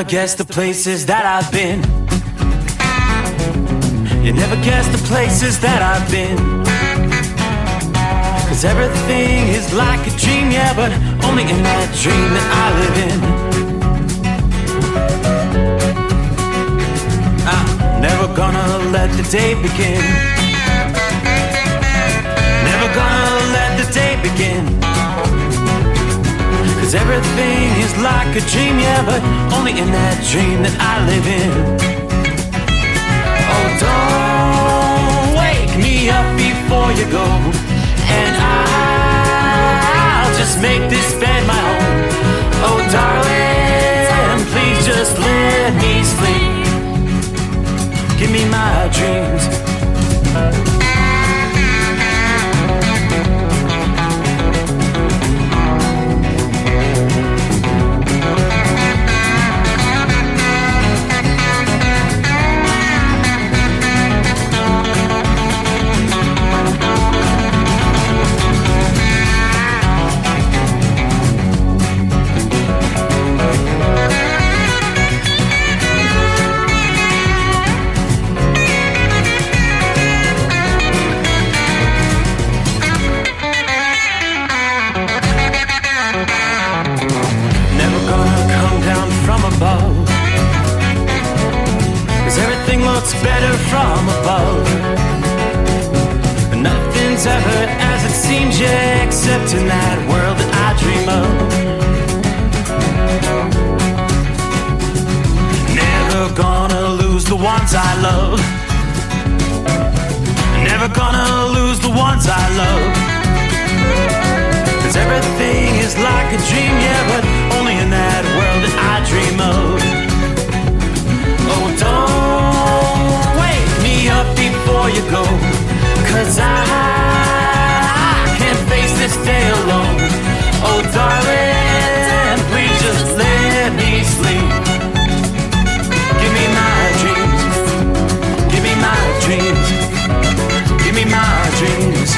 guess the places that I've been. You never guess the places that I've been. 'Cause everything is like a dream, yeah, but only in that dream that I live in. I'm never gonna let the day begin. Never gonna let the day begin. 'Cause everything is like a dream, yeah, but only in that dream that I live in. Oh, don't wake me up before you go, and I'll just make this bed my home. Oh, darling, please just let me sleep. Give me my dreams. Looks better from above. Nothing's ever as it seems, yeah, except in that world that I dream of. Never gonna lose the ones I love. Never gonna lose the ones I love. 'Cause everything is like a dream, yeah, but only in that world that I dream of. Oh, don't wake me up before you go, 'cause I can't face this day alone. Oh, darling, please just let me sleep. Give me my dreams. Give me my dreams. Give me my dreams.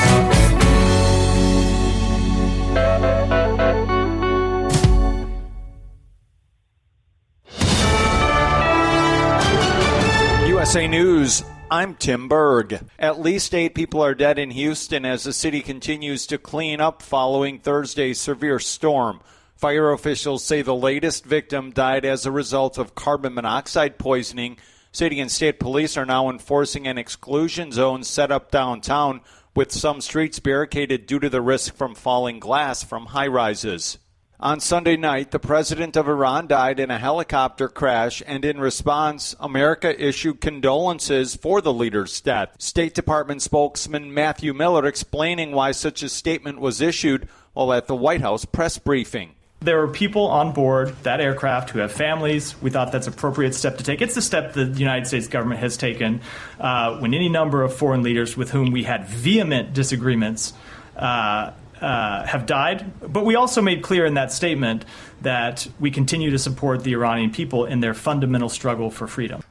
USA News, I'm Tim Berg. At least 8 people are dead in Houston as the city continues to clean up following Thursday's severe storm. Fire officials say the latest victim died as a result of carbon monoxide poisoning. City and state police are now enforcing an exclusion zone set up downtown, with some streets barricaded due to the risk from falling glass from high-rises. On Sunday night, the president of Iran died in a helicopter crash, and in response, America issued condolences for the leader's death. State Department spokesman Matthew Miller explaining why such a statement was issued while at the White House press briefing. There are people on board that aircraft who have families. We thought that's an appropriate step to take. It's the step that the United States government has taken when any number of foreign leaders with whom we had vehement disagreements have died. But we also made clear in that statement that we continue to support the Iranian people in their fundamental struggle for freedom.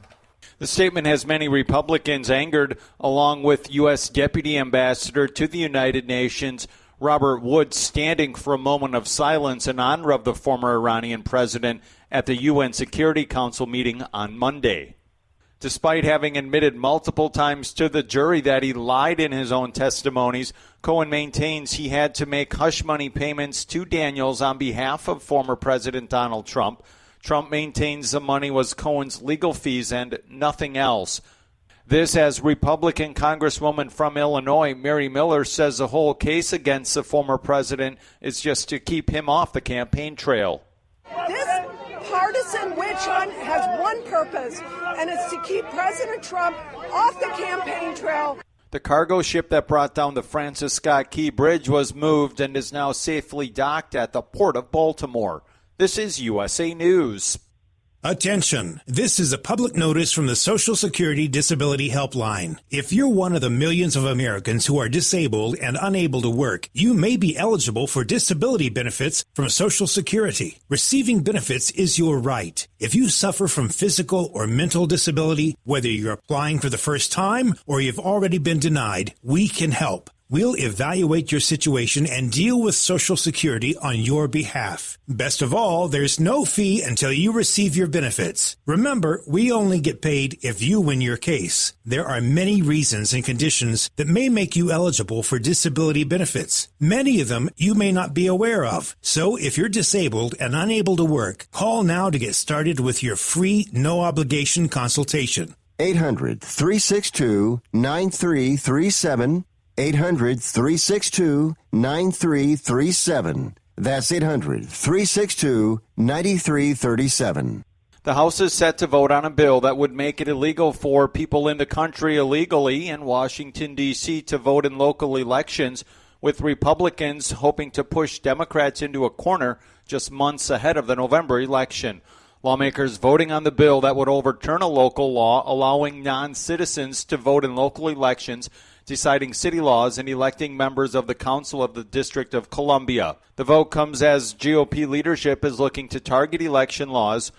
The statement has many Republicans angered, along with U.S. Deputy Ambassador to the United Nations Robert Wood standing for a moment of silence in honor of the former Iranian president at the UN Security Council meeting on Monday. Despite having admitted multiple times to the jury that he lied in his own testimonies, Cohen maintains he had to make hush money payments to Daniels on behalf of former President Donald Trump. Trump maintains the money was Cohen's legal fees and nothing else. This as Republican Congresswoman from Illinois, Mary Miller, says the whole case against the former president is just to keep him off the campaign trail. This partisan witch hunt has one purpose, and it's to keep President Trump off the campaign trail. The cargo ship that brought down the Francis Scott Key Bridge was moved and is now safely docked at the Port of Baltimore. This is USA News. Attention! This is a public notice from the Social Security Disability Helpline. If you're one of the millions of Americans who are disabled and unable to work, you may be eligible for disability benefits from Social Security. Receiving benefits is your right. If you suffer from physical or mental disability, whether you're applying for the first time or you've already been denied, we can help. We'll evaluate your situation and deal with Social Security on your behalf. Best of all, there's no fee until you receive your benefits. Remember, we only get paid if you win your case. There are many reasons and conditions that may make you eligible for disability benefits. Many of them you may not be aware of. So if you're disabled and unable to work, call now to get started with your free, no-obligation consultation. 800-362-9337. 800-362-9337. That's 800-362-9337. The House is set to vote on a bill that would make it illegal for people in the country illegally in Washington, D.C. to vote in local elections, with Republicans hoping to push Democrats into a corner just months ahead of the November election. Lawmakers voting on the bill that would overturn a local law allowing non-citizens to vote in local elections, deciding city laws, and electing members of the Council of the District of Columbia. The vote comes as GOP leadership is looking to target election laws.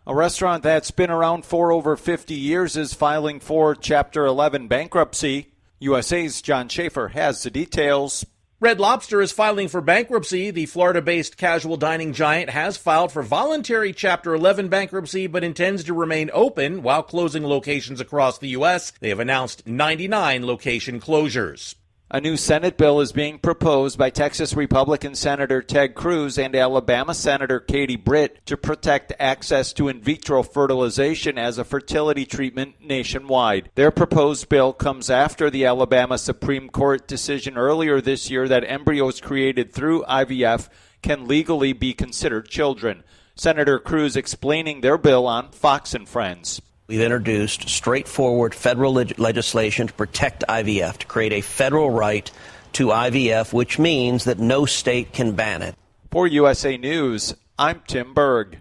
A restaurant that's been around for over 50 years is filing for Chapter 11 bankruptcy. USA's John Schaefer has the details. Red Lobster is filing for bankruptcy. The Florida-based casual dining giant has filed for voluntary Chapter 11 bankruptcy, but intends to remain open while closing locations across the U.S. They have announced 99 location closures. A new Senate bill is being proposed by Texas Republican Senator Ted Cruz and Alabama Senator Katie Britt to protect access to in vitro fertilization as a fertility treatment nationwide. Their proposed bill comes after the Alabama Supreme Court decision earlier this year that embryos created through IVF can legally be considered children. Senator Cruz explaining their bill on Fox and Friends. We've introduced straightforward federal legislation to protect IVF, to create a federal right to IVF, which means that no state can ban it. For USA News, I'm Tim Berg.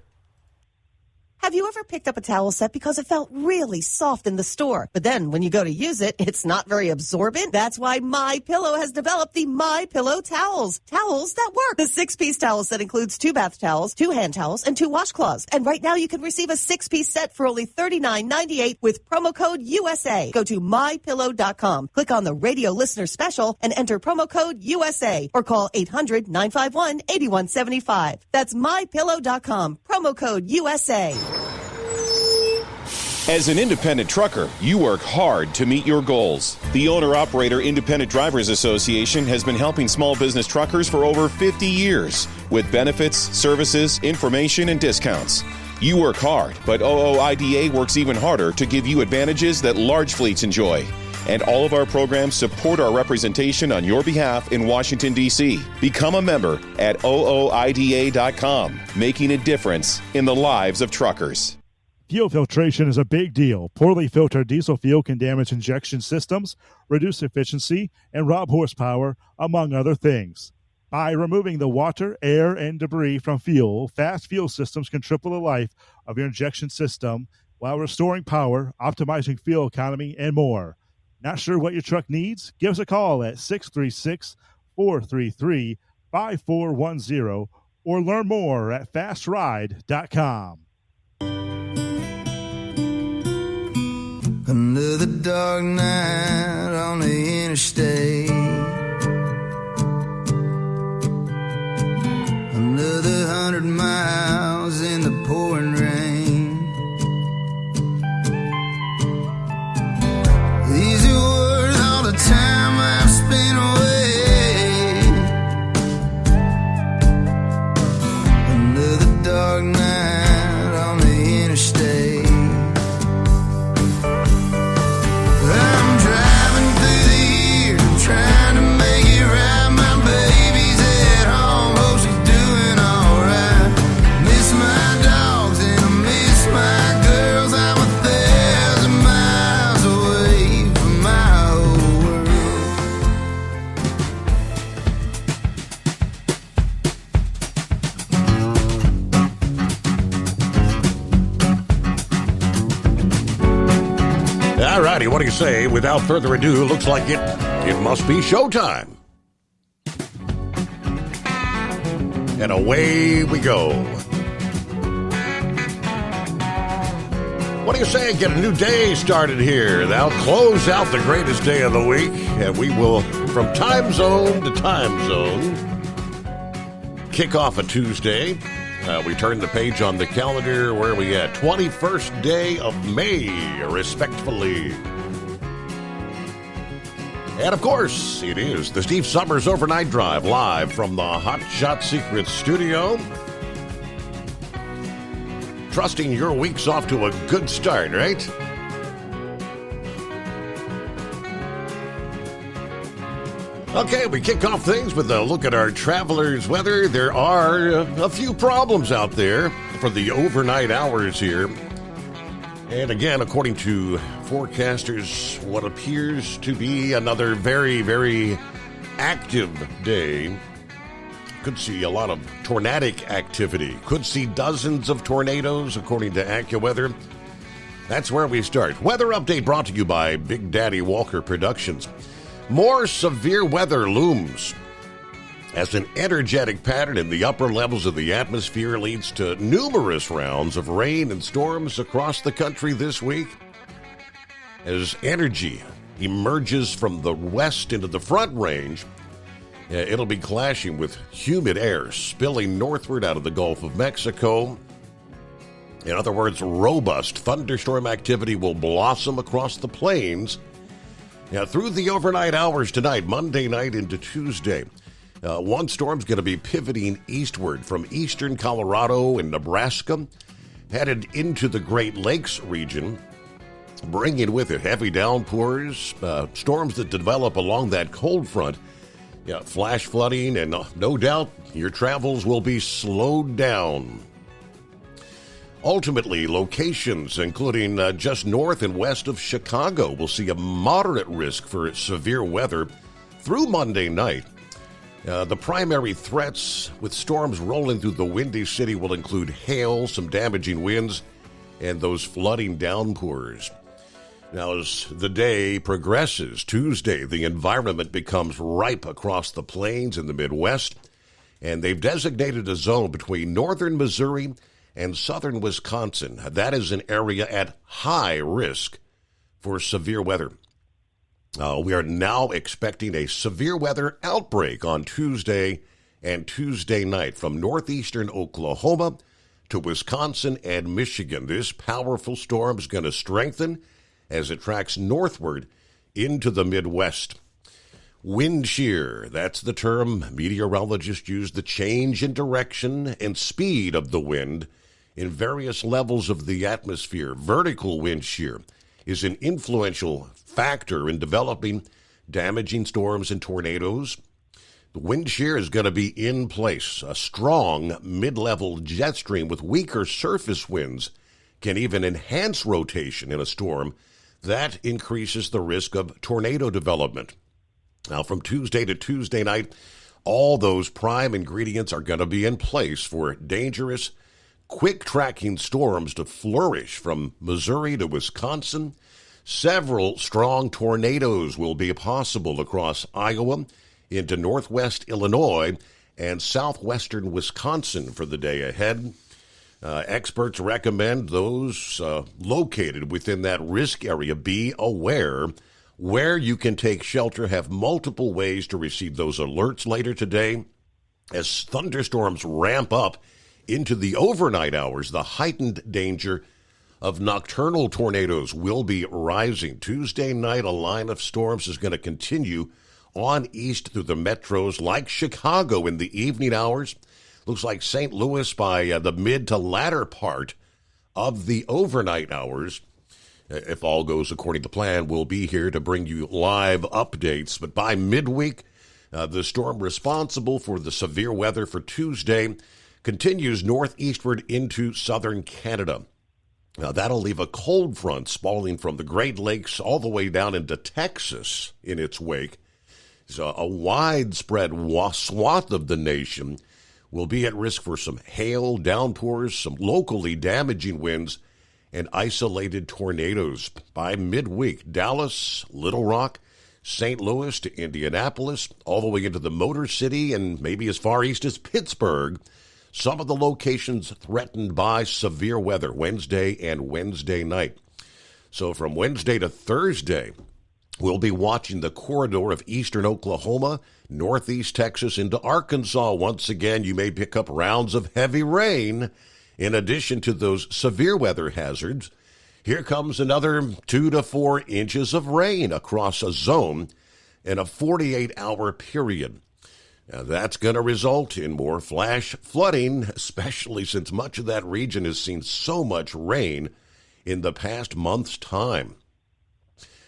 Have you ever picked up a towel set because it felt really soft in the store, but then when you go to use it, it's not very absorbent? That's why MyPillow has developed the MyPillow towels. Towels that work. The 6-piece towel set includes 2 bath towels, 2 hand towels, and 2 washcloths. And right now you can receive a 6-piece set for only $39.98 with promo code USA. Go to MyPillow.com, click on the radio listener special, and enter promo code USA, or call 800-951-8175. That's MyPillow.com, promo code USA. As an independent trucker, you work hard to meet your goals. The Owner-Operator Independent Drivers Association has been helping small business truckers for over 50 years with benefits, services, information, and discounts. You work hard, but OOIDA works even harder to give you advantages that large fleets enjoy. And all of our programs support our representation on your behalf in Washington, D.C. Become a member at OOIDA.com, making a difference in the lives of truckers. Fuel filtration is a big deal. Poorly filtered diesel fuel can damage injection systems, reduce efficiency, and rob horsepower, among other things. By removing the water, air, and debris from fuel, fast fuel systems can triple the life of your injection system while restoring power, optimizing fuel economy, and more. Not sure what your truck needs? Give us a call at 636-433-5410 or learn more at fastride.com. Another dark night on the interstate. Another 100 miles in the pouring rain. These are worth all the time I've spent away. Another dark night on the interstate. Trying to make it right, my baby's at home, hope she's doing alright. Miss my dogs and I miss my girls, I'm 1,000 miles away from my whole world. All righty, what do you say? Without further ado, looks like it must be showtime. And away we go. What do you say? Get a new day started here. Now close out the greatest day of the week, and we will, from time zone to time zone, kick off a Tuesday. We turn the page on the calendar. Where are we at? 21st day of May, respectfully. And, of course, it is the Steve Summers Overnight Drive, live from the Hot Shot Secrets studio. Trusting your week's off to a good start, right? Okay, we kick off things with a look at our travelers' weather. There are a few problems out there for the overnight hours here. And again, according to forecasters, what appears to be another very, very active day. Could see a lot of tornadic activity. Could see dozens of tornadoes, according to AccuWeather. That's where we start. Weather update brought to you by Big Daddy Walker Productions. More severe weather looms as an energetic pattern in the upper levels of the atmosphere leads to numerous rounds of rain and storms across the country this week. As energy emerges from the west into the front range, it'll be clashing with humid air spilling northward out of the Gulf of Mexico. In other words, robust thunderstorm activity will blossom across the plains. Now, through the overnight hours tonight, Monday night into Tuesday, one storm's going to be pivoting eastward from eastern Colorado and Nebraska, headed into the Great Lakes region, bringing with it heavy downpours, storms that develop along that cold front. Yeah, flash flooding, and no doubt your travels will be slowed down. Ultimately, locations including just north and west of Chicago will see a moderate risk for severe weather through Monday night. The primary threats with storms rolling through the Windy City will include hail, some damaging winds, and those flooding downpours. Now, as the day progresses, Tuesday, the environment becomes ripe across the plains in the Midwest, and they've designated a zone between northern Missouri and southern Wisconsin. That is an area at high risk for severe weather. We are now expecting a severe weather outbreak on Tuesday and Tuesday night from northeastern Oklahoma to Wisconsin and Michigan. This powerful storm is going to strengthen as it tracks northward into the Midwest. Wind shear, that's the term meteorologists use, the change in direction and speed of the wind in various levels of the atmosphere. Vertical wind shear is an influential factor in developing damaging storms and tornadoes. The wind shear is going to be in place. A strong mid-level jet stream with weaker surface winds can even enhance rotation in a storm. That increases the risk of tornado development. Now, from Tuesday to Tuesday night, all those prime ingredients are going to be in place for dangerous, quick-tracking storms to flourish from Missouri to Wisconsin. Several strong tornadoes will be possible across Iowa into northwest Illinois and southwestern Wisconsin for the day ahead. Experts recommend those located within that risk area be aware where you can take shelter, have multiple ways to receive those alerts later today. As thunderstorms ramp up into the overnight hours, the heightened danger of nocturnal tornadoes will be rising. Tuesday night, a line of storms is going to continue on east through the metros like Chicago in the evening hours. Looks like St. Louis by the mid to latter part of the overnight hours. If all goes according to plan, we'll be here to bring you live updates. But by midweek, the storm responsible for the severe weather for Tuesday continues northeastward into southern Canada. Now, that'll leave a cold front spalling from the Great Lakes all the way down into Texas in its wake. So a widespread swath of the nation will be at risk for some hail, downpours, some locally damaging winds, and isolated tornadoes. By midweek, Dallas, Little Rock, St. Louis to Indianapolis, all the way into the Motor City and maybe as far east as Pittsburgh. some of the locations threatened by severe weather Wednesday and Wednesday night. So from Wednesday to Thursday, we'll be watching the corridor of eastern Oklahoma, northeast Texas into Arkansas. Once again, you may pick up rounds of heavy rain in addition to those severe weather hazards. Here comes another 2 to 4 inches of rain across a zone in a 48-hour period. Now, that's going to result in more flash flooding, especially since much of that region has seen so much rain in the past month's time.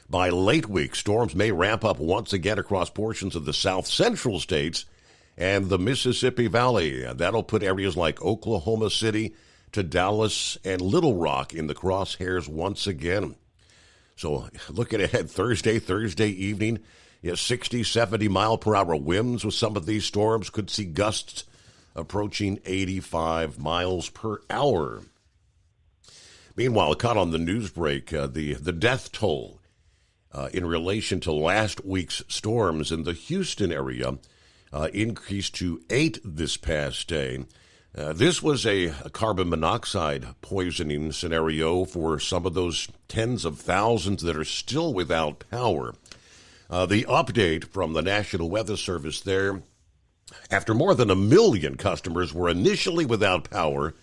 By late week, storms may ramp up once again across portions of the south central states and the Mississippi Valley. That'll put areas like Oklahoma City to Dallas and Little Rock in the crosshairs once again. So looking ahead, Thursday evening, 60, 70 mile per hour winds with some of these storms could see gusts approaching 85 miles per hour. Meanwhile, caught on the news break, the death toll in relation to last week's storms in the Houston area increased to 8 this past day. This was a carbon monoxide poisoning scenario for some of those tens of thousands that are still without power. The update from the National Weather Service there, after more than 1 million customers were initially without power,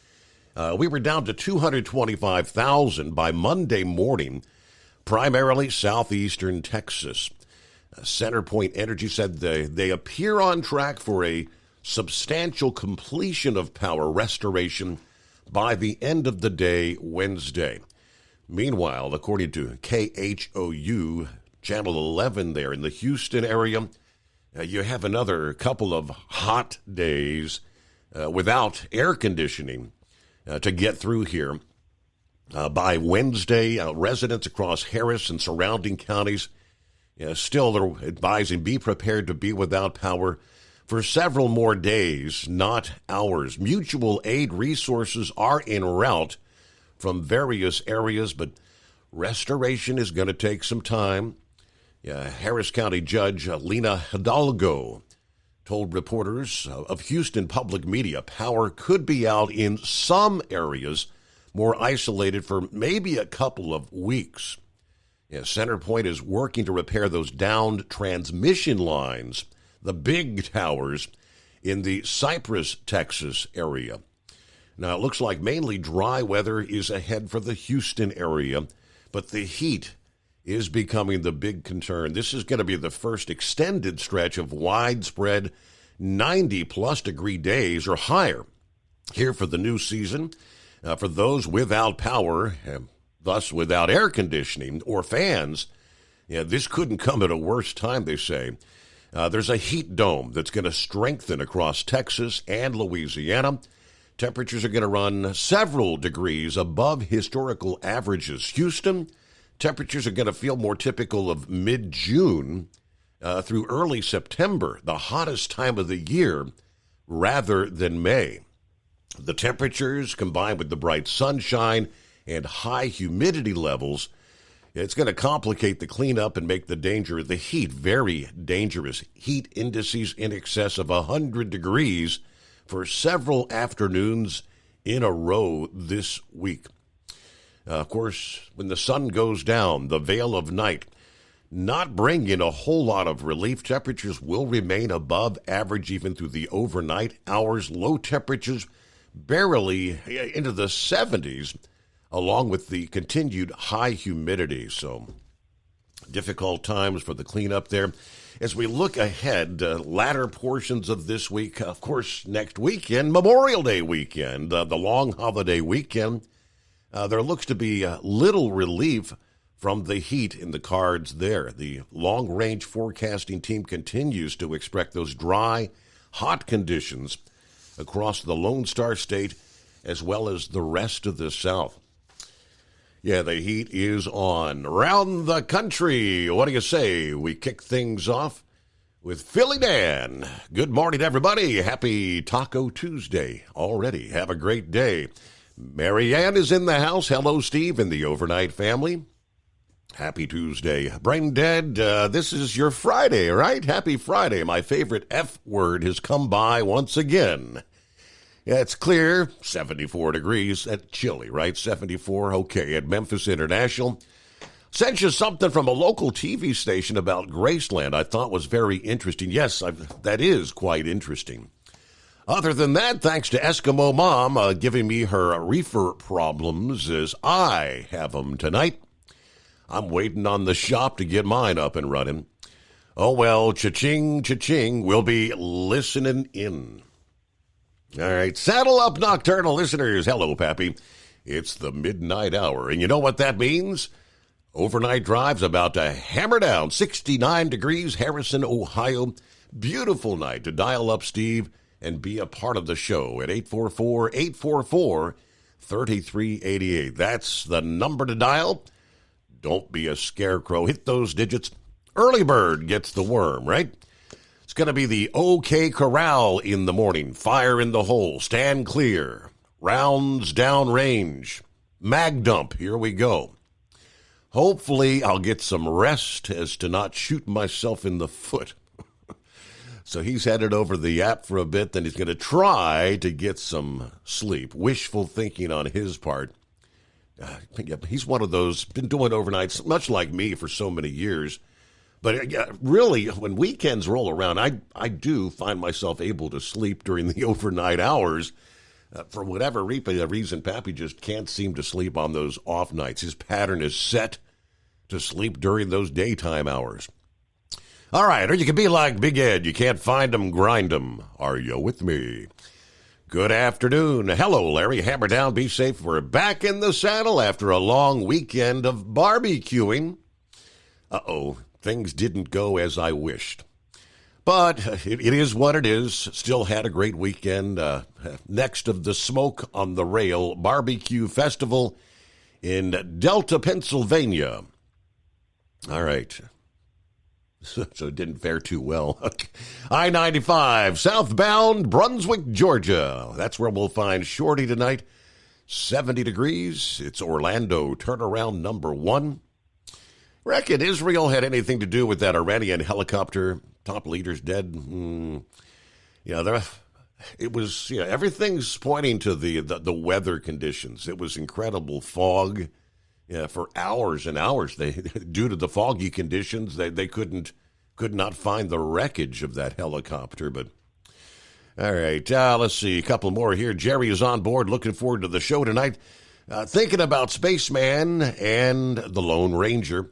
we were down to 225,000 by Monday morning, primarily southeastern Texas. CenterPoint Energy said they appear on track for a substantial completion of power restoration by the end of the day Wednesday. Meanwhile, according to KHOU, Channel 11 there in the Houston area, you have another couple of hot days without air conditioning to get through here. By Wednesday, residents across Harris and surrounding counties still they're advising be prepared to be without power for several more days, not hours. Mutual aid resources are en route from various areas, but restoration is going to take some time. Harris County Judge Lena Hidalgo told reporters of Houston Public Media power could be out in some areas more isolated for maybe a couple of weeks. CenterPoint is working to repair those downed transmission lines, the big towers in the Cypress, Texas area. Now, it looks like mainly dry weather is ahead for the Houston area, but the heat is becoming the big concern. This is going to be the first extended stretch of widespread 90-plus degree days or higher here for the new season. For those without power, thus without air conditioning or fans, this couldn't come at a worse time, they say. There's a heat dome that's going to strengthen across Texas and Louisiana. Temperatures are going to run several degrees above historical averages. Houston, temperatures are going to feel more typical of mid-June through early September, the hottest time of the year, rather than May. The temperatures, combined with the bright sunshine and high humidity levels, it's going to complicate the cleanup and make the danger of the heat very dangerous. Heat indices in excess of 100 degrees for several afternoons in a row this week. Of course, when the sun goes down, the veil of night, not bringing a whole lot of relief. Temperatures will remain above average even through the overnight hours. Low temperatures barely into the 70s, along with the continued high humidity. So difficult times for the cleanup there. As we look ahead, latter portions of this week, of course, next weekend, Memorial Day weekend, the long holiday weekend, there looks to be little relief from the heat in the cards there. The long-range forecasting team continues to expect those dry, hot conditions across the Lone Star State as well as the rest of the South. Yeah, the heat is on. Around the country, what do you say? We kick things off with Philly Dan. Good morning, everybody. Happy Taco Tuesday already. Have a great day. Marianne is in the house. Hello, Steve, and the overnight family. Happy Tuesday. Brain Dead, this is your Friday, right? Happy Friday. My favorite F word has come by once again. Yeah, it's clear, 74 degrees. That's chilly, right? 74, okay. At Memphis International. Sent you something from a local TV station about Graceland I thought was very interesting. Yes, that is quite interesting. Other than that, thanks to Eskimo Mom giving me her reefer problems as I have them tonight. I'm waiting on the shop to get mine up and running. Oh, well, cha-ching, cha-ching, we'll be listening in. All right, saddle up, nocturnal listeners. Hello, Pappy. It's the midnight hour, and you know what that means? Overnight drive's about to hammer down. 69 degrees, Harrison, Ohio. Beautiful night to dial up Steve and be a part of the show at 844-844-3388. That's the number to dial. Don't be a scarecrow. Hit those digits. Early bird gets the worm, right? It's going to be the OK Corral in the morning. Fire in the hole. Stand clear. Rounds down range. Mag dump. Here we go. Hopefully I'll get some rest as to not shoot myself in the foot. So he's headed over the app for a bit, then he's going to try to get some sleep. Wishful thinking on his part. He's one of those, been doing overnights, much like me for so many years. But really, when weekends roll around, I do find myself able to sleep during the overnight hours. For whatever reason, Pappy just can't seem to sleep on those off nights. His pattern is set to sleep during those daytime hours. All right, or you can be like Big Ed. You can't find 'em, grind 'em. Are you with me? Good afternoon. Hello, Larry. Hammer down, be safe. We're back in the saddle after a long weekend of barbecuing. Uh-oh. Things didn't go as I wished. But it is what it is. Still had a great weekend. Next of the Smoke on the Rail Barbecue Festival in Delta, Pennsylvania. All right. So it didn't fare too well. I-95, southbound Brunswick, Georgia. That's where we'll find Shorty tonight. 70 degrees. It's Orlando turnaround number 1. Reckon Israel had anything to do with that Iranian helicopter? Top leader's dead. It was. Everything's pointing to the weather conditions. It was incredible fog. For hours and hours. Due to the foggy conditions, they could not find the wreckage of that helicopter. But all right, let's see a couple more here. Jerry is on board. Looking forward to the show tonight. Thinking about Spaceman and the Lone Ranger.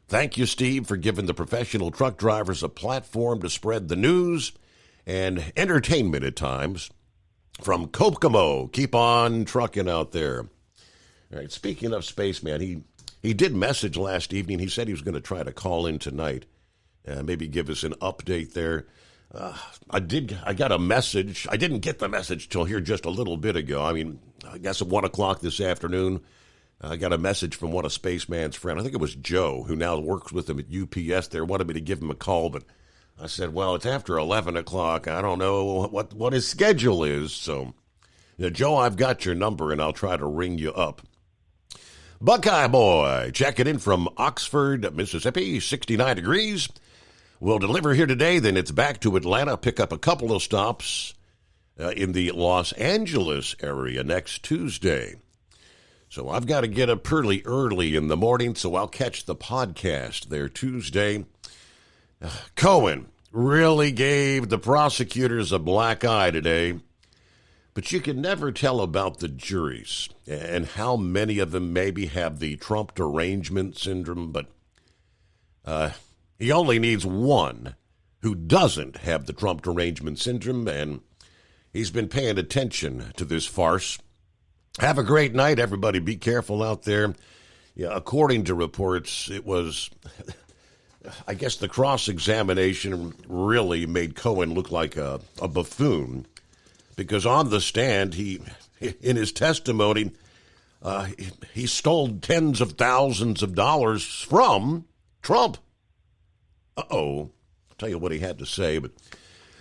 Thank you, Steve, for giving the professional truck drivers a platform to spread the news and entertainment at times. From Kokomo, keep on trucking out there. All right, speaking of Spaceman, he did message last evening. He said he was going to try to call in tonight, maybe give us an update there. I got a message. I didn't get the message till here just a little bit ago. I guess at 1 o'clock this afternoon. I got a message from one of Spaceman's friends. I think it was Joe, who now works with him at UPS. They wanted me to give him a call, but I said, well, it's after 11 o'clock. I don't know what his schedule is. So, Joe, I've got your number, and I'll try to ring you up. Buckeye Boy, checking in from Oxford, Mississippi, 69 degrees. We'll deliver here today, then it's back to Atlanta, pick up a couple of stops in the Los Angeles area next Tuesday. So I've got to get up pretty early in the morning, so I'll catch the podcast there Tuesday. Cohen really gave the prosecutors a black eye today, but you can never tell about the juries and how many of them maybe have the Trump derangement syndrome, but he only needs one who doesn't have the Trump derangement syndrome, and he's been paying attention to this farce. Have a great night, everybody. Be careful out there. Yeah, according to reports, it was, I guess the cross-examination really made Cohen look like a buffoon, because on the stand, in his testimony, he stole tens of thousands of dollars from Trump. I'll tell you what he had to say, but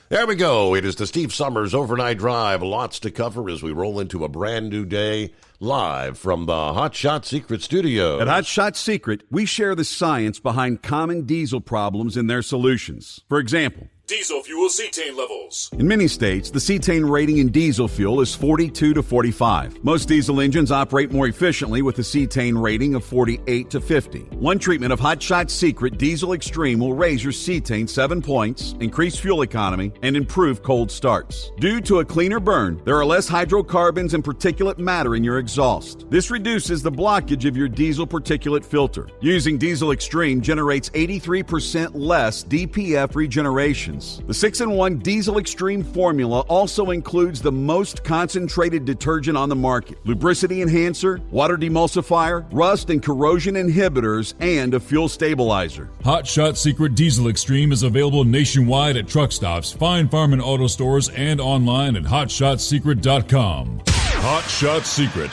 there we go. It is the Steve Summers Overnight Drive. Lots to cover as we roll into a brand new day, live from the Hot Shot Secret Studio. At Hot Shot Secret, we share the science behind common diesel problems and their solutions. For example, Diesel fuel cetane levels. In many states, the cetane rating in diesel fuel is 42 to 45. Most diesel engines operate more efficiently with a cetane rating of 48 to 50. One treatment of Hot Shot Secret Diesel Extreme will raise your cetane 7 points, increase fuel economy, and improve cold starts. Due to a cleaner burn, there are less hydrocarbons and particulate matter in your exhaust. This reduces the blockage of your diesel particulate filter. Using Diesel Extreme generates 83% less DPF regenerations. The 6-in-1 Diesel Extreme formula also includes the most concentrated detergent on the market, lubricity enhancer, water demulsifier, rust and corrosion inhibitors, and a fuel stabilizer. Hot Shot Secret Diesel Extreme is available nationwide at truck stops, fine farm and auto stores, and online at hotshotsecret.com. Hot Shot Secret.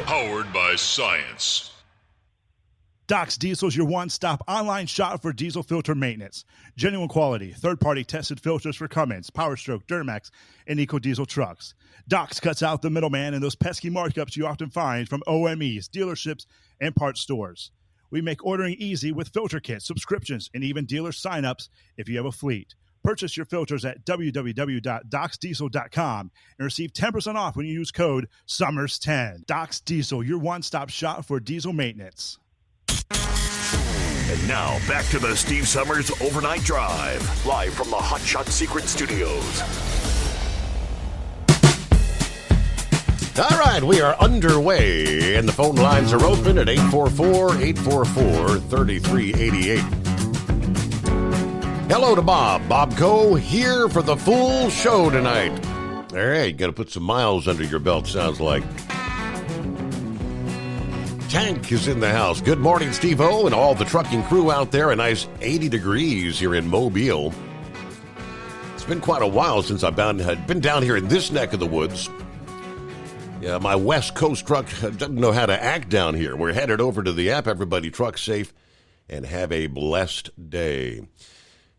Powered by science. Doc's Diesel is your one-stop online shop for diesel filter maintenance. Genuine quality, third-party tested filters for Cummins, Powerstroke, Duramax, and EcoDiesel trucks. Doc's cuts out the middleman and those pesky markups you often find from OMEs, dealerships, and parts stores. We make ordering easy with filter kits, subscriptions, and even dealer sign-ups if you have a fleet. Purchase your filters at www.docsdiesel.com and receive 10% off when you use code SUMMERS10. Doc's Diesel, your one-stop shop for diesel maintenance. And now, back to the Steve Summers Overnight Drive, live from the Hot Shot Secret Studios. All right, we are underway, and the phone lines are open at 844-844-3388. Hello to Bob. Bob Coe here for the full show tonight. All right, got to put some miles under your belt, sounds like. Tank is in the house. Good morning, Steve-O, and all the trucking crew out there. A nice 80 degrees here in Mobile. It's been quite a while since I've been down here in this neck of the woods. Yeah, my West Coast truck doesn't know how to act down here. We're headed over to the app. Everybody truck safe and have a blessed day.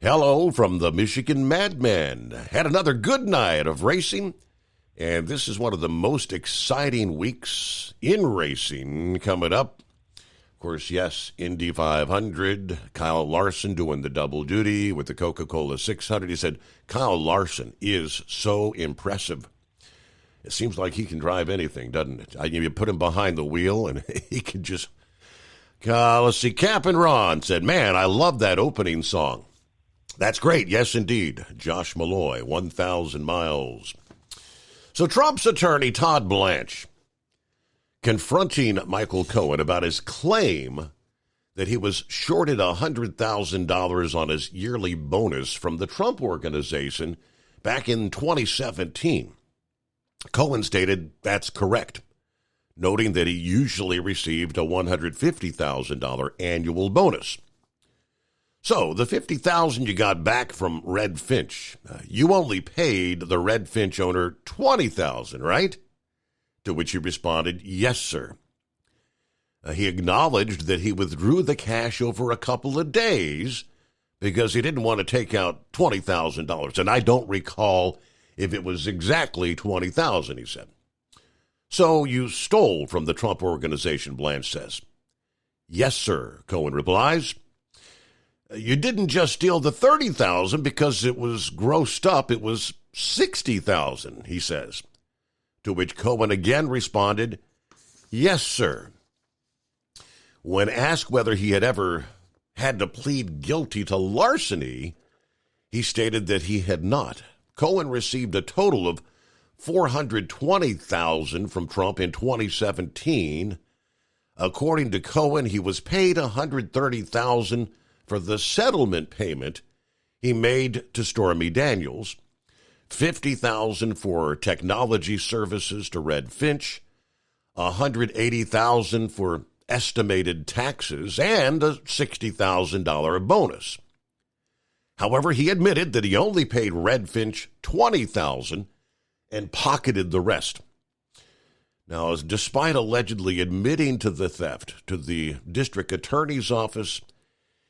Hello from the Michigan Madman. Had another good night of racing. And this is one of the most exciting weeks in racing coming up. Of course, yes, Indy 500, Kyle Larson doing the double duty with the Coca-Cola 600. He said, Kyle Larson is so impressive. It seems like he can drive anything, doesn't it? You put him behind the wheel, and he can just... let's see, Cap'n Ron said, man, I love that opening song. That's great, yes, indeed. Josh Malloy, 1,000 miles. So Trump's attorney, Todd Blanche, confronting Michael Cohen about his claim that he was shorted $100,000 on his yearly bonus from the Trump Organization back in 2017. Cohen stated that's correct, noting that he usually received a $150,000 annual bonus. So, the $50,000 you got back from Red Finch, you only paid the Red Finch owner $20,000, right? To which he responded, yes, sir. He acknowledged that he withdrew the cash over a couple of days because he didn't want to take out $20,000. And I don't recall if it was exactly $20,000, he said. So, you stole from the Trump Organization, Blanche says. Yes, sir, Cohen replies. You didn't just steal the $30,000 because it was grossed up. It was $60,000, he says. To which Cohen again responded, yes, sir. When asked whether he had ever had to plead guilty to larceny, he stated that he had not. Cohen received a total of $420,000 from Trump in 2017. According to Cohen, he was paid $130,000 for the settlement payment he made to Stormy Daniels, $50,000 for technology services to Red Finch, $180,000 for estimated taxes, and a $60,000 bonus. However, he admitted that he only paid Red Finch $20,000 and pocketed the rest. Now, despite allegedly admitting to the theft to the district attorney's office,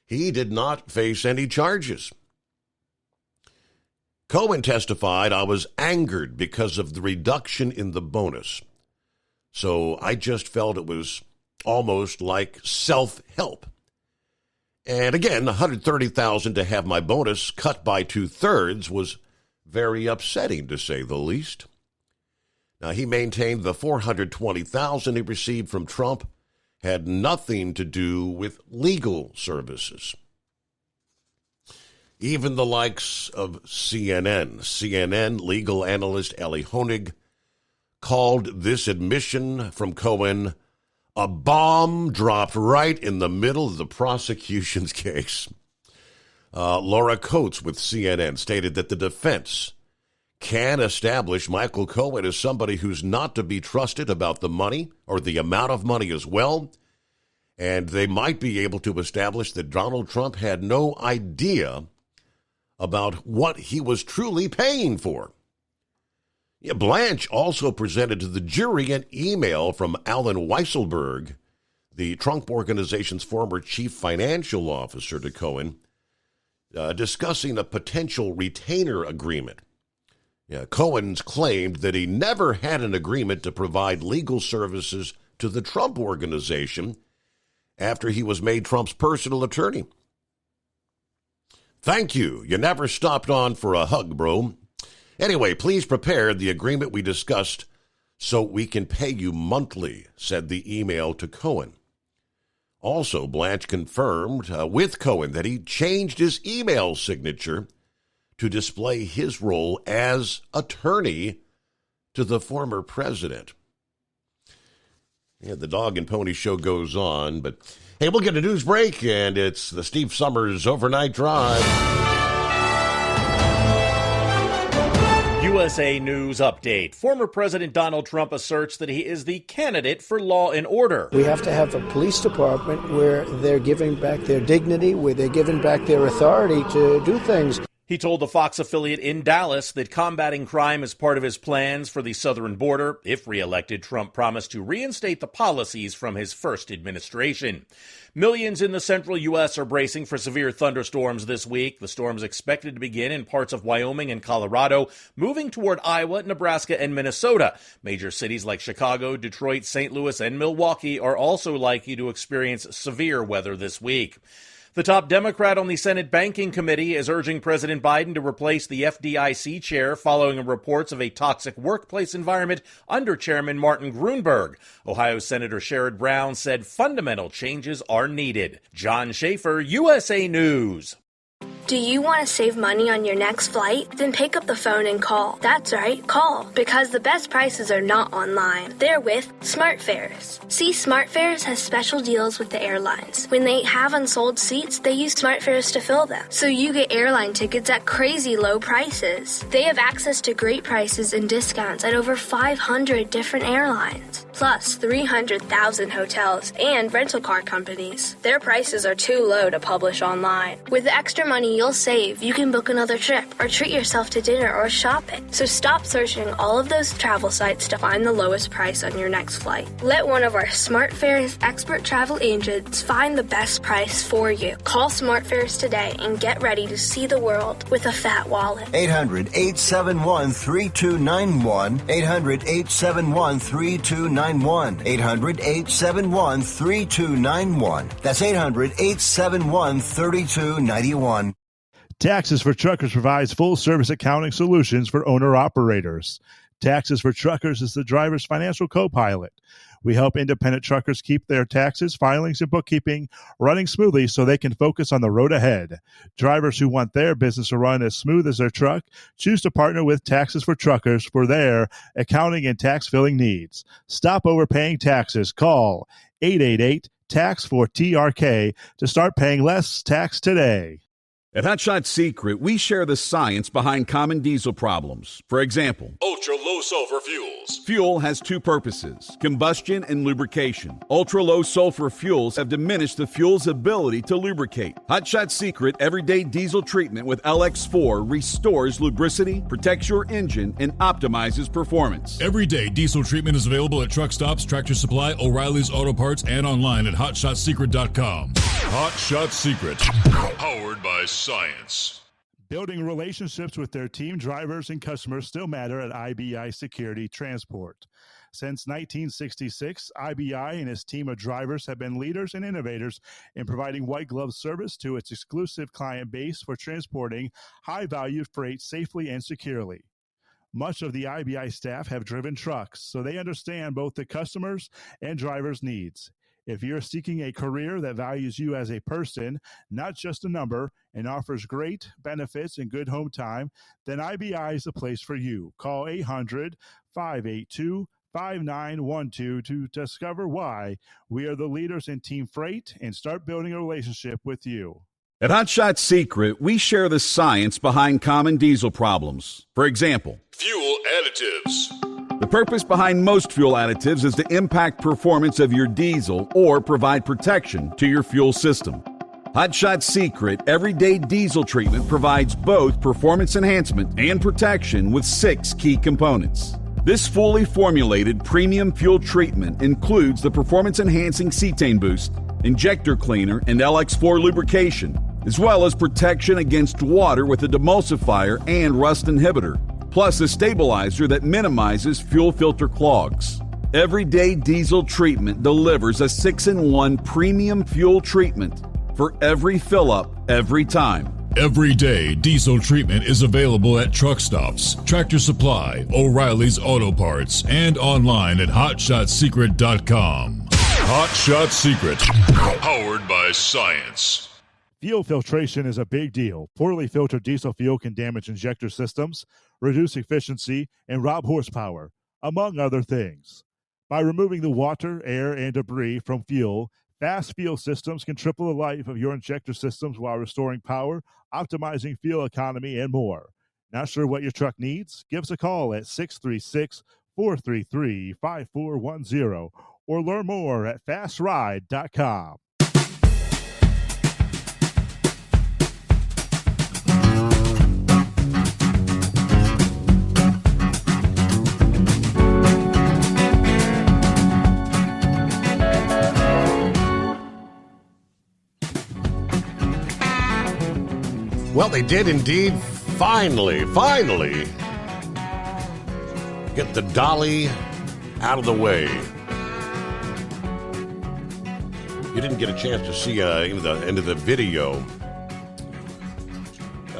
he did not face any charges. Cohen testified, I was angered because of the reduction in the bonus. So I just felt it was almost like self-help. And again, $130,000 to have my bonus cut by 2/3 was very upsetting, to say the least. Now, he maintained the $420,000 he received from Trump had nothing to do with legal services. Even the likes of CNN legal analyst Ellie Honig called this admission from Cohen a bomb dropped right in the middle of the prosecution's case. Laura Coates with CNN stated that the defense can establish Michael Cohen as somebody who's not to be trusted about the money or the amount of money as well. And they might be able to establish that Donald Trump had no idea about what he was truly paying for. Blanche also presented to the jury an email from Alan Weisselberg, the Trump Organization's former chief financial officer, to Cohen, discussing a potential retainer agreement. Cohen's claimed that he never had an agreement to provide legal services to the Trump Organization after he was made Trump's personal attorney. Thank you. You never stopped on for a hug, bro. Anyway, please prepare the agreement we discussed so we can pay you monthly, said the email to Cohen. Also, Blanche confirmed with Cohen that he changed his email signature to display his role as attorney to the former president. The dog and pony show goes on, but hey, we'll get a news break, and it's the Steve Summers Overnight Drive. USA News Update. Former President Donald Trump asserts that he is the candidate for law and order. We have to have a police department where they're giving back their dignity, where they're giving back their authority to do things. He told the Fox affiliate in Dallas that combating crime is part of his plans for the southern border. If reelected, Trump promised to reinstate the policies from his first administration. Millions in the central U.S. are bracing for severe thunderstorms this week. The storms expected to begin in parts of Wyoming and Colorado, moving toward Iowa, Nebraska, and Minnesota. Major cities like Chicago, Detroit, St. Louis, and Milwaukee are also likely to experience severe weather this week. The top Democrat on the Senate Banking Committee is urging President Biden to replace the FDIC chair following reports of a toxic workplace environment under Chairman Martin Gruenberg. Ohio Senator Sherrod Brown said fundamental changes are needed. John Schaefer, USA News. Do you want to save money on your next flight? Then pick up the phone and call. That's right, call. Because the best prices are not online. They're with SmartFares. See, SmartFares has special deals with the airlines. When they have unsold seats, they use SmartFares to fill them. So you get airline tickets at crazy low prices. They have access to great prices and discounts at over 500 different airlines. Plus 300,000 hotels and rental car companies. Their prices are too low to publish online. With the extra money you'll save, you can book another trip or treat yourself to dinner or shopping. So stop searching all of those travel sites to find the lowest price on your next flight. Let one of our SmartFares expert travel agents find the best price for you. Call SmartFares today and get ready to see the world with a fat wallet. 800-871-3291. 800-871-3291. 800-871-3291. That's 800-871-3291. Taxes for Truckers provides full-service accounting solutions for owner-operators. Taxes for Truckers is the driver's financial co-pilot. We help independent truckers keep their taxes, filings, and bookkeeping running smoothly so they can focus on the road ahead. Drivers who want their business to run as smooth as their truck choose to partner with Taxes for Truckers for their accounting and tax filing needs. Stop overpaying taxes. Call 888-TAX-4TRK to start paying less tax today. At Hot Shot Secret, we share the science behind common diesel problems. For example, ultra-low sulfur fuels. Fuel has two purposes, combustion and lubrication. Ultra-low sulfur fuels have diminished the fuel's ability to lubricate. Hot Shot Secret Everyday Diesel Treatment with LX4 restores lubricity, protects your engine, and optimizes performance. Everyday Diesel Treatment is available at truck stops, Tractor Supply, O'Reilly's Auto Parts, and online at HotShotSecret.com. Hot Shot Secret, powered by science. Building relationships with their team drivers and customers still matter at IBI Security Transport. Since 1966, IBI and its team of drivers have been leaders and innovators in providing white glove service to its exclusive client base for transporting high-value freight safely and securely. Much of the IBI staff have driven trucks, so they understand both the customers' and drivers' needs. If you're seeking a career that values you as a person, not just a number, and offers great benefits and good home time, then IBI is the place for you. Call 800-582-5912 to discover why we are the leaders in team freight and start building a relationship with you. At Hot Shot Secret, we share the science behind common diesel problems. For example, Fuel additives. the purpose behind most fuel additives is to impact performance of your diesel or provide protection to your fuel system. Hot Shot Secret Everyday Diesel Treatment provides both performance enhancement and protection with 6 key components. This fully formulated premium fuel treatment includes the performance-enhancing cetane boost, injector cleaner, and LX4 lubrication, as well as protection against water with a demulsifier and rust inhibitor, plus a stabilizer that minimizes fuel filter clogs. Everyday Diesel Treatment delivers a 6-in-1 premium fuel treatment for every fill-up, every time. Everyday Diesel Treatment is available at truck stops, Tractor Supply, O'Reilly's Auto Parts, and online at HotShotSecret.com. Hot Shot Secret, powered by science. Fuel filtration is a big deal. Poorly filtered diesel fuel can damage injector systems, reduce efficiency, and rob horsepower, among other things. By removing the water, air, and debris from fuel, Fast Fuel Systems can triple the life of your injector systems while restoring power, optimizing fuel economy, and more. Not sure what your truck needs? Give us a call at 636-433-5410 or learn more at fastride.com. Well, they did indeed finally get the dolly out of the way. You didn't get a chance to see into the video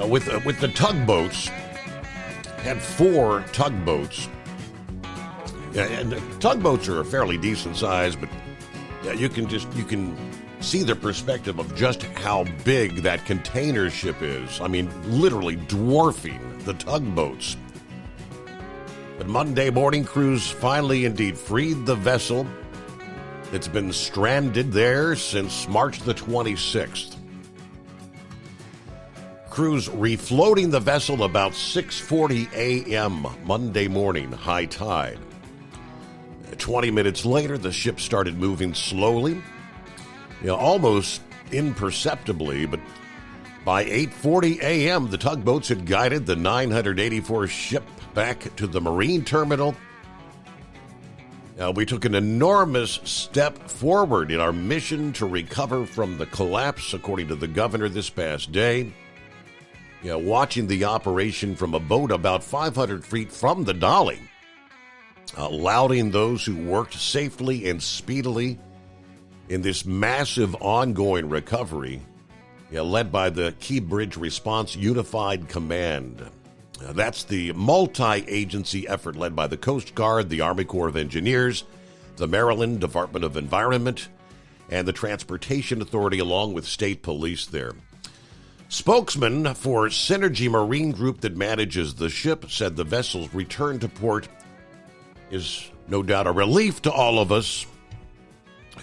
with the tugboats. Had 4 tugboats. And the tugboats are a fairly decent size, but you can see the perspective of just how big that container ship is. I mean, literally dwarfing the tugboats. But Monday morning, crews finally indeed freed the vessel. It's been stranded there since March the 26th. Crews refloating the vessel about 6:40 a.m. Monday morning, high tide. 20 minutes later, the ship started moving slowly, almost imperceptibly, but by 8:40 a.m., the tugboats had guided the 984 ship back to the marine terminal. Now, we took an enormous step forward in our mission to recover from the collapse, according to the governor this past day. Watching the operation from a boat about 500 feet from the dolly, lauding those who worked safely and speedily in this massive ongoing recovery, led by the Key Bridge Response Unified Command. That's the multi-agency effort led by the Coast Guard, the Army Corps of Engineers, the Maryland Department of Environment, and the Transportation Authority, along with state police there. Spokesman for Synergy Marine Group that manages the ship said the vessel's return to port is no doubt a relief to all of us.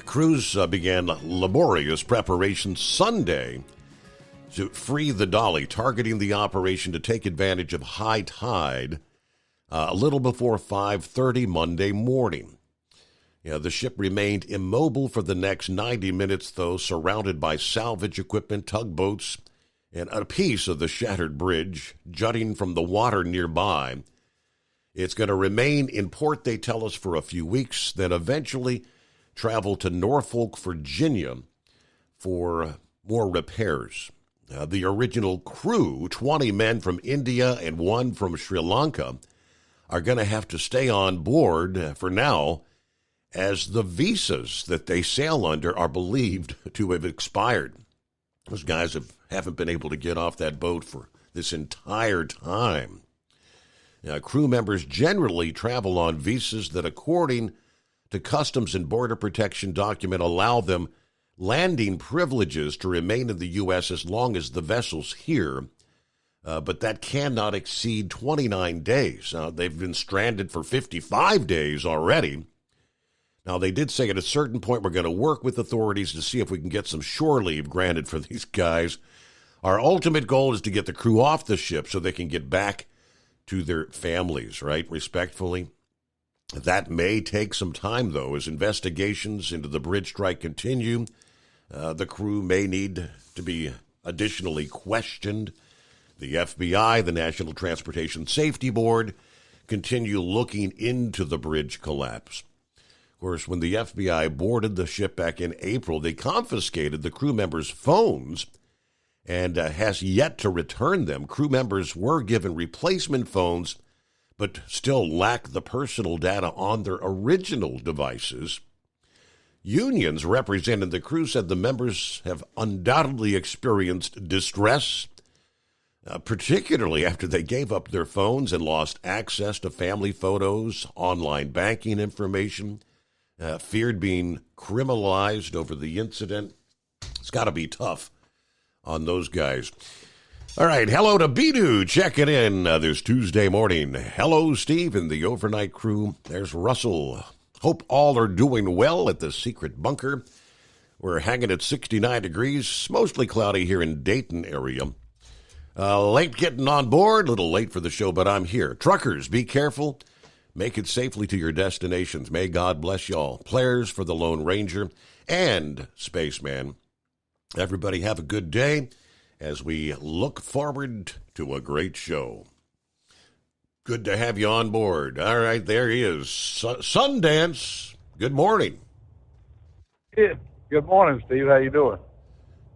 Crews began laborious preparations Sunday to free the dolly, targeting the operation to take advantage of high tide a little before 5:30 Monday morning. The ship remained immobile for the next 90 minutes, though, surrounded by salvage equipment, tugboats, and a piece of the shattered bridge jutting from the water nearby. It's going to remain in port, they tell us, for a few weeks, then eventually travel to Norfolk, Virginia for more repairs. The original crew, 20 men from India and 1 from Sri Lanka, are going to have to stay on board for now, as the visas that they sail under are believed to have expired. Those guys haven't been able to get off that boat for this entire time. Now, crew members generally travel on visas that, according to Customs and Border Protection document, allow them landing privileges to remain in the U.S. as long as the vessel's here, but that cannot exceed 29 days. They've been stranded for 55 days already. Now, they did say at a certain point we're going to work with authorities to see if we can get some shore leave granted for these guys. Our ultimate goal is to get the crew off the ship so they can get back to their families, right? Respectfully. That may take some time, though, as investigations into the bridge strike continue. The crew may need to be additionally questioned. The FBI, the National Transportation Safety Board, continue looking into the bridge collapse. Of course, when the FBI boarded the ship back in April, they confiscated the crew members' phones and has yet to return them. Crew members were given replacement phones, but still lack the personal data on their original devices. Unions representing the crew said the members have undoubtedly experienced distress, particularly after they gave up their phones and lost access to family photos, online banking information, feared being criminalized over the incident. It's got to be tough on those guys. All right, hello to Bidu checking in this Tuesday morning. Hello, Steve, and the overnight crew. There's Russell. Hope all are doing well at the secret bunker. We're hanging at 69 degrees, mostly cloudy here in Dayton area. Late getting on board, a little late for the show, but I'm here. Truckers, be careful. Make it safely to your destinations. May God bless y'all. Players for the Lone Ranger and Spaceman. Everybody have a good day as we look forward to a great show. Good to have you on board. All right, there he is. Sundance, good morning. Yeah. Good morning, Steve. How you doing?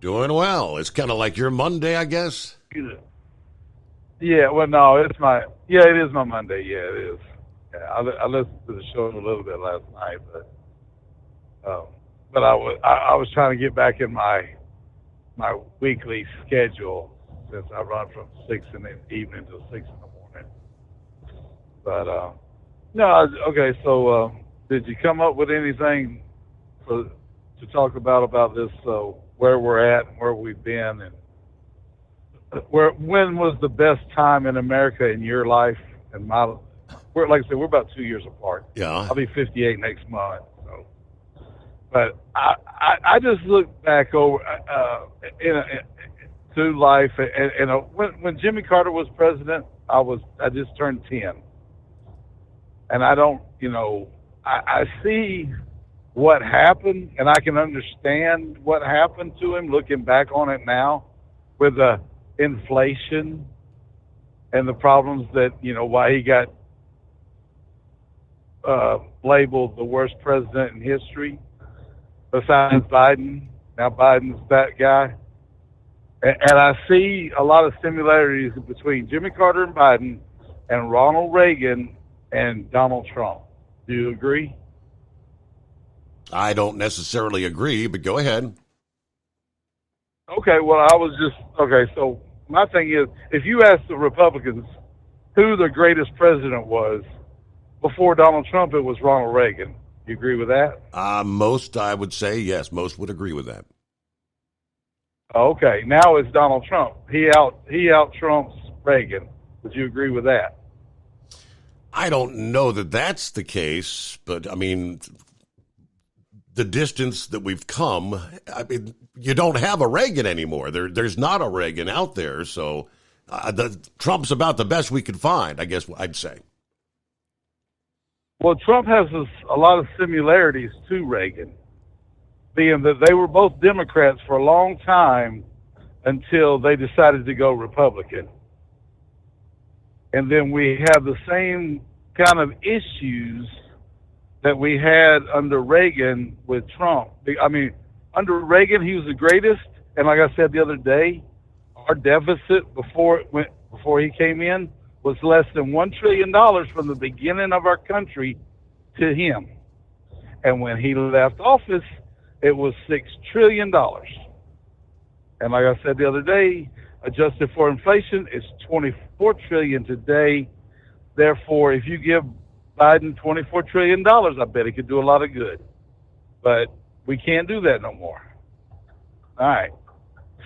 Doing well. It's kind of like your Monday, I guess. Yeah, well, no, it is my Monday. Yeah, it is. Yeah, I listened to the show a little bit last night, but I was trying to get back in my weekly schedule since I run from 6 in the evening to 6 in the morning. But no, okay. So did you come up with anything to talk about this? Where we're at and where we've been, and when was the best time in America in your life and my? Like I said, we're about 2 years apart. Yeah, I'll be 58 next month. So, but I just look back over to life, and when Jimmy Carter was president, I just turned 10, and I don't, I see what happened, and I can understand what happened to him looking back on it now with the inflation and the problems that, why he got labeled the worst president in history besides Biden. Now Biden's that guy. And I see a lot of similarities between Jimmy Carter and Biden and Ronald Reagan and Donald Trump. Do you agree? I don't necessarily agree, but go ahead. Okay, well, so my thing is, if you ask the Republicans who the greatest president was before Donald Trump, it was Ronald Reagan. You agree with that? Most, I would say, yes, most would agree with that. Okay, now it's Donald Trump. He out Trumps Reagan. Would you agree with that? I don't know that that's the case, but I mean, the distance that we've come, I mean, you don't have a Reagan anymore. There's not a Reagan out there, so Trump's about the best we could find, I guess I'd say. Well, Trump has a lot of similarities to Reagan, being that they were both Democrats for a long time until they decided to go Republican. And then we have the same kind of issues that we had under Reagan with Trump. I mean, under Reagan, he was the greatest. And like I said the other day, our deficit before he came in was less than $1 trillion from the beginning of our country to him. And when he left office, it was $6 trillion. And like I said the other day, adjusted for inflation, it's $24 trillion today. Therefore, if you give Biden $24 trillion, I bet he could do a lot of good. But we can't do that no more. All right.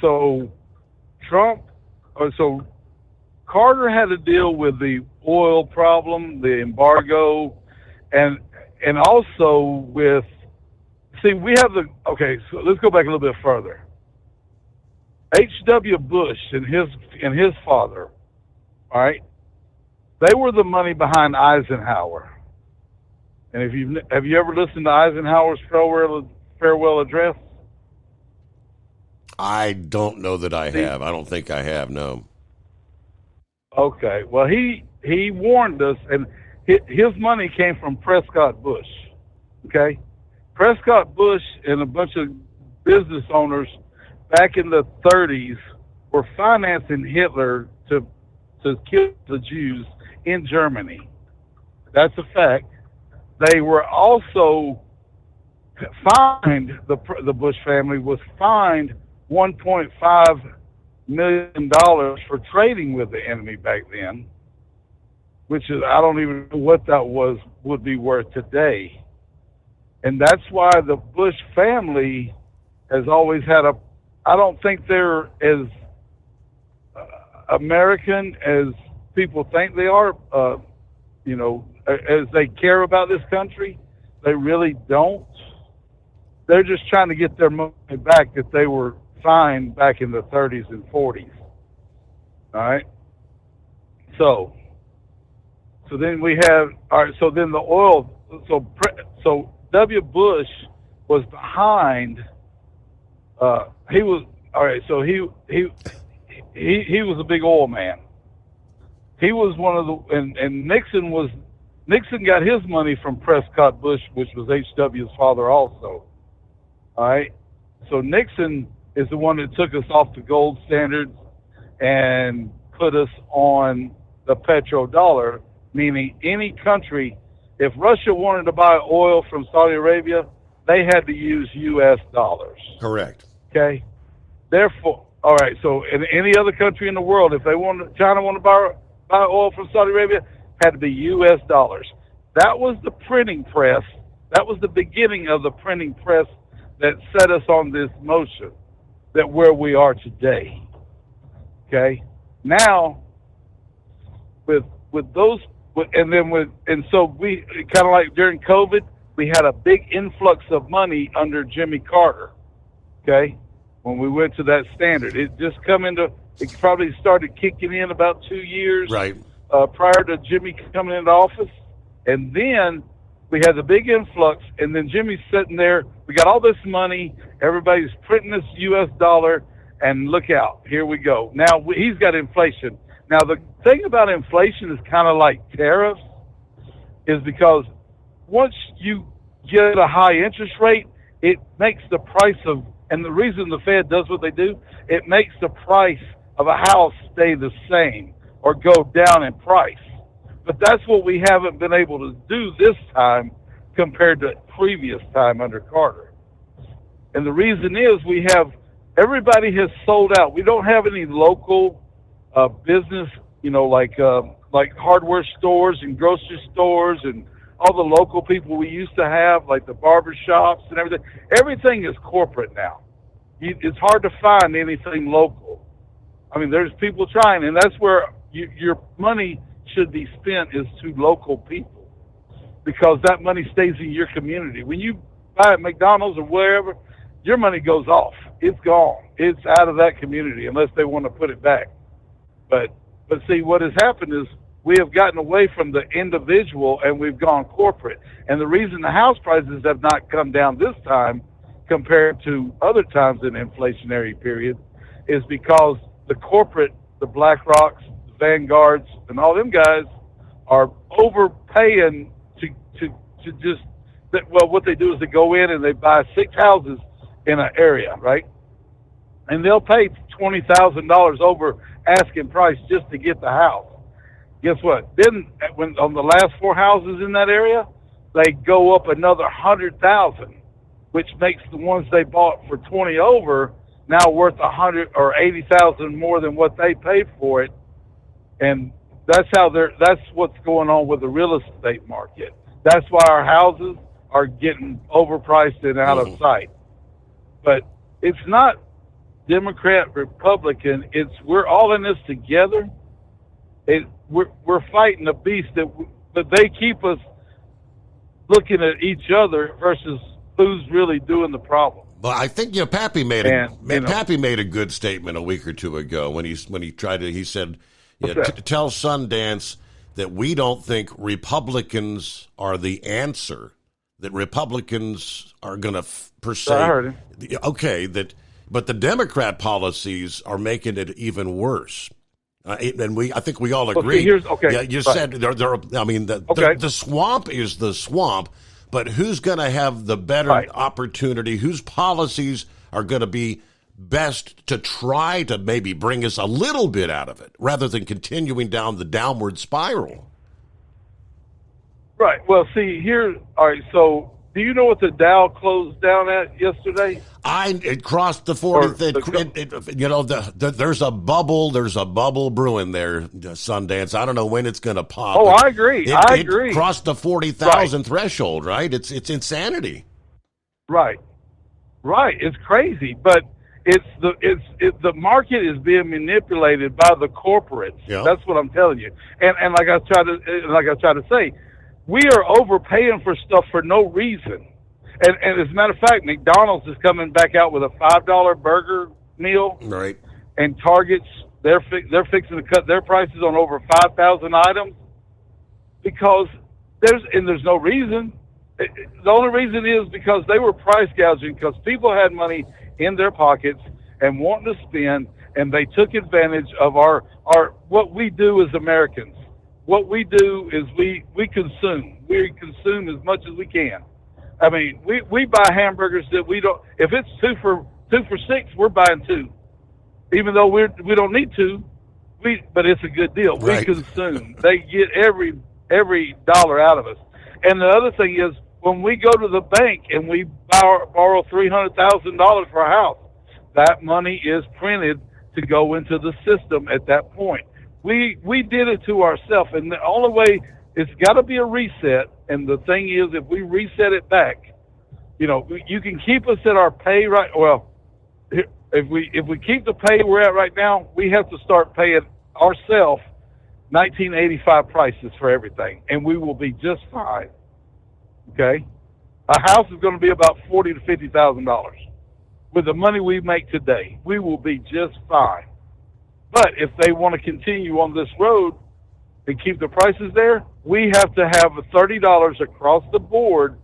So Carter had to deal with the oil problem, the embargo, and also with, so let's go back a little bit further. H.W. Bush and his father, all right, they were the money behind Eisenhower. And have you ever listened to Eisenhower's farewell address? I don't know that I have. I don't think I have, no. Okay. Well, he warned us, and his money came from Prescott Bush. Okay? Prescott Bush and a bunch of business owners back in the 30s were financing Hitler to kill the Jews in Germany. That's a fact. They were also fined, the Bush family was fined $1.5 million for trading with the enemy back then, which is, I don't even know what that would be worth today. And that's why the Bush family has always had I don't think they're as American as people think they are, as they care about this country. They really don't. They're just trying to get their money back that they were fined back in the 30s and 40s. All right. So then we have, all right, so then the oil, so W. Bush was behind, he was a big oil man. He was one of the, and Nixon got his money from Prescott Bush, which was H.W.'s father also. All right. So Nixon is the one that took us off the gold standards and put us on the petrodollar, meaning any country, if Russia wanted to buy oil from Saudi Arabia, they had to use U.S. dollars. Correct. Okay? Therefore, all right, so in any other country in the world, if China wanted to buy oil from Saudi Arabia, had to be U.S. dollars. That was the printing press. That was the beginning of the printing press that set us on this motion that where we are today. Okay? Now, with those, and so we, kind of like during COVID, we had a big influx of money under Jimmy Carter. Okay? When we went to that standard. It probably started kicking in about 2 years prior to Jimmy coming into office. And then we had the big influx, and then Jimmy's sitting there. We got all this money. Everybody's printing this U.S. dollar, and look out. Here we go. Now, he's got inflation. Now, the thing about inflation is kind of like tariffs, is because once you get a high interest rate, it makes the price of, and the reason the Fed does what they do, it makes the price of a house stay the same or go down in price. But that's what we haven't been able to do this time compared to previous time under Carter. And the reason is everybody has sold out. We don't have any local business, like hardware stores and grocery stores and all the local people we used to have, like the barber shops and everything. Everything is corporate now. It's hard to find anything local. I mean, there's people trying, and that's where your money should be spent, is to local people, because that money stays in your community. When you buy at McDonald's or wherever, your money goes off. It's gone. It's out of that community unless they want to put it back. But see, what has happened is we have gotten away from the individual and we've gone corporate. And the reason the house prices have not come down this time compared to other times in inflationary period is because the corporate, the BlackRocks, the Vanguards, and all them guys are overpaying to just, what they do is they go in and they buy 6 houses in an area, right? And they'll pay $20,000 over asking price just to get the house. guess what? Then when on the last 4 houses in that area, they go up another 100,000, which makes the ones they bought for 20 over now worth 100 or 80,000 more than what they paid for it. And that's what's going on with the real estate market. That's why our houses are getting overpriced and out of sight. But it's not Democrat, Republican. It's we're all in this together. We're fighting a beast but they keep us looking at each other versus who's really doing the problem. But I think Pappy made a good statement a week or two ago when he said, tell Sundance that we don't think Republicans are the answer, that Republicans are going to per se. I heard him. Okay, but the Democrat policies are making it even worse. And I think we all agree. You said the swamp is the swamp, but who's going to have the better opportunity? Whose policies are going to be best to try to maybe bring us a little bit out of it rather than continuing down the downward spiral? Right. Well, see here. All right. So, do you know what the Dow closed down at yesterday? It crossed the 40. There's a bubble. There's a bubble brewing there, Sundance. I don't know when it's going to pop. Oh, I agree. It crossed the 40,000 threshold. Right. It's insanity. Right. It's crazy, but the market is being manipulated by the corporates. Yeah. That's what I'm telling you. And like I try to say, we are overpaying for stuff for no reason. And as a matter of fact, McDonald's is coming back out with a $5 burger meal. Right. And Target's they're fixing to cut their prices on over 5,000 items because there's no reason. The only reason is because they were price gouging because people had money in their pockets and wanting to spend, and they took advantage of our what we do as Americans. What we do is we consume. We consume as much as we can. I mean, we buy hamburgers that we don't. If it's two for $6, we're buying 2, even though we don't need to. But it's a good deal. Right. We consume. They get every dollar out of us. And the other thing is, when we go to the bank and we borrow $300,000 for a house, that money is printed to go into the system at that point. We did it to ourselves, and the only way it's got to be a reset. And the thing is, if we reset it back, you can keep us at our pay right. Well, if we keep the pay we're at right now, we have to start paying ourselves 1985 prices for everything, and we will be just fine. Okay, a house is going to be about $40,000 to $50,000 with the money we make today. We will be just fine. But if they want to continue on this road and keep the prices there, we have to have a $30 across the board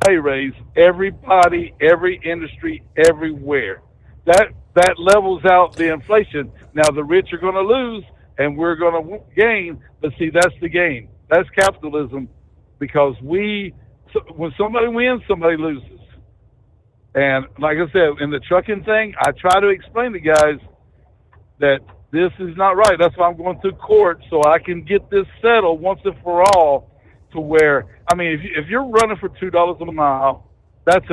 pay raise. Everybody, every industry, everywhere. That levels out the inflation. Now the rich are going to lose and we're going to gain. But see, that's the game. That's capitalism, because when somebody wins, somebody loses. And like I said, in the trucking thing, I try to explain to guys that this is not right. That's why I'm going through court, so I can get this settled once and for all, to where, I mean, if you're running for $2 a mile, that's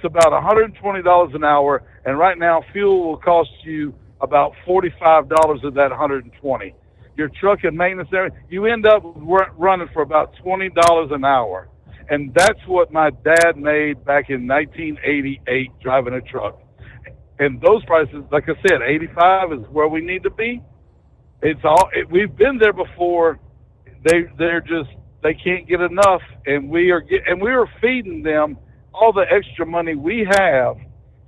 about $120 an hour, and right now fuel will cost you about $45 of that $120. Your truck and maintenance area, you end up running for about $20 an hour. And that's what my dad made back in 1988 driving a truck. And those prices, like I said, 85 is where we need to be. We've been there before. They can't get enough, and we are feeding them all the extra money we have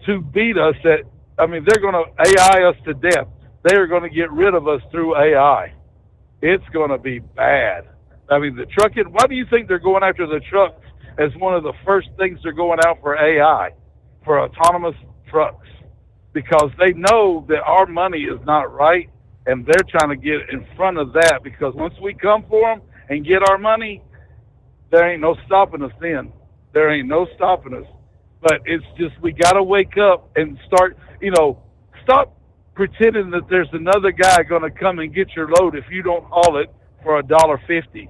to beat us they're going to AI us to death. They are going to get rid of us through AI. It's going to be bad. I mean, the trucking, why do you think they're going after the trucks as one of the first things they're going out for AI, for autonomous trucks? Because they know that our money is not right, and they're trying to get in front of that, because once we come for them and get our money, there ain't no stopping us then. There ain't no stopping us. But it's just, we got to wake up and start, stop pretending that there's another guy going to come and get your load if you don't haul it for $1.50.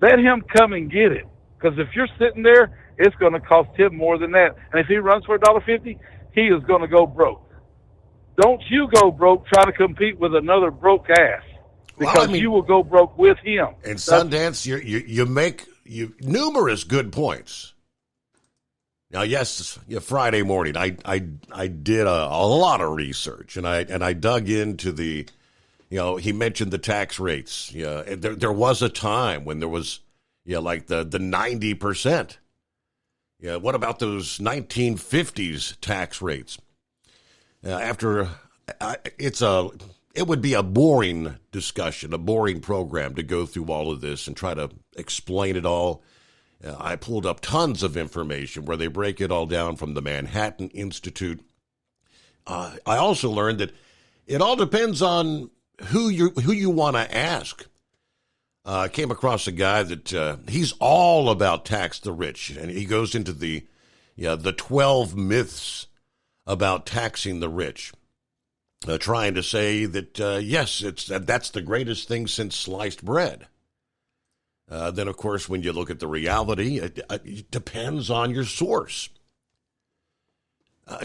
Let him come and get it. Because if you're sitting there, it's going to cost him more than that. And if he runs for $1.50, he is going to go broke. Don't you go broke, try to compete with another broke ass. Because you will go broke with him. And Sundance, you make numerous good points. Now, yes, Friday morning, I did a lot of research, and I dug into the, he mentioned the tax rates. Yeah, there was a time when there was, like the 90%. Yeah, what about those 1950s tax rates? It would be a boring discussion, a boring program to go through all of this and try to explain it all. I pulled up tons of information where they break it all down from the Manhattan Institute. I also learned that it all depends on who you want to ask. I came across a guy that he's all about tax the rich, and he goes into the 12 myths about taxing the rich. Trying to say that, yes, that's the greatest thing since sliced bread. Then, of course, when you look at the reality, it depends on your source.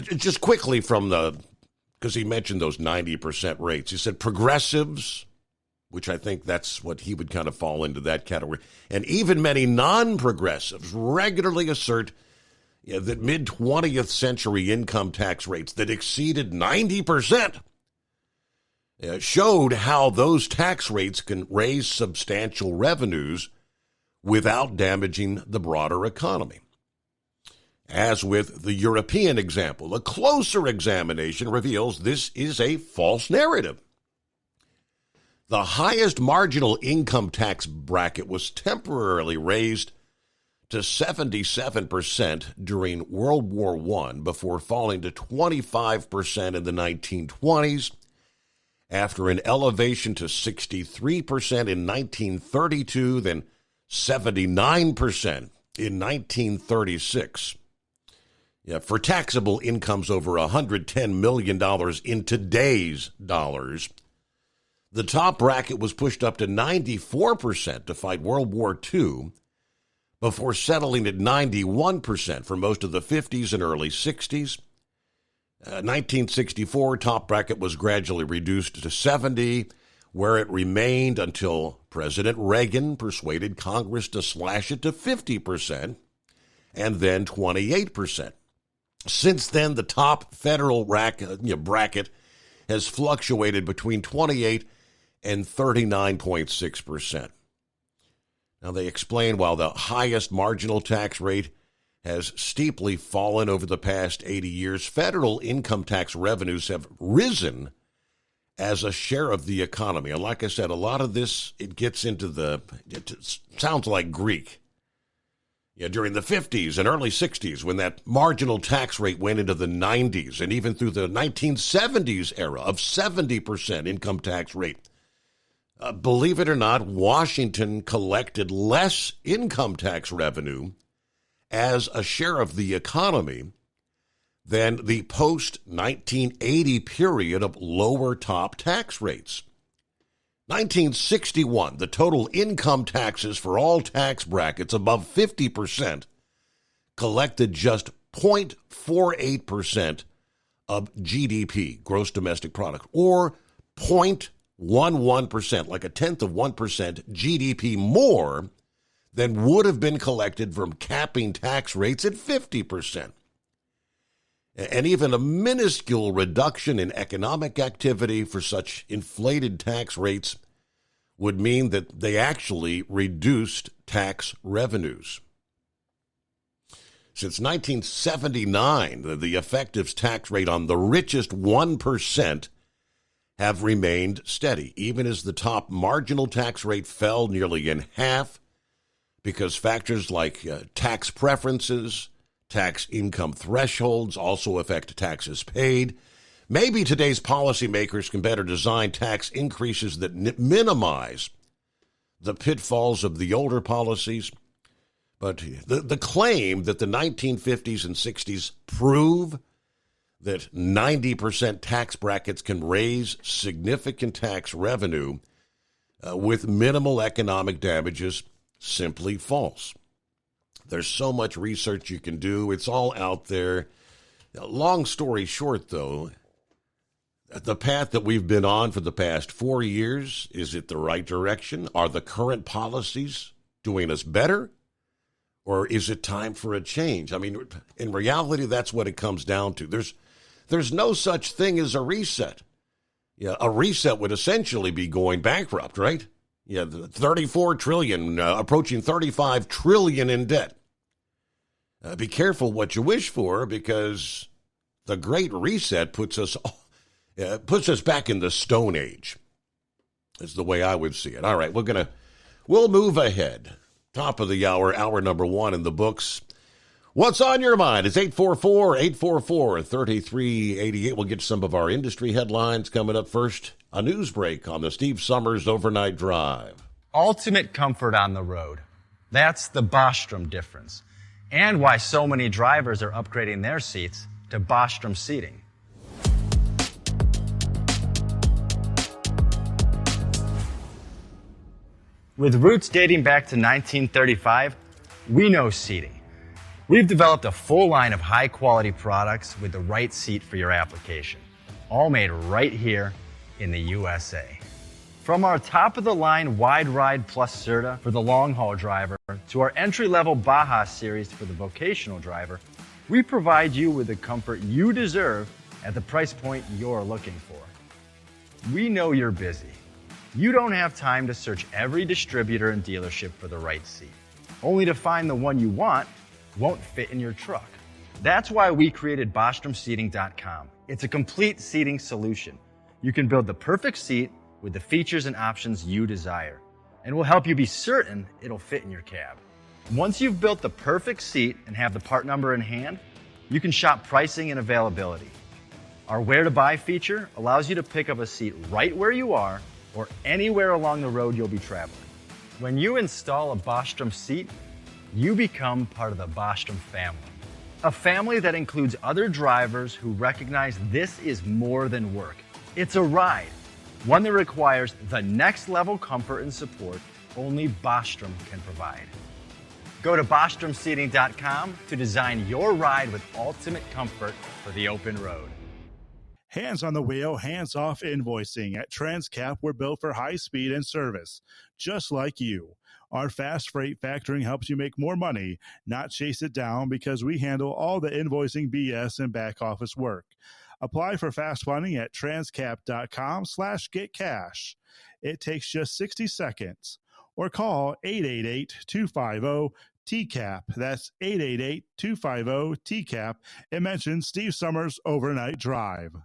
Just quickly because he mentioned those 90% rates. He said progressives, which I think that's what he would kind of fall into that category, and even many non-progressives regularly assert that mid-20th century income tax rates that exceeded 90% showed how those tax rates can raise substantial revenues without damaging the broader economy. As with the European example, a closer examination reveals this is a false narrative. The highest marginal income tax bracket was temporarily raised to 77% during World War I before falling to 25% in the 1920s, after an elevation to 63% in 1932, then 79% in 1936. For taxable incomes over $110 million in today's dollars, the top bracket was pushed up to 94% to fight World War II, before settling at 91% for most of the 50s and early 60s. 1964, top bracket was gradually reduced to 70, where it remained until President Reagan persuaded Congress to slash it to 50%, and then 28%. Since then, the top federal bracket has fluctuated between 28 and 39.6%. Now, they explain while the highest marginal tax rate has steeply fallen over the past 80 years, federal income tax revenues have risen as a share of the economy. And like I said, a lot of this, it gets into it sounds like Greek. During the 50s and early 60s, when that marginal tax rate went into the 90s, and even through the 1970s era of 70% income tax rate, believe it or not, Washington collected less income tax revenue as a share of the economy than the post-1980 period of lower top tax rates. 1961, the total income taxes for all tax brackets above 50% collected just 0.48% of GDP, gross domestic product, or 0.11%, like a tenth of 1% GDP more than would have been collected from capping tax rates at 50%. And even a minuscule reduction in economic activity for such inflated tax rates would mean that they actually reduced tax revenues. Since 1979, the effective tax rate on the richest 1% have remained steady, even as the top marginal tax rate fell nearly in half, because factors like tax preferences, tax income thresholds also affect taxes paid. Maybe today's policymakers can better design tax increases that minimize the pitfalls of the older policies. But the claim that the 1950s and 60s prove that 90% tax brackets can raise significant tax revenue with minimal economic damages simply false. There's so much research you can do. It's all out there. Long story short, though, the path that we've been on for the past 4 years, is it the right direction? Are the current policies doing us better? Or is it time for a change? I mean, in reality, that's what it comes down to. There's no such thing as a reset. Yeah, a reset would essentially be going bankrupt, right? Yeah, 34 trillion, approaching 35 trillion in debt. Be careful what you wish for, because the Great Reset puts us back in the Stone Age. Is the way I would see it. All right, we'll move ahead. Top of the hour, hour number 1 in the books. What's on your mind? It's 844-844-3388. We'll get some of our industry headlines coming up first. A news break on the Steve Summers Overnight Drive. Ultimate comfort on the road. That's the Bostrom difference. And why so many drivers are upgrading their seats to Bostrom seating. With roots dating back to 1935, we know seating. We've developed a full line of high-quality products with the right seat for your application, all made right here in the USA. From our top-of-the-line Wide Ride Plus Certa for the long-haul driver to our entry-level Baja series for the vocational driver, we provide you with the comfort you deserve at the price point you're looking for. We know you're busy. You don't have time to search every distributor and dealership for the right seat, only to find the one you want won't fit in your truck. That's why we created BostromSeating.com. It's a complete seating solution. You can build the perfect seat with the features and options you desire, and we'll help you be certain it'll fit in your cab. Once you've built the perfect seat and have the part number in hand, you can shop pricing and availability. Our Where to Buy feature allows you to pick up a seat right where you are or anywhere along the road you'll be traveling. When you install a Bostrom seat, you become part of the Bostrom family. A family that includes other drivers who recognize this is more than work. It's a ride, one that requires the next level comfort and support only Bostrom can provide. Go to BostromSeating.com to design your ride with ultimate comfort for the open road. Hands on the wheel, hands off invoicing. At Transcap, we're built for high speed and service, just like you. Our fast freight factoring helps you make more money, not chase it down, because we handle all the invoicing BS and back office work. Apply for fast funding at transcap.com/getcash. It takes just 60 seconds. Or call 888-250-TCAP. That's 888-250-TCAP. And mention Steve Summers Overnight Drive.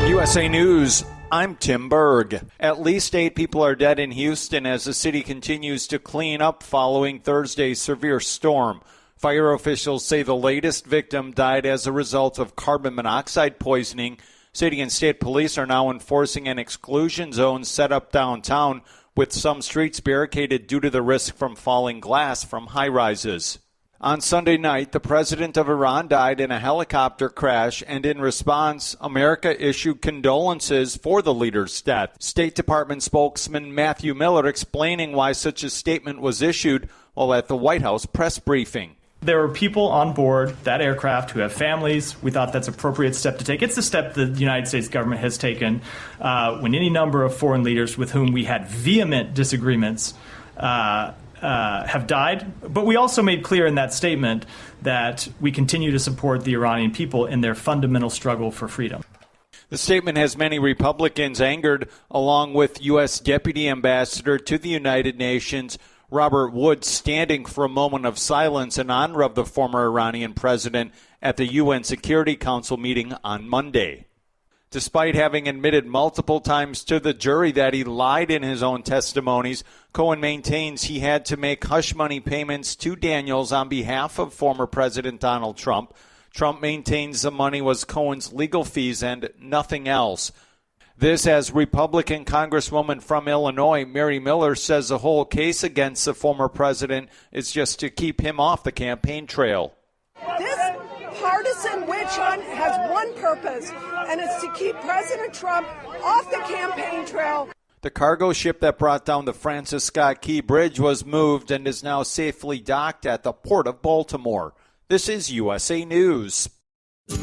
USA News, I'm Tim Berg. At least 8 people are dead in Houston as the city continues to clean up following Thursday's severe storm. Fire officials say the latest victim died as a result of carbon monoxide poisoning. City and state police are now enforcing an exclusion zone set up downtown, with some streets barricaded due to the risk from falling glass from high-rises. On Sunday night, the president of Iran died in a helicopter crash, and in response, America issued condolences for the leader's death. State Department spokesman Matthew Miller explaining why such a statement was issued while at the White House press briefing. There were people on board that aircraft who have families. We thought that's an appropriate step to take. It's a step the United States government has taken when any number of foreign leaders with whom we had vehement disagreements have died. But we also made clear in that statement that we continue to support the Iranian people in their fundamental struggle for freedom. The statement has many Republicans angered, along with U.S. Deputy Ambassador to the United Nations Robert Wood standing for a moment of silence in honor of the former Iranian president at the UN Security Council meeting on Monday. Despite having admitted multiple times to the jury that he lied in his own testimonies, Cohen maintains he had to make hush money payments to Daniels on behalf of former President Donald Trump. Trump maintains the money was Cohen's legal fees and nothing else. This as Republican Congresswoman from Illinois, Mary Miller, says the whole case against the former president is just to keep him off the campaign trail. This partisan witch has one purpose, and it's to keep President Trump off the campaign trail. The cargo ship that brought down the Francis Scott Key Bridge was moved and is now safely docked at the Port of Baltimore. This is USA News.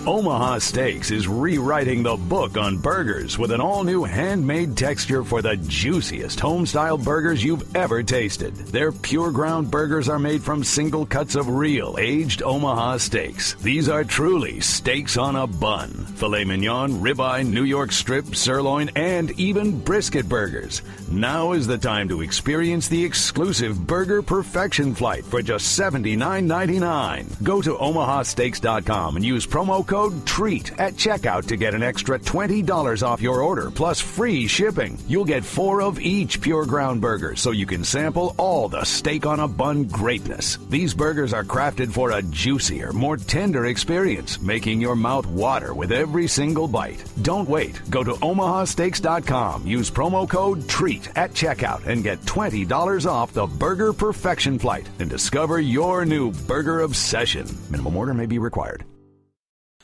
Omaha Steaks is rewriting the book on burgers with an all-new handmade texture for the juiciest home-style burgers you've ever tasted. Their pure ground burgers are made from single cuts of real aged Omaha steaks. These are truly steaks on a bun. Filet mignon, ribeye, New York strip, sirloin, and even brisket burgers. Now is the time to experience the exclusive Burger Perfection Flight for just $79.99. Go to omahasteaks.com and use promo code TREAT at checkout to get an extra $20 off your order plus free shipping. You'll get 4 of each pure ground burger so you can sample all the steak on a bun greatness. These burgers are crafted for a juicier, more tender experience, making your mouth water with every single bite. Don't wait. Go to omahasteaks.com. Use promo code TREAT at checkout and get $20 off the Burger Perfection Flight and discover your new burger obsession. Minimum order may be required.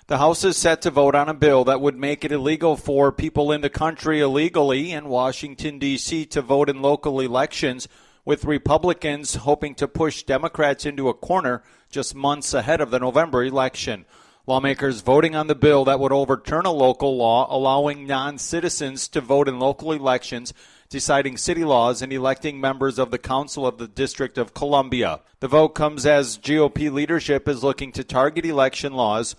The House is set to vote on a bill that would make it illegal for people in the country illegally in Washington, D.C. to vote in local elections, with Republicans hoping to push Democrats into a corner just months ahead of the November election. Lawmakers voting on the bill that would overturn a local law allowing non-citizens to vote in local elections, deciding city laws, and electing members of the Council of the District of Columbia. The vote comes as GOP leadership is looking to target election laws.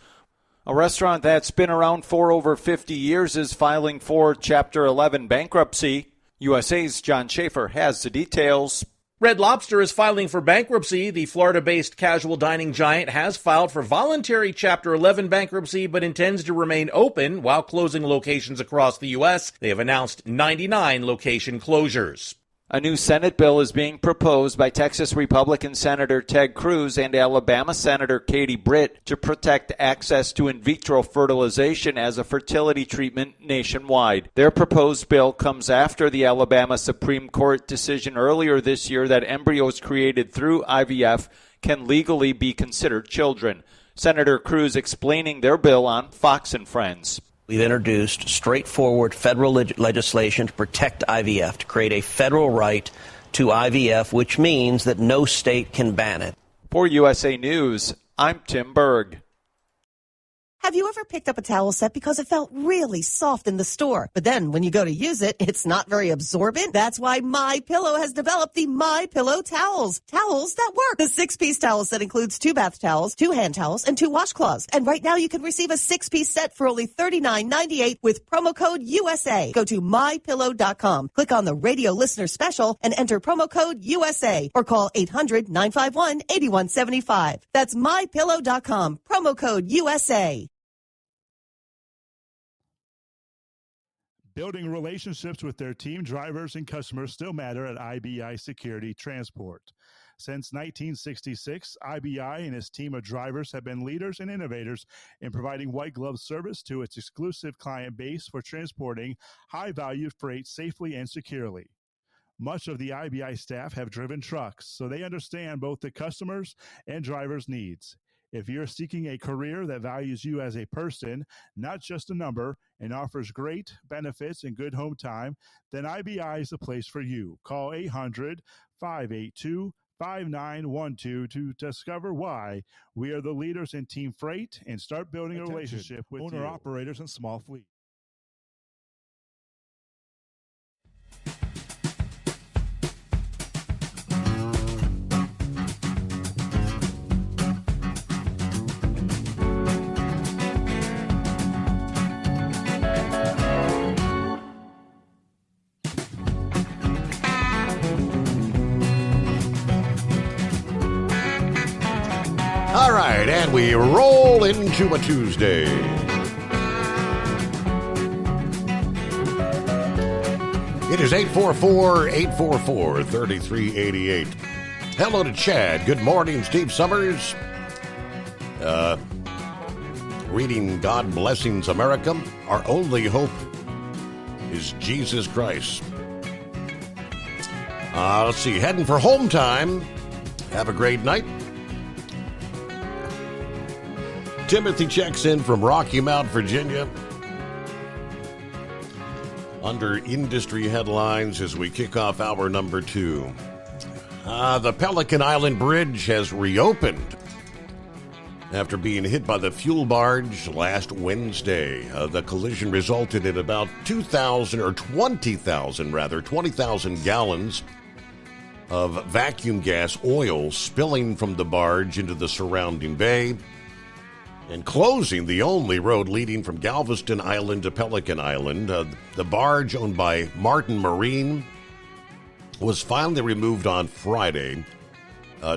A restaurant that's been around for over 50 years is filing for Chapter 11 bankruptcy. USA's John Schaefer has the details. Red Lobster is filing for bankruptcy. The Florida-based casual dining giant has filed for voluntary Chapter 11 bankruptcy, but intends to remain open while closing locations across the U.S. They have announced 99 location closures. A new Senate bill is being proposed by Texas Republican Senator Ted Cruz and Alabama Senator Katie Britt to protect access to in vitro fertilization as a fertility treatment nationwide. Their proposed bill comes after the Alabama Supreme Court decision earlier this year that embryos created through IVF can legally be considered children. Senator Cruz explaining their bill on Fox and Friends. We've introduced straightforward federal legislation to protect IVF, to create a federal right to IVF, which means that no state can ban it. For USA News, I'm Tim Berg. Have you ever picked up a towel set because it felt really soft in the store, but then when you go to use it, it's not very absorbent? That's why MyPillow has developed the MyPillow towels. Towels that work. The 6-piece towel set includes 2 bath towels, 2 hand towels, and 2 washcloths. And right now you can receive a 6-piece set for only $39.98 with promo code USA. Go to MyPillow.com, click on the radio listener special, and enter promo code USA, or call 800-951-8175. That's MyPillow.com, promo code USA. Building relationships with their team, drivers, and customers still matter at IBI Security Transport. Since 1966, IBI and its team of drivers have been leaders and innovators in providing white glove service to its exclusive client base for transporting high-value freight safely and securely. Much of the IBI staff have driven trucks, so they understand both the customers' and drivers' needs. If you're seeking a career that values you as a person, not just a number, and offers great benefits and good home time, then IBI is the place for you. Call 800-582-5912 to discover why we are the leaders in team freight and start building a relationship with owner-operators and small fleet. All right, and we roll into a Tuesday. It is 844-844-3388. Hello to Chad. Good morning, Steve Summers. Reading God Blessings America. Our only hope is Jesus Christ. Let's see, heading for home time. Have a great night. Timothy checks in from Rocky Mount, Virginia. Under industry headlines as we kick off hour number 2. The Pelican Island Bridge has reopened after being hit by the fuel barge last Wednesday. The collision resulted in about 20,000 gallons of vacuum gas oil spilling from the barge into the surrounding bay and closing the only road leading from Galveston Island to Pelican Island. The barge, owned by Martin Marine, was finally removed on Friday.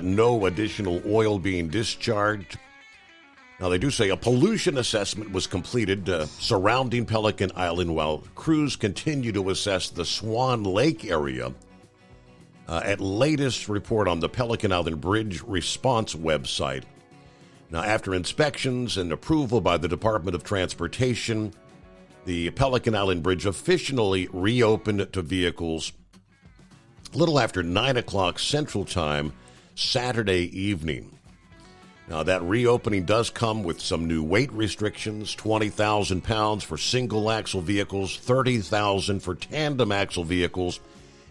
No additional oil being discharged. Now, they do say a pollution assessment was completed surrounding Pelican Island while crews continue to assess the Swan Lake area. At latest report on the Pelican Island Bridge Response website. Now, after inspections and approval by the Department of Transportation, the Pelican Island Bridge officially reopened to vehicles a little after 9 o'clock Central Time Saturday evening. Now, that reopening does come with some new weight restrictions, 20,000 pounds for single-axle vehicles, 30,000 for tandem-axle vehicles,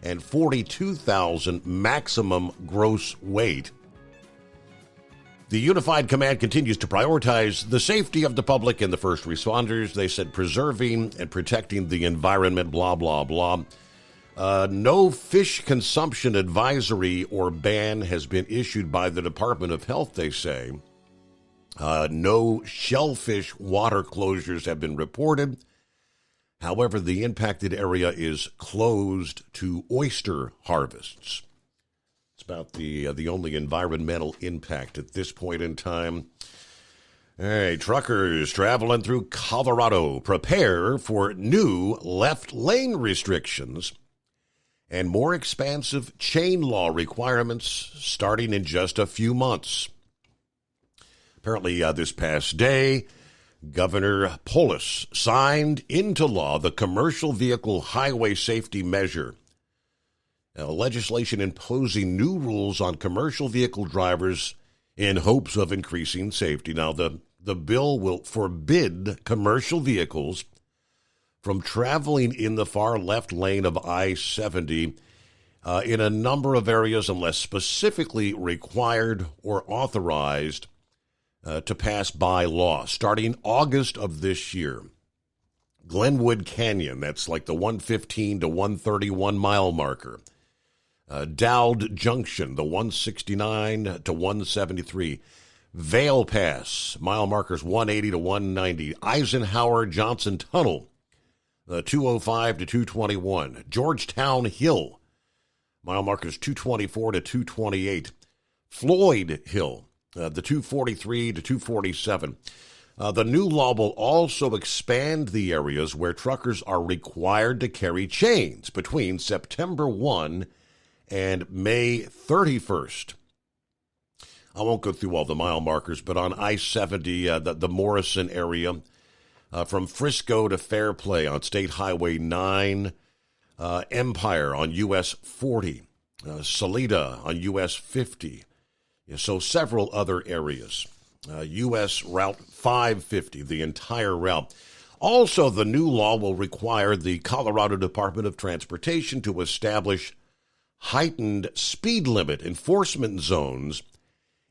and 42,000 maximum gross weight. The Unified Command continues to prioritize the safety of the public and the first responders. They said preserving and protecting the environment, blah, blah, blah. No fish consumption advisory or ban has been issued by the Department of Health, they say. No shellfish water closures have been reported. However, the impacted area is closed to oyster harvests. It's about the only environmental impact at this point in time. Hey, truckers traveling through Colorado prepare for new left lane restrictions and more expansive chain law requirements starting in just a few months. Apparently, this past day, Governor Polis signed into law the Commercial Vehicle Highway Safety Measure, legislation imposing new rules on commercial vehicle drivers in hopes of increasing safety. Now, the bill will forbid commercial vehicles from traveling in the far left lane of I-70 in a number of areas unless specifically required or authorized to pass by law. Starting August of this year, Glenwood Canyon, that's like the 115 to 131 mile marker, Dowd Junction, the 169 to 173. Vale Pass, mile markers 180 to 190. Eisenhower Johnson Tunnel, the 205 to 221. Georgetown Hill, mile markers 224 to 228. Floyd Hill, the 243 to 247. The new law will also expand the areas where truckers are required to carry chains between September 1 and May 31st. I won't go through all the mile markers, but on I-70, the Morrison area, from Frisco to Fairplay on State Highway 9, Empire on US 40, Salida on US 50, so several other areas. US Route 550, the entire route. Also, the new law will require the Colorado Department of Transportation to establish heightened speed limit enforcement zones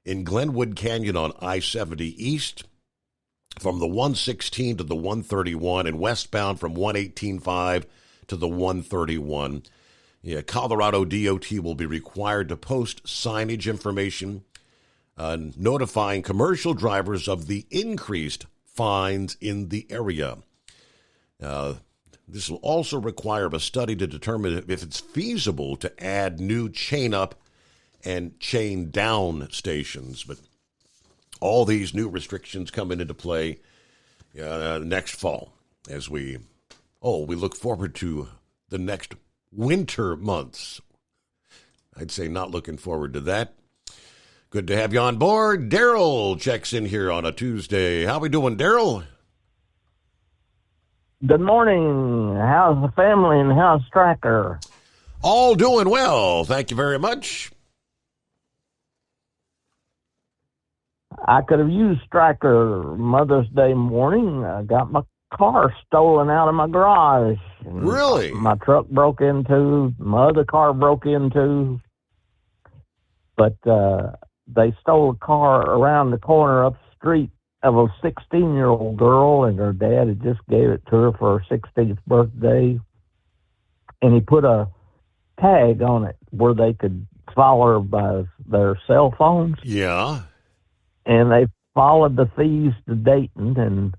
in Glenwood Canyon on I-70 east from the 116 to the 131 and westbound from 118.5 to the 131. Colorado DOT will be required to post signage information notifying commercial drivers of the increased fines in the area. This will also require a study to determine if it's feasible to add new chain-up and chain-down stations. But all these new restrictions coming into play next fall as we look forward to the next winter months. I'd say not looking forward to that. Good to have you on board. Daryl checks in here on a Tuesday. How we doing, Daryl? Good morning. How's the family and how's Stryker? All doing well. Thank you very much. I could have used Stryker Mother's Day morning. I got my car stolen out of my garage. Really? My truck broke into, my other car broke into. But they stole a car around the corner up the street of a 16-year-old girl, and her dad had just gave it to her for her 16th birthday. And he put a tag on it where they could follow her by their cell phones. Yeah. And they followed the thieves to Dayton, and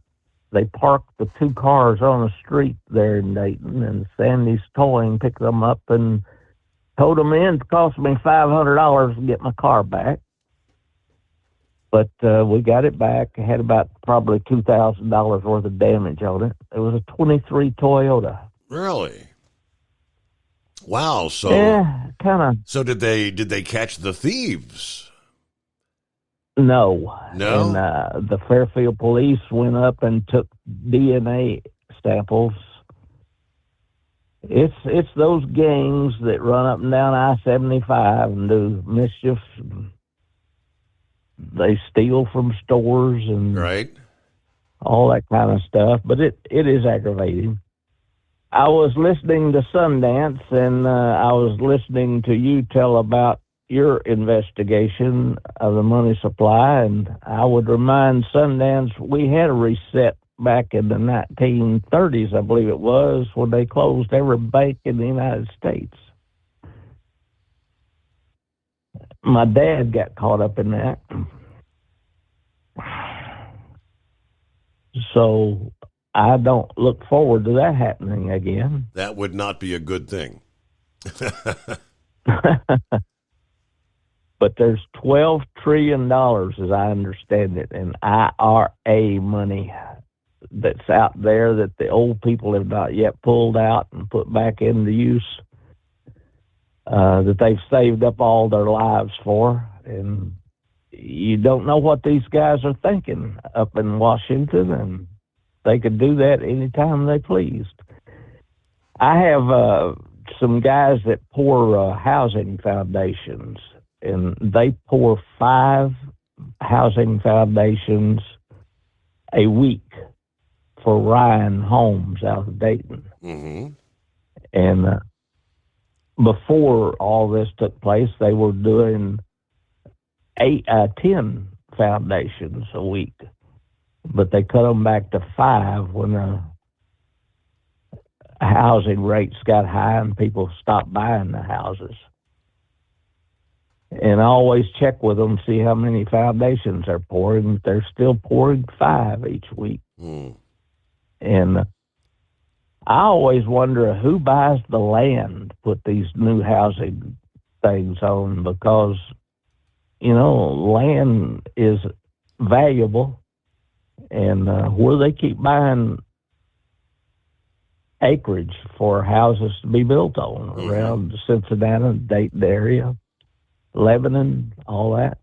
they parked the two cars on the street there in Dayton, and Sandy's Towing picked them up and towed them in. It cost me $500 to get my car back. But we got it back. It had about probably $2,000 worth of damage on it. It was a 23 Toyota. Really? Wow. So yeah, kind of. So did they catch the thieves? No. No. And the Fairfield police went up and took DNA samples. It's those gangs that run up and down I-75 and do mischief. They steal from stores and all that kind of stuff. But it is aggravating. I was listening to Sundance, and I was listening to you tell about your investigation of the money supply, and I would remind Sundance we had a reset back in the 1930s, I believe it was, when they closed every bank in the United States. My dad got caught up in that. So I don't look forward to that happening again. That would not be a good thing. But there's $12 trillion, as I understand it, in IRA money that's out there that the old people have not yet pulled out and put back into use, that they've saved up all their lives for. And you don't know what these guys are thinking up in Washington, and they could do that anytime they pleased. I have some guys that pour housing foundations, and they pour 5 housing foundations a week for Ryan Homes out of Dayton. Mm-hmm. And before all this took place, they were doing 10 foundations a week, but they cut them back to 5 when the housing rates got high and people stopped buying the houses. And I always check with them, see how many foundations they're pouring. They're still pouring 5 each week. And I always wonder who buys the land to put these new housing things on, because, you know, land is valuable, and where they keep buying acreage for houses to be built on around the Cincinnati, Dayton area, Lebanon, all that.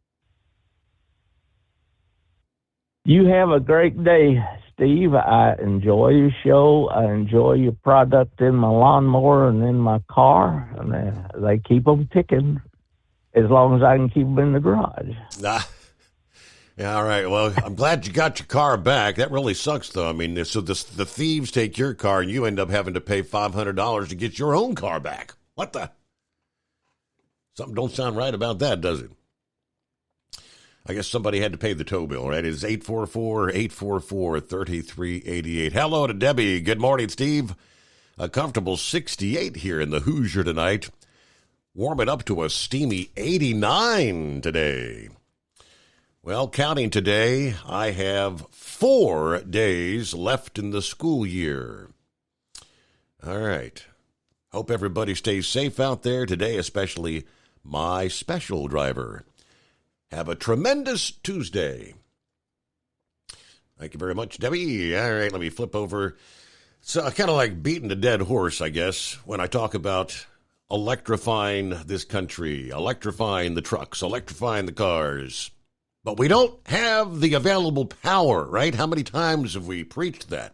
You have a great day, Steve. I enjoy your show. I enjoy your product in my lawnmower and in my car, and they keep them ticking as long as I can keep them in the garage. Yeah, all right. Well, I'm glad you got your car back. That really sucks, though. I mean, so the thieves take your car, and you end up having to pay $500 to get your own car back. What the? Something don't sound right about that, does it? I guess somebody had to pay the tow bill, right? It's 844-844-3388. Hello to Debbie. Good morning, Steve. A comfortable 68 here in the Hoosier tonight. Warming up to a steamy 89 today. Well, counting today, I have 4 days left in the school year. All right. Hope everybody stays safe out there today, especially my special driver. Have a tremendous Tuesday. Thank you very much, Debbie. All right, let me flip over. It's kind of like beating a dead horse, I guess, when I talk about electrifying this country, electrifying the trucks, electrifying the cars. But we don't have the available power, right? How many times have we preached that?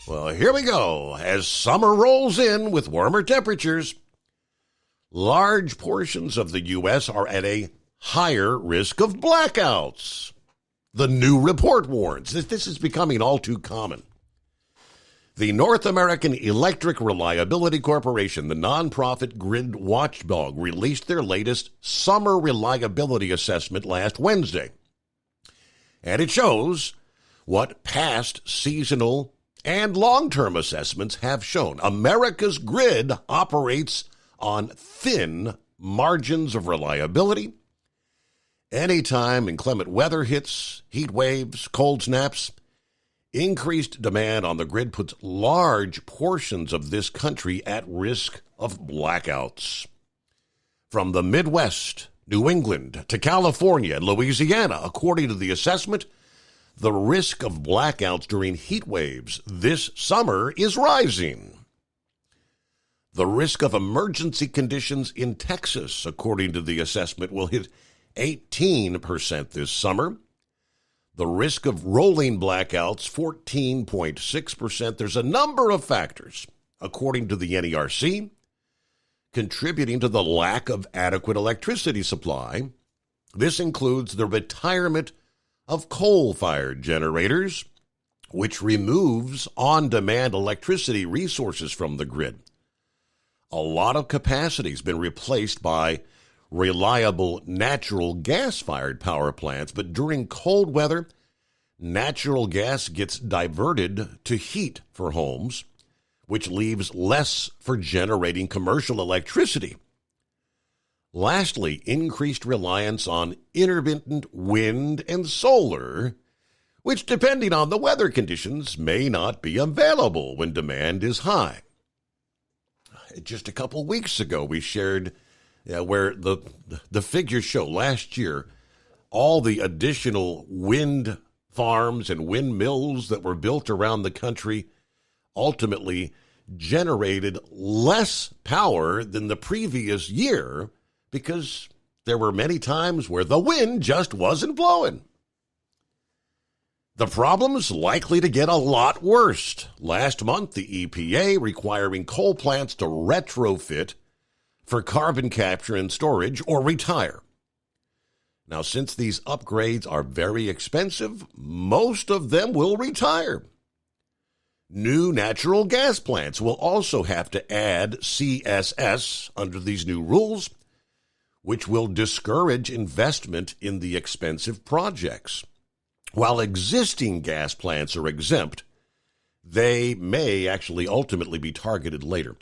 Well, here we go. As summer rolls in with warmer temperatures, large portions of the U.S. are at a higher risk of blackouts. The new report warns. This is becoming all too common. The North American Electric Reliability Corporation, the nonprofit grid watchdog, released their latest summer reliability assessment last Wednesday. And it shows what past seasonal and long-term assessments have shown. America's grid operates on thin margins of reliability. Anytime inclement weather hits, heat waves, cold snaps, increased demand on the grid puts large portions of this country at risk of blackouts. From the Midwest, New England, to California and Louisiana, according to the assessment, the risk of blackouts during heat waves this summer is rising. The risk of emergency conditions in Texas, according to the assessment, will hit 18% this summer. The risk of rolling blackouts, 14.6%. There's a number of factors, according to the NERC, contributing to the lack of adequate electricity supply. This includes the retirement of coal-fired generators, which removes on-demand electricity resources from the grid. A lot of capacity has been replaced by reliable natural gas-fired power plants, but during cold weather, natural gas gets diverted to heat for homes, which leaves less for generating commercial electricity. Lastly, increased reliance on intermittent wind and solar, which, depending on the weather conditions, may not be available when demand is high. Just a couple weeks ago, we shared where the figures show last year all the additional wind farms and windmills that were built around the country ultimately generated less power than the previous year because there were many times where the wind just wasn't blowing. The problem's likely to get a lot worse. Last month, the EPA requiring coal plants to retrofit for carbon capture and storage or retire. Now, since these upgrades are very expensive, most of them will retire. New natural gas plants will also have to add CSS under these new rules, which will discourage investment in the expensive projects. While existing gas plants are exempt, they may actually ultimately be targeted later.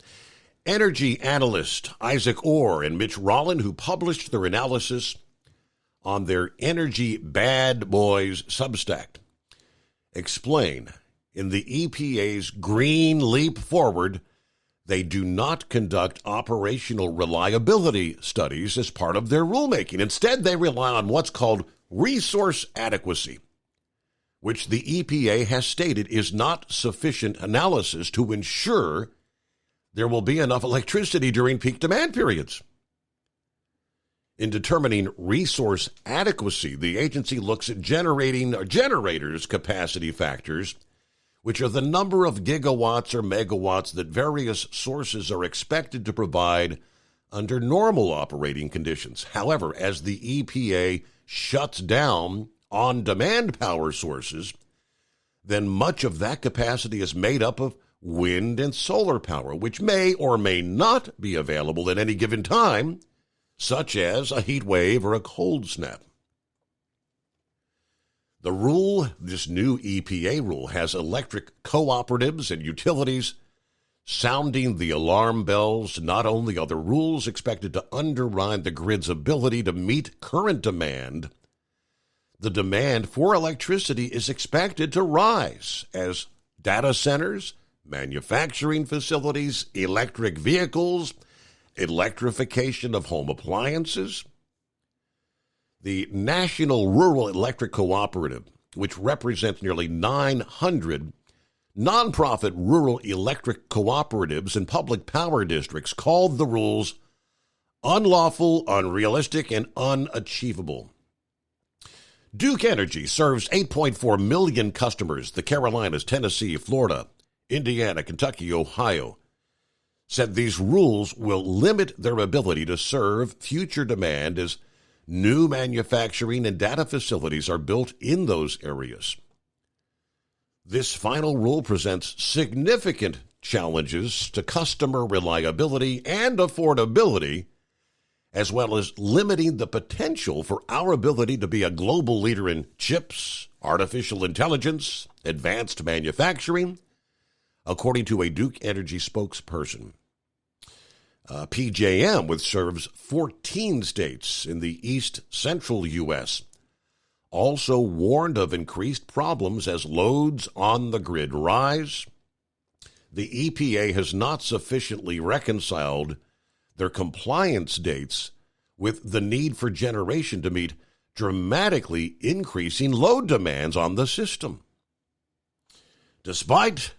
Energy analyst Isaac Orr and Mitch Rollin, who published their analysis on their Energy Bad Boys Substack, explain in the EPA's Green Leap Forward, they do not conduct operational reliability studies as part of their rulemaking. Instead, they rely on what's called resource adequacy, which the EPA has stated is not sufficient analysis to ensure there will be enough electricity during peak demand periods. In determining resource adequacy, the agency looks at generators' capacity factors, which are the number of gigawatts or megawatts that various sources are expected to provide under normal operating conditions. However, as the EPA shuts down on-demand power sources, then much of that capacity is made up of wind and solar power, which may or may not be available at any given time, such as a heat wave or a cold snap. The rule, this new EPA rule, has electric cooperatives and utilities sounding the alarm bells. Not only are the rules expected to undermine the grid's ability to meet current demand, the demand for electricity is expected to rise as data centers, manufacturing facilities, electric vehicles, electrification of home appliances. The National Rural Electric Cooperative, which represents nearly 900 nonprofit rural electric cooperatives and public power districts, called the rules unlawful, unrealistic, and unachievable. Duke Energy serves 8.4 million customers. The Carolinas, Tennessee, Florida, Indiana, Kentucky, Ohio said these rules will limit their ability to serve future demand as New manufacturing and data facilities are built in those areas. This final rule presents significant challenges to customer reliability and affordability, as well as limiting the potential for our ability to be a global leader in chips, artificial intelligence, advanced manufacturing, according to a Duke Energy spokesperson. PJM, which serves 14 states in the east central U.S., also warned of increased problems as loads on the grid rise. The EPA has not sufficiently reconciled their compliance dates with the need for generation to meet dramatically increasing load demands on the system. Despite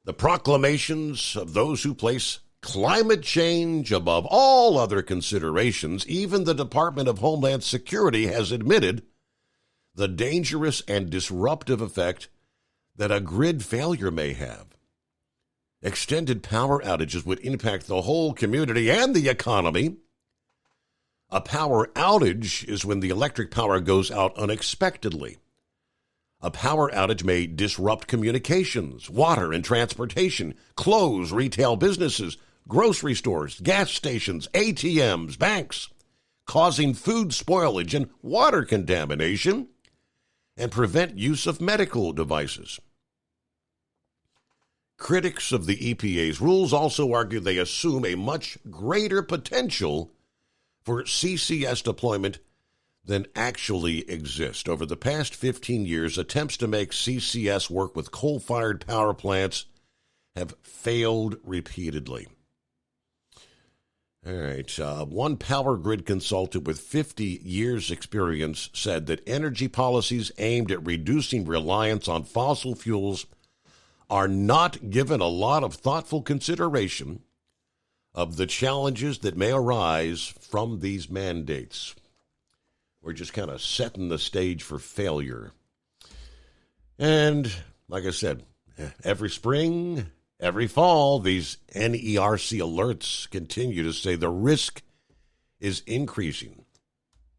the proclamations of those who place climate change above all other considerations, even the Department of Homeland Security has admitted the dangerous and disruptive effect that a grid failure may have. Extended power outages would impact the whole community and the economy. A power outage is when the electric power goes out unexpectedly. A power outage may disrupt communications, water, and transportation, close retail businesses, grocery stores, gas stations, ATMs, banks, causing food spoilage and water contamination, and prevent use of medical devices. Critics of the EPA's rules also argue they assume a much greater potential for CCS deployment than actually exists. Over the past 15 years, attempts to make CCS work with coal-fired power plants have failed repeatedly. All right, one power grid consultant with 50 years' experience said that energy policies aimed at reducing reliance on fossil fuels are not given a lot of thoughtful consideration of the challenges that may arise from these mandates. We're just kind of setting the stage for failure. And like I said, every spring, every fall, these NERC alerts continue to say the risk is increasing.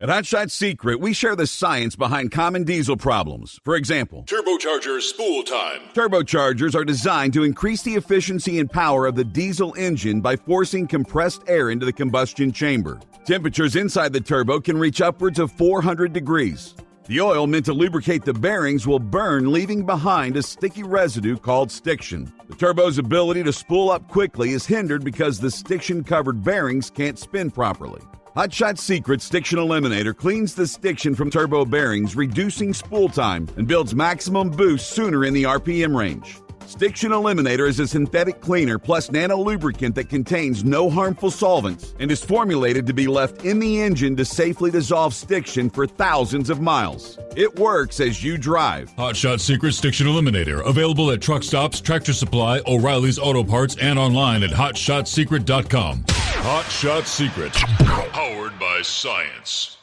At Hot Shot Secret, we share the science behind common diesel problems. For example, Turbocharger spool time. Turbochargers are designed to increase the efficiency and power of the diesel engine by forcing compressed air into the combustion chamber. Temperatures inside the turbo can reach upwards of 400 degrees. The oil meant to lubricate the bearings will burn, leaving behind a sticky residue called stiction. The turbo's ability to spool up quickly is hindered because the stiction-covered bearings can't spin properly. Hot Shot Secret Stiction Eliminator cleans the stiction from turbo bearings, reducing spool time, and builds maximum boost sooner in the RPM range. Stiction Eliminator is a synthetic cleaner plus nano lubricant that contains no harmful solvents and is formulated to be left in the engine to safely dissolve stiction for thousands of miles. It works as you drive. Hot Shot Secret Stiction Eliminator. Available at truck stops, Tractor Supply, O'Reilly's Auto Parts, and online at hotshotsecret.com. Hot Shot Secret. Powered by science.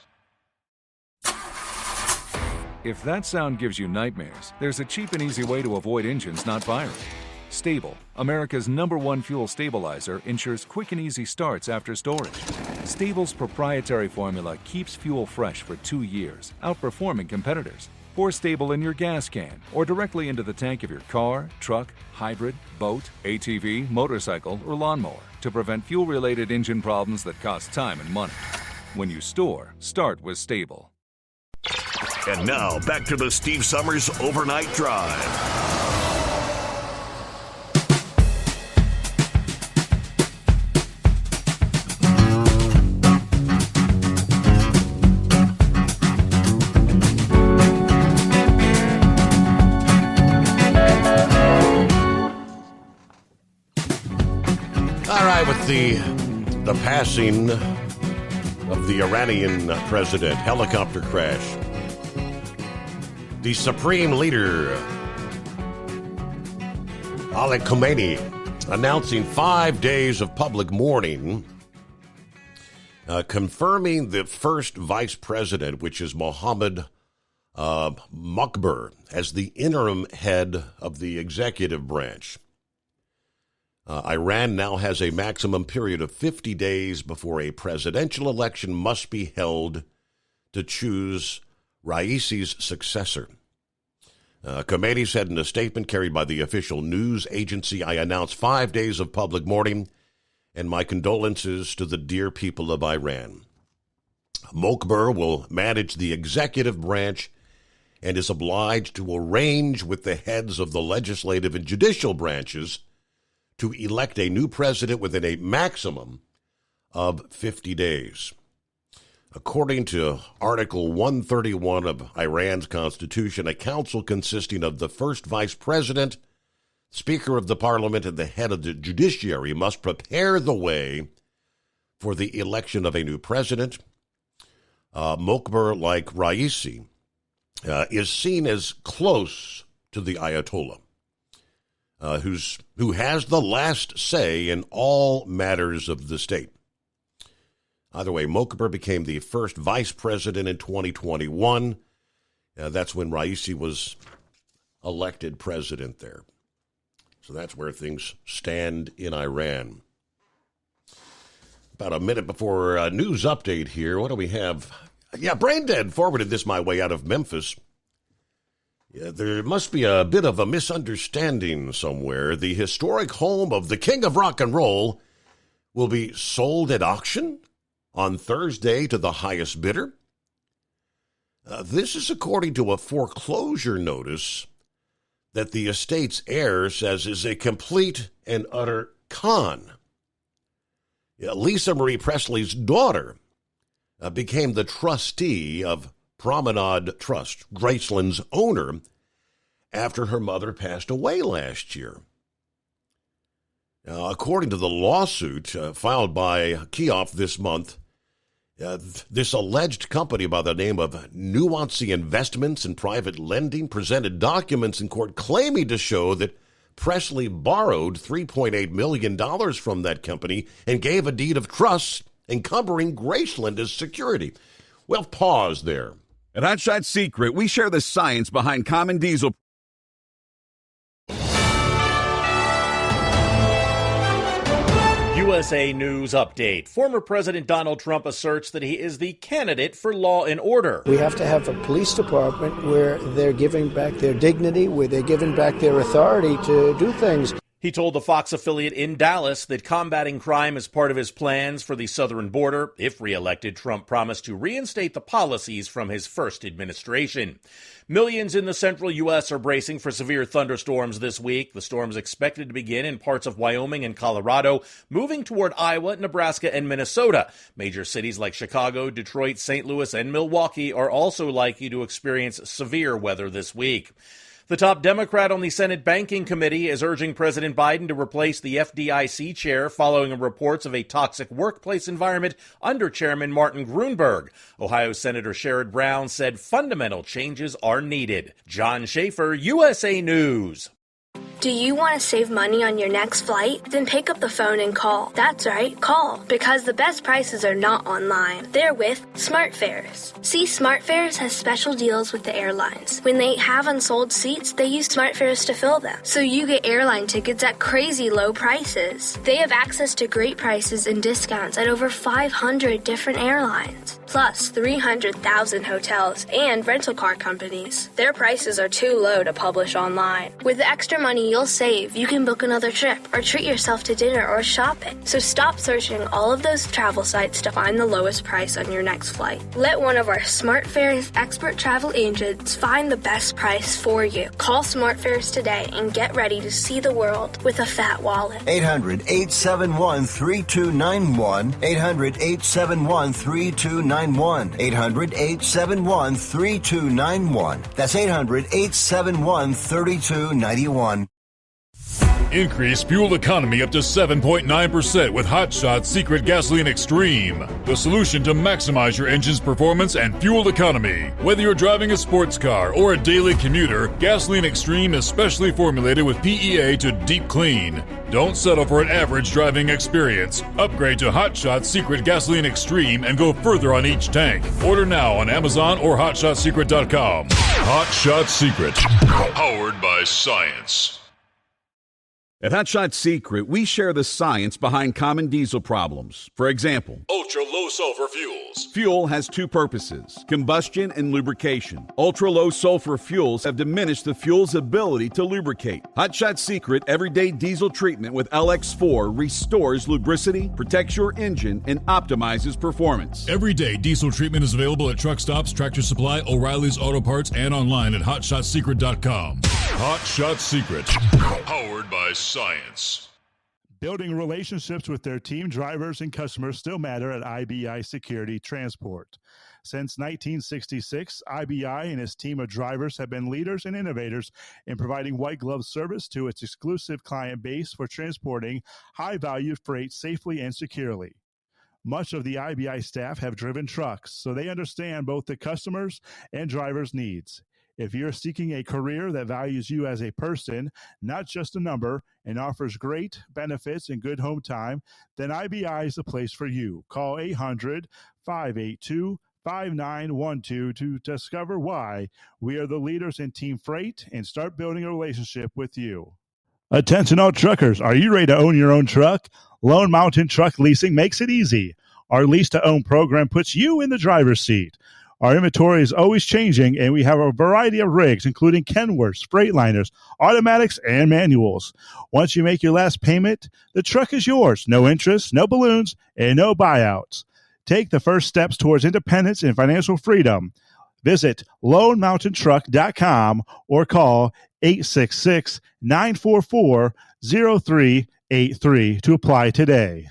If that sound gives you nightmares, there's a cheap and easy way to avoid engines not firing. Stable, America's #1 fuel stabilizer, ensures quick and easy starts after storage. Stable's proprietary formula keeps fuel fresh for 2 years, outperforming competitors. Pour Stable in your gas can or directly into the tank of your car, truck, hybrid, boat, ATV, motorcycle, or lawnmower to prevent fuel-related engine problems that cost time and money. When you store, start with Stable. And now, back to the Steve Summers Overnight Drive. All right, with the passing of the Iranian president, helicopter crash, the supreme leader, Ali Khamenei, announcing 5 days of public mourning, confirming the first vice president, which is Mohammed Mokber, as the interim head of the executive branch. Iran now has a maximum period of 50 days before a presidential election must be held to choose Raisi's successor. Khomeini said in a statement carried by the official news agency, "I announce 5 days of public mourning and my condolences to the dear people of Iran. Mokber will manage the executive branch and is obliged to arrange with the heads of the legislative and judicial branches to elect a new president within a maximum of 50 days. According to Article 131 of Iran's constitution, a council consisting of the first vice president, speaker of the parliament, and the head of the judiciary must prepare the way for the election of a new president. Mokber, like Raisi, is seen as close to the Ayatollah, who has the last say in all matters of the state. Either way, Mokber became the first vice president in 2021. That's when Raisi was elected president there. So that's where things stand in Iran. About a minute before a news update here. What do we have? Yeah, Braindead forwarded this my way out of Memphis. Yeah, there must be a bit of a misunderstanding somewhere. The historic home of the king of rock and roll will be sold at auction on Thursday to the highest bidder. This is according to a foreclosure notice that the estate's heir says is a complete and utter con. Lisa Marie Presley's daughter became the trustee of Promenade Trust, Graceland's owner, after her mother passed away last year. Now, according to the lawsuit filed by Kioff this month, this alleged company by the name of Nuancy Investments and Private Lending presented documents in court claiming to show that Presley borrowed $3.8 million from that company and gave a deed of trust encumbering Graceland as security. Well, pause there. At Hot Shot Secret, we share the science behind common diesel. USA News Update. Former President Donald Trump asserts that he is the candidate for law and order. We have to have a police department where they're giving back their dignity, where they're giving back their authority to do things. He told the Fox affiliate in Dallas that combating crime is part of his plans for the southern border. If reelected, Trump promised to reinstate the policies from his first administration. Millions in the central U.S. are bracing for severe thunderstorms this week. The storms expected to begin in parts of Wyoming and Colorado, moving toward Iowa, Nebraska, and Minnesota. Major cities like Chicago, Detroit, St. Louis, and Milwaukee are also likely to experience severe weather this week. The top Democrat on the Senate Banking Committee is urging President Biden to replace the FDIC chair following reports of a toxic workplace environment under Chairman Martin Gruenberg. Ohio Senator Sherrod Brown said fundamental changes are needed. John Schaefer, USA News. Do you want to save money on your next flight? Then pick up the phone and call. That's right, call. Because the best prices are not online. They're with SmartFares. See, SmartFares has special deals with the airlines. When they have unsold seats, they use SmartFares to fill them. So you get airline tickets at crazy low prices. They have access to great prices and discounts at over 500 different airlines. Plus 300,000 hotels and rental car companies. Their prices are too low to publish online. With the extra money you'll save, you can book another trip or treat yourself to dinner or shopping. So stop searching all of those travel sites to find the lowest price on your next flight. Let one of our SmartFares expert travel agents find the best price for you. Call SmartFares today and get ready to see the world with a fat wallet. 800-871-3291. 800-871-3291. 800-871-3291. That's 800-871-3291. Increase fuel economy up to 7.9% with Hot Shot Secret Gasoline Extreme. The solution to maximize your engine's performance and fuel economy. Whether you're driving a sports car or a daily commuter, Gasoline Extreme is specially formulated with PEA to deep clean. Don't settle for an average driving experience. Upgrade to Hot Shot Secret Gasoline Extreme and go further on each tank. Order now on Amazon or HotShotSecret.com. Hot Shot Secret. Powered by science. At Hot Shot Secret, we share the science behind common diesel problems. For example, Ultra-low sulfur fuels. Fuel has two purposes, combustion and lubrication. Ultra-low sulfur fuels have diminished the fuel's ability to lubricate. Hot Shot Secret Everyday Diesel Treatment with LX4 restores lubricity, protects your engine, and optimizes performance. Everyday diesel treatment is available at truck stops, Tractor Supply, O'Reilly's Auto Parts, and online at HotShotSecret.com. Hot Shot Secret, powered by science. Building relationships with their team drivers and customers still matter at IBI Security Transport. Since 1966, IBI and its team of drivers have been leaders and innovators in providing white glove service to its exclusive client base for transporting high-value freight safely and securely. Much of the IBI staff have driven trucks, so they understand both the customers' and drivers' needs. If you're seeking a career that values you as a person, not just a number, and offers great benefits and good home time, then IBI is the place for you. Call 800-582-5912 to discover why we are the leaders in team freight and start building a relationship with you. Attention all truckers, are you ready to own your own truck? Lone Mountain Truck Leasing makes it easy. Our lease-to-own program puts you in the driver's seat. Our inventory is always changing, and we have a variety of rigs, including Kenworths, Freightliners, automatics, and manuals. Once you make your last payment, the truck is yours. No interest, no balloons, and no buyouts. Take the first steps towards independence and financial freedom. Visit LoneMountainTruck.com or call 866-944-0383 to apply today.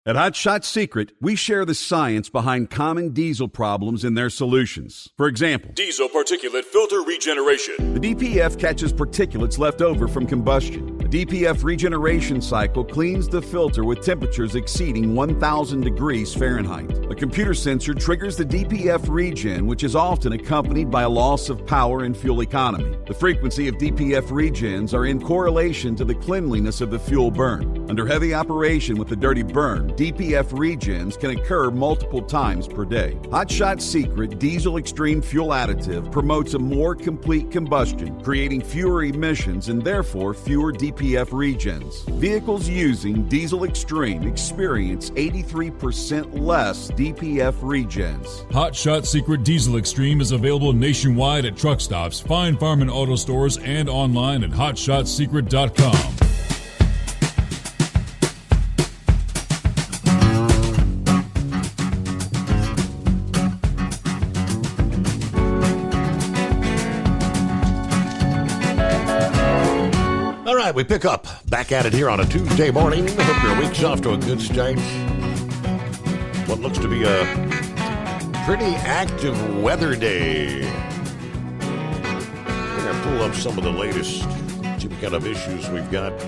At Hot Shot Secret, we share the science behind common diesel problems and their solutions. For example, Diesel particulate filter regeneration. the DPF catches particulates left over from combustion. A DPF regeneration cycle cleans the filter with temperatures exceeding 1,000 degrees Fahrenheit. A computer sensor triggers the DPF regen, which is often accompanied by a loss of power and fuel economy. The frequency of DPF regens are in correlation to the cleanliness of the fuel burn. Under heavy operation with the dirty burn, DPF regens can occur multiple times per day. Hot Shot Secret Diesel Extreme Fuel Additive promotes a more complete combustion, creating fewer emissions and therefore fewer DPF regens. Vehicles using Diesel Extreme experience 83% less DPF regens. Hot Shot Secret Diesel Extreme is available nationwide at truck stops, fine farm and auto stores, and online at HotShotSecret.com. All right, we pick up. Back at it here on a Tuesday morning. Hope your week's off to a good start. What looks to be a pretty active weather day. We're going to pull up some of the latest, see what kind of issues we've got.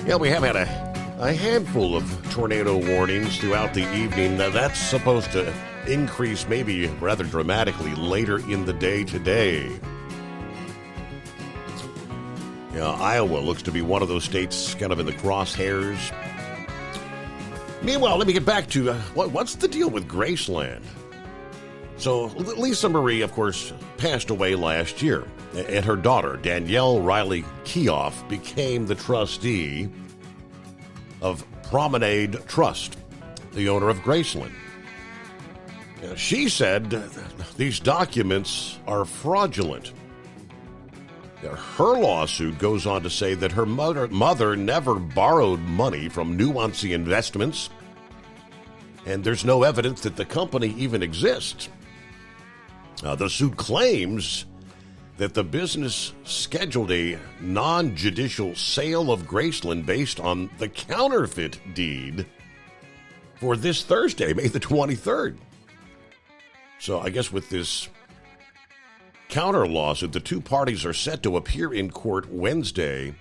Yeah, we have had a handful of tornado warnings throughout the evening. Now, that's supposed to increase maybe rather dramatically later in the day today. Yeah, Iowa looks to be one of those states kind of in the crosshairs. Meanwhile, let me get back to what's the deal with Graceland? So Lisa Marie, of course, passed away last year, and her daughter, Danielle Riley Keough, became the trustee of Promenade Trust, the owner of Graceland. Now, she said these documents are fraudulent. Her lawsuit goes on to say that her mother never borrowed money from Nuance Investments, and there's no evidence that the company even exists. The suit claims that the business scheduled a non-judicial sale of Graceland based on the counterfeit deed for this Thursday, May the 23rd. So I guess with this counter lawsuit, the two parties are set to appear in court Wednesday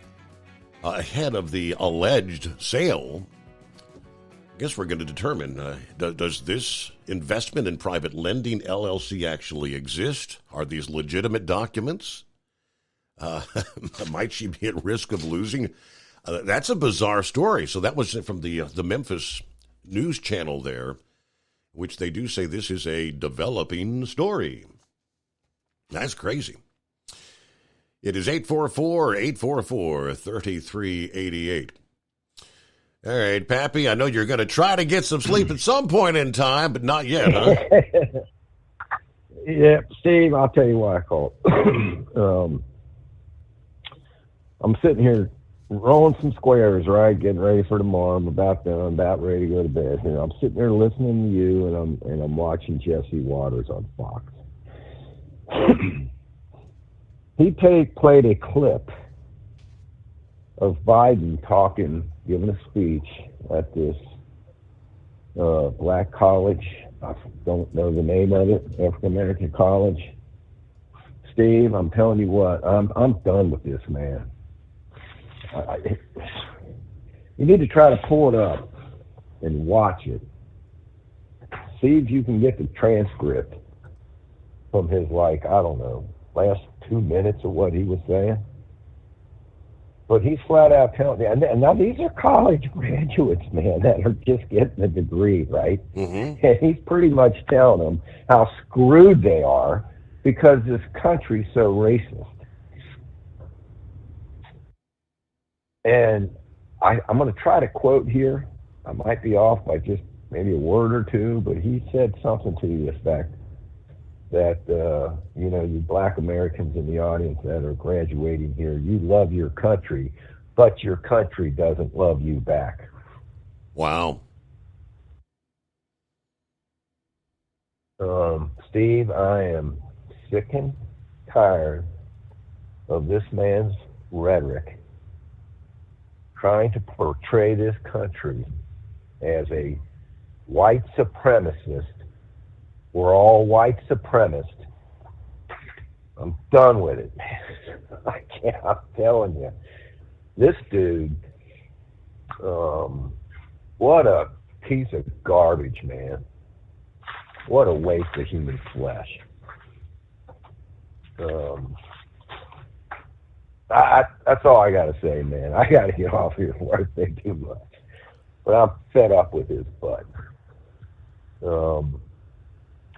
ahead of the alleged sale. I guess we're going to determine, does this investment in private lending LLC actually exist? Are these legitimate documents? Might she be at risk of losing? That's a bizarre story. So that was from the Memphis News Channel there, which they do say this is a developing story. That's crazy. It is 844-844-3388. All right, Pappy, I know you're going to try to get some sleep at some point in time, but not yet, huh? Yeah, Steve, I'll tell you why I called. I'm sitting here rolling some squares, right, getting ready for tomorrow. I'm about ready to go to bed. You know, I'm sitting there listening to you, and I'm watching Jesse Waters on Fox. He played a clip of Biden giving a speech at this black college. I don't know the name of it, African American college. Steve, I'm telling you what, I'm done with this, man. You need to try to pull it up and watch it. See if you can get the transcript from his, like, I don't know, last 2 minutes of what he was saying. But he's flat out telling you, and now these are college graduates, man, that are just getting a degree, right? Mm-hmm. And he's pretty much telling them how screwed they are because this country's so racist. And I'm going to try to quote here. I might be off by just maybe a word or two, but he said something to the effect that, you black Americans in the audience that are graduating here, you love your country, but your country doesn't love you back. Wow. Steve, I am sick and tired of this man's rhetoric trying to portray this country as a white supremacist. We're all white supremacists. I'm done with it, man. I can't, I'm telling you. This dude, what a piece of garbage, man. What a waste of human flesh. That's all I got to say, man. I got to get off here before I say too much. But I'm fed up with his butt.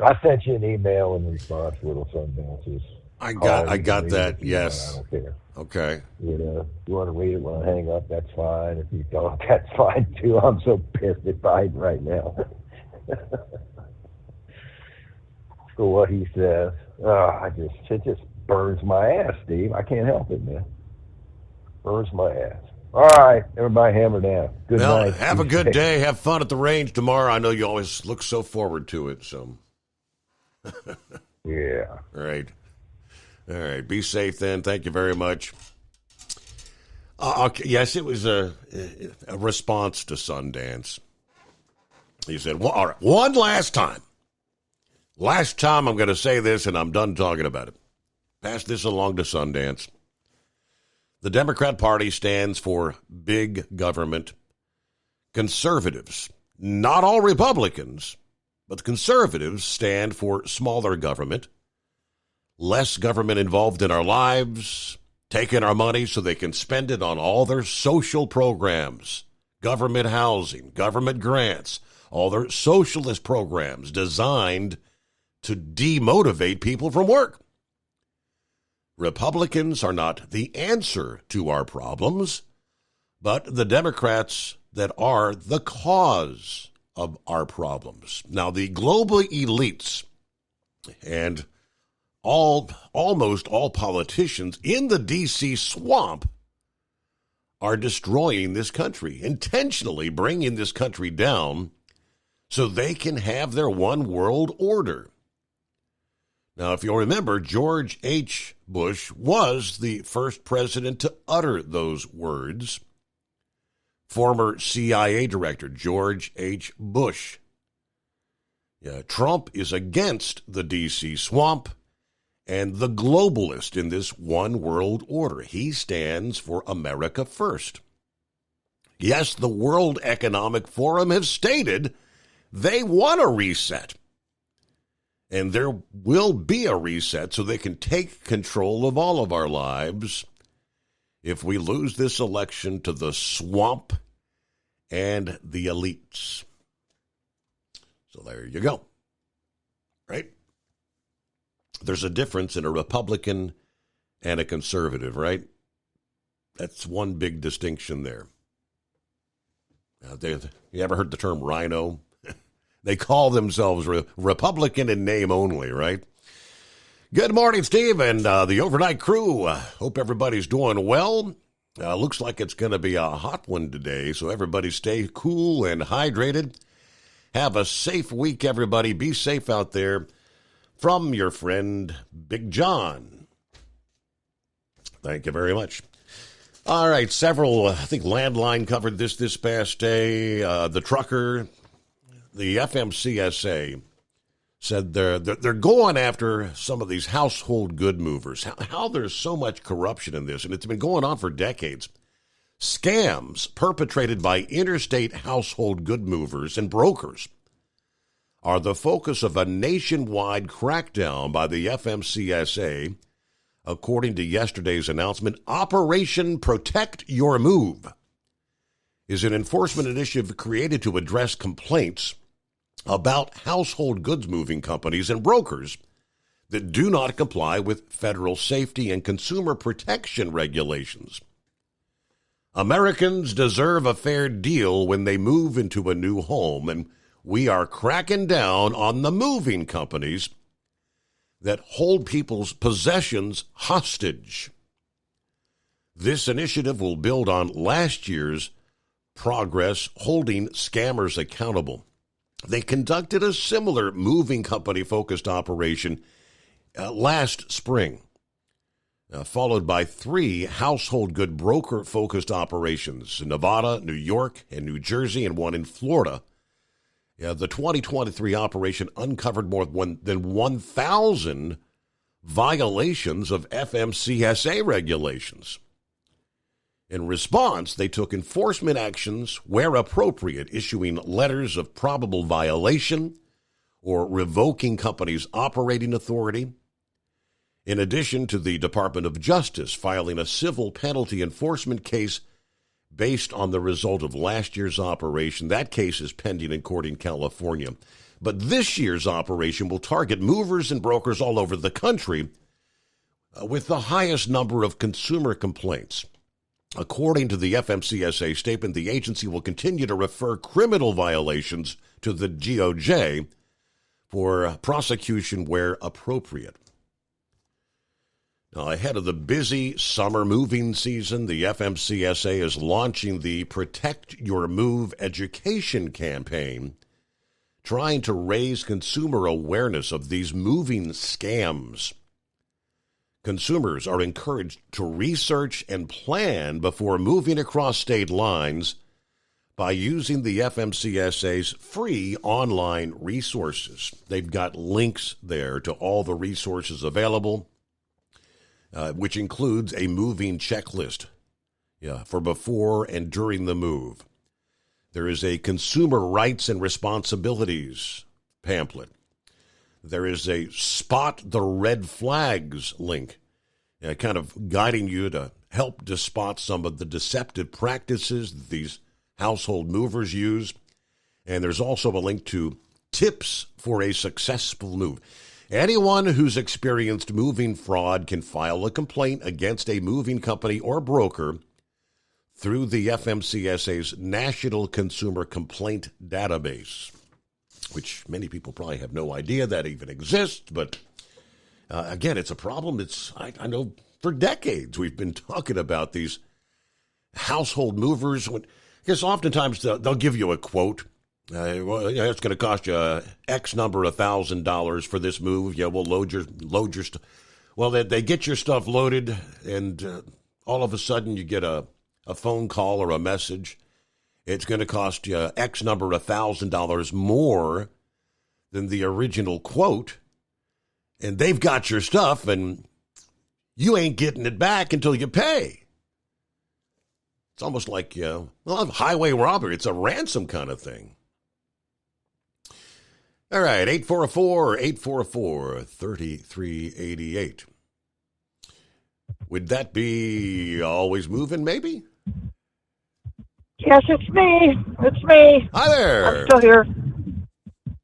I sent you an email in response to Little Sundances. I got that, yes. I don't care. Okay. You know, you want to read it when I hang up, that's fine. If you don't, that's fine too. I'm so pissed at Biden right now. For what he says. It just burns my ass, Steve. I can't help it, man. Burns my ass. All right, everybody hammer down. Good night. Have a good day. Have fun at the range tomorrow. I know you always look so forward to it, so. Yeah. All right. Be safe then. Thank you very much. Yes, it was a response to Sundance. He said, well, all right, one last time. Last time I'm going to say this, and I'm done talking about it. Pass this along to Sundance. The Democrat Party stands for big government. Conservatives, not all Republicans, but conservatives stand for smaller government, less government involved in our lives, taking our money so they can spend it on all their social programs, government housing, government grants, all their socialist programs designed to demotivate people from work. Republicans are not the answer to our problems, but the Democrats that are the cause of our problems. Now, the global elites and almost all politicians in the D.C. swamp are destroying this country, intentionally bringing this country down so they can have their one world order. Now, if you'll remember, George H. Bush was the first president to utter those words. Former CIA director George H. Bush. Trump is against the D.C. swamp and the globalist in this one world order. He stands for America first. Yes, the World Economic Forum have stated they want a reset. And there will be a reset so they can take control of all of our lives if we lose this election to the swamp and the elites. So there you go. Right? There's a difference in a Republican and a conservative, right? That's one big distinction there. You ever heard the term rhino? They call themselves Republican in name only, right? Good morning, Steve, and the overnight crew. Hope everybody's doing well. Looks like it's going to be a hot one today, so everybody stay cool and hydrated. Have a safe week, everybody. Be safe out there. From your friend, Big John. Thank you very much. All right, several, I think Landline covered this past day. The trucker, the FMCSA, said they're going after some of these household good movers. How there's so much corruption in this, and it's been going on for decades. Scams perpetrated by interstate household good movers and brokers are the focus of a nationwide crackdown by the FMCSA, according to yesterday's announcement. Operation Protect Your Move is an enforcement initiative created to address complaints about household goods moving companies and brokers that do not comply with federal safety and consumer protection regulations. Americans deserve a fair deal when they move into a new home, and we are cracking down on the moving companies that hold people's possessions hostage. This initiative will build on last year's progress holding scammers accountable. They conducted a similar moving company-focused operation last spring, followed by 3 household good broker-focused operations in Nevada, New York, and New Jersey, and one in Florida. The 2023 operation uncovered more than 1,000 violations of FMCSA regulations. In response, they took enforcement actions where appropriate, issuing letters of probable violation or revoking companies' operating authority. In addition to the Department of Justice filing a civil penalty enforcement case based on the result of last year's operation. That case is pending in court in California. But this year's operation will target movers and brokers all over the country with the highest number of consumer complaints. According to the FMCSA statement, the agency will continue to refer criminal violations to the DOJ for prosecution where appropriate. Now, ahead of the busy summer moving season, the FMCSA is launching the Protect Your Move education campaign, trying to raise consumer awareness of these moving scams. Consumers are encouraged to research and plan before moving across state lines by using the FMCSA's free online resources. They've got links there to all the resources available, which includes a moving checklist for before and during the move. There is a consumer rights and responsibilities pamphlet. There is a Spot the Red Flags link, kind of guiding you to help to spot some of the deceptive practices that these household movers use. And there's also a link to tips for a successful move. Anyone who's experienced moving fraud can file a complaint against a moving company or broker through the FMCSA's National Consumer Complaint Database, which many people probably have no idea that even exists. But again, it's a problem. I know for decades we've been talking about these household movers. Because oftentimes they'll give you a quote. It's going to cost you X number of $1,000 for this move. Yeah, we'll load your stuff. Well, they get your stuff loaded, and all of a sudden you get a phone call or a message. It's going to cost you X number of $1,000 more than the original quote, and they've got your stuff, and you ain't getting it back until you pay. It's almost like highway robbery. It's a ransom kind of thing. All right, 844-3388. Would that be always moving, maybe? Yes, it's me. It's me. Hi there. I'm still here.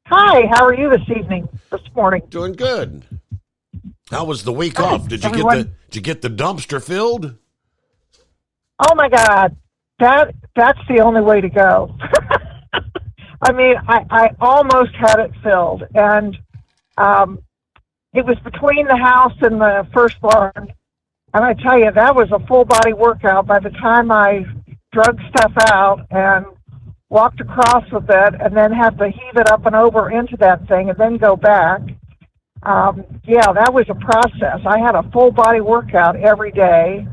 Hi, how are you this morning? Doing good. How was the week off? Did you get the dumpster filled? Oh my God, that's the only way to go. I mean, I almost had it filled, and it was between the house and the first barn. And I tell you, that was a full body workout. By the time I drug stuff out and walked across with it, and then had to heave it up and over into that thing, and then go back. Yeah, that was a process. I had a full body workout every day,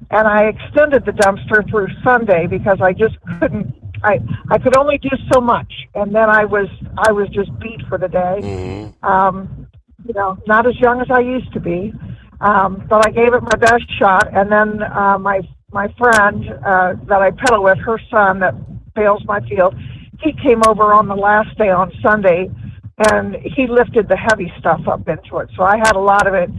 and I extended the dumpster through Sunday because I just couldn't. I could only do so much, and then I was just beat for the day. You know, not as young as I used to be, but I gave it my best shot. And then my friend that I pedal with, her son that bales my field, he came over on the last day on Sunday, and he lifted the heavy stuff up into it. So I had a lot of it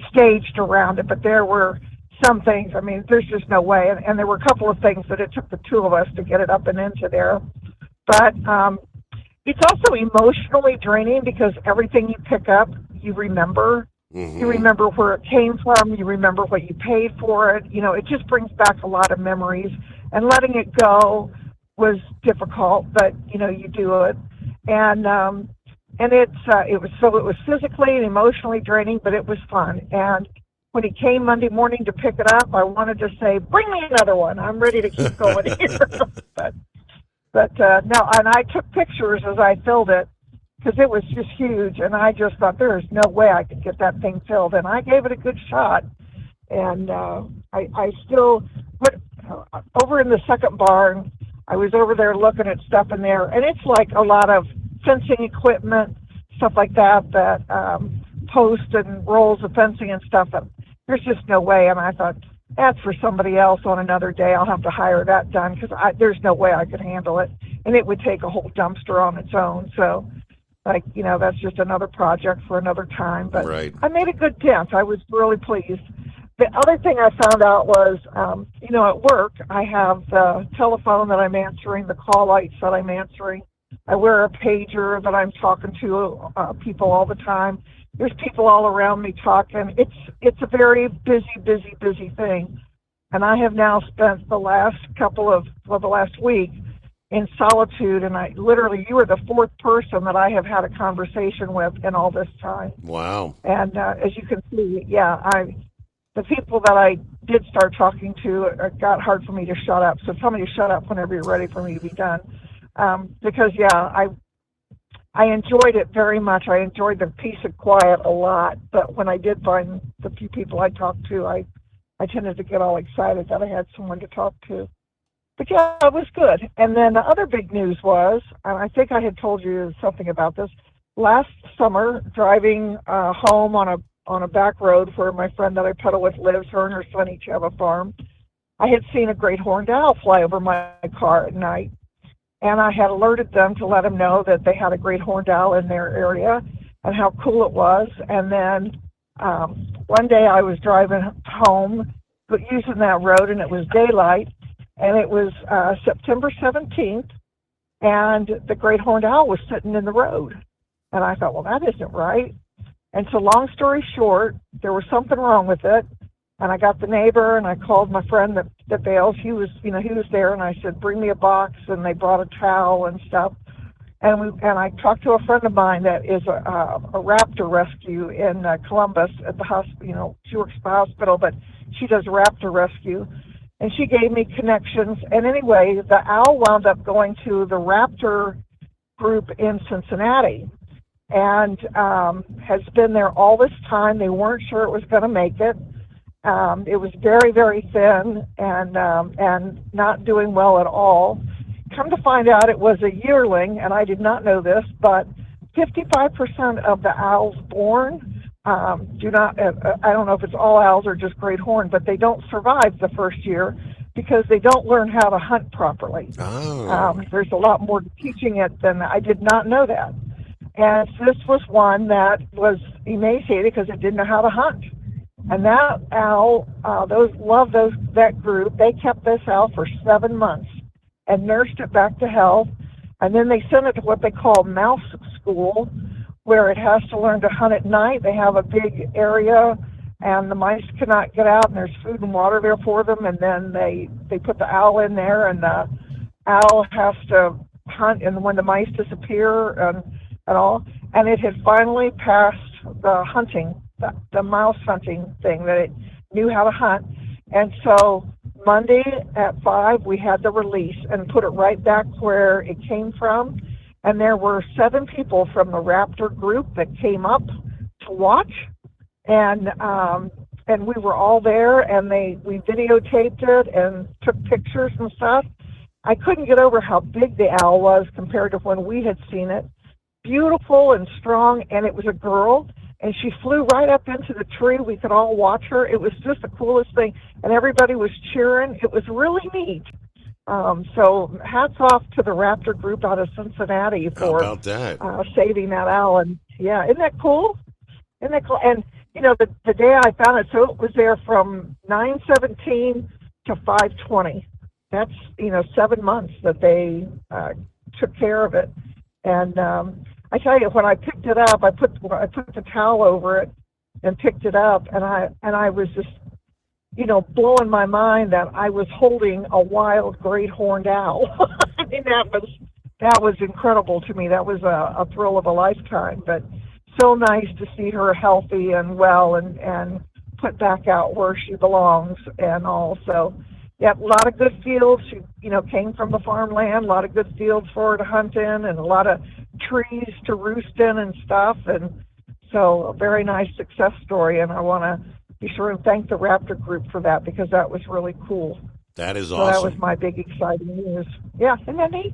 staged around it, but there were some things, I mean, there's just no way. And there were a couple of things that it took the two of us to get it up and into there. But it's also emotionally draining because everything you pick up, you remember. You remember where it came from. You remember what you paid for it. You know, it just brings back a lot of memories. And letting it go was difficult, but, you know, you do it. And it was physically and emotionally draining, but it was fun. And when he came Monday morning to pick it up, I wanted to say, "Bring me another one. I'm ready to keep going here." but no, and I took pictures as I filled it because it was just huge, and I just thought there is no way I could get that thing filled, and I gave it a good shot. And I still put over in the second barn. I was over there looking at stuff in there, and it's like a lot of fencing equipment, stuff like that, posts and rolls of fencing and stuff. That there's just no way. And I thought, that's for somebody else on another day. I'll have to hire that done because there's no way I could handle it. And it would take a whole dumpster on its own. So, like, you know, that's just another project for another time. But right. I made a good dent. I was really pleased. The other thing I found out was, you know, at work, I have the telephone that I'm answering, the call lights that I'm answering. I wear a pager that I'm talking to people all the time. There's people all around me talking. It's a very busy thing. And I have now spent the last week in solitude, and you were the fourth person that I have had a conversation with in all this time. Wow. And as you can see, the people that I did start talking to, it got hard for me to shut up. So tell me to shut up whenever you're ready for me to be done. Because, I enjoyed it very much. I enjoyed the peace and quiet a lot. But when I did find the few people I talked to, I tended to get all excited that I had someone to talk to. But, yeah, it was good. And then the other big news was, and I think I had told you something about this, last summer, driving home on a back road where my friend that I pedal with lives, her and her son each have a farm, I had seen a great horned owl fly over my car at night. And I had alerted them to let them know that they had a great horned owl in their area and how cool it was. And then one day I was driving home but using that road, and it was daylight, and it was September 17th, and the great horned owl was sitting in the road. And I thought, well, that isn't right. And so long story short, there was something wrong with it. And I got the neighbor, and I called my friend that bails. He was there, and I said, bring me a box, and they brought a towel and stuff. And I talked to a friend of mine that is a raptor rescue in Columbus at the hospital. She works at the hospital, but she does raptor rescue. And she gave me connections. And anyway, the owl wound up going to the raptor group in Cincinnati, and has been there all this time. They weren't sure it was going to make it. It was very, very thin and not doing well at all. Come to find out, it was a yearling, and I did not know this, but 55% of the owls born do not, I don't know if it's all owls or just great horn, but they don't survive the first year because they don't learn how to hunt properly. Oh. There's a lot more to teaching it than I did not know that. And this was one that was emaciated because it didn't know how to hunt. And that owl, that group. They kept this owl for 7 months and nursed it back to health. And then they sent it to what they call mouse school, where it has to learn to hunt at night. They have a big area, and the mice cannot get out, and there's food and water there for them. And then they put the owl in there, and the owl has to hunt, and when the mice disappear and all. And it had finally passed the hunting, the mouse hunting thing, that it knew how to hunt. And so Monday at 5, we had the release and put it right back where it came from. And there were 7 people from the raptor group that came up to watch. And we were all there, and we videotaped it and took pictures and stuff. I couldn't get over how big the owl was compared to when we had seen it. Beautiful and strong, and it was a girl, and she flew right up into the tree. We could all watch her. It was just the coolest thing, and everybody was cheering. It was really neat. So hats off to the raptor group out of Cincinnati for How about that? saving that owl. And yeah, isn't that cool? Isn't that cool? And you know, the day I found it, so it was there from 9/17 to 5/20. That's 7 months that they took care of it. And I tell you, when I picked it up, I put the towel over it and picked it up, and I was just, blowing my mind that I was holding a wild great horned owl. I mean, that was incredible to me. That was a thrill of a lifetime. But so nice to see her healthy and well and put back out where she belongs and all. So, yeah, a lot of good fields. She, came from the farmland, a lot of good fields for her to hunt in, and a lot of trees to roost in and stuff. And so a very nice success story, and I want to be sure and thank the Raptor group for that, because that was really cool. That is So awesome. that was my big exciting news. Yeah, isn't that neat?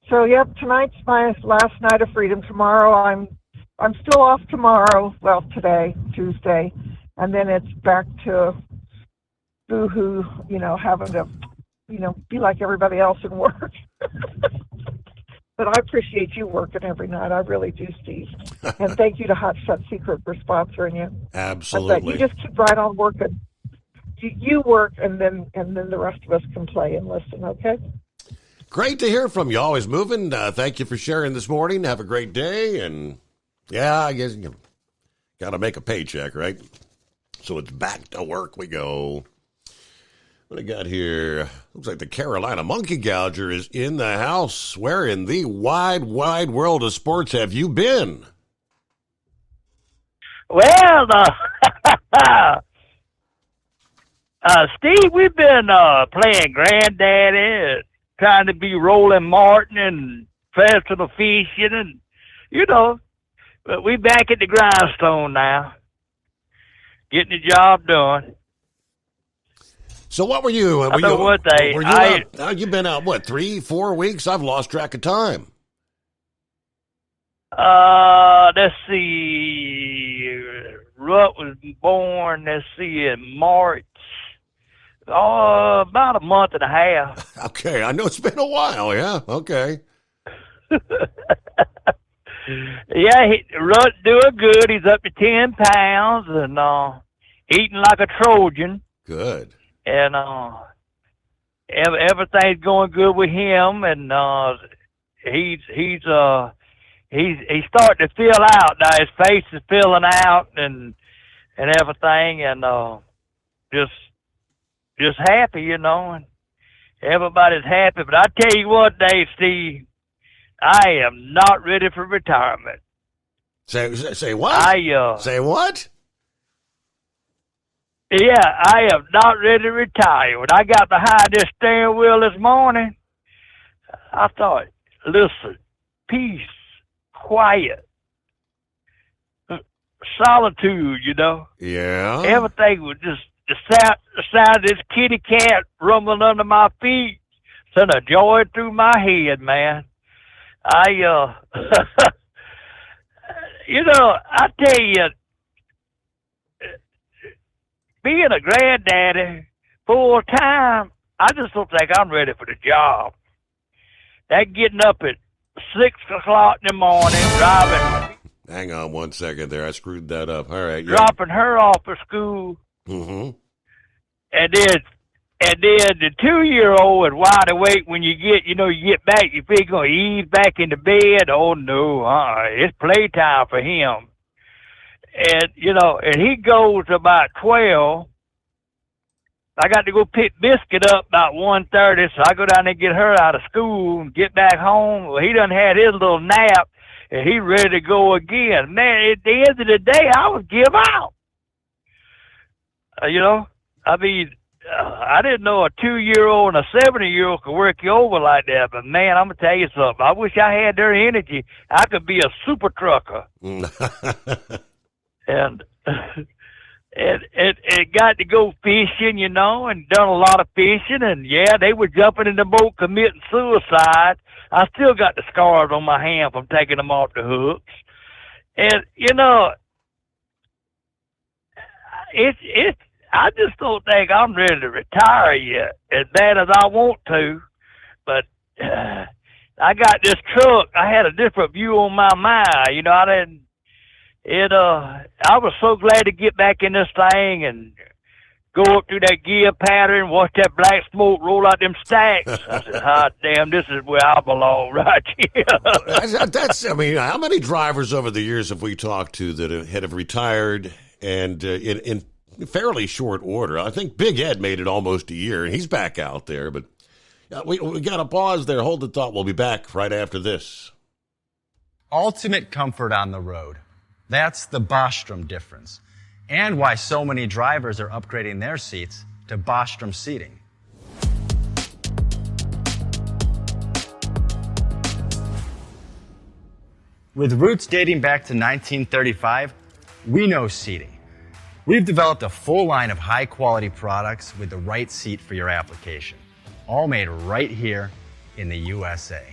So, yep, tonight's my last night of freedom. Tomorrow I'm still off tomorrow. Well, today, Tuesday, and then it's back to boo-hoo, having to, be like everybody else and work. But I appreciate you working every night. I really do, Steve. And thank you to Hot Shot Secret for sponsoring you. Absolutely. You just keep right on working. You work, and then the rest of us can play and listen, okay? Great to hear from you. Always moving. Thank you for sharing this morning. Have a great day. And, yeah, I guess you got to make a paycheck, right? So it's back to work we go. What I got here? Looks like the Carolina Monkey Gouger is in the house. Where in the wide, wide world of sports have you been? Well, Steve, we've been playing Granddaddy, trying to be Roland Martin and professional fishing, and, but we back at the grindstone now, getting the job done. So what were you? You've been out, 3-4 weeks? I've lost track of time. Let's see. Rutt was born, in March. About a month and a half. Okay, I know it's been a while, yeah. Okay. Yeah, Rutt's doing good. He's up to 10 pounds and eating like a Trojan. Good. And everything's going good with him, and he's starting to fill out now. His face is filling out and everything, and just happy, and everybody's happy. But I tell you what, Dave, Steve, I am not ready for retirement. Say what? Say what? Yeah, I am not ready to retire. When I got behind this steering wheel this morning, I thought, listen, peace, quiet, solitude, Yeah. Everything was just the sound of this kitty cat rumbling under my feet sent a joy through my head, man. I tell you, being a granddaddy full time, I just don't think I'm ready for the job. That getting up at 6 o'clock in the morning, driving. Hang on 1 second there. I screwed that up. All right. Dropping her off at school. Mm-hmm. And then And then the 2-year-old is wide awake when you get back. You think he's going to ease back into bed. Oh, no, it's playtime for him. And, and he goes about 12. I got to go pick Biscuit up about 1:30, so I go down there and get her out of school and get back home. Well, he done had his little nap, and he ready to go again. Man, at the end of the day, I would give out. I didn't know a 2-year-old and a 70-year-old could work you over like that. But, man, I'm going to tell you something. I wish I had their energy. I could be a super trucker. And it got to go fishing, and done a lot of fishing. And, yeah, they were jumping in the boat committing suicide. I still got the scars on my hand from taking them off the hooks. And, I just don't think I'm ready to retire yet, as bad as I want to. But I got this truck. I had a different view on my mind. I was so glad to get back in this thing and go up through that gear pattern, watch that black smoke roll out them stacks. I said, hot damn, this is where I belong right here. How many drivers over the years have we talked to that have retired and in fairly short order? I think Big Ed made it almost a year, and he's back out there. But we got to pause there. Hold the thought. We'll be back right after this. Ultimate comfort on the road. That's the Bostrom difference, and why so many drivers are upgrading their seats to Bostrom seating. With roots dating back to 1935, we know seating. We've developed a full line of high-quality products with the right seat for your application, all made right here in the USA.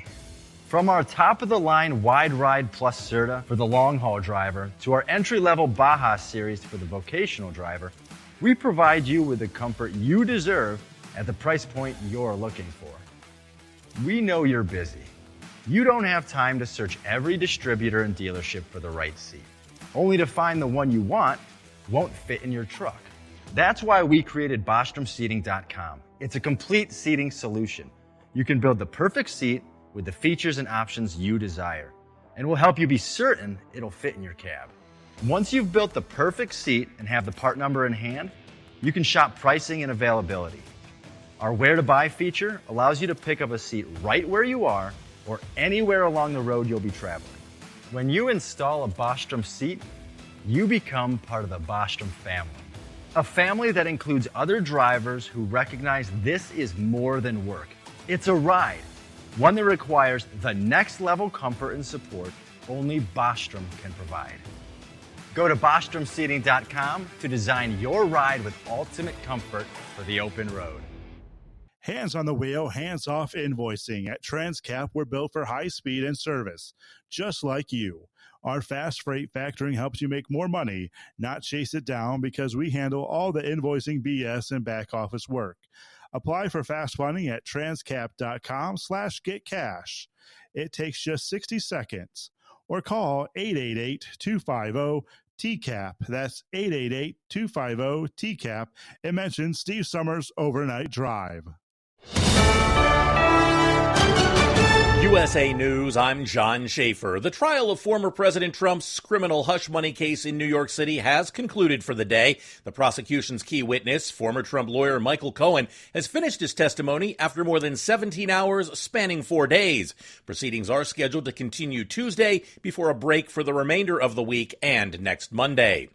From our top-of-the-line Wide Ride Plus Certa for the long-haul driver to our entry-level Baja series for the vocational driver, we provide you with the comfort you deserve at the price point you're looking for. We know you're busy. You don't have time to search every distributor and dealership for the right seat, only to find the one you want won't fit in your truck. That's why we created BostromSeating.com. It's a complete seating solution. You can build the perfect seat with the features and options you desire, and we'll help you be certain it'll fit in your cab. Once you've built the perfect seat and have the part number in hand, you can shop pricing and availability. Our Where to Buy feature allows you to pick up a seat right where you are or anywhere along the road you'll be traveling. When you install a Bostrom seat, you become part of the Bostrom family. A family that includes other drivers who recognize this is more than work. It's a ride. One that requires the next level comfort and support only Bostrom can provide. Go to BostromSeating.com to design your ride with ultimate comfort for the open road. Hands on the wheel, hands off invoicing. At Transcap, we're built for high speed and service, just like you. Our fast freight factoring helps you make more money, not chase it down, because we handle all the invoicing BS and back office work. Apply for fast funding at transcap.com/getcash. It takes just 60 seconds. Or call 888-250-TCAP. That's 888-250-TCAP. And mention Steve Summers Overnight Drive. USA News, I'm John Schaefer. The trial of former President Trump's criminal hush money case in New York City has concluded for the day. The prosecution's key witness, former Trump lawyer Michael Cohen, has finished his testimony after more than 17 hours spanning 4 days. Proceedings are scheduled to continue Tuesday before a break for the remainder of the week and next Monday.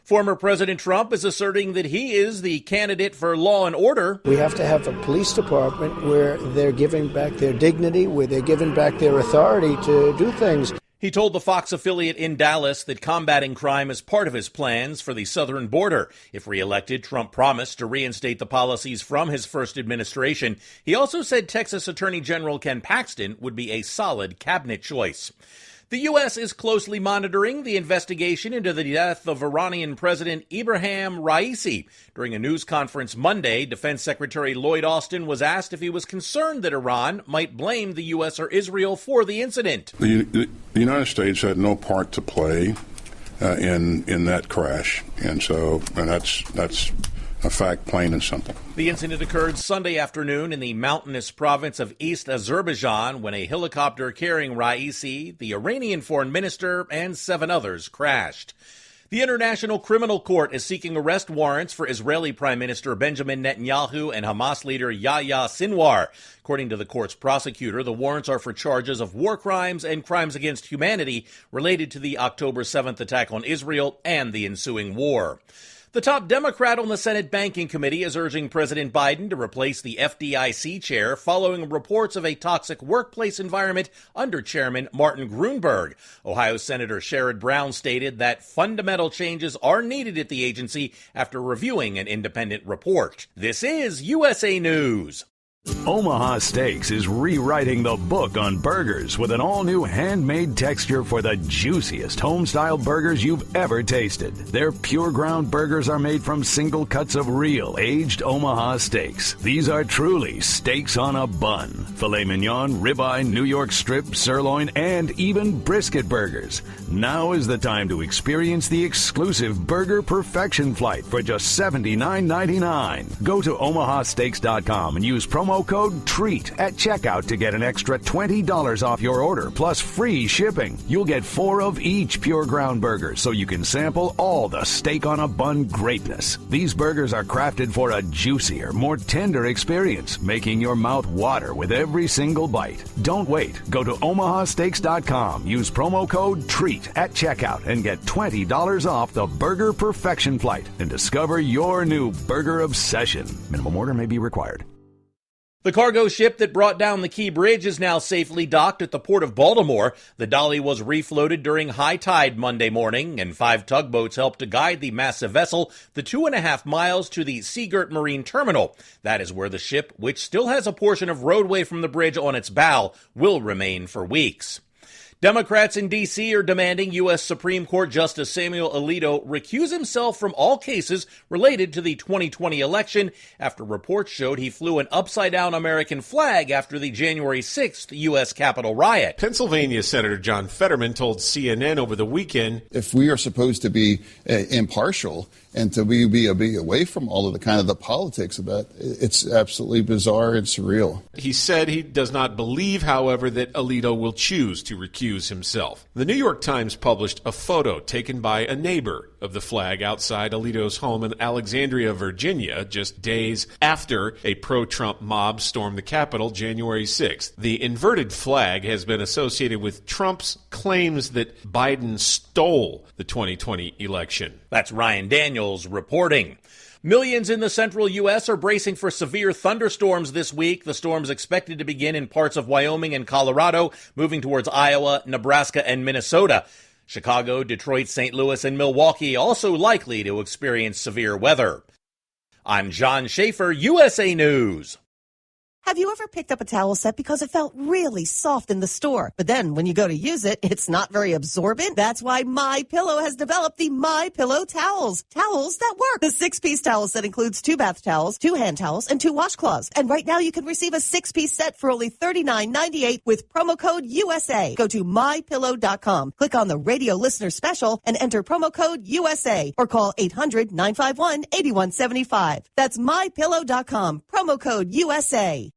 Former President Trump is asserting that he is the candidate for law and order. We have to have a police department where they're giving back their dignity, where they're giving back their authority to do things. He told the Fox affiliate in Dallas that combating crime is part of his plans for the southern border. If reelected, Trump promised to reinstate the policies from his first administration. He also said Texas Attorney General Ken Paxton would be a solid cabinet choice. The U.S. is closely monitoring the investigation into the death of Iranian President Ebrahim Raisi. During a news conference Monday, Defense Secretary Lloyd Austin was asked if he was concerned that Iran might blame the U.S. or Israel for the incident. The United States had no part to play in that crash, and that's a fact, plain and simple. The incident occurred Sunday afternoon in the mountainous province of East Azerbaijan when a helicopter carrying Raisi, the Iranian foreign minister, and 7 others crashed. The International Criminal Court is seeking arrest warrants for Israeli Prime Minister Benjamin Netanyahu and Hamas leader Yahya Sinwar. According to the court's prosecutor, the warrants are for charges of war crimes and crimes against humanity related to the October 7th attack on Israel and the ensuing war. The top Democrat on the Senate Banking Committee is urging President Biden to replace the FDIC chair following reports of a toxic workplace environment under Chairman Martin Gruenberg. Ohio Senator Sherrod Brown stated that fundamental changes are needed at the agency after reviewing an independent report. This is USA News. Omaha Steaks is rewriting the book on burgers with an all-new handmade texture for the juiciest home-style burgers you've ever tasted. Their pure ground burgers are made from single cuts of real aged Omaha steaks. These are truly steaks on a bun. Filet mignon, ribeye, New York strip, sirloin, and even brisket burgers. Now is the time to experience the exclusive Burger Perfection Flight for just $79.99. Go to omahasteaks.com and use promo code TREAT at checkout to get an extra $20 off your order, plus free shipping. You'll get 4 of each pure ground burger, so you can sample all the steak on a bun greatness. These burgers are crafted for a juicier, more tender experience, making your mouth water with every single bite. Don't wait. Go to omahasteaks.com, use promo code TREAT at checkout, and get $20 off the Burger Perfection Flight and discover your new burger obsession. Minimum order may be required. The cargo ship that brought down the Key Bridge is now safely docked at the Port of Baltimore. The Dolly was refloated during high tide Monday morning, and 5 tugboats helped to guide the massive vessel the 2.5 miles to the Seagirt Marine Terminal. That is where the ship, which still has a portion of roadway from the bridge on its bow, will remain for weeks. Democrats in D.C. are demanding U.S. Supreme Court Justice Samuel Alito recuse himself from all cases related to the 2020 election after reports showed he flew an upside-down American flag after the January 6th U.S. Capitol riot. Pennsylvania Senator John Fetterman told CNN over the weekend, if we are supposed to be impartial and to be away from all of the kind of the politics of that, it's absolutely bizarre and surreal. He said he does not believe, however, that Alito will choose to recuse himself. The New York Times published a photo taken by a neighbor of the flag outside Alito's home in Alexandria, Virginia, just days after a pro-Trump mob stormed the Capitol January 6th. The inverted flag has been associated with Trump's claims that Biden stole the 2020 election. That's Ryan Daniels reporting. Millions in the central U.S. are bracing for severe thunderstorms this week. The storm's expected to begin in parts of Wyoming and Colorado, moving towards Iowa, Nebraska, and Minnesota. Chicago, Detroit, St. Louis, and Milwaukee also likely to experience severe weather. I'm John Schaefer, USA News. Have you ever picked up a towel set because it felt really soft in the store, but then when you go to use it, it's not very absorbent? That's why MyPillow has developed the MyPillow towels. Towels that work. The 6-piece towel set includes 2 bath towels, 2 hand towels, and 2 washcloths. And right now you can receive a 6-piece set for only $39.98 with promo code USA. Go to MyPillow.com, click on the radio listener special, and enter promo code USA, or call 800-951-8175. That's MyPillow.com, promo code USA.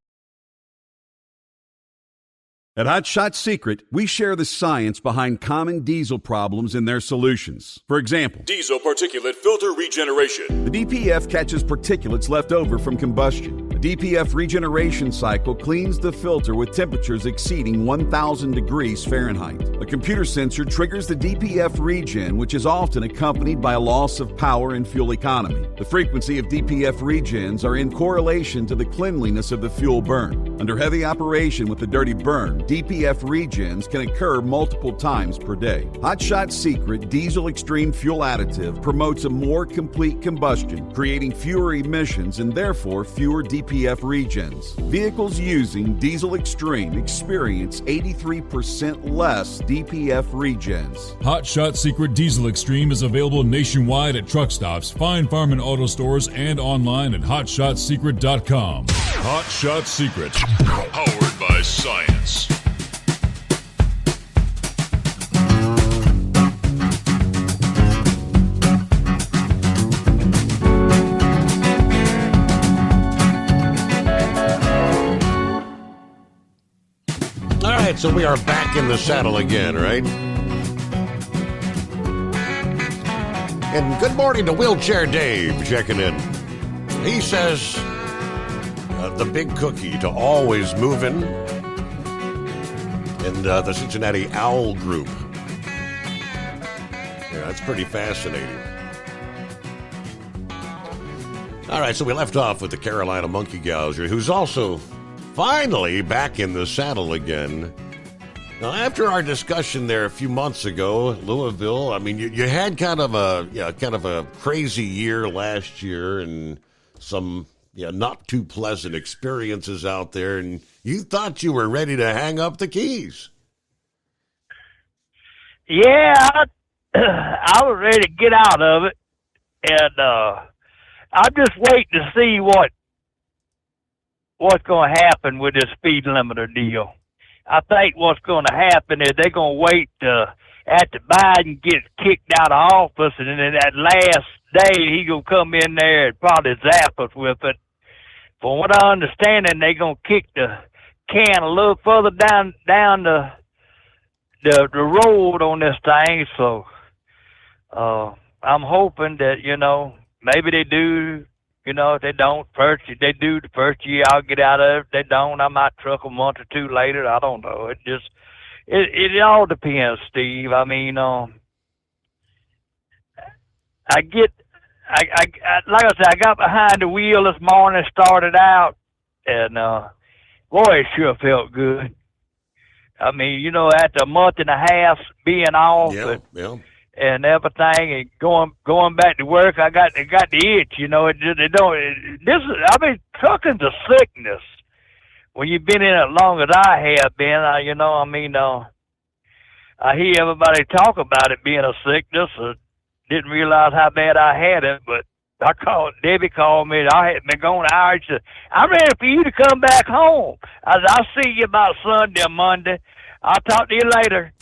At Hot Shot Secret, we share the science behind common diesel problems and their solutions. For example, diesel particulate filter regeneration. The DPF catches particulates left over from combustion. The DPF regeneration cycle cleans the filter with temperatures exceeding 1,000 degrees Fahrenheit. A computer sensor triggers the DPF regen, which is often accompanied by a loss of power and fuel economy. The frequency of DPF regens are in correlation to the cleanliness of the fuel burn. Under heavy operation with the dirty burn, DPF regens can occur multiple times per day. Hot Shot Secret Diesel Extreme Fuel Additive promotes a more complete combustion, creating fewer emissions and therefore fewer DPF regens. Vehicles using Diesel Extreme experience 83% less DPF regens. Hot Shot Secret Diesel Extreme is available nationwide at truck stops, fine farm and auto stores, and online at hotshotsecret.com. Hot Shot Secret, powered by science. All right, so we are back in the saddle again, right? And good morning to Wheelchair Dave checking in. He says the big cookie to always moving and the Cincinnati Owl Group. Yeah, that's pretty fascinating. All right, so we left off with the Carolina Monkey Gouger, who's also finally back in the saddle again. Now, after our discussion there a few months ago, Louisville, I mean, you had kind of a crazy year last year and some not too pleasant experiences out there, and you thought you were ready to hang up the keys. Yeah, I was ready to get out of it, and I'm just waiting to see what's going to happen with this speed limiter deal. I think what's going to happen is they're going to wait after Biden gets kicked out of office, and then that last day he's going to come in there and probably zap us with it. From what I understand, they're going to kick the can a little further down the road on this thing. So I'm hoping that, maybe they do. If they don't, if they do the first year, I'll get out of it. If they don't, I might truck a month or two later. I don't know. It all depends, Steve. I mean, like I said, I got behind the wheel this morning, started out, and boy, it sure felt good. I mean, after a month and a half being off, and everything, and going back to work, I got the itch. Trucking's a sickness. When you've been in it as long as I have been, I hear everybody talk about it being a sickness. Didn't realize how bad I had it, but Debbie called me. I had been going out. She said, "I'm ready for you to come back home." I said, "I'll see you about Sunday or Monday. I'll talk to you later."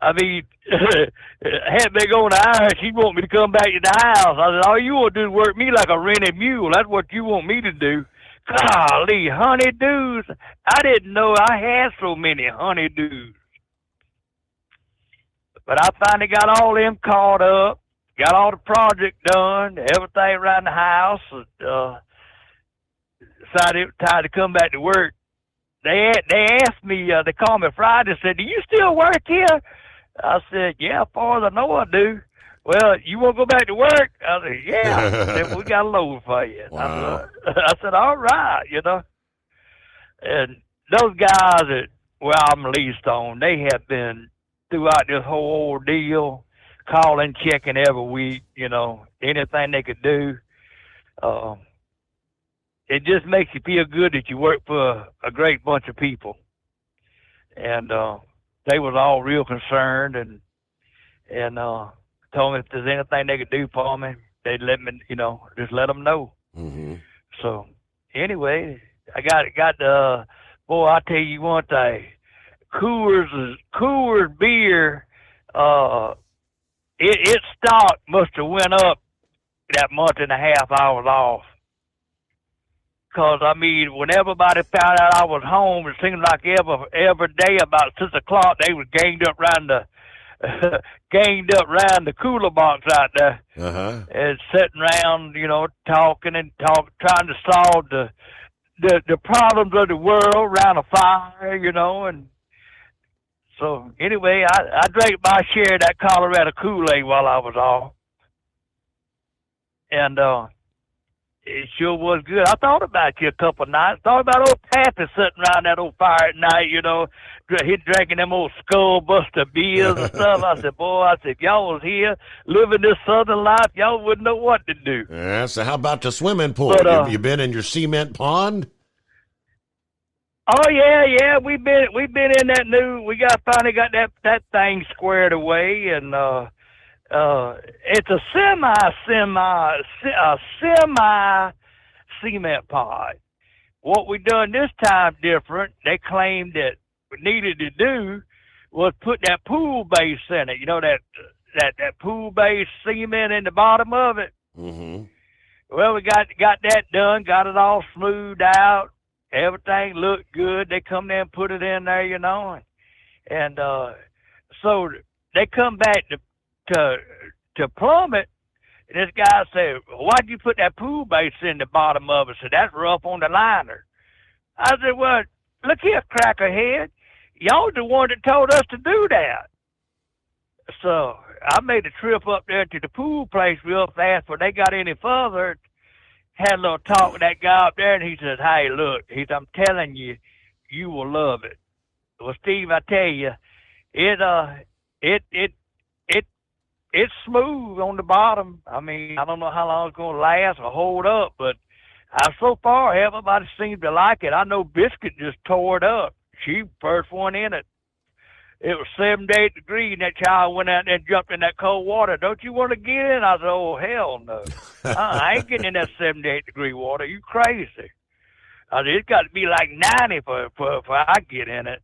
I mean, had been going to Irish, she want me to come back to the house. I said, all you want to do is work me like a rented mule. That's what you want me to do. Golly, honeydews. I didn't know I had so many honeydews. But I finally got all them caught up, got all the project done, everything around the house. Decided it was time to come back to work. They asked me, they called me Friday and said, "Do you still work here?" I said, "Yeah, as far as I know I do." "Well, you want to go back to work?" I said, "Yeah." I said, "We got a load for you." Wow. I said, "All right," And those guys that I'm leased on, they have been throughout this whole ordeal, calling, checking every week, anything they could do. It just makes you feel good that you work for a great bunch of people. And they was all real concerned and told me if there's anything they could do for me, they'd let me, just let them know. Mm-hmm. So anyway, I got boy, I tell you one thing, Coors beer, its stock must have went up that month and a half I was off. Because, when everybody found out I was home, it seemed like every day about 6 o'clock, they was ganged up around the cooler box out there. Uh-huh. And sitting around, talking, trying to solve the problems of the world around a fire, and so anyway, I drank my share of that Colorado Kool-Aid while I was off. And, it sure was good. I thought about you a couple of nights. Thought about old Pappy sitting around that old fire at night, he drinking them old Skull Buster beers and stuff. I said, if y'all was here living this southern life, y'all wouldn't know what to do. Yeah, so how about the swimming pool? But, you been in your cement pond? Oh yeah, we've been in that we finally got that thing squared away, and it's a semi cement pod. What we done this time different, they claimed that we needed to do was put that pool base in it. That pool base cement in the bottom of it. Mm-hmm. Well, we got that done, got it all smoothed out, everything looked good. They come there and put it in there, you know, and so they come back to plumb it. And this guy said, "Why'd you put that pool base in the bottom of it?" I said, "That's rough on the liner." I said, "Well, look here, crackerhead. Y'all the one that told us to do that." So I made a trip up there to the pool place real fast before they got any further. Had a little talk with that guy up there, and he says, "Hey, look," he said, "I'm telling you, you will love it." Well, Steve, I tell you, it's smooth on the bottom. I mean, I don't know how long it's going to last or hold up, but so far, everybody seems to like it. I know Biscuit just tore it up. She first one in it. It was 78 degrees, and that child went out there and jumped in that cold water. "Don't you want to get in?" I said, "Oh, hell no. I ain't getting in that 78-degree water. You crazy." I said, "It's got to be like 90 for I get in it."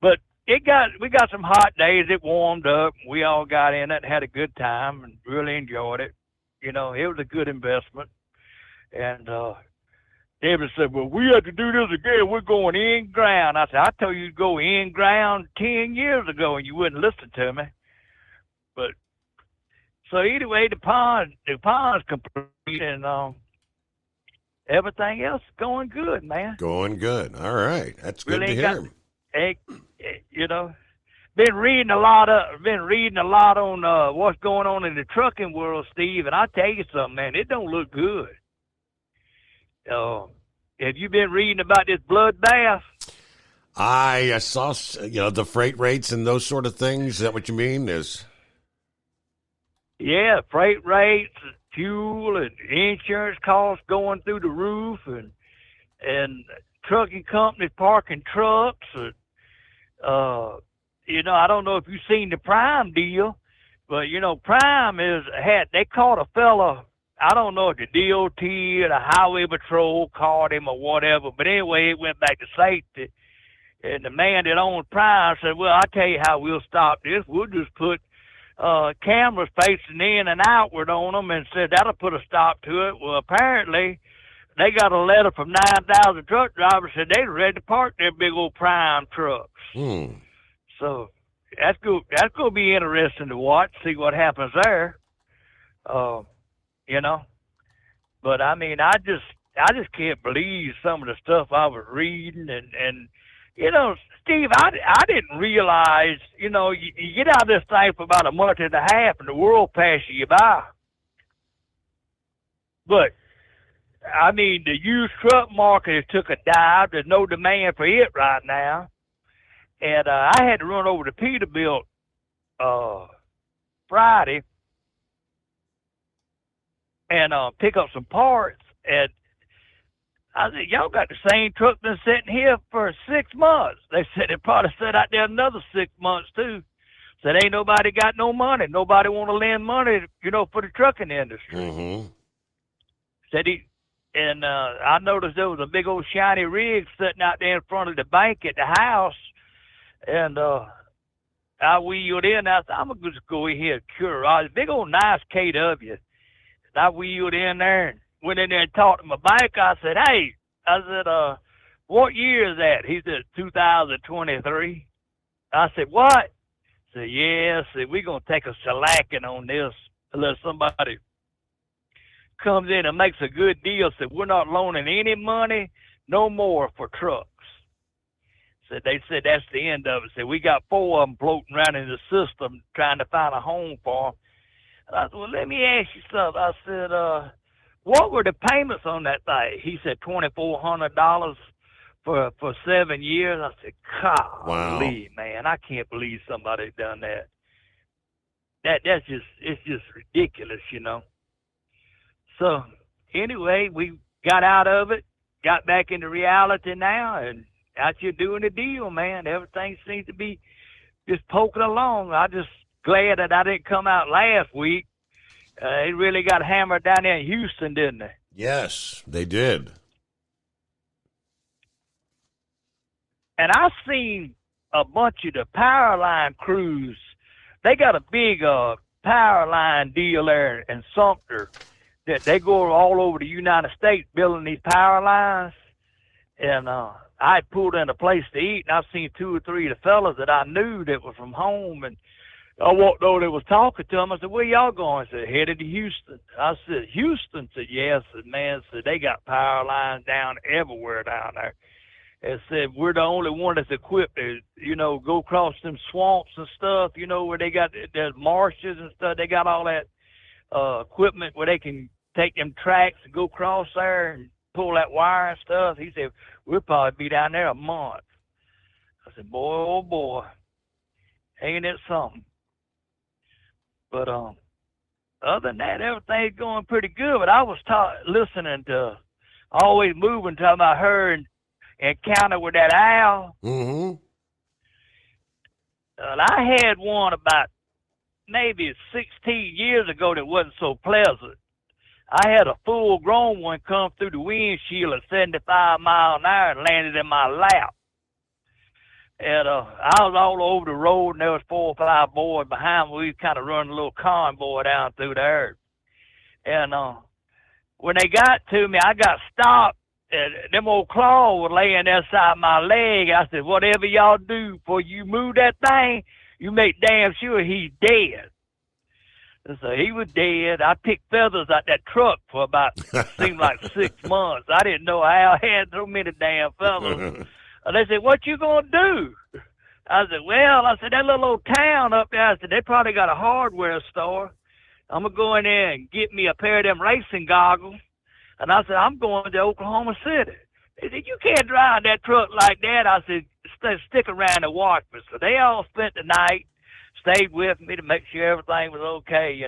But we got some hot days. It warmed up. We all got in it and had a good time and really enjoyed it. You know, it was a good investment. And David said, "Well, we have to do this again. We're going in ground." I said, "I told you to go in ground 10 years ago, and you wouldn't listen to me." But so anyway, the pond's complete, and everything else is going good, man. Going good. All right, that's good Really to hear. You know, been reading a lot on what's going on in the trucking world, Steve, and I tell you something, man, it don't look good. Have you been reading about this bloodbath? I saw, the freight rates and those sort of things. Is that what you mean? Yeah, freight rates, fuel, and insurance costs going through the roof, and trucking companies parking trucks. And, I don't know if you've seen the Prime deal, but Prime they caught a fella. I don't know if the DOT or the Highway Patrol caught him or whatever, but anyway, it went back to safety. And the man that owned Prime said, "Well, I'll tell you how we'll stop this. We'll just put cameras facing in and outward on them," and said that'll put a stop to it. Well, apparently, they got a letter from 9,000 truck drivers said they're ready to park their big old Prime trucks. So that's going to be interesting to watch, see what happens there. But I mean, I just can't believe some of the stuff I was reading, and Steve, I didn't realize, you get out of this thing for about a month and a half, and the world passes you by. But I mean, the used truck market has took a dive. There's no demand for it right now, and I had to run over to Peterbilt Friday and pick up some parts. And I said, "Y'all got the same truck been sitting here for 6 months." They said it probably sat out there another 6 months too. Said ain't nobody got no money. Nobody want to lend money, for the trucking industry. Mm-hmm. Said I noticed there was a big old shiny rig sitting out there in front of the bank at the house, and I wheeled in. I said, "I'm gonna just go in here and cure." I was a big old nice KW. And I wheeled in there and went in there and talked to my bank. I said, "Hey," "what year is that?" He said, 2023. I said, "What?" He said, "Yeah." I said, "We're going to take a shellacking on this unless somebody comes in and makes a good deal." Said, "We're not loaning any money no more for trucks." Said, they said that's the end of it. Said, "We got 4 of them floating around in the system trying to find a home for them." I said, "Well, let me ask you something." I said, "What were the payments on that thing?" He said, $2,400 for 7 years. I said, "Golly, man, I can't believe somebody done that. It's just ridiculous, So anyway, we got out of it, got back into reality now, and out here doing the deal, man. Everything seems to be just poking along. I just glad that I didn't come out last week. They really got hammered down there in Houston, didn't they? Yes, they did. And I seen a bunch of the power line crews. They got a big power line deal there in Sumter that they go all over the United States building these power lines. And I pulled in a place to eat, and I seen 2 or 3 of the fellas that I knew that were from home, and I walked over there, was talking to them. I said, where y'all going? I said, headed to Houston. I said, Houston? Said, yes. I said, man, said, they got power lines down everywhere down there. And said, we're the only one that's equipped to, go across them swamps and stuff, where they got the marshes and stuff. They got all that equipment where they can take them tracks and go across there and pull that wire and stuff. He said, we'll probably be down there a month. I said, boy, oh boy, ain't it something? But other than that, everything's going pretty good. But I was listening to Always Moving, talking about her encounter with that owl. Mm-hmm. I had one about maybe 16 years ago that wasn't so pleasant. I had a full-grown one come through the windshield at 75 miles an hour and landed in my lap. And I was all over the road, and there was 4 or 5 boys behind me. We was kind of running a little convoy down through there. And when they got to me, I got stopped. And them old claws were laying there side my leg. I said, whatever y'all do before you move that thing, you make damn sure he's dead. And so he was dead. I picked feathers out that truck for about, seemed like 6 months. I didn't know how I had so many damn feathers. And they said, what you going to do? I said, well, that little old town up there, I said, they probably got a hardware store. I'm going to go in there and get me a pair of them racing goggles. And I said, I'm going to Oklahoma City. They said, you can't drive that truck like that. I said, stick around and watch me. So they all spent the night, stayed with me to make sure everything was okay,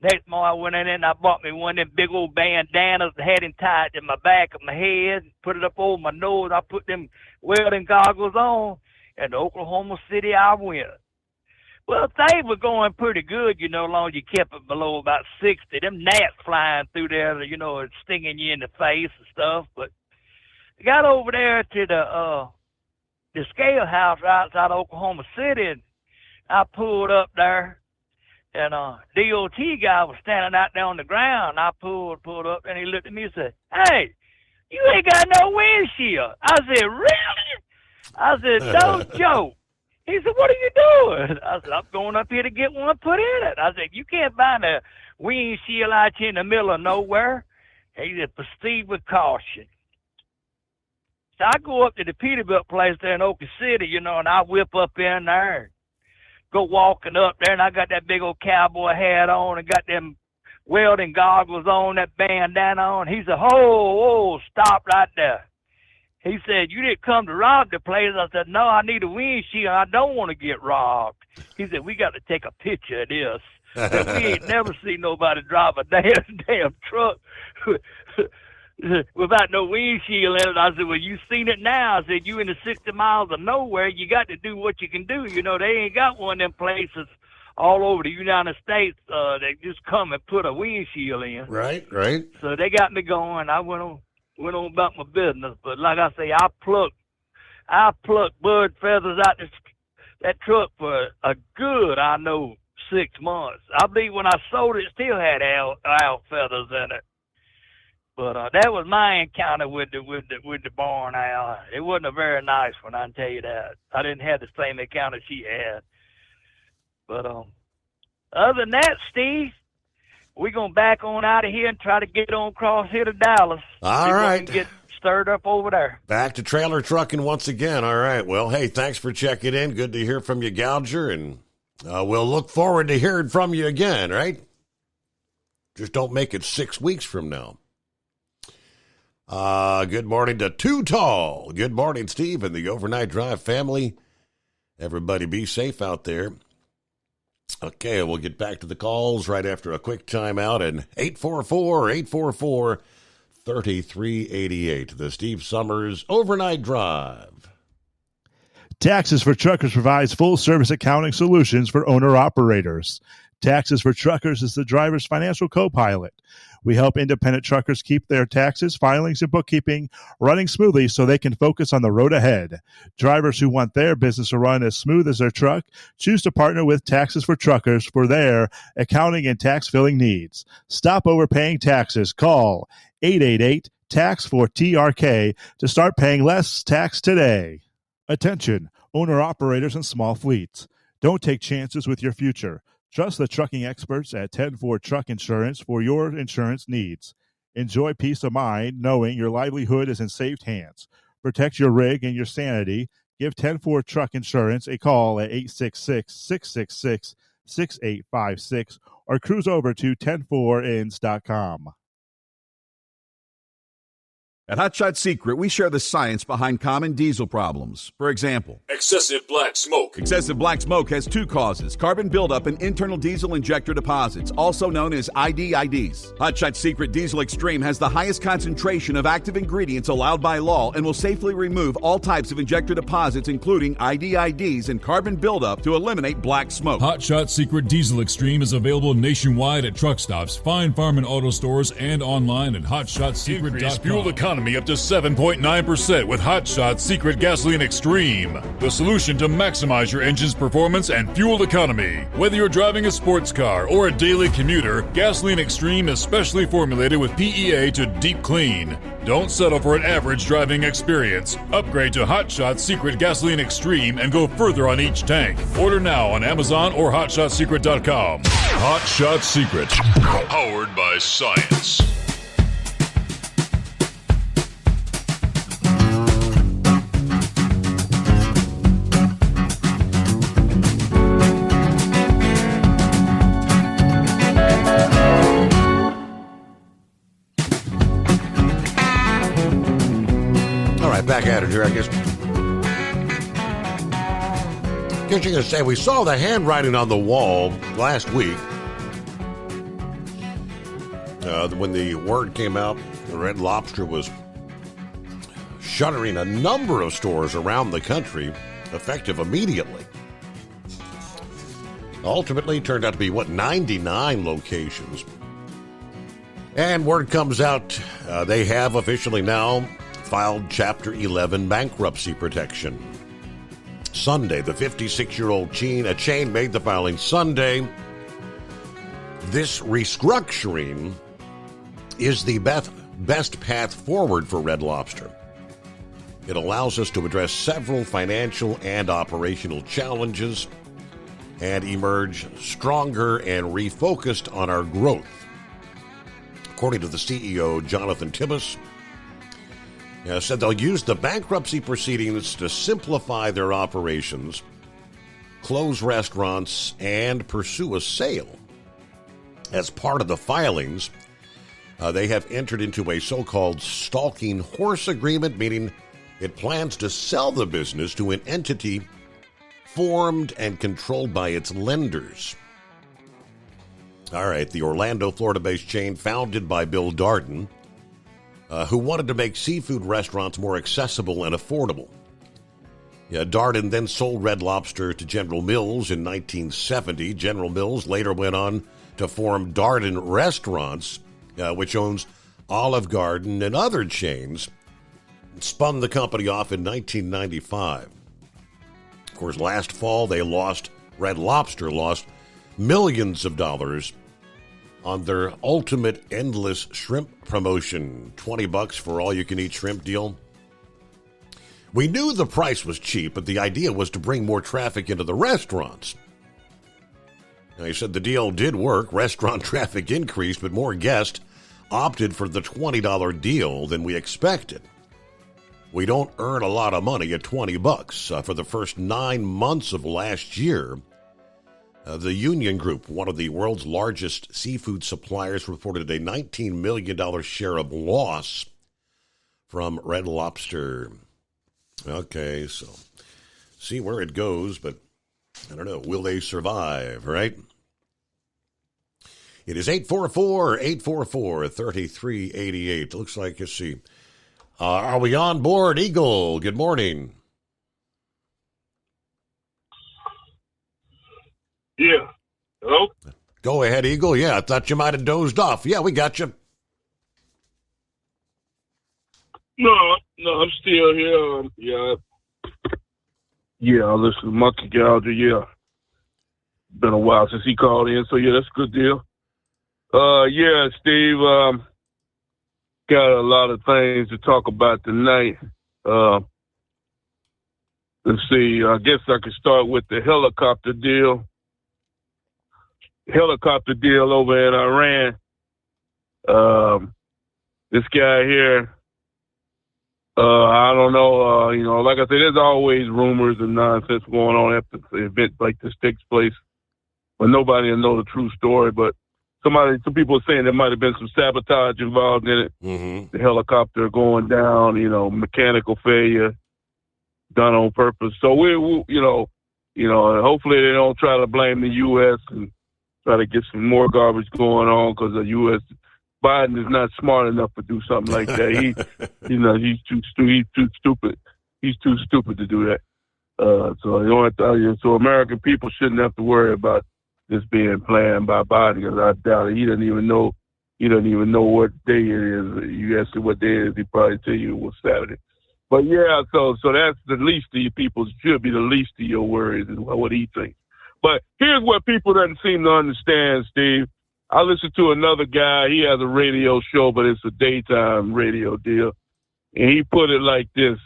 Next morning, I went in there and I bought me one of them big old bandanas that had him tied to my back of my head, put it up over my nose. I put them welding goggles on, and to Oklahoma City I went. Well, things were going pretty good, as long as you kept it below about 60. Them gnats flying through there, stinging you in the face and stuff. But I got over there to the scale house right outside Oklahoma City, and I pulled up there. And DOT guy was standing out there on the ground. I pulled up, and he looked at me and said, hey, you ain't got no windshield. I said, really? I said, don't joke. He said, what are you doing? I said, I'm going up here to get one put in it. I said, you can't find a windshield out here in the middle of nowhere. He said, proceed with caution. So I go up to the Peterbilt place there in Oklahoma City, and I whip up in there. Go walking up there, and I got that big old cowboy hat on and got them welding goggles on, that bandana on. He said, whoa, stop right there. He said, you didn't come to rob the place. I said, no, I need a windshield. I don't want to get robbed. He said, we got to take a picture of this. We ain't never seen nobody drive a damn truck without no windshield in it. I said, well, you seen it now. I said, you in the 60 miles of nowhere, you got to do what you can do. They ain't got one of them places all over the United States that just come and put a windshield in. Right. So they got me going. I went on about my business. But like I say, I plucked bird feathers out that truck for a good, 6 months. I believe when I sold it, it still had owl feathers in it. But that was my encounter with the barn owl. It wasn't a very nice one, I can tell you that. I didn't have the same encounter she had. But other than that, Steve, we're going to back on out of here and try to get on across here to Dallas. All right. Get stirred up over there. Back to trailer trucking once again. All right. Well, hey, thanks for checking in. Good to hear from you, Gouger, and we'll look forward to hearing from you again, right? Just don't make it 6 weeks from now. Good morning to Too Tall. Good morning, Steve, and the Overnight Drive family. Everybody be safe out there. Okay, we'll get back to the calls right after a quick timeout and 844-844-3388. The Steve Summers Overnight Drive. Taxes for Truckers provides full-service accounting solutions for owner-operators. Taxes for Truckers is the driver's financial co-pilot. We help independent truckers keep their taxes, filings, and bookkeeping running smoothly so they can focus on the road ahead. Drivers who want their business to run as smooth as their truck choose to partner with Taxes for Truckers for their accounting and tax filing needs. Stop overpaying taxes. Call tax for TRK to start paying less tax today. Attention, owner-operators and small fleets. Don't take chances with your future. Trust the trucking experts at 10-4 Truck Insurance for your insurance needs. Enjoy peace of mind knowing your livelihood is in safe hands. Protect your rig and your sanity. Give 10-4 Truck Insurance a call at 866-666-6856 or cruise over to 104ins.com. At Hot Shot Secret, we share the science behind common diesel problems. For example, Excessive black smoke. excessive black smoke has two causes: carbon buildup and internal diesel injector deposits, also known as IDIDs. Hot Shot Secret Diesel Extreme has the highest concentration of active ingredients allowed by law and will safely remove all types of injector deposits, including IDIDs and carbon buildup, to eliminate black smoke. Hot Shot Secret Diesel Extreme is available nationwide at truck stops, fine farm and auto stores, and online at hotshotsecret.com. Increase fuel economy up to 7.9% with Hot Shot Secret Gasoline Extreme. The solution to maximize your engine's performance and fuel economy. Whether you're driving a sports car or a daily commuter, Gasoline Extreme is specially formulated with PEA to deep clean. Don't settle for an average driving experience. Upgrade to Hot Shot Secret Gasoline Extreme and go further on each tank. Order now on Amazon or hotshotsecret.com. Hot Shot Secret, powered by science. Back at it here, I guess. Guess you can say we saw the handwriting on the wall last week when the word came out. The Red Lobster was shuttering a number of stores around the country, effective immediately. Ultimately, turned out to be 99 locations. And word comes out, they have officially now filed Chapter 11 bankruptcy protection. Sunday, the 56-year-old chain made the filing Sunday. This restructuring is the best path forward for Red Lobster. It allows us to address several financial and operational challenges and emerge stronger and refocused on our growth. According to the CEO, Jonathan Tibbus, said they'll use the bankruptcy proceedings to simplify their operations, close restaurants, and pursue a sale. As part of the filings, they have entered into a so-called stalking horse agreement, meaning it plans to sell the business to an entity formed and controlled by its lenders. All right, the Orlando, Florida-based chain founded by Bill Darden, who wanted to make seafood restaurants more accessible and affordable. Darden then sold Red Lobster to General Mills in 1970. General Mills later went on to form Darden Restaurants, which owns Olive Garden and other chains, and spun the company off in 1995. Of course, last fall, Red Lobster lost millions of dollars on their ultimate endless shrimp promotion, $20 for all-you-can-eat shrimp deal. We knew the price was cheap, but the idea was to bring more traffic into the restaurants. Now, he said the deal did work. Restaurant traffic increased, but more guests opted for the $20 deal than we expected. We don't earn a lot of money at $20. For the first 9 months of last year, the Union Group, one of the world's largest seafood suppliers, reported a $19 million share of loss from Red Lobster. Okay, so see where it goes, but I don't know. Will they survive, right? It is 844-844-3388. Looks like, let's see. Are we on board, Eagle? Good morning. Yeah. Hello? Go ahead, Eagle. Yeah, I thought you might have dozed off. Yeah, we got you. No, I'm still here. Yeah, I listen to Monkey Gouger, yeah. Been a while since he called in, so yeah, that's a good deal. Yeah, Steve, got a lot of things to talk about tonight. Let's see. I guess I could start with the helicopter deal. Helicopter deal over in Iran. This guy here, I don't know. Like I said, there's always rumors and nonsense going on after an event like this takes place, but nobody will know the true story. But some people are saying there might have been some sabotage involved in it. Mm-hmm. The helicopter going down, mechanical failure done on purpose. So hopefully they don't try to blame the U.S. and try to get some more garbage going on, because the U.S. Biden is not smart enough to do something like that. He's too stupid. He's too stupid to do that. So American people shouldn't have to worry about this being planned by Biden, because I doubt it. He doesn't even know what day it is. You ask him what day it is, he probably tell you it was Saturday. But yeah, so that's the least of your people. Should be the least of your worries is what he thinks. But here's what people doesn't seem to understand, Steve. I listen to another guy. He has a radio show, but it's a daytime radio deal. And he put it like this.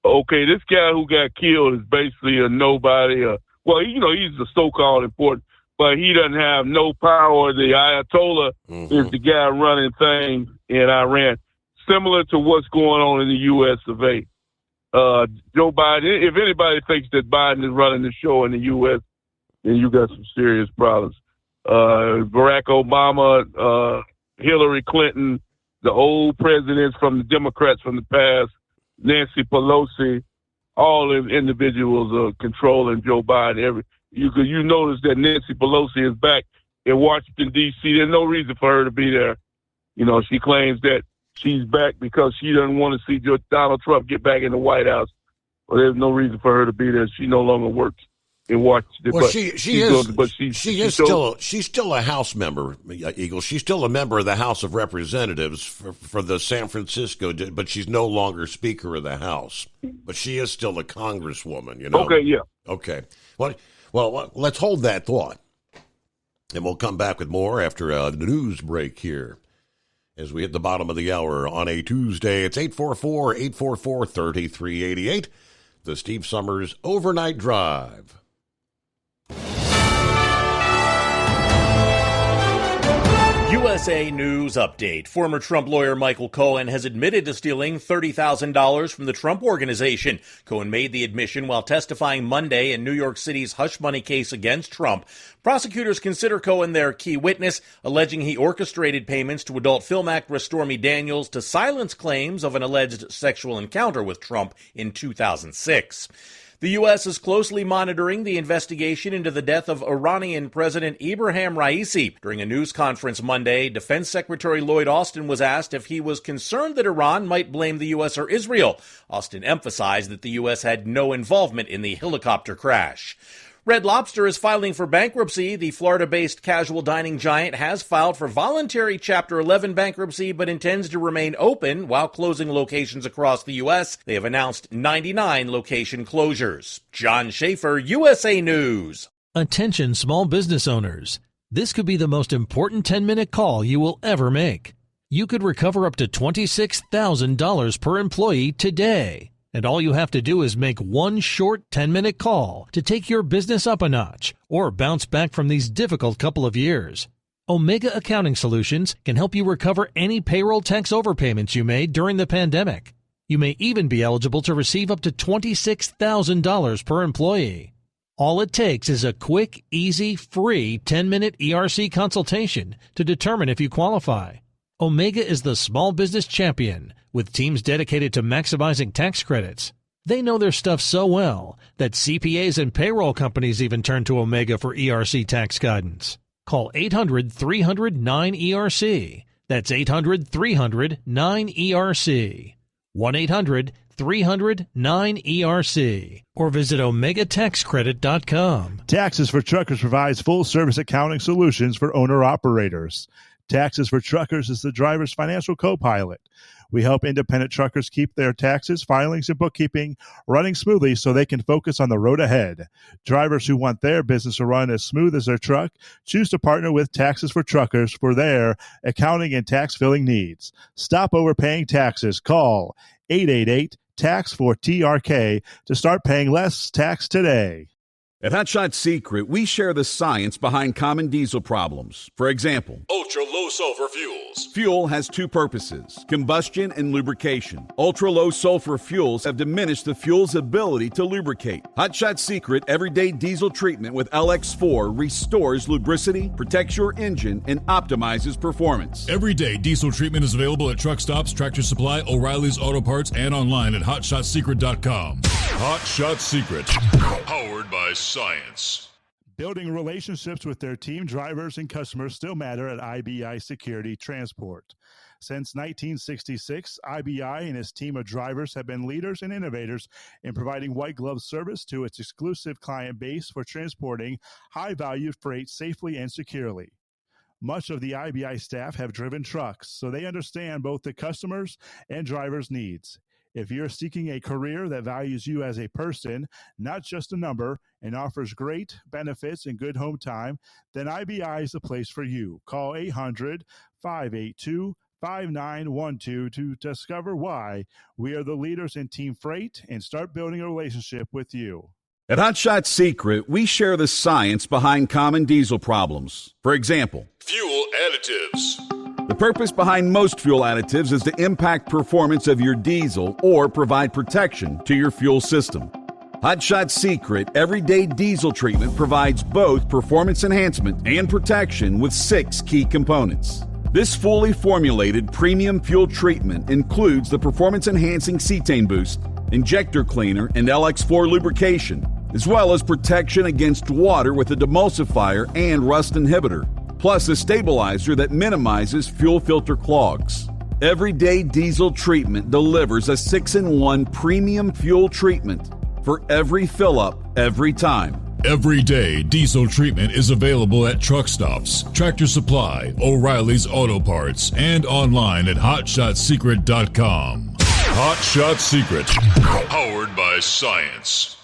Okay, this guy who got killed is basically a nobody. He's a so-called important, but he doesn't have no power. The Ayatollah is the guy running things in Iran, similar to what's going on in the U.S. of A. Joe Biden, if anybody thinks that Biden is running the show in the U.S., then you got some serious problems. Barack Obama, Hillary Clinton, the old presidents from the Democrats from the past, Nancy Pelosi, all individuals are controlling Joe Biden. You notice that Nancy Pelosi is back in Washington, D.C. There's no reason for her to be there. She claims that she's back because she doesn't want to see Donald Trump get back in the White House. Well, there's no reason for her to be there. She no longer works in Washington. Well, But she's still a House member, Eagle. She's still a member of the House of Representatives for the San Francisco, but she's no longer Speaker of the House. But she is still a Congresswoman, Okay, yeah. Okay. Well, let's hold that thought, and we'll come back with more after the news break here. As we hit the bottom of the hour on a Tuesday, it's 844-844-3388, the Steve Summers Overnight Drive. USA News Update. Former Trump lawyer Michael Cohen has admitted to stealing $30,000 from the Trump Organization. Cohen made the admission while testifying Monday in New York City's hush money case against Trump. Prosecutors consider Cohen their key witness, alleging he orchestrated payments to adult film actress Stormy Daniels to silence claims of an alleged sexual encounter with Trump in 2006. The U.S. is closely monitoring the investigation into the death of Iranian President Ebrahim Raisi. During a news conference Monday, Defense Secretary Lloyd Austin was asked if he was concerned that Iran might blame the U.S. or Israel. Austin emphasized that the U.S. had no involvement in the helicopter crash. Red Lobster is filing for bankruptcy. The Florida-based casual dining giant has filed for voluntary Chapter 11 bankruptcy, but intends to remain open while closing locations across the U.S. They have announced 99 location closures. John Schaefer, USA News. Attention small business owners. This could be the most important 10-minute call you will ever make. You could recover up to $26,000 per employee today. And all you have to do is make one short 10-minute call to take your business up a notch or bounce back from these difficult couple of years. Omega Accounting Solutions can help you recover any payroll tax overpayments you made during the pandemic. You may even be eligible to receive up to $26,000 per employee. All it takes is a quick, easy, free 10-minute ERC consultation to determine if you qualify. Omega is the small business champion with teams dedicated to maximizing tax credits. They know their stuff so well that CPAs and payroll companies even turn to Omega for ERC tax guidance. Call 800-300-9ERC. That's 800-300-9ERC. 1-800-300-9ERC. Or visit OmegaTaxCredit.com. Taxes for Truckers provides full-service accounting solutions for owner-operators. Taxes for Truckers is the driver's financial co-pilot. We help independent truckers keep their taxes, filings, and bookkeeping running smoothly so they can focus on the road ahead. Drivers who want their business to run as smooth as their truck choose to partner with Taxes for Truckers for their accounting and tax filing needs. Stop overpaying taxes. Call 888-TAX-4TRK to start paying less tax today. At Hot Shot Secret, we share the science behind common diesel problems. For example, Ultra low sulfur fuels. Fuel has two purposes, combustion and lubrication. Ultra-low sulfur fuels have diminished the fuel's ability to lubricate. Hot Shot Secret Everyday Diesel Treatment with LX4 restores lubricity, protects your engine, and optimizes performance. Everyday diesel treatment is available at truck stops, Tractor Supply, O'Reilly's Auto Parts, and online at hotshotsecret.com. Hot Shot Secret, powered by science. Building relationships with their team, drivers, and customers still matter at IBI Security Transport. Since 1966, IBI and its team of drivers have been leaders and innovators in providing white glove service to its exclusive client base for transporting high-value freight safely and securely. Much of the IBI staff have driven trucks, so they understand both the customers' and drivers' needs. If you're seeking a career that values you as a person, not just a number, and offers great benefits and good home time, then IBI is the place for you. Call 800-582-5912 to discover why we are the leaders in team freight and start building a relationship with you. At Hot Shot Secret, we share the science behind common diesel problems. For example, Fuel additives. the purpose behind most fuel additives is to impact performance of your diesel or provide protection to your fuel system. Hot Shot Secret Everyday Diesel Treatment provides both performance enhancement and protection with 6 key components. This fully formulated premium fuel treatment includes the performance-enhancing cetane boost, injector cleaner, and LX4 lubrication, as well as protection against water with a demulsifier and rust inhibitor, plus a stabilizer that minimizes fuel filter clogs. Everyday Diesel Treatment delivers a 6-in-1 premium fuel treatment for every fill-up, every time. Everyday diesel treatment is available at truck stops, Tractor Supply, O'Reilly's Auto Parts, and online at hotshotsecret.com. Hot Shot Secret, powered by science.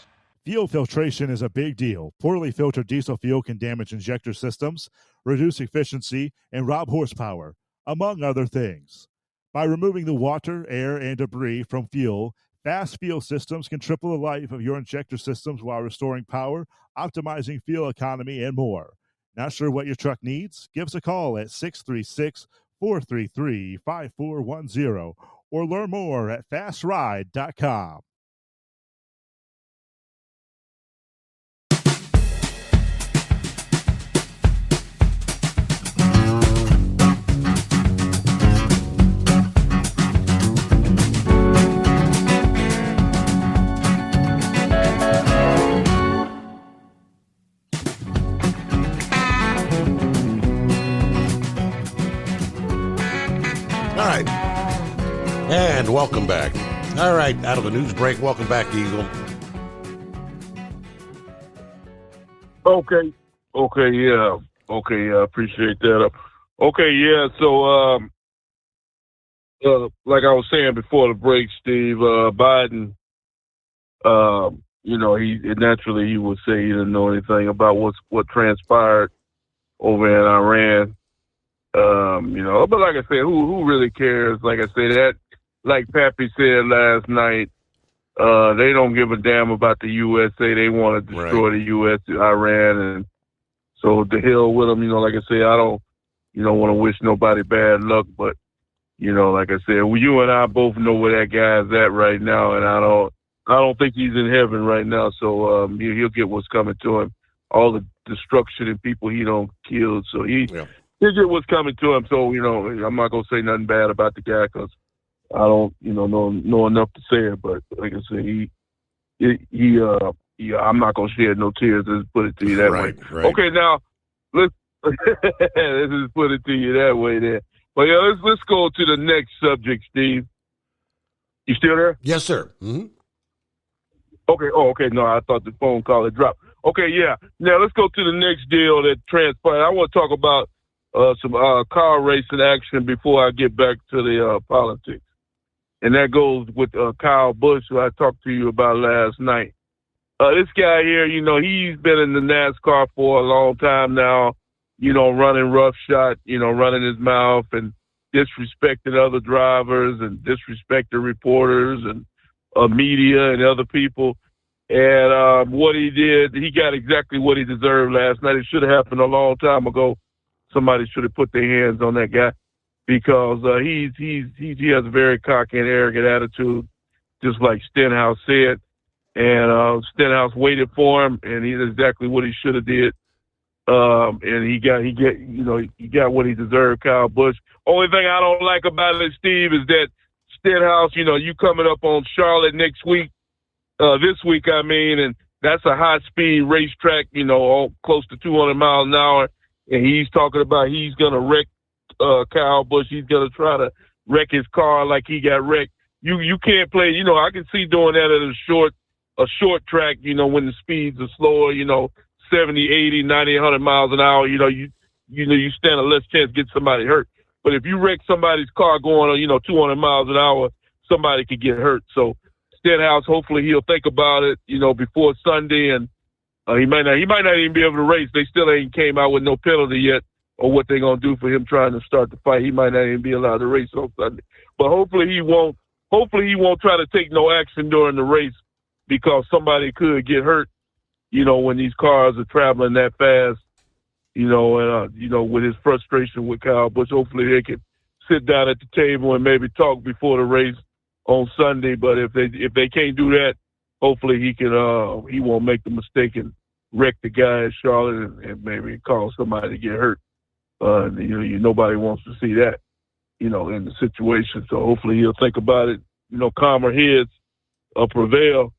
Fuel filtration is a big deal. Poorly filtered diesel fuel can damage injector systems, reduce efficiency, and rob horsepower, among other things. By removing the water, air, and debris from fuel, Fast Fuel Systems can triple the life of your injector systems while restoring power, optimizing fuel economy, and more. Not sure what your truck needs? Give us a call at 636-433-5410 or learn more at fastride.com. All right. And welcome back. All right, out of the news break, welcome back, Eagle. Okay, yeah. Appreciate that. Okay, yeah, so, like I was saying before the break, Steve, Biden, he naturally would say he didn't know anything about what transpired over in Iran. But like I said, who really cares? Like I said, that, like Pappy said last night, they don't give a damn about the USA. They want to destroy the U.S., Iran, and so the hell with them. Like I said, I don't, want to wish nobody bad luck, but, like I said, you and I both know where that guy's at right now, and I don't think he's in heaven right now, so he'll get what's coming to him. All the destruction and people he don't kill, so he'll get what's coming to him. So, I'm not going to say nothing bad about the guy because I don't, know enough to say it. But like I said, I'm not going to shed no tears. Let's put it to you that way. Right. Okay, now, let's just put it to you that way there. But yeah, let's go to the next subject, Steve. You still there? Yes, sir. Mm-hmm. Okay. Oh, okay. No, I thought the phone call had dropped. Okay, yeah. Now, let's go to the next deal that transpired. I want to talk about some car racing action before I get back to the politics. and that goes with Kyle Busch, who I talked to you about last night. This guy here, you know, he's been in the NASCAR for a long time now, you know, running roughshod, you know, running his mouth and disrespecting other drivers and disrespecting reporters and media and other people. And what he did, he got exactly what he deserved last night. It should have happened a long time ago. Somebody should have put their hands on that guy because he has a very cocky and arrogant attitude, just like Stenhouse said. And Stenhouse waited for him, and he did exactly what he should have did. And he got what he deserved, Kyle Busch. Only thing I don't like about it, Steve, is that Stenhouse, you know, you coming up on Charlotte next week, this week, I mean, and that's a high-speed racetrack, you know, close to 200 miles an hour, and he's talking about he's going to wreck Kyle Busch. He's going to try to wreck his car like he got wrecked. You can't play, you know, I can see doing that at a short track, you know, when the speeds are slower, you know, 70, 80, 90, 100 miles an hour, you know, you stand a less chance to get somebody hurt. But if you wreck somebody's car going, you know, 200 miles an hour, somebody could get hurt. So Stenhouse, hopefully he'll think about it, you know, before Sunday, and he might not even be able to race. They still ain't came out with no penalty yet or what they're going to do for him trying to start the fight. He might not even be allowed to race on Sunday. But hopefully he won't try to take no action during the race because somebody could get hurt, you know, when these cars are traveling that fast, you know, and, you know, with his frustration with Kyle Busch. Hopefully they can sit down at the table and maybe talk before the race on Sunday. But if they can't do that, hopefully he won't make the mistake and wreck the guy at Charlotte and maybe cause somebody to get hurt. Nobody wants to see that, you know, in the situation. So hopefully he'll think about it, you know, calmer heads prevail.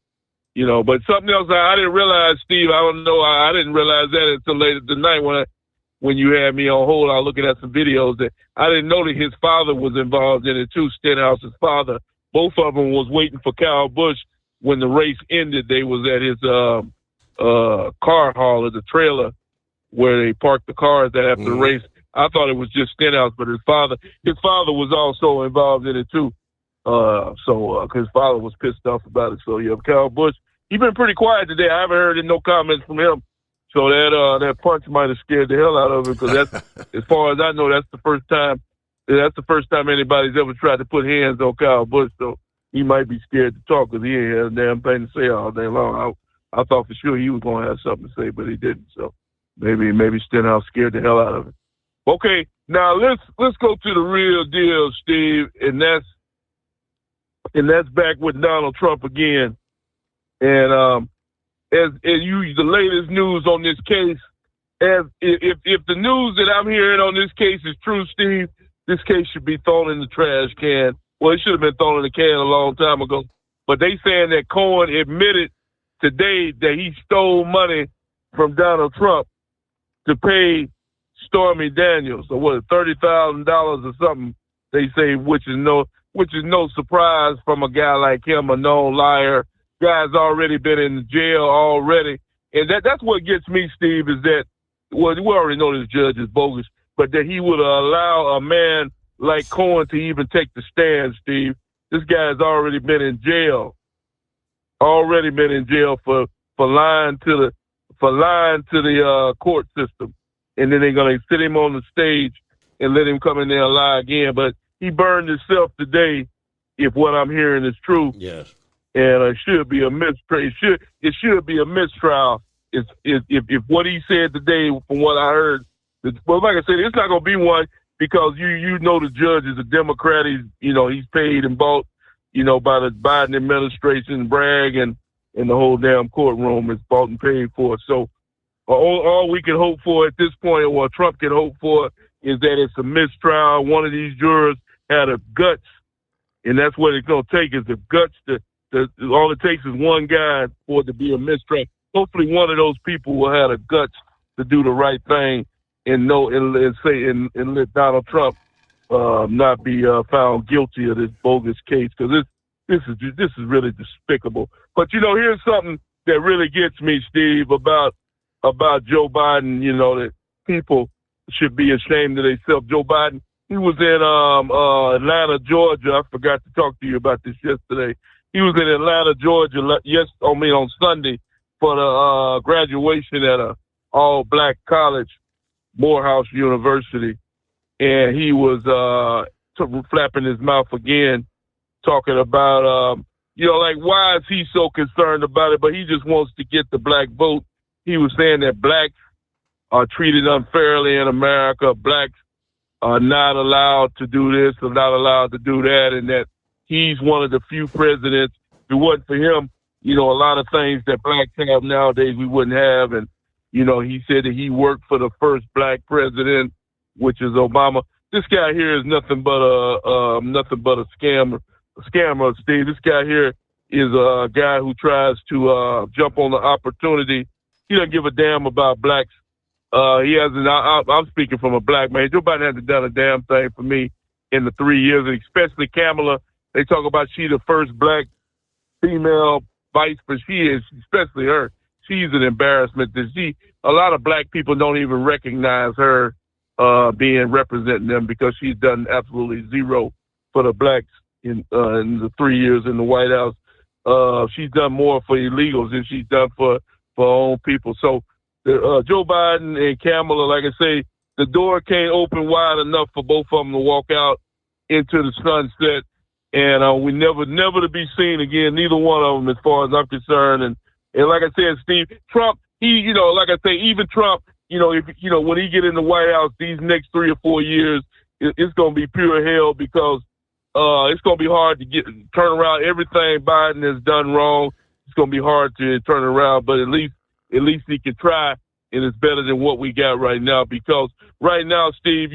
You know, but something else I didn't realize, Steve, I don't know, I didn't realize that until later tonight when you had me on hold. I was looking at some videos that I didn't know that his father was involved in it too, Stenhouse's father. Both of them was waiting for Kyle Busch when the race ended. They was at his car hauler, the trailer, where they parked the cars after the race. I thought it was just Stenhouse, but his father was also involved in it too. Cause his father was pissed off about it. So yeah, Kyle Busch, he's been pretty quiet today. I haven't heard no comments from him. So that punch might have scared the hell out of him. Cause that's, as far as I know, that's the first time anybody's ever tried to put hands on Kyle Busch. So he might be scared to talk cause he ain't had a damn thing to say all day long. I thought for sure he was going to have something to say, but he didn't. So maybe Stenhouse scared the hell out of him. Okay. Now let's go to the real deal, Steve. And that's back with Donald Trump again. And as the latest news on this case, if the news that I'm hearing on this case is true, Steve, this case should be thrown in the trash can. Well, it should have been thrown in the can a long time ago. But they saying that Cohen admitted today that he stole money from Donald Trump to pay Stormy Daniels, or what, $30,000 or something. They say, which is no surprise from a guy like him, a known liar. Guy's already been in jail already. And that's what gets me, Steve, is that, well, we already know this judge is bogus, but that he would allow a man like Cohen to even take the stand, Steve. This guy's already been in jail. For lying to the court system. And then they're going to sit him on the stage and let him come in there and lie again. But he burned himself today, if what I'm hearing is true. Yes. And it should be a mistrial. It should be a mistrial if what he said today, from what I heard. Well, like I said, it's not going to be one because you know the judge is a Democrat. He's paid and bought, by the Biden administration, Bragg and the whole damn courtroom is bought and paid for. So all we can hope for at this point, or what Trump can hope for, is that it's a mistrial. One of these jurors had a guts, and that's what it's going to take, is the guts. All it takes is one guy for it to be a mistrial. Hopefully one of those people will have the guts to do the right thing and let Donald Trump not be found guilty of this bogus case, because this is really despicable. But here's something that really gets me, Steve, about Joe Biden. That people should be ashamed of themselves. Joe Biden He was in Atlanta, Georgia. I forgot to talk to you about this yesterday. He was in Atlanta, Georgia. On Sunday for the graduation at a all-black college, Morehouse University, and he was flapping his mouth again, talking about why is he so concerned about it? But he just wants to get the black vote. He was saying that blacks are treated unfairly in America. Blacks are not allowed to do this or not allowed to do that, and that he's one of the few presidents. If it wasn't for him, a lot of things that blacks have nowadays we wouldn't have. And, he said that he worked for the first black president, which is Obama. This guy here is nothing but a scammer, Steve. This guy here is a guy who tries to jump on the opportunity. He doesn't give a damn about blacks. I'm speaking from a black man. Joe Biden hasn't done a damn thing for me in the 3 years, and especially Kamala. They talk about she the first black female vice, but she is, especially her. She's an embarrassment. A lot of black people don't even recognize her representing them because she's done absolutely zero for the blacks in the 3 years in the White House. She's done more for illegals than she's done for her own people. So Joe Biden and Kamala, like I say, the door can't open wide enough for both of them to walk out into the sunset. And we never to be seen again, neither one of them, as far as I'm concerned. And like I said, Steve, Trump, even Trump, when he get in the White House, these next 3 or 4 years, it's going to be pure hell because it's going to be hard to turn around everything Biden has done wrong. It's going to be hard to turn around, but at least he can try, and it's better than what we got right now. Because right now, Steve,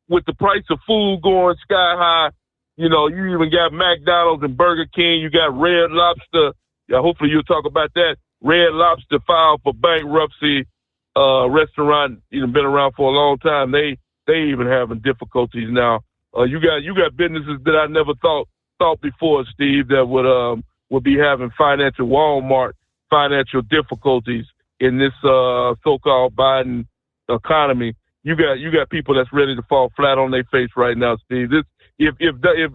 with the price of food going sky high, you even got McDonald's and Burger King. You got Red Lobster. Yeah, hopefully you'll talk about that. Red Lobster filed for bankruptcy. Restaurant, been around for a long time. They even having difficulties now. You got businesses that I never thought before, Steve, that would be having Walmart financial difficulties in this so-called Biden economy. You got people that's ready to fall flat on their face right now, Steve. If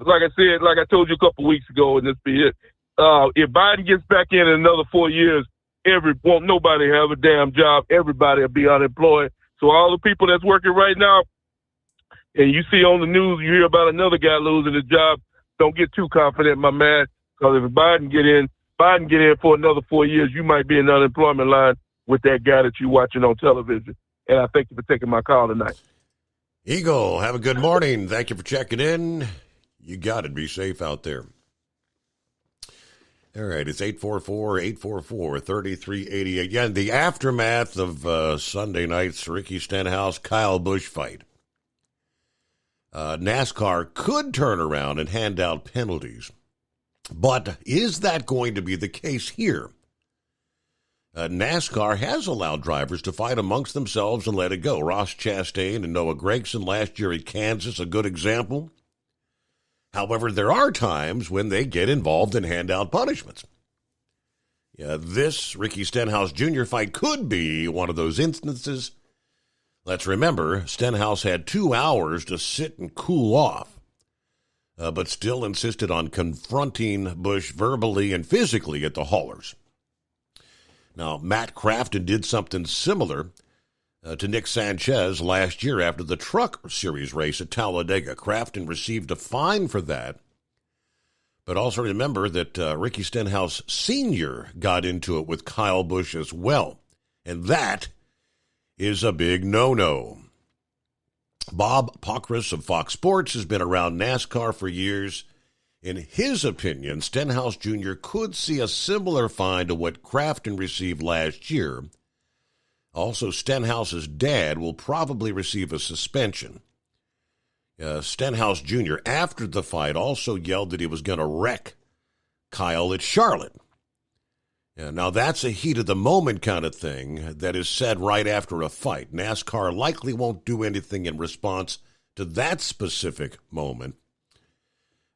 like I said, like I told you a couple weeks ago, and this be it. If Biden gets back in another 4 years, won't nobody have a damn job. Everybody will be unemployed. So all the people that's working right now, and you see on the news, you hear about another guy losing his job. Don't get too confident, my man, because if Biden get in for another 4 years, you might be in the unemployment line with that guy that you're watching on television. And I thank you for taking my call tonight. Eagle, have a good morning. Thank you for checking in. You got it. Be safe out there. All right, it's 844-844-3388. Again, the aftermath of Sunday night's Ricky Stenhouse-Kyle Busch fight. NASCAR could turn around and hand out penalties. But is that going to be the case here? NASCAR has allowed drivers to fight amongst themselves and let it go. Ross Chastain and Noah Gragson last year at Kansas, a good example. However, there are times when they get involved and hand out punishments. This Ricky Stenhouse Jr. fight could be one of those instances. Let's remember, Stenhouse had 2 hours to sit and cool off, but still insisted on confronting Busch verbally and physically at the haulers. Now, Matt Crafton did something similar to Nick Sanchez last year after the Truck Series race at Talladega. Crafton received a fine for that. But also remember that Ricky Stenhouse Sr. got into it with Kyle Busch as well. And that is a big no-no. Bob Pockrass of Fox Sports has been around NASCAR for years. In his opinion, Stenhouse Jr. could see a similar fine to what Crafton received last year. Also, Stenhouse's dad will probably receive a suspension. Stenhouse Jr., after the fight, also yelled that he was going to wreck Kyle at Charlotte. Now, that's a heat-of-the-moment kind of thing that is said right after a fight. NASCAR likely won't do anything in response to that specific moment.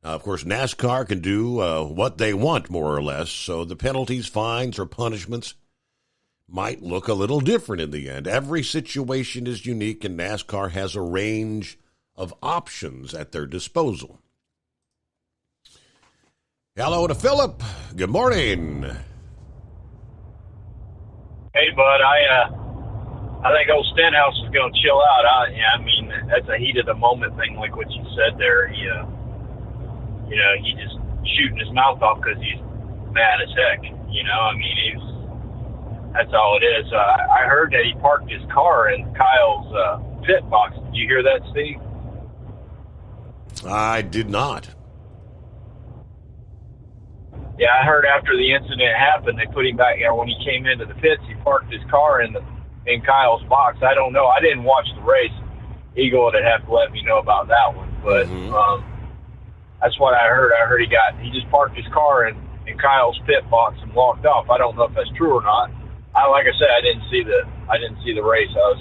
Of course, NASCAR can do what they want, more or less, so the penalties, fines, or punishments might look a little different in the end. Every situation is unique, and NASCAR has a range of options at their disposal. Hello to Philip. Good morning. Hey, bud. I think old Stenhouse is going to chill out. I mean, that's a heat of the moment thing, like what you said there. He just shooting his mouth off because he's mad as heck. I mean, that's all it is. I heard that he parked his car in Kyle's pit box. Did you hear that, Steve? I did not. Yeah, I heard after the incident happened, they put him back. When he came into the pits, he parked his car in Kyle's box. I don't know. I didn't watch the race. Eagle would have to let me know about that one. But that's what I heard. I heard he just parked his car in Kyle's pit box and walked off. I don't know if that's true or not. Like I said, I didn't see the race. I was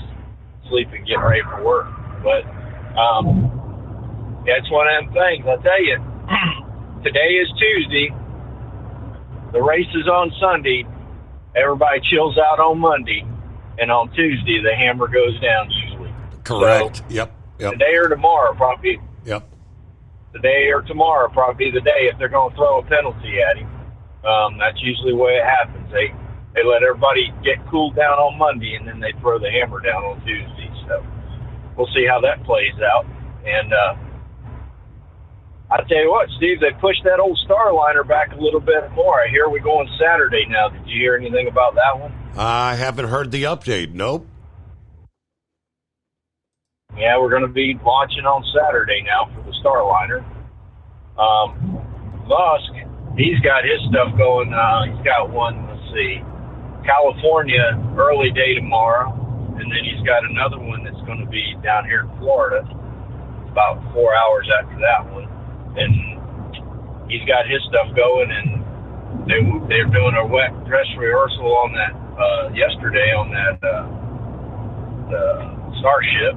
sleeping, getting ready for work. But that's one of them things. I tell you, today is Tuesday. The race is on Sunday. Everybody chills out on Monday, and on Tuesday the hammer goes down usually. Correct. So, yep. Today or tomorrow probably. Yep. Today or tomorrow probably the day if they're going to throw a penalty at him. That's usually the way it happens. They let everybody get cooled down on Monday, and then they throw the hammer down on Tuesday. So we'll see how that plays out. And I tell you what, Steve, they pushed that old Starliner back a little bit more. I hear we're going Saturday now. Did you hear anything about that one? I haven't heard the update. Nope. Yeah, we're going to be launching on Saturday now for the Starliner. Musk, he's got his stuff going. He's got one, let's see, California early day tomorrow, and then he's got another one that's going to be down here in Florida about 4 hours after that one. And he's got his stuff going, and they're doing a wet dress rehearsal on that yesterday on that Starship.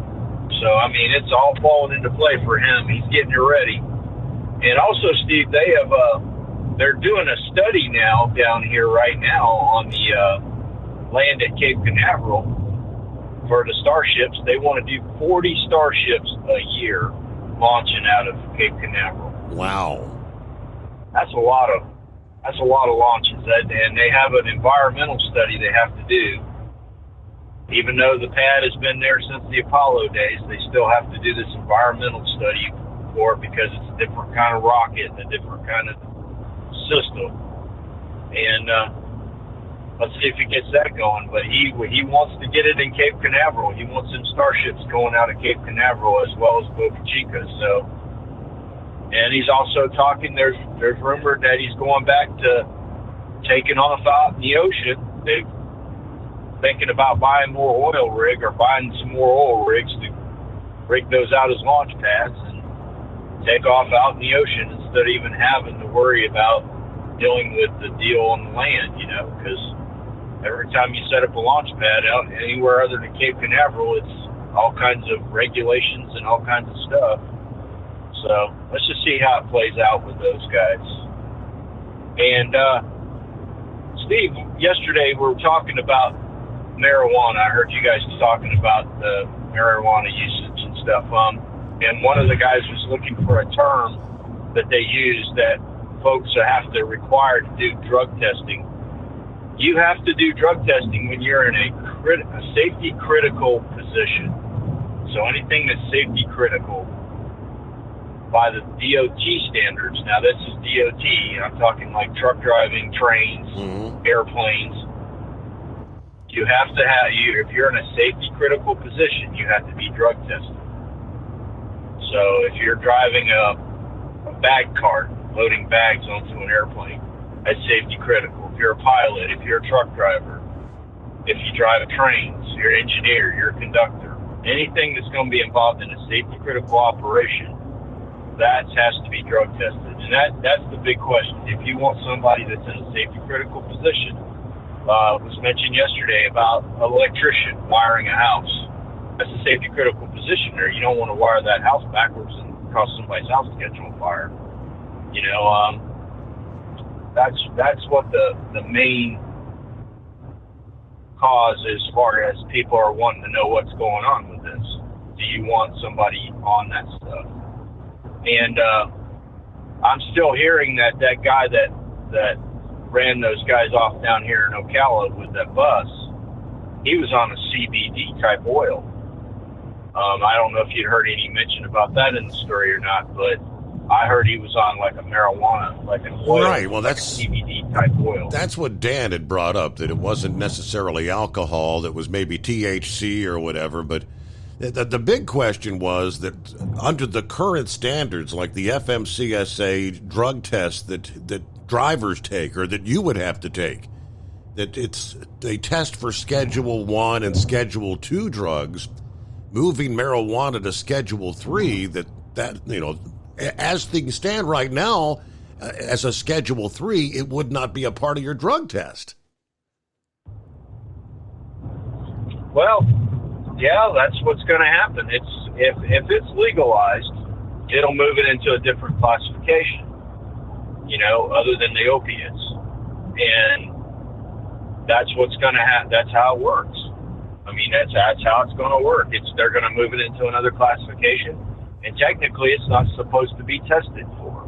So I mean, it's all falling into play for him. He's getting it ready. And also, Steve, they're doing a study now down here right now on the land at Cape Canaveral for the Starships. They want to do 40 Starships a year launching out of Cape Canaveral. Wow. That's a lot of launches, and they have an environmental study they have to do. Even though the pad has been there since the Apollo days, they still have to do this environmental study for it because it's a different kind of rocket and a different kind of system. And let's see if he gets that going. But he wants to get it in Cape Canaveral. He wants some Starships going out of Cape Canaveral as well as Boca Chica. So. And he's also talking, there's rumored that he's going back to taking off out in the ocean. They're thinking about buying more oil rig or buying some more oil rigs to rig those out as launch pads and take off out in the ocean instead of even having to worry about dealing with the deal on the land, because every time you set up a launch pad out anywhere other than Cape Canaveral, it's all kinds of regulations and all kinds of stuff. So let's just see how it plays out with those guys. And Steve, yesterday we were talking about marijuana. I heard you guys talking about the marijuana usage and stuff. And one of the guys was looking for a term that they use that folks have to require to do drug testing. You have to do drug testing when you're in a safety critical position. So anything that's safety critical by the DOT standards. Now this is DOT. I'm talking like truck driving, trains, airplanes. You have to have if you're in a safety critical position, you have to be drug tested. So if you're driving a bag cart, loading bags onto an airplane, that's safety critical. If you're a pilot, if you're a truck driver, if you drive trains, you're an engineer, you're a conductor, anything that's going to be involved in a safety critical operation, that has to be drug tested. And that's the big question. If you want somebody that's in a safety critical position, was mentioned yesterday about an electrician wiring a house. That's a safety critical position there. You don't want to wire that house backwards and cause somebody's house to catch on fire. That's what the main cause as far as people are wanting to know what's going on with this. do you want somebody on that stuff? And I'm still hearing that guy that ran those guys off down here in Ocala with that bus, he was on a CBD type oil. I don't know if you'd heard any mention about that in the story or not, but I heard he was on like a marijuana, like an oil, right. Well, that's like a CBD type oil. That's what Dan had brought up, that it wasn't necessarily alcohol, that was maybe THC or whatever. But the big question was that under the current standards, like the FMCSA drug test that drivers take, or that you would have to take, that they test for Schedule 1 and Schedule 2 drugs, moving marijuana to Schedule 3, that you know, as things stand right now, as a Schedule 3, it would not be a part of your drug test. Well, yeah, that's what's going to happen. If it's legalized, it'll move it into a different classification, you know, other than the opiates. And that's what's going to happen. That's how it works. I mean, that's how it's going to work. They're going to move it into another classification, and technically, it's not supposed to be tested for.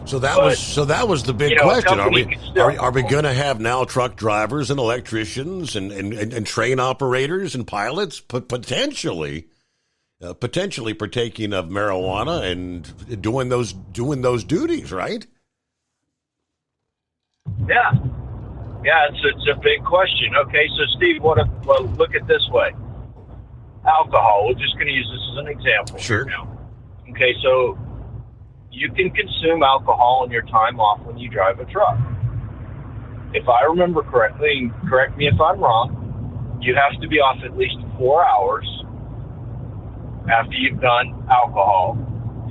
So that was the big question. Are we going to have now truck drivers and electricians and train operators and pilots potentially partaking of marijuana and doing those duties, right? Yeah. Yeah, it's a big question. Okay, so Steve, well, look at it this way. Alcohol, we're just going to use this as an example. Sure. Now. Okay, so you can consume alcohol in your time off when you drive a truck. If I remember correctly, and correct me if I'm wrong, you have to be off at least 4 hours after you've done alcohol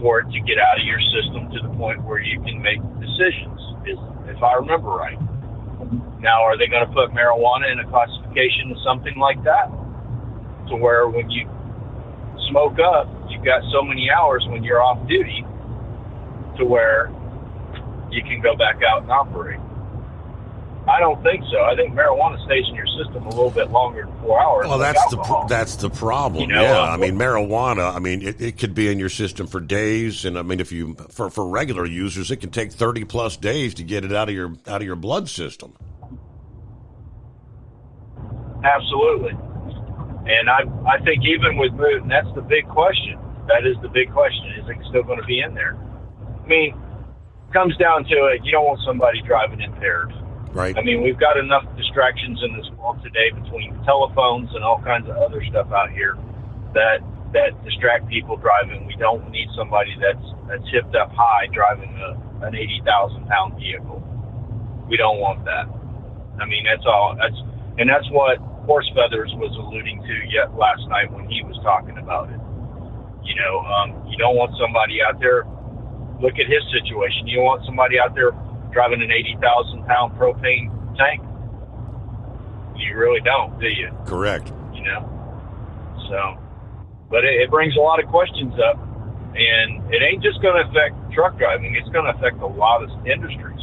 for it to get out of your system to the point where you can make decisions, if I remember right. Now, are they going to put marijuana in a classification of something like that? To where when you smoke up, you've got so many hours when you're off duty to where you can go back out and operate. I don't think so. I think marijuana stays in your system a little bit longer than 4 hours. Well, that's the problem. You know, yeah, I mean, marijuana, I mean, it could be in your system for days, and I mean, if you for regular users, it can take 30 plus days to get it out of your blood system. Absolutely. And I think even with mood, and that's the big question. That is the big question. Is it still going to be in there? I mean, it comes down to it. You don't want somebody driving impaired. Right. I mean, we've got enough distractions in this world today between telephones and all kinds of other stuff out here that distract people driving. We don't need somebody that's hipped up high driving an 80,000-pound vehicle. We don't want that. I mean, that's what Horse Feathers was alluding to yet last night when he was talking about it. You know, you don't want somebody out there. Look at his situation. You want somebody out there driving an 80,000-pound propane tank? You really don't, do you? Correct. You know? So, but it brings a lot of questions up, and it ain't just going to affect truck driving. It's going to affect a lot of industries.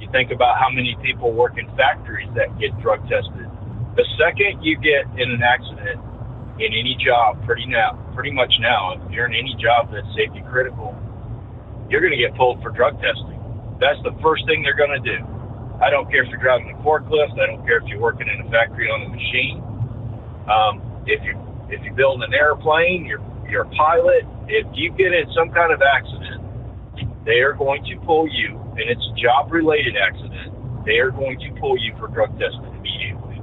You think about how many people work in factories that get drug tested. The second you get in an accident in any job, pretty much now, if you're in any job that's safety critical, you're going to get pulled for drug testing. That's the first thing they're going to do. I don't care if you're driving a forklift. I don't care if you're working in a factory on a machine. If you're building an airplane, you're a pilot. If you get in some kind of accident, they are going to pull you, and it's a job-related accident. They are going to pull you for drug testing immediately,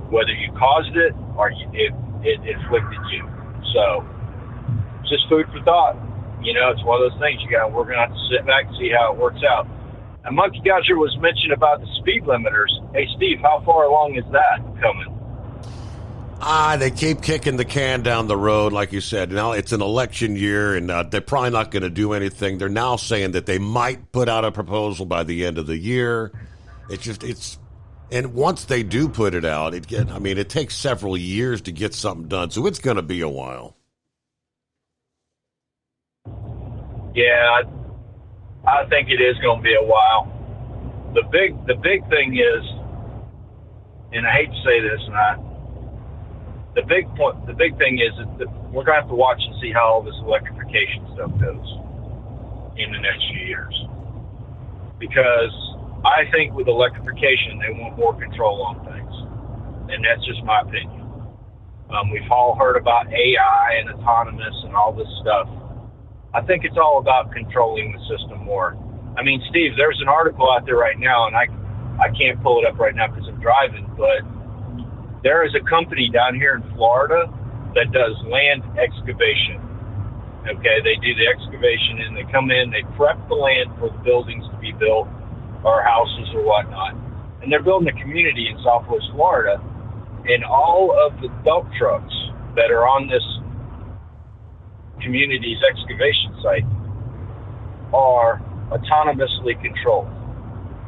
whether you caused it or it inflicted you. So, it's just food for thought. You know, it's one of those things we're going to have to sit back and see how it works out. And Monkey Gouger was mentioned about the speed limiters. Hey, Steve, how far along is that coming? They keep kicking the can down the road, like you said. Now it's an election year, and they're probably not going to do anything. They're now saying that they might put out a proposal by the end of the year. And once they do put it out, it takes several years to get something done, so it's going to be a while. Yeah, I think it is going to be a while. The big thing is, and I hate to say this, and the big thing is that we're going to have to watch and see how all this electrification stuff goes in the next few years. Because I think with electrification, they want more control on things. And that's just my opinion. We've all heard about AI and autonomous and all this stuff. I think it's all about controlling the system more. I mean, Steve, there's an article out there right now, and I can't pull it up right now because I'm driving, but there is a company down here in Florida that does land excavation. Okay, they do the excavation, and they come in, they prep the land for the buildings to be built, or houses or whatnot. And they're building a community in Southwest Florida, and all of the dump trucks that are on this community's excavation site are autonomously controlled.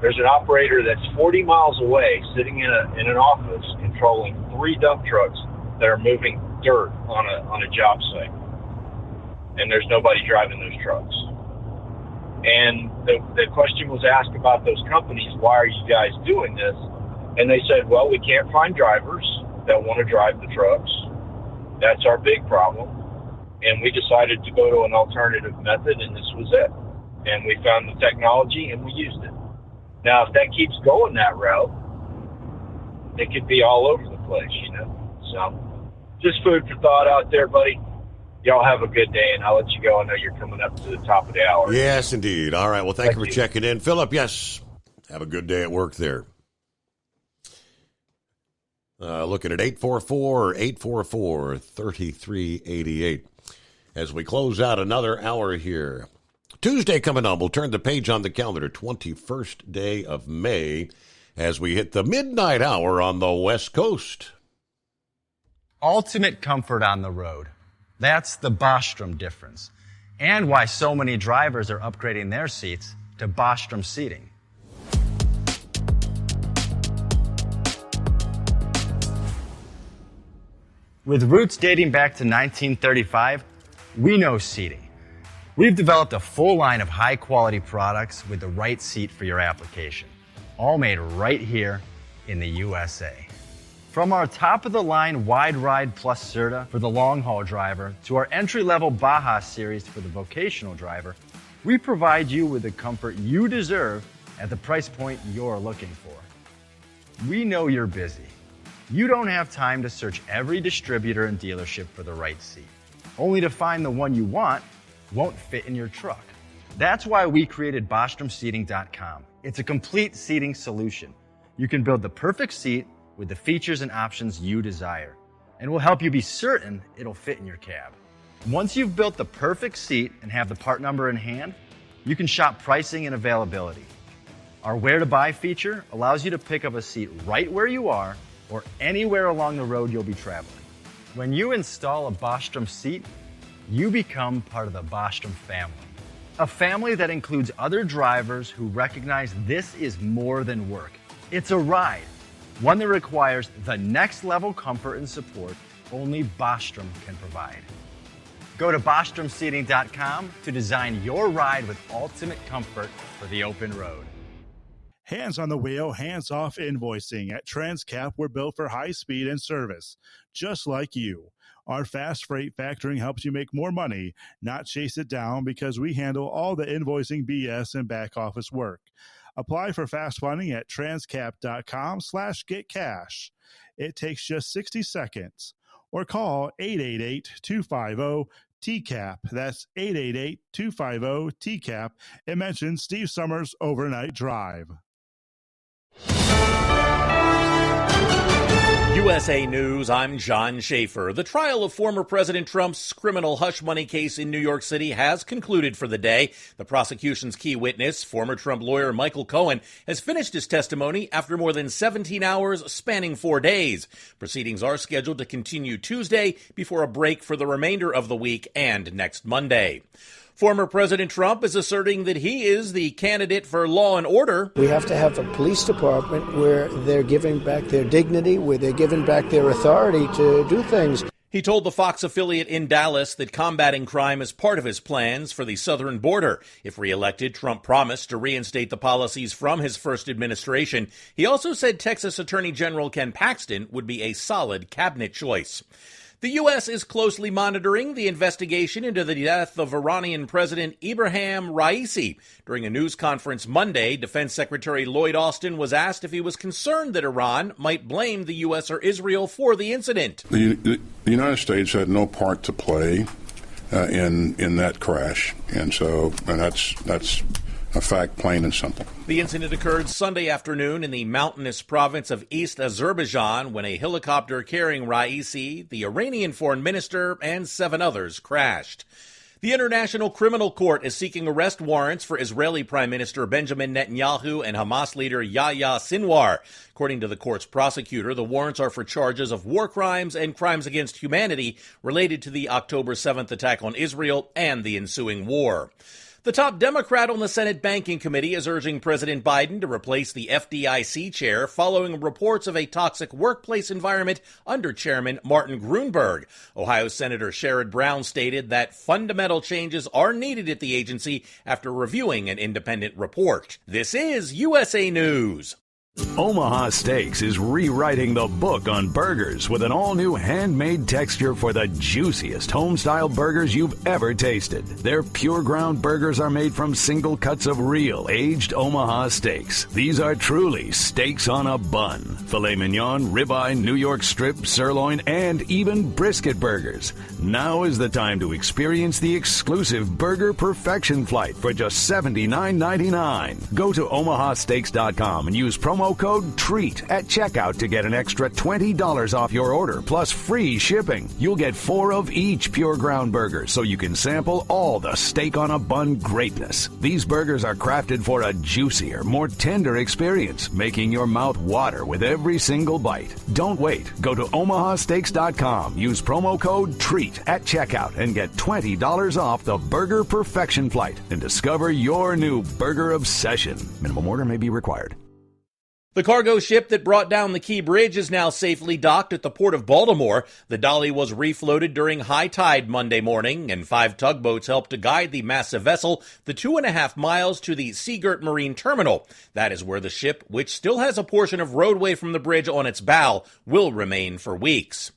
There's an operator that's 40 miles away sitting in an office controlling 3 dump trucks that are moving dirt on a job site. And there's nobody driving those trucks. And the question was asked about those companies, why are you guys doing this? And they said, well, we can't find drivers that want to drive the trucks. That's our big problem. And we decided to go to an alternative method, and this was it. And we found the technology, and we used it. Now, if that keeps going that route, it could be all over the place, you know. So, just food for thought out there, buddy. Y'all have a good day, and I'll let you go. I know you're coming up to the top of the hour. Yes, indeed. All right. Well, thank you for checking in. Philip, yes. Have a good day at work there. Looking at 844-3388 as we close out another hour here. Tuesday coming on. We'll turn the page on the calendar, 21st day of May, as we hit the midnight hour on the West Coast. Ultimate comfort on the road. That's the Bostrom difference, and why so many drivers are upgrading their seats to Bostrom seating. With roots dating back to 1935, we know seating. We've developed a full line of high-quality products with the right seat for your application, all made right here in the USA. From our top-of-the-line Wide Ride Plus Certa for the long-haul driver to our entry-level Baja series for the vocational driver, we provide you with the comfort you deserve at the price point you're looking for. We know you're busy. You don't have time to search every distributor and dealership for the right seat, only to find the one you want won't fit in your truck. That's why we created BostromSeating.com. It's a complete seating solution. You can build the perfect seat with the features and options you desire, and we'll help you be certain it'll fit in your cab. Once you've built the perfect seat and have the part number in hand, you can shop pricing and availability. Our Where to Buy feature allows you to pick up a seat right where you are or anywhere along the road you'll be traveling. When you install a Bostrom seat, you become part of the Bostrom family. A family that includes other drivers who recognize this is more than work. It's a ride, one that requires the next level comfort and support only Bostrom can provide. Go to BostromSeating.com to design your ride with ultimate comfort for the open road. Hands on the wheel, hands off invoicing. At Transcap, we're built for high speed and service, just like you. Our fast freight factoring helps you make more money, not chase it down, because we handle all the invoicing BS and back office work. Apply for fast funding at transcap.com/getcash. It takes just 60 seconds. Or call 888-250-TCAP. That's 888-250-TCAP. And mention Steve Summers Overnight Drive. USA News, I'm John Schaefer. The trial of former President Trump's criminal hush money case in New York City has concluded for the day. The prosecution's key witness, former Trump lawyer Michael Cohen, has finished his testimony after more than 17 hours spanning 4 days. Proceedings are scheduled to continue Tuesday before a break for the remainder of the week and next Monday. Former President Trump is asserting that he is the candidate for law and order. We have to have a police department where they're giving back their dignity, where they're giving back their authority to do things. He told the Fox affiliate in Dallas that combating crime is part of his plans for the southern border. If reelected, Trump promised to reinstate the policies from his first administration. He also said Texas Attorney General Ken Paxton would be a solid cabinet choice. The U.S. is closely monitoring the investigation into the death of Iranian President Ebrahim Raisi. During a news conference Monday, Defense Secretary Lloyd Austin was asked if he was concerned that Iran might blame the U.S. or Israel for the incident. The United States had no part to play in that crash, and that's a fact, plain and simple. The incident occurred Sunday afternoon in the mountainous province of East Azerbaijan when a helicopter carrying Raisi, the Iranian foreign minister, and 7 others crashed. The International Criminal Court is seeking arrest warrants for Israeli Prime Minister Benjamin Netanyahu and Hamas leader Yahya Sinwar. According to the court's prosecutor, the warrants are for charges of war crimes and crimes against humanity related to the October 7th attack on Israel and the ensuing war. The top Democrat on the Senate Banking Committee is urging President Biden to replace the FDIC chair following reports of a toxic workplace environment under Chairman Martin Gruenberg. Ohio Senator Sherrod Brown stated that fundamental changes are needed at the agency after reviewing an independent report. This is USA News. Omaha Steaks is rewriting the book on burgers with an all-new handmade texture for the juiciest home-style burgers you've ever tasted. Their pure ground burgers are made from single cuts of real aged Omaha steaks. These are truly steaks on a bun. Filet mignon, ribeye, New York strip, sirloin, and even brisket burgers. Now is the time to experience the exclusive Burger Perfection Flight for just $79.99. Go to omahasteaks.com and use promo code TREAT at checkout to get an extra $20 off your order, plus free shipping. You'll get 4 of each pure ground burger, so you can sample all the steak on a bun greatness. These burgers are crafted for a juicier, more tender experience, making your mouth water with every single bite. Don't wait. Go to omahasteaks.com, use promo code TREAT at checkout, and get $20 off the Burger Perfection Flight and discover your new burger obsession. Minimum order may be required. The cargo ship that brought down the Key Bridge is now safely docked at the Port of Baltimore. The Dolly was refloated during high tide Monday morning, and 5 tugboats helped to guide the massive vessel the 2.5 miles to the Seagirt Marine Terminal. That is where the ship, which still has a portion of roadway from the bridge on its bow, will remain for weeks.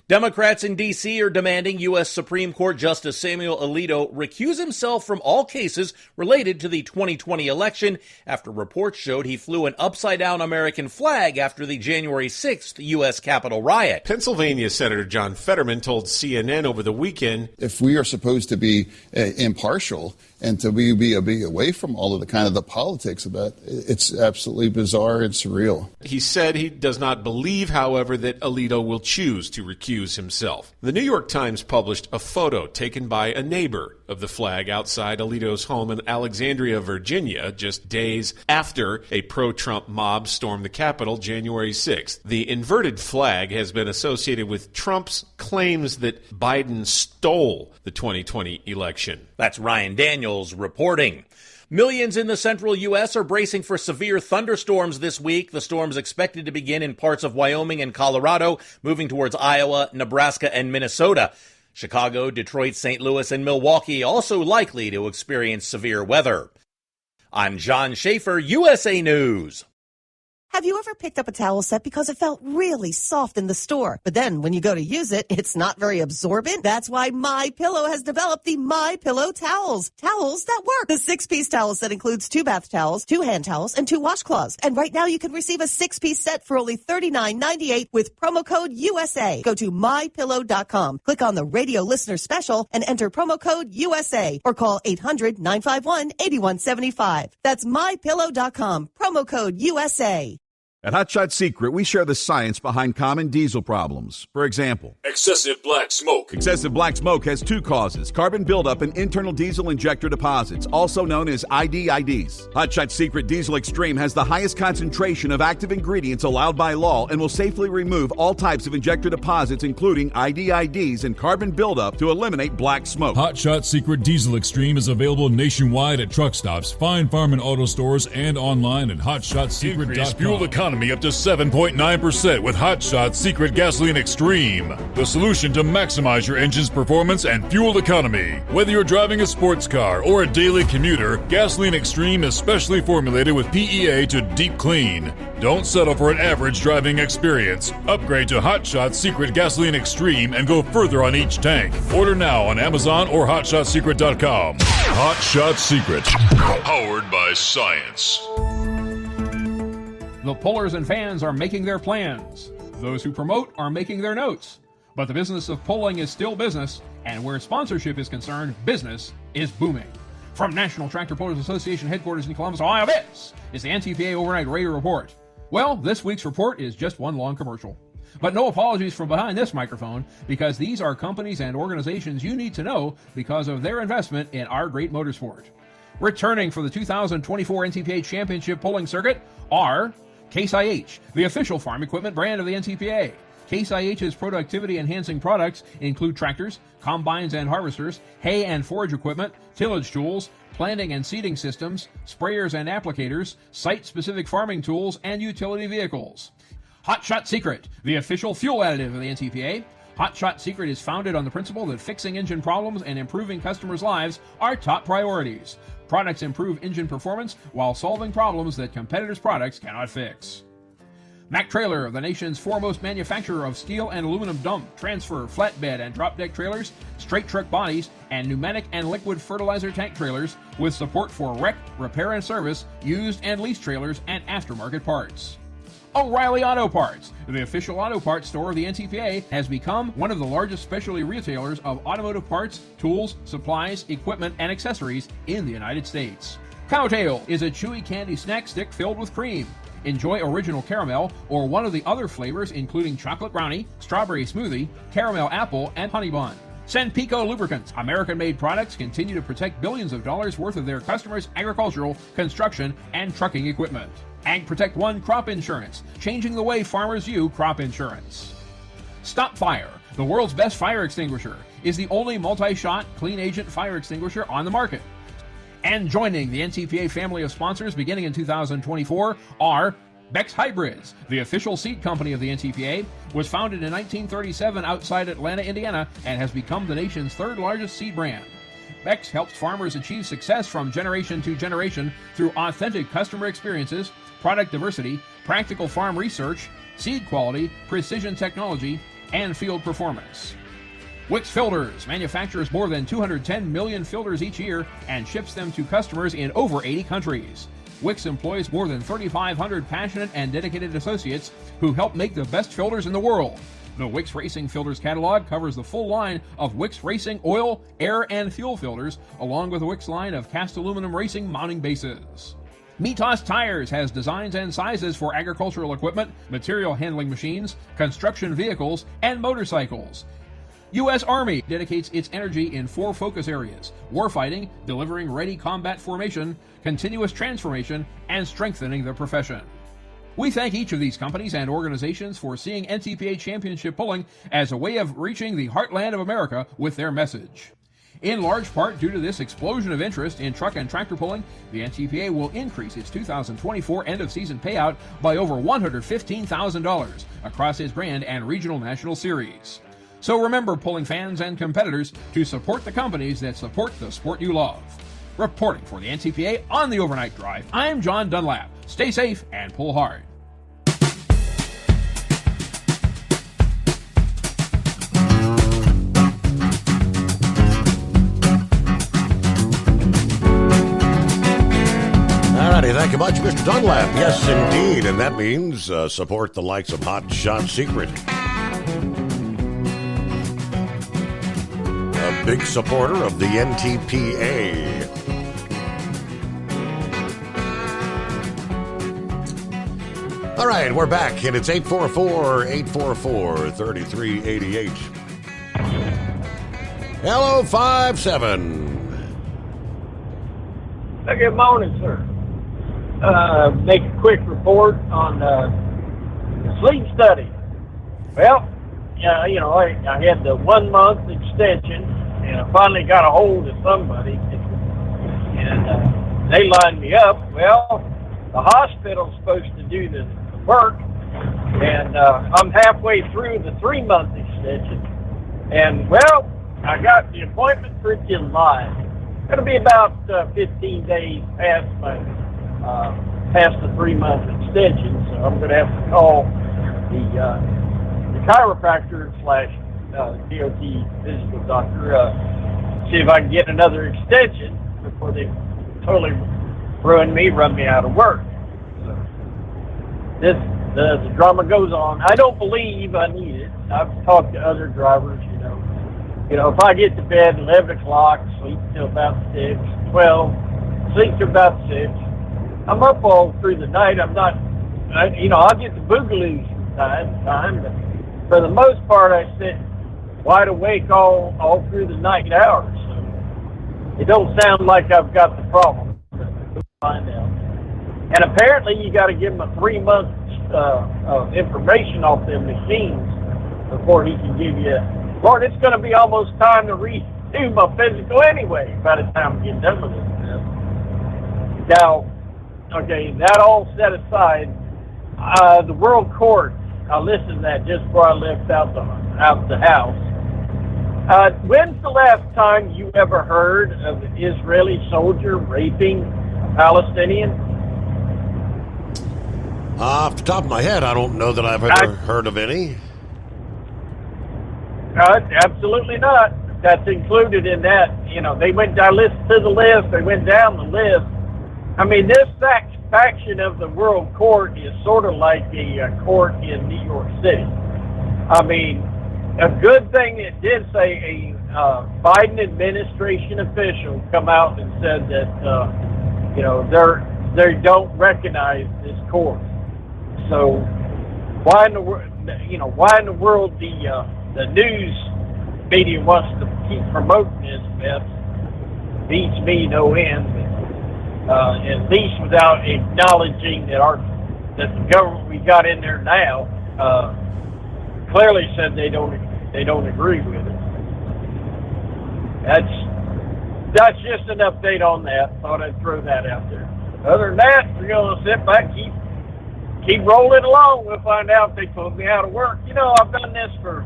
Democrats in D.C. are demanding U.S. Supreme Court Justice Samuel Alito recuse himself from all cases related to the 2020 election after reports showed he flew an upside-down American flag after the January 6th U.S. Capitol riot. Pennsylvania Senator John Fetterman told CNN over the weekend, if we are supposed to be impartial and to be away from all of the kind of the politics about it, it's absolutely bizarre and surreal. He said he does not believe, however, that Alito will choose to recuse himself. The New York Times published a photo taken by a neighbor of the flag outside Alito's home in Alexandria, Virginia, just days after a pro-Trump mob stormed the Capitol January 6th. The inverted flag has been associated with Trump's claims that Biden stole the 2020 election. That's Ryan Daniels reporting. Millions in the central U.S. are bracing for severe thunderstorms this week. The storm's expected to begin in parts of Wyoming and Colorado, moving towards Iowa, Nebraska, and Minnesota. Chicago, Detroit, St. Louis, and Milwaukee also likely to experience severe weather. I'm John Schaefer, USA News. Have you ever picked up a towel set because it felt really soft in the store, but then when you go to use it, it's not very absorbent? That's why MyPillow has developed the MyPillow towels. Towels that work. The 6-piece towel set includes 2 bath towels, 2 hand towels, and 2 washcloths. And right now you can receive a 6-piece set for only $39.98 with promo code USA. Go to MyPillow.com, click on the radio listener special, and enter promo code USA, or call 800-951-8175. That's MyPillow.com, promo code USA. At Hot Shot Secret, we share the science behind common diesel problems. For example, excessive black smoke. Excessive black smoke has 2 causes: carbon buildup and internal diesel injector deposits, also known as IDIDs. Hot Shot Secret Diesel Extreme has the highest concentration of active ingredients allowed by law and will safely remove all types of injector deposits, including IDIDs and carbon buildup, to eliminate black smoke. Hot Shot Secret Diesel Extreme is available nationwide at truck stops, fine farm and auto stores, and online at hotshotsecret.com. Increase fuel economy economy up to 7.9% with Hot Shots Secret Gasoline Extreme, the solution to maximize your engine's performance and fuel economy. Whether you're driving a sports car or a daily commuter, Gasoline Extreme is specially formulated with PEA to deep clean. Don't settle for an average driving experience. Upgrade to Hot Shots Secret Gasoline Extreme and go further on each tank. Order now on Amazon or HotShotSecret.com. Hot Shot Secret, powered by science. The pullers and fans are making their plans. Those who promote are making their notes. But the business of pulling is still business, and where sponsorship is concerned, business is booming. From National Tractor Pullers Association headquarters in Columbus, Ohio, this is the NTPA Overnight Radio Report. Well, this week's report is just one long commercial. But no apologies from behind this microphone, because these are companies and organizations you need to know because of their investment in our great motorsport. Returning for the 2024 NTPA Championship Pulling Circuit are Case IH, the official farm equipment brand of the NTPA. Case IH's productivity-enhancing products include tractors, combines and harvesters, hay and forage equipment, tillage tools, planting and seeding systems, sprayers and applicators, site-specific farming tools, and utility vehicles. Hot Shot Secret, the official fuel additive of the NTPA. Hot Shot Secret is founded on the principle that fixing engine problems and improving customers' lives are top priorities. Products improve engine performance while solving problems that competitors' products cannot fix. Mack Trailer, the nation's foremost manufacturer of steel and aluminum dump, transfer, flatbed, and drop deck trailers, straight truck bodies, and pneumatic and liquid fertilizer tank trailers, with support for wreck, repair and service, used and leased trailers, and aftermarket parts. O'Reilly Auto Parts, the official auto parts store of the NTPA, has become one of the largest specialty retailers of automotive parts, tools, supplies, equipment, and accessories in the United States. Cowtail is a chewy candy snack stick filled with cream. Enjoy original caramel or one of the other flavors, including chocolate brownie, strawberry smoothie, caramel apple, and honey bun. Senpico Lubricants, American-made products, continue to protect billions of dollars worth of their customers' agricultural, construction, and trucking equipment. Ag Protect One Crop Insurance, changing the way farmers view crop insurance. Stop Fire, the world's best fire extinguisher, is the only multi-shot, clean agent fire extinguisher on the market. And joining the NTPA family of sponsors beginning in 2024 are Beck's Hybrids, the official seed company of the NTPA, was founded in 1937 outside Atlanta, Indiana, and has become the nation's third largest seed brand. Beck's helps farmers achieve success from generation to generation through authentic customer experiences, product diversity, practical farm research, seed quality, precision technology, and field performance. Wix Filters manufactures more than 210 million filters each year and ships them to customers in over 80 countries. Wix employs more than 3,500 passionate and dedicated associates who help make the best filters in the world. The Wix Racing Filters catalog covers the full line of Wix Racing oil, air, and fuel filters, along with the Wix line of cast aluminum racing mounting bases. Mitas Tires has designs and sizes for agricultural equipment, material handling machines, construction vehicles, and motorcycles. U.S. Army dedicates its energy in 4 focus areas: warfighting, delivering ready combat formation, continuous transformation, and strengthening the profession. We thank each of these companies and organizations for seeing NTPA Championship Pulling as a way of reaching the heartland of America with their message. In large part due to this explosion of interest in truck and tractor pulling, the NTPA will increase its 2024 end-of-season payout by over $115,000 across its brand and regional national series. So remember, pulling fans and competitors, to support the companies that support the sport you love. Reporting for the NTPA on the Overnight Drive, I'm John Dunlap. Stay safe and pull hard. Alrighty, thank you much, Mr. Dunlap. Yes, indeed, and that means support the likes of Hot Shot Secret. A big supporter of the NTPA. All right, we're back, and it's 844-844-3388. Hello, 57. Good morning, sir. Make a quick report on the sleep study. Well, I had the 1 month extension, and I finally got a hold of somebody, and they lined me up. Well, the hospital's supposed to do the work, and I'm halfway through the 3-month extension. And, well, I got the appointment for July. It'll be about 15 days past the 3-month extension, so I'm going to have to call the chiropractor / DOT physical doctor, see if I can get another extension before they totally run me out of work. So the drama goes on. I don't believe I need it. I've talked to other drivers, you know, if I get to bed 11 o'clock, sleep till about 6, 12, sleep till about 6, I'm up all through the night. I'm not, I'll get the boogaloos from time to time, but for the most part, I sit wide awake all through the night hours. So it don't sound like I've got the problem. We'll find out. And apparently, you got to give him a 3 month of information off them machines before he can give you. Lord, it's going to be almost time to redo my physical anyway by the time I get done with this. Now, okay, that all set aside, the World Court, I listened to that just before I left out the house. When's the last time you ever heard of an Israeli soldier raping a Palestinian? Off the top of my head, I don't know that I've ever heard of any. Absolutely not. That's included in that. I listened to the list. They went down the list. I mean, this faction of the World Court is sort of like a court in New York City. I mean, a good thing it did say a Biden administration official come out and said that, they don't recognize this court. So why in the world the news media wants to keep promoting this mess beats me no end. At least without acknowledging that the government we got in there now clearly said they don't agree with it. That's just an update on that. Thought I'd throw that out there. Other than that, we're gonna sit back, keep rolling along. We'll find out if they put me out of work. I've done this for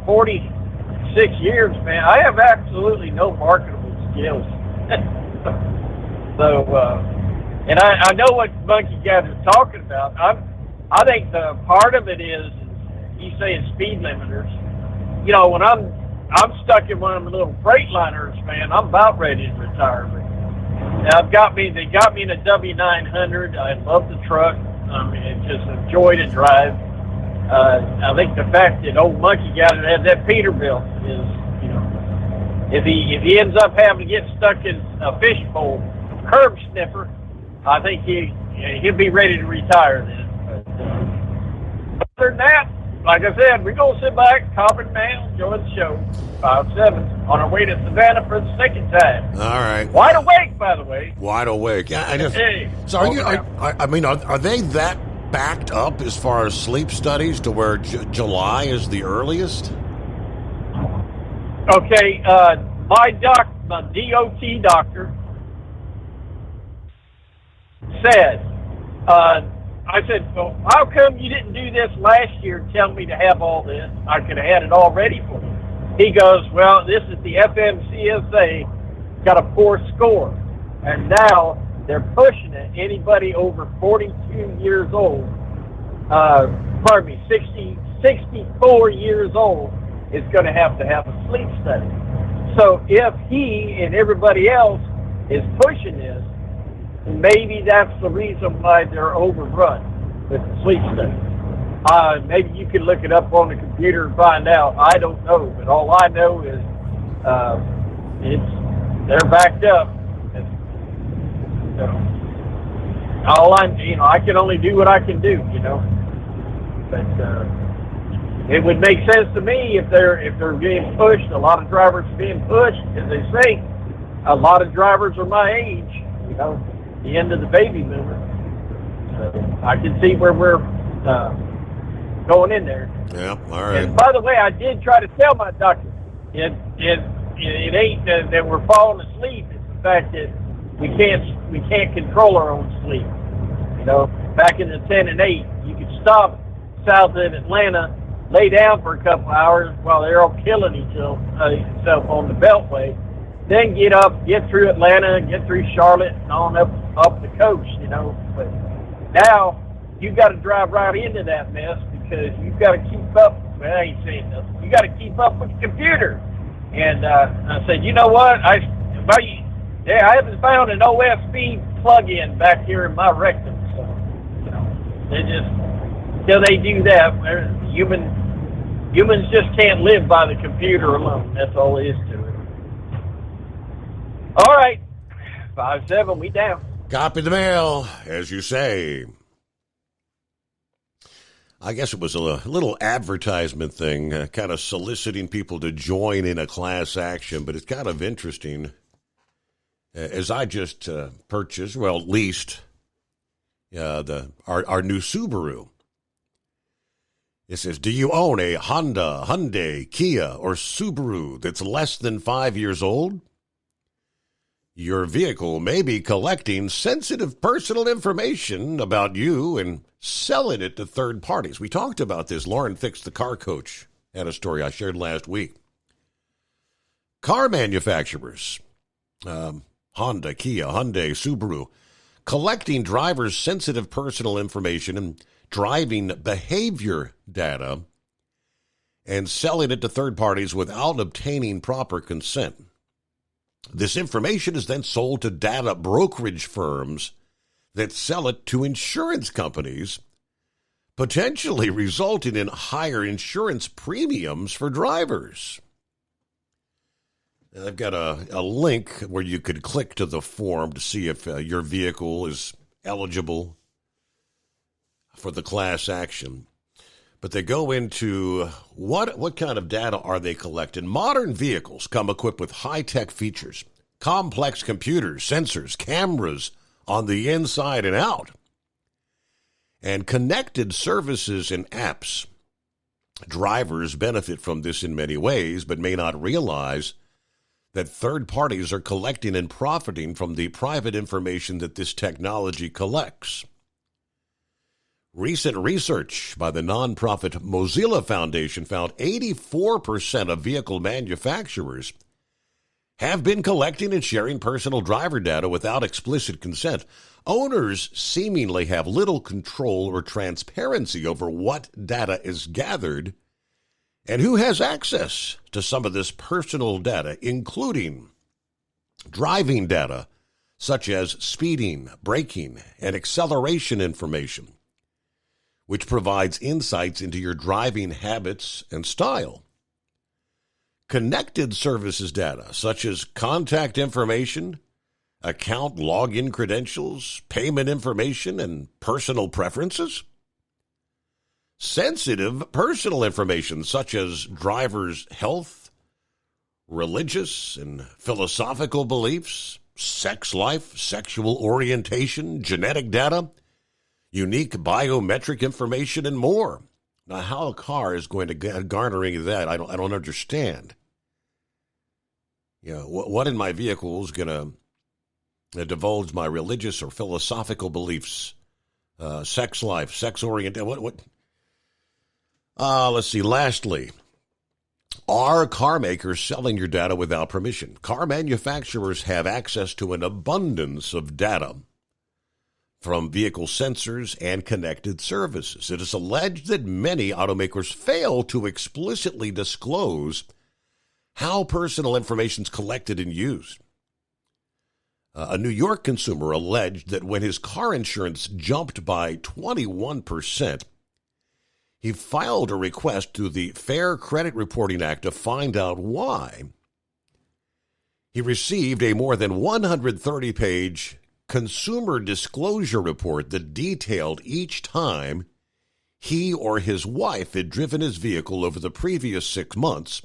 46 years, man. I have absolutely no marketable skills. So, and I know what Monkey Guys is talking about. I think the part of it is he's saying speed limiters. When I'm stuck in one of them little Freightliners, man, I'm about ready to retire. Now they got me in a W900. I love the truck. It's just a joy to drive. I think the fact that old Monkey Guy that had that Peterbilt is, if he ends up having to get stuck in a fishbowl curb sniffer, I think he'll be ready to retire then. But other than that, like I said, we're going to sit back, Coppin now, enjoy the show. 5-7 on our way to Savannah for the second time. All right. Wide awake, by the way. Wide awake. Yeah. So are they that backed up as far as sleep studies to where July is the earliest? Okay, my DOT doctor said, I said, well, how come you didn't do this last year and tell me to have all this? I could have had it all ready for you. He goes, well, this is the FMCSA, got a poor score. And now they're pushing it. Anybody over 42 years old, 64 years old is going to have a sleep study. So if he and everybody else is pushing this, maybe that's the reason why they're overrun with the sleep study. Maybe you can look it up on the computer and find out. I don't know, but all I know is they're backed up. And so I can only do what I can do, But it would make sense to me if they're being pushed. A lot of drivers are being pushed, as they say. A lot of drivers are my age, the end of the baby boomer. So I can see where we're going in there. Yeah, all right. And by the way, I did try to tell my doctor it ain't that we're falling asleep. It's the fact that we can't control our own sleep. Back in the 10 and 8, you could stop south of Atlanta, lay down for a couple hours while they're all killing each other on the Beltway, then get through Atlanta, get through Charlotte, and on up the coast, you know. But now you've got to drive right into that mess because you've got to keep up. Well, I ain't saying nothing. You got to keep up with the computer. And I said, you know what? I haven't found an OSB plug-in back here in my rectum. So, you know, they just, until they do that, humans just can't live by the computer alone. That's all there is to it. All right, 5-7, we down. Copy the mail, as you say. I guess it was a little advertisement thing, kind of soliciting people to join in a class action, but it's kind of interesting. As I just purchased, leased our new Subaru. It says, do you own a Honda, Hyundai, Kia, or Subaru that's less than 5 years old? Your vehicle may be collecting sensitive personal information about you and selling it to third parties. We talked about this. Lauren Fix, the car coach, had a story I shared last week. Car manufacturers, Honda, Kia, Hyundai, Subaru, collecting drivers' sensitive personal information and driving behavior data and selling it to third parties without obtaining proper consent. This information is then sold to data brokerage firms that sell it to insurance companies, potentially resulting in higher insurance premiums for drivers. I've got a link where you could click to the form to see if your vehicle is eligible for the class action. But they go into what kind of data are they collecting. Modern vehicles come equipped with high-tech features, complex computers, sensors, cameras on the inside and out, and connected services and apps. Drivers benefit from this in many ways, but may not realize that third parties are collecting and profiting from the private information that this technology collects. Recent research by the nonprofit Mozilla Foundation found 84% of vehicle manufacturers have been collecting and sharing personal driver data without explicit consent. Owners seemingly have little control or transparency over what data is gathered and who has access to some of this personal data, including driving data such as speeding, braking, and acceleration information, which provides insights into your driving habits and style. Connected services data, such as contact information, account login credentials, payment information, and personal preferences. Sensitive personal information, such as drivers' health, religious and philosophical beliefs, sex life, sexual orientation, genetic data, unique biometric information, and more. Now, how a car is going to garner any of that, I don't understand. You know, what in my vehicle is going to divulge my religious or philosophical beliefs, sex life, sex orientation? Let's see. Lastly, are car makers selling your data without permission? Car manufacturers have access to an abundance of data from vehicle sensors and connected services. It is alleged that many automakers fail to explicitly disclose how personal information is collected and used. A New York consumer alleged that when his car insurance jumped by 21%, he filed a request to the Fair Credit Reporting Act to find out why. He received a more than 130-page consumer disclosure report that detailed each time he or his wife had driven his vehicle over the previous 6 months.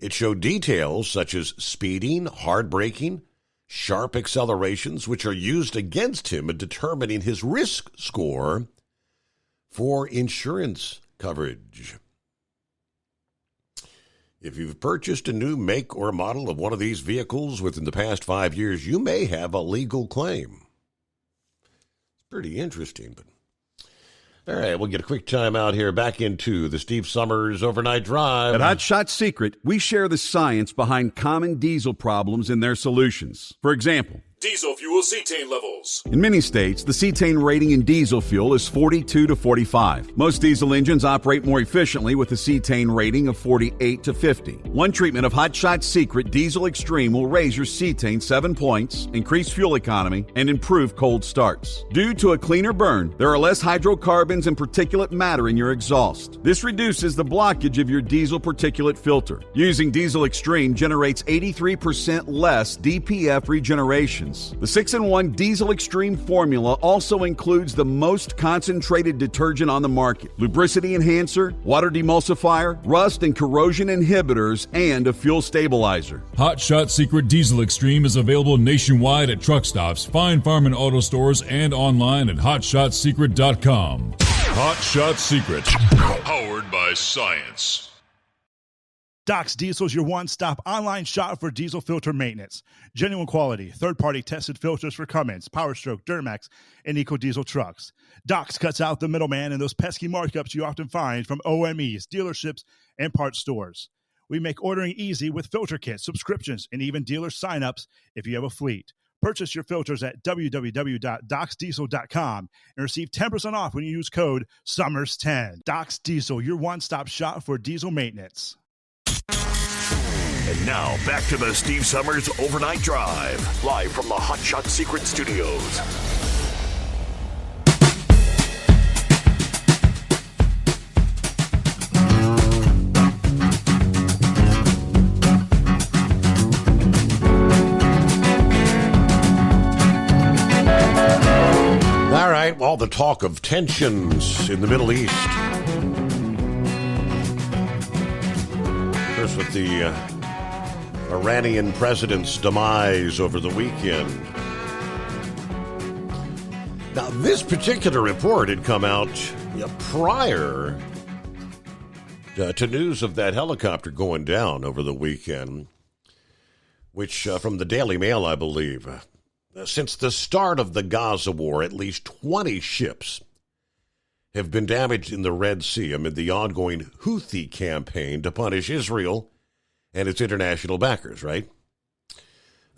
It showed details such as speeding, hard braking, sharp accelerations, which are used against him in determining his risk score for insurance coverage. If you've purchased a new make or model of one of these vehicles within the past 5 years, you may have a legal claim. It's pretty interesting, but All right, we'll get a quick time out here. Back into the Steve Summers Overnight Drive. At Hot Shot Secret, we share the science behind common diesel problems and their solutions. For example, Diesel fuel cetane levels. in many states, the cetane rating in diesel fuel is 42 to 45. Most diesel engines operate more efficiently with a cetane rating of 48 to 50. One treatment of Hot Shot Secret Diesel Extreme will raise your cetane 7 points, increase fuel economy, and improve cold starts. Due to a cleaner burn, there are less hydrocarbons and particulate matter in your exhaust. This reduces the blockage of your diesel particulate filter. Using Diesel Extreme generates 83% less DPF regeneration. The 6-in-1 Diesel Extreme formula also includes the most concentrated detergent on the market, lubricity enhancer, water demulsifier, rust and corrosion inhibitors, and a fuel stabilizer. Hot Shot Secret Diesel Extreme is available nationwide at truck stops, fine farm and auto stores, and online at hotshotsecret.com. Hot Shot Secret, powered by science. Doc's Diesel is your one-stop online shop for diesel filter maintenance. Genuine quality, third-party tested filters for Cummins, Powerstroke, Duramax, and EcoDiesel trucks. Doc's cuts out the middleman and those pesky markups you often find from OMEs, dealerships, and parts stores. We make ordering easy with filter kits, subscriptions, and even dealer sign-ups if you have a fleet. Purchase your filters at www.docsdiesel.com and receive 10% off when you use code SUMMERS10. Doc's Diesel, your one-stop shop for diesel maintenance. And now, back to the Steve Summers Overnight Drive, live from the Hot Shot Secret Studios. All right, all the talk of tensions in the Middle East. First with the Iranian president's demise over the weekend. Now, this particular report had come out prior to news of that helicopter going down over the weekend, which from the Daily Mail, I believe. Since the start of the Gaza war, at least 20 ships have been damaged in the Red Sea amid the ongoing Houthi campaign to punish Israel and its international backers, right?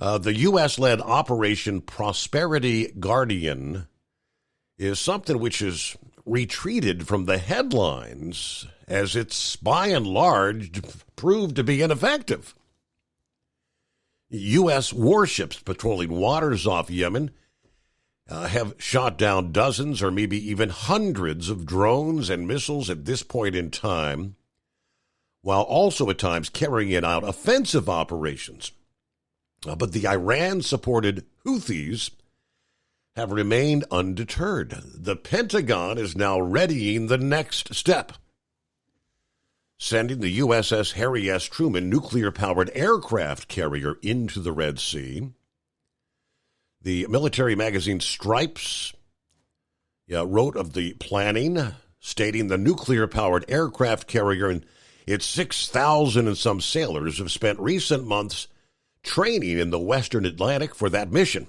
The U.S.-led Operation Prosperity Guardian is something which has retreated from the headlines as it's, by and large, proved to be ineffective. U.S. warships patrolling waters off Yemen have shot down dozens or maybe even hundreds of drones and missiles at this point in time, while also at times carrying out offensive operations. But the Iran-supported Houthis have remained undeterred. The Pentagon is now readying the next step, sending the USS Harry S. Truman nuclear-powered aircraft carrier into the Red Sea. The military magazine Stripes wrote of the planning, stating the nuclear-powered aircraft carrier and its 6,000 and some sailors have spent recent months training in the Western Atlantic for that mission.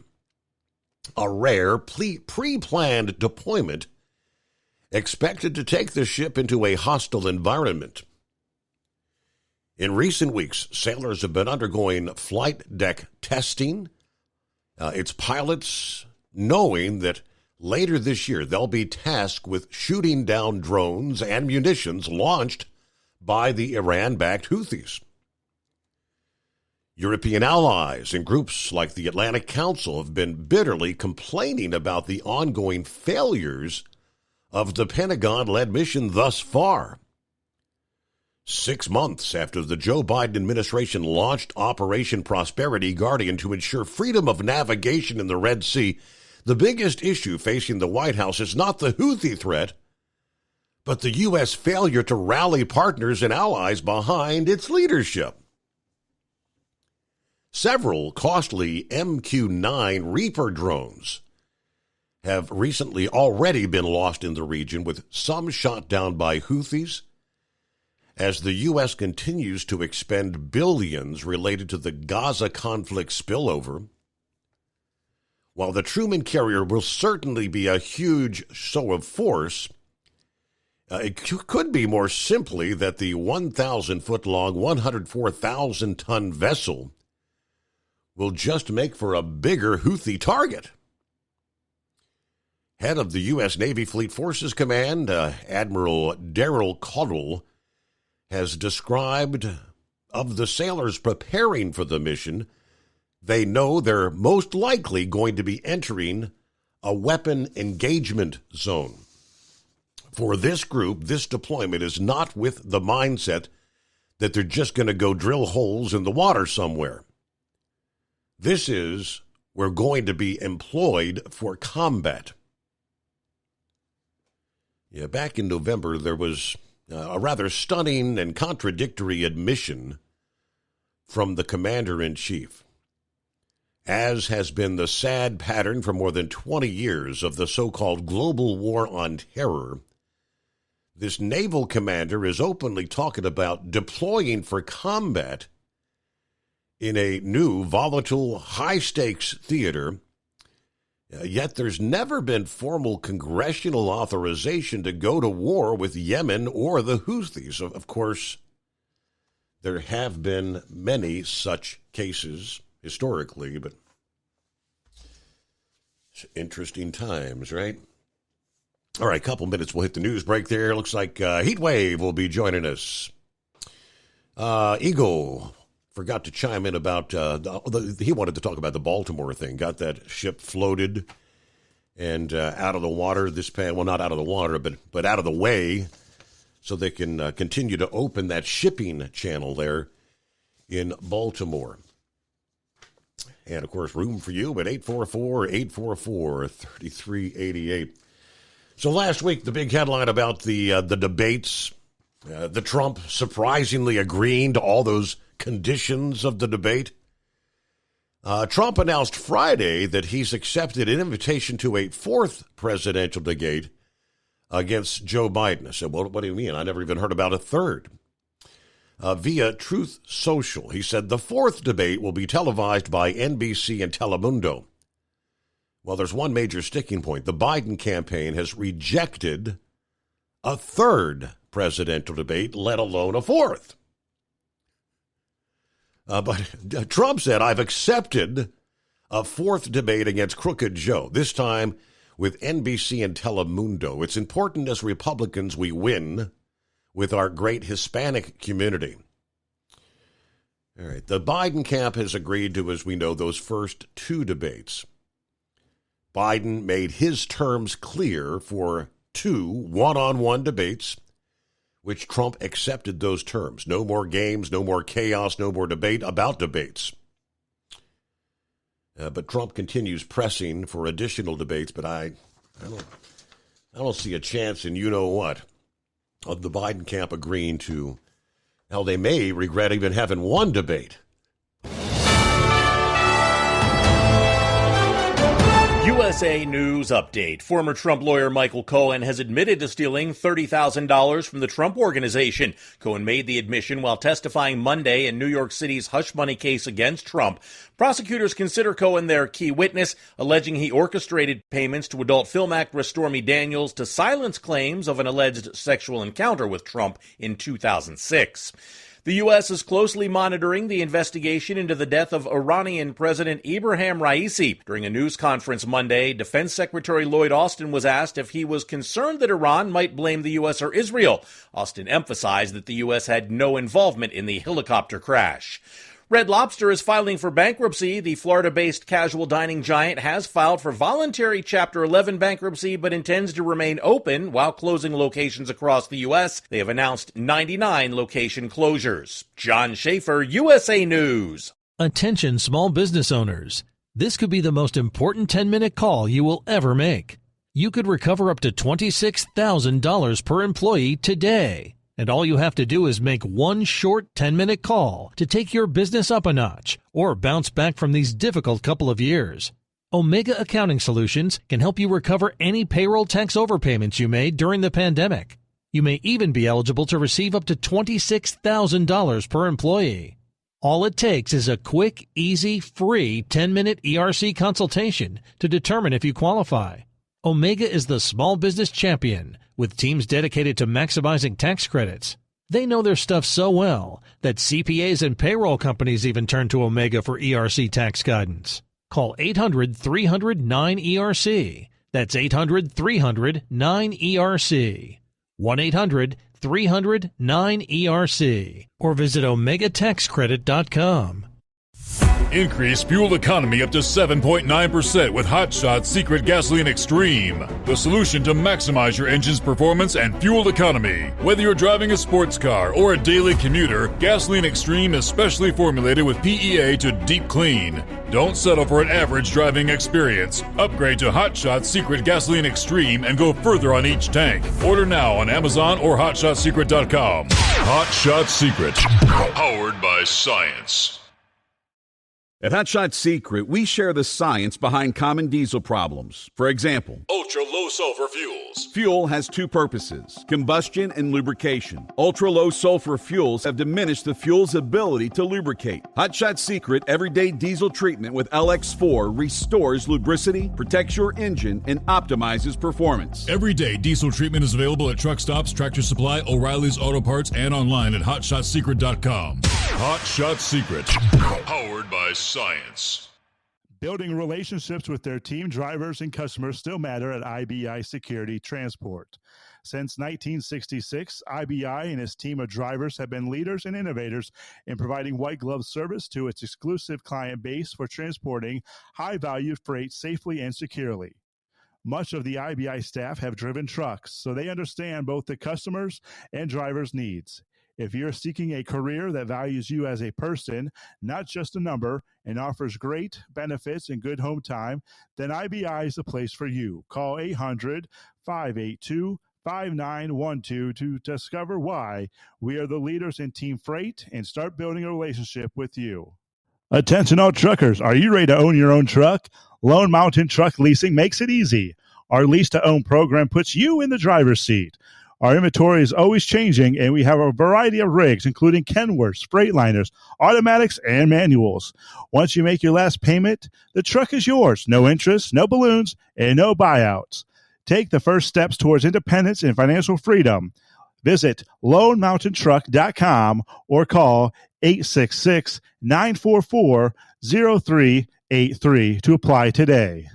A rare pre-planned deployment expected to take the ship into a hostile environment. In recent weeks, sailors have been undergoing flight deck testing. Its pilots knowing that later this year they'll be tasked with shooting down drones and munitions launched by the Iran-backed Houthis. European allies and groups like the Atlantic Council have been bitterly complaining about the ongoing failures of the Pentagon-led mission thus far. 6 months after the Joe Biden administration launched Operation Prosperity Guardian to ensure freedom of navigation in the Red Sea, the biggest issue facing the White House is not the Houthi threat, but the U.S. failure to rally partners and allies behind its leadership. Several costly MQ-9 Reaper drones have recently already been lost in the region, with some shot down by Houthis, as the U.S. continues to expend billions related to the Gaza conflict spillover. While the Truman carrier will certainly be a huge show of force, It could be more simply that the 1,000-foot-long, 104,000-ton vessel will just make for a bigger Houthi target. Head of the U.S. Navy Fleet Forces Command, Admiral Daryl Caudle, has described of the sailors preparing for the mission, they know they're most likely going to be entering a weapon engagement zone. For this group, this deployment is not with the mindset that they're just going to go drill holes in the water somewhere. This is, we're going to be employed for combat. Yeah, back in November, there was a rather stunning and contradictory admission from the commander-in-chief. As has been the sad pattern for more than 20 years of the so-called global war on terror, this naval commander is openly talking about deploying for combat in a new, volatile, high-stakes theater. Yet there's never been formal congressional authorization to go to war with Yemen or the Houthis. Of course, there have been many such cases historically, but it's interesting times, right? All right, a couple minutes, we'll hit the news break there. Looks like Heat Wave will be joining us. Eagle forgot to chime in about, he wanted to talk about the Baltimore thing. Got that ship floated and out of the water well, not out of the water, but out of the way, so they can continue to open that shipping channel there in Baltimore. And, of course, room for you at 844-844-3388. So last week, the big headline about the debates, the Trump surprisingly agreeing to all those conditions of the debate. Trump announced Friday that he's accepted an invitation to a fourth presidential debate against Joe Biden. I said, well, what do you mean? I never even heard about a third. Via Truth Social, he said the fourth debate will be televised by NBC and Telemundo. Well, there's one major sticking point. The Biden campaign has rejected a third presidential debate, let alone a fourth. But Trump said, I've accepted a fourth debate against Crooked Joe, this time with NBC and Telemundo. It's important as Republicans we win with our great Hispanic community. All right, the Biden camp has agreed to, as we know, those first two debates. Biden made his terms clear for two one-on-one debates, which Trump accepted those terms. No more games, no more chaos, no more debate about debates. But Trump continues pressing for additional debates, but I don't see a chance in you-know-what of the Biden camp agreeing to, hell, they may regret even having one debate. USA News Update. Former Trump lawyer Michael Cohen has admitted to stealing $30,000 from the Trump Organization. Cohen made the admission while testifying Monday in New York City's hush money case against Trump. Prosecutors consider Cohen their key witness, alleging he orchestrated payments to adult film actress Stormy Daniels to silence claims of an alleged sexual encounter with Trump in 2006. The U.S. is closely monitoring the investigation into the death of Iranian President Ebrahim Raisi. During a news conference Monday, Defense Secretary Lloyd Austin was asked if he was concerned that Iran might blame the U.S. or Israel. Austin emphasized that the U.S. had no involvement in the helicopter crash. Red Lobster is filing for bankruptcy. The Florida-based casual dining giant has filed for voluntary Chapter 11 bankruptcy, but intends to remain open while closing locations across the U.S. They have announced 99 location closures. John Schaefer, USA News. Attention small business owners. This could be the most important 10-minute call you will ever make. You could recover up to $26,000 per employee today. And all you have to do is make one short 10-minute call to take your business up a notch or bounce back from these difficult couple of years. Omega Accounting Solutions can help you recover any payroll tax overpayments you made during the pandemic. You may even be eligible to receive up to $26,000 per employee. All it takes is a quick, easy, free 10-minute ERC consultation to determine if you qualify. Omega is the small business champion with teams dedicated to maximizing tax credits. They know their stuff so well that CPAs and payroll companies even turn to Omega for ERC tax guidance. Call 800-300-9ERC. That's 800-300-9ERC. 1-800-300-9ERC. Or visit OmegaTaxCredit.com. Increase fuel economy up to 7.9% with Hot Shot Secret Gasoline Extreme, the solution to maximize your engine's performance and fuel economy. Whether you're driving a sports car or a daily commuter, Gasoline Extreme is specially formulated with PEA to deep clean. Don't settle for an average driving experience. Upgrade to Hot Shot Secret Gasoline Extreme and go further on each tank. Order now on Amazon or HotShotSecret.com. Hot Shot Secret, powered by science. At Hot Shot Secret, we share the science behind common diesel problems. For example, ultra-low sulfur fuels. Fuel has two purposes, combustion and lubrication. Ultra-low sulfur fuels have diminished the fuel's ability to lubricate. Hot Shot Secret Everyday Diesel Treatment with LX4 restores lubricity, protects your engine, and optimizes performance. Everyday diesel treatment is available at truck stops, Tractor Supply, O'Reilly's Auto Parts, and online at HotShotSecret.com. Hot Shot Secret, powered by science. Building relationships with their team drivers and customers still matter at IBI Security Transport. Since 1966, IBI and its team of drivers have been leaders and innovators in providing white glove service to its exclusive client base for transporting high-value freight safely and securely. Much of the IBI staff have driven trucks, so they understand both the customers' and drivers' needs. If you're seeking a career that values you as a person, not just a number, and offers great benefits and good home time, then IBI is the place for you. Call 800-582-5912 to discover why we are the leaders in team freight and start building a relationship with you. Attention all truckers, are you ready to own your own truck? Lone Mountain Truck Leasing makes it easy. Our lease-to-own program puts you in the driver's seat. Our inventory is always changing, and we have a variety of rigs, including Kenworths, Freightliners, automatics, and manuals. Once you make your last payment, the truck is yours. No interest, no balloons, and no buyouts. Take the first steps towards independence and financial freedom. Visit LoneMountainTruck.com or call 866-944-0383 to apply today.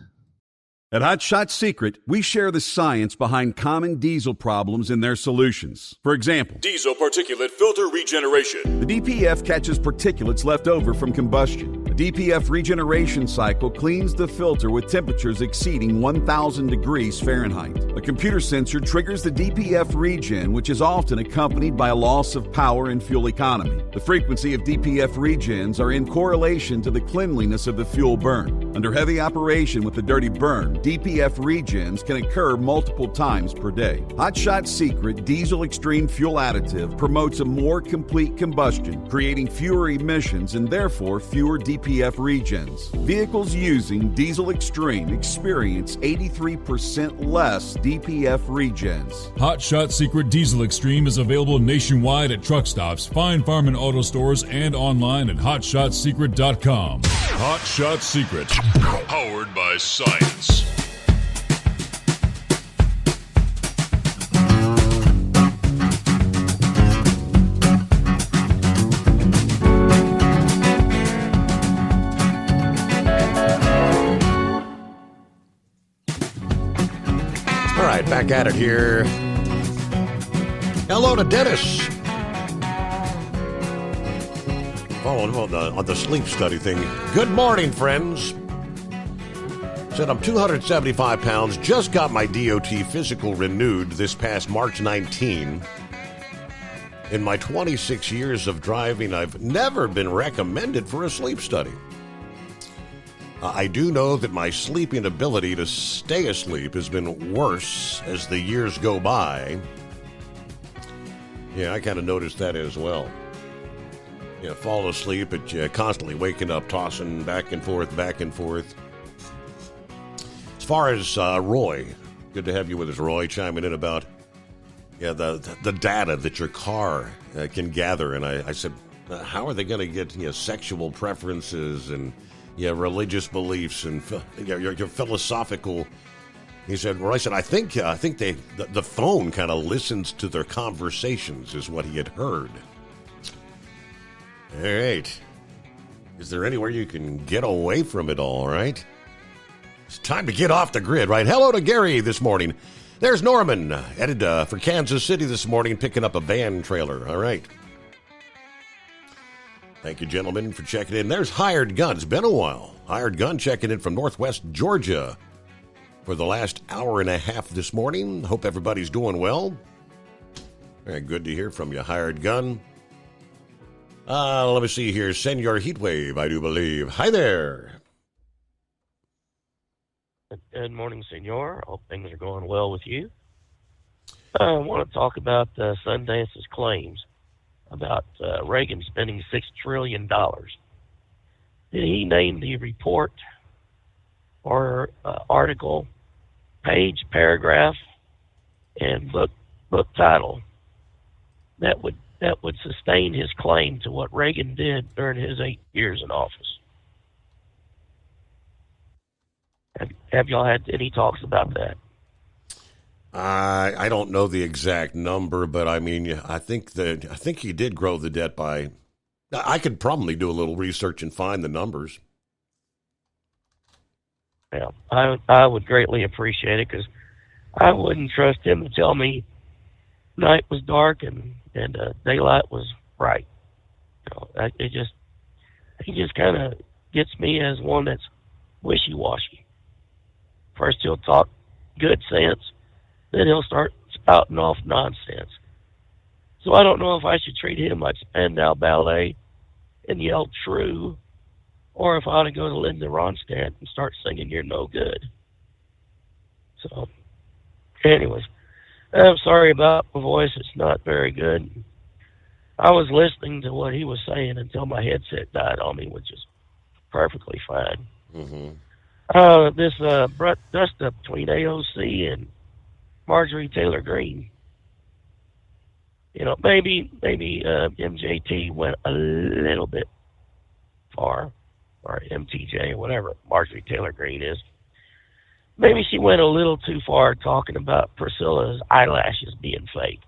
At Hot Shot Secret, we share the science behind common diesel problems and their solutions. For example, diesel particulate filter regeneration. The DPF catches particulates left over from combustion. A DPF regeneration cycle cleans the filter with temperatures exceeding 1,000 degrees Fahrenheit. A computer sensor triggers the DPF regen, which is often accompanied by a loss of power and fuel economy. The frequency of DPF regens are in correlation to the cleanliness of the fuel burn. Under heavy operation with the dirty burn, DPF regens can occur multiple times per day. Hot Shot Secret Diesel Extreme Fuel Additive promotes a more complete combustion, creating fewer emissions and therefore fewer DPF regens. Vehicles using Diesel Extreme experience 83% less DPF regens. Hot Shot Secret Diesel Extreme is available nationwide at truck stops, fine farm and auto stores, and online at HotShotSecret.com. Hot Shot Secret, powered by science. All right, back at it here. Hello to Dennis. Following on the sleep study thing. Good morning, friends. Said I'm 275 pounds, just got my DOT physical renewed this past March 19. In my 26 years of driving, I've never been recommended for a sleep study. I do know that my sleeping ability to stay asleep has been worse as the years go by. Yeah, I kind of noticed that as well. Yeah, fall asleep, but constantly waking up, tossing back and forth, back and forth. As far as Roy, good to have you with us, Roy, chiming in about the data that your car can gather. And I said, how are they going to get sexual preferences and religious beliefs and your philosophical He said, well, I said, I think the phone kind of listens to their conversations is what he had heard. All right. Is there anywhere you can get away from it all, right? It's time to get off the grid, right? Hello to Gary this morning. There's Norman, headed for Kansas City this morning, picking up a van trailer. All right. Thank you, gentlemen, for checking in. There's Hired Gun. It's been a while. Hired Gun checking in from Northwest Georgia for the last hour and a half this morning. Hope everybody's doing well. Very good to hear from you, Hired Gun. Let me see here. Senor Heatwave, I do believe. Hi there. Good morning, Senor. Hope things are going well with you. I want to talk about Sundance's claims about Reagan spending $6 trillion. Did he name the report or article, page, paragraph, and book title that would sustain his claim to what Reagan did during his 8 years in office? Have y'all had any talks about that? I don't know the exact number, but I mean, I think he did grow the debt by. I could probably do a little research and find the numbers. Yeah, I would greatly appreciate it, because I wouldn't trust him to tell me night was dark and daylight was bright. You know, he just kind of gets me as one that's wishy-washy. First he'll talk good sense, then he'll start spouting off nonsense. So I don't know if I should treat him like Spandau Ballet and yell true, or if I ought to go to Linda Ronstadt and start singing You're No Good. So, anyways, I'm sorry about my voice. It's not very good. I was listening to what he was saying until my headset died on me, which is perfectly fine. Mm-hmm. This dust-up between AOC and Marjorie Taylor Greene. You know, maybe MJT went a little bit far, or MTJ, or whatever Marjorie Taylor Greene is. Maybe she went a little too far talking about Priscilla's eyelashes being fake.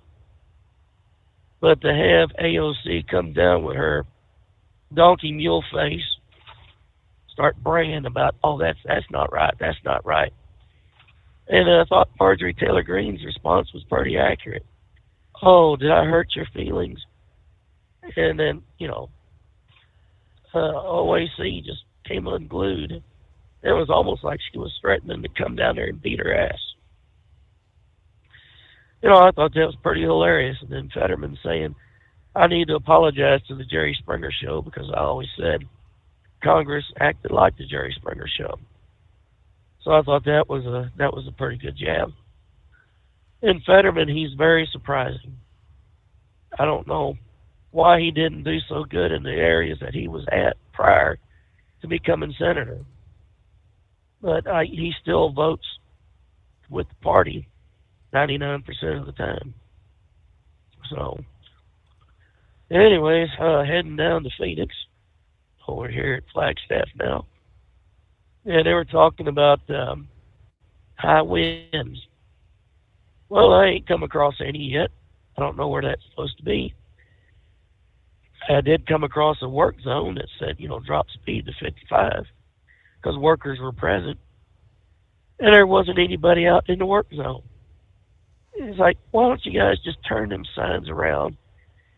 But to have AOC come down with her donkey mule face, start braying about, oh, that's not right, that's not right. And I thought Marjorie Taylor Greene's response was pretty accurate. Oh, did I hurt your feelings? And then, you know, OAC just came unglued. It was almost like she was threatening to come down there and beat her ass. You know, I thought that was pretty hilarious. And then Fetterman saying, I need to apologize to the Jerry Springer Show because I always said Congress acted like the Jerry Springer Show. So I thought that was a pretty good jab. And Fetterman, he's very surprising. I don't know why he didn't do so good in the areas that he was at prior to becoming senator. But he still votes with the party 99% of the time. So, anyways, heading down to Phoenix, over here at Flagstaff now. And they were talking about high winds. Well, I ain't come across any yet. I don't know where that's supposed to be. I did come across a work zone that said, you know, drop speed to 55 because workers were present. And there wasn't anybody out in the work zone. It's like, why don't you guys just turn them signs around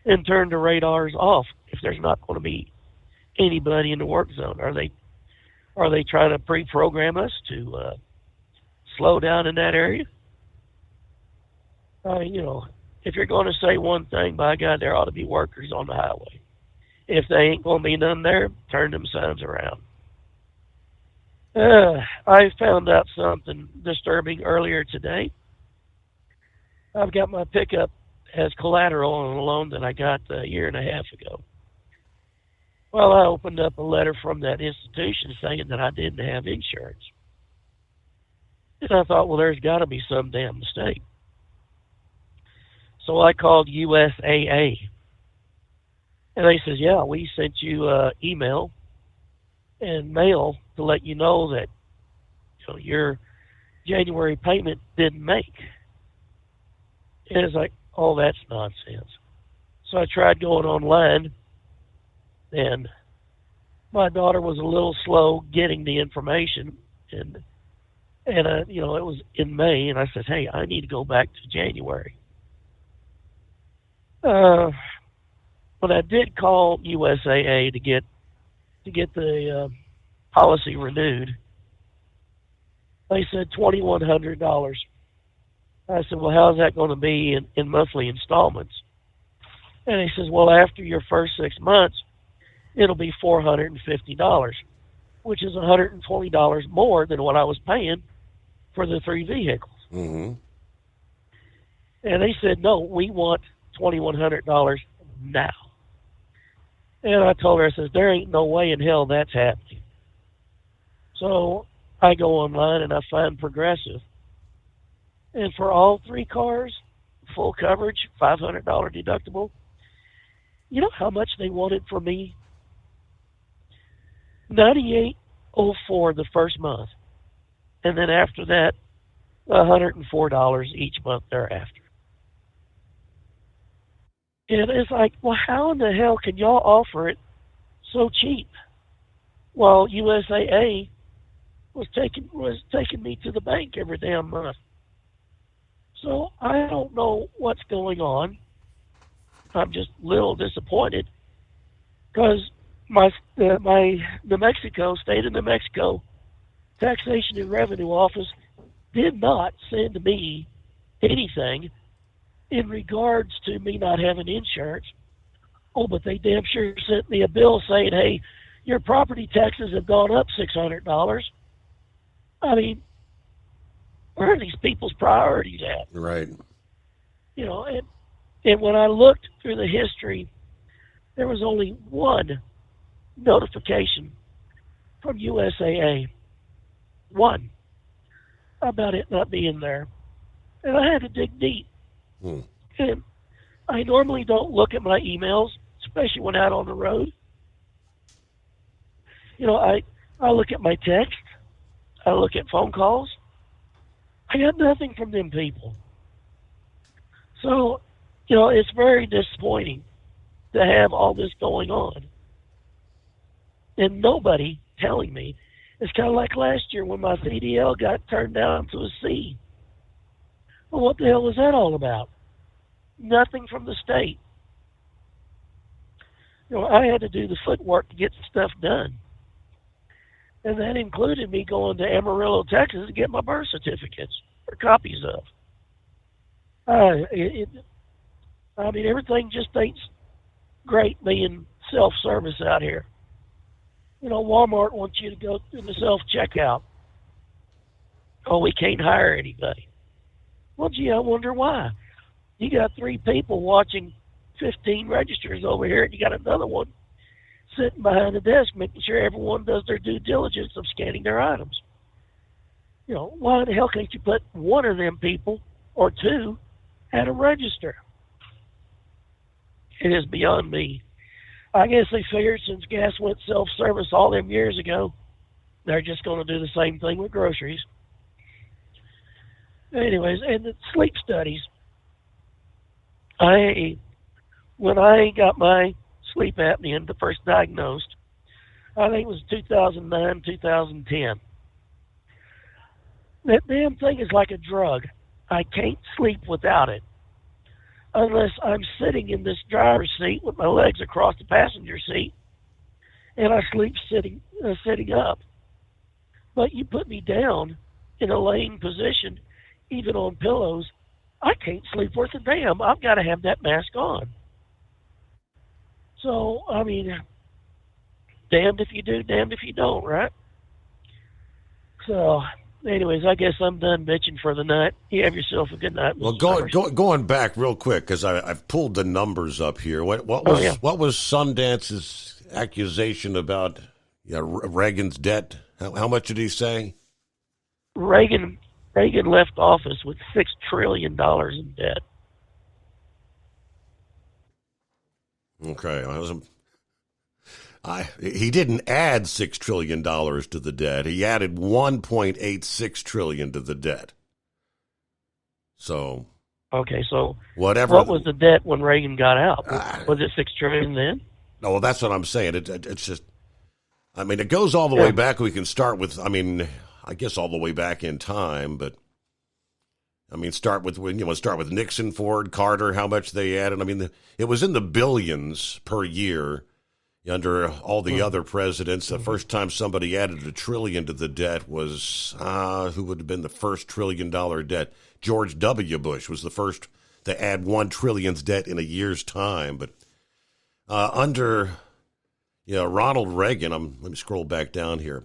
and turn the radars off if there's not going to be anybody in the work zone? Are they trying to pre-program us to slow down in that area? You know, if you're going to say one thing, by God, there ought to be workers on the highway. If they ain't going to be none there, turn them signs around. I found out something disturbing earlier today. I've got my pickup as collateral on a loan that I got a year and a half ago. Well, I opened up a letter from that institution saying that I didn't have insurance. And I thought, well, there's got to be some damn mistake. So I called USAA. And they says, yeah, we sent you email and mail to let you know that, you know, January payment didn't make. And it's like, oh, that's nonsense. So I tried going online, and my daughter was a little slow getting the information, and you know, it was in May, and I said, hey, I need to go back to January. But I did call USAA to get the policy renewed. They said $2,100. I said, well, how's that going to be in monthly installments? And he says, well, after your first 6 months, it'll be $450, which is $120 more than what I was paying for the 3 vehicles. Mm-hmm. And they said, no, we want $2,100 now. And I told her, I says, there ain't no way in hell that's happening. So I go online and I find Progressive. And for all 3 cars, full coverage, $500 deductible, you know how much they wanted from me? $98.04 the first month. And then after that, $104 each month thereafter. And it's like, well, how in the hell can y'all offer it so cheap? While USAA was taking me to the bank every damn month. So I don't know what's going on. I'm just a little disappointed because my New Mexico, state of New Mexico, Taxation and Revenue Office did not send me anything in regards to me not having insurance. Oh, but they damn sure sent me a bill saying, hey, your property taxes have gone up $600. I mean, where are these people's priorities at? Right. You know, and when I looked through the history, there was only one notification from USAA. One. About it not being there. And I had to dig deep. And I normally don't look at my emails, especially when out on the road. You know, I look at my text. I look at phone calls. I got nothing from them people. So, you know, it's very disappointing to have all this going on. And nobody telling me. It's kind of like last year when my CDL got turned down to a C. Well, what the hell was that all about? Nothing from the state. You know, I had to do the footwork to get stuff done. And that included me going to Amarillo, Texas to get my birth certificates, or copies of. I mean, everything just ain't great being self-service out here. You know, Walmart wants you to go through the self-checkout. Oh, we can't hire anybody. Well, gee, I wonder why. You got 3 people watching 15 registers over here, and you got another one sitting behind the desk making sure everyone does their due diligence of scanning their items. You know, why the hell can't you put one of them people or 2 at a register? It is beyond me. I guess they figured since gas went self-service all them years ago, they're just going to do the same thing with groceries. Anyways, and the sleep studies. When I got my sleep apnea, the first diagnosed, I think it was 2009, 2010. That damn thing is like a drug. I can't sleep without it. Unless I'm sitting in this driver's seat with my legs across the passenger seat, and I sleep sitting up. But you put me down in a laying position, even on pillows, I can't sleep worth a damn. I've got to have that mask on. So, I mean, damned if you do, damned if you don't, right? So, anyways, I guess I'm done bitching for the night. You have yourself a good night. Well, going back real quick, because I've pulled the numbers up here. What was Sundance's accusation about Reagan's debt? How much did he say? Reagan left office with $6 trillion in debt. Okay, He didn't add $6 trillion to the debt. He added $1.86 trillion to the debt. So. Okay, so whatever. What was the debt when Reagan got out? Was it $6 trillion then? No, well, that's what I'm saying. It's just, I mean, it goes all the way back. We can start with, I mean, I guess all the way back in time, but I mean, start with Nixon, Ford, Carter, how much they added. I mean, it was in the billions per year under all the other presidents. The first time somebody added $1 trillion to the debt was, who would have been the first $1 trillion debt? George W. Bush was the first to add $1 trillion debt in a year's time. But under Ronald Reagan, let me scroll back down here,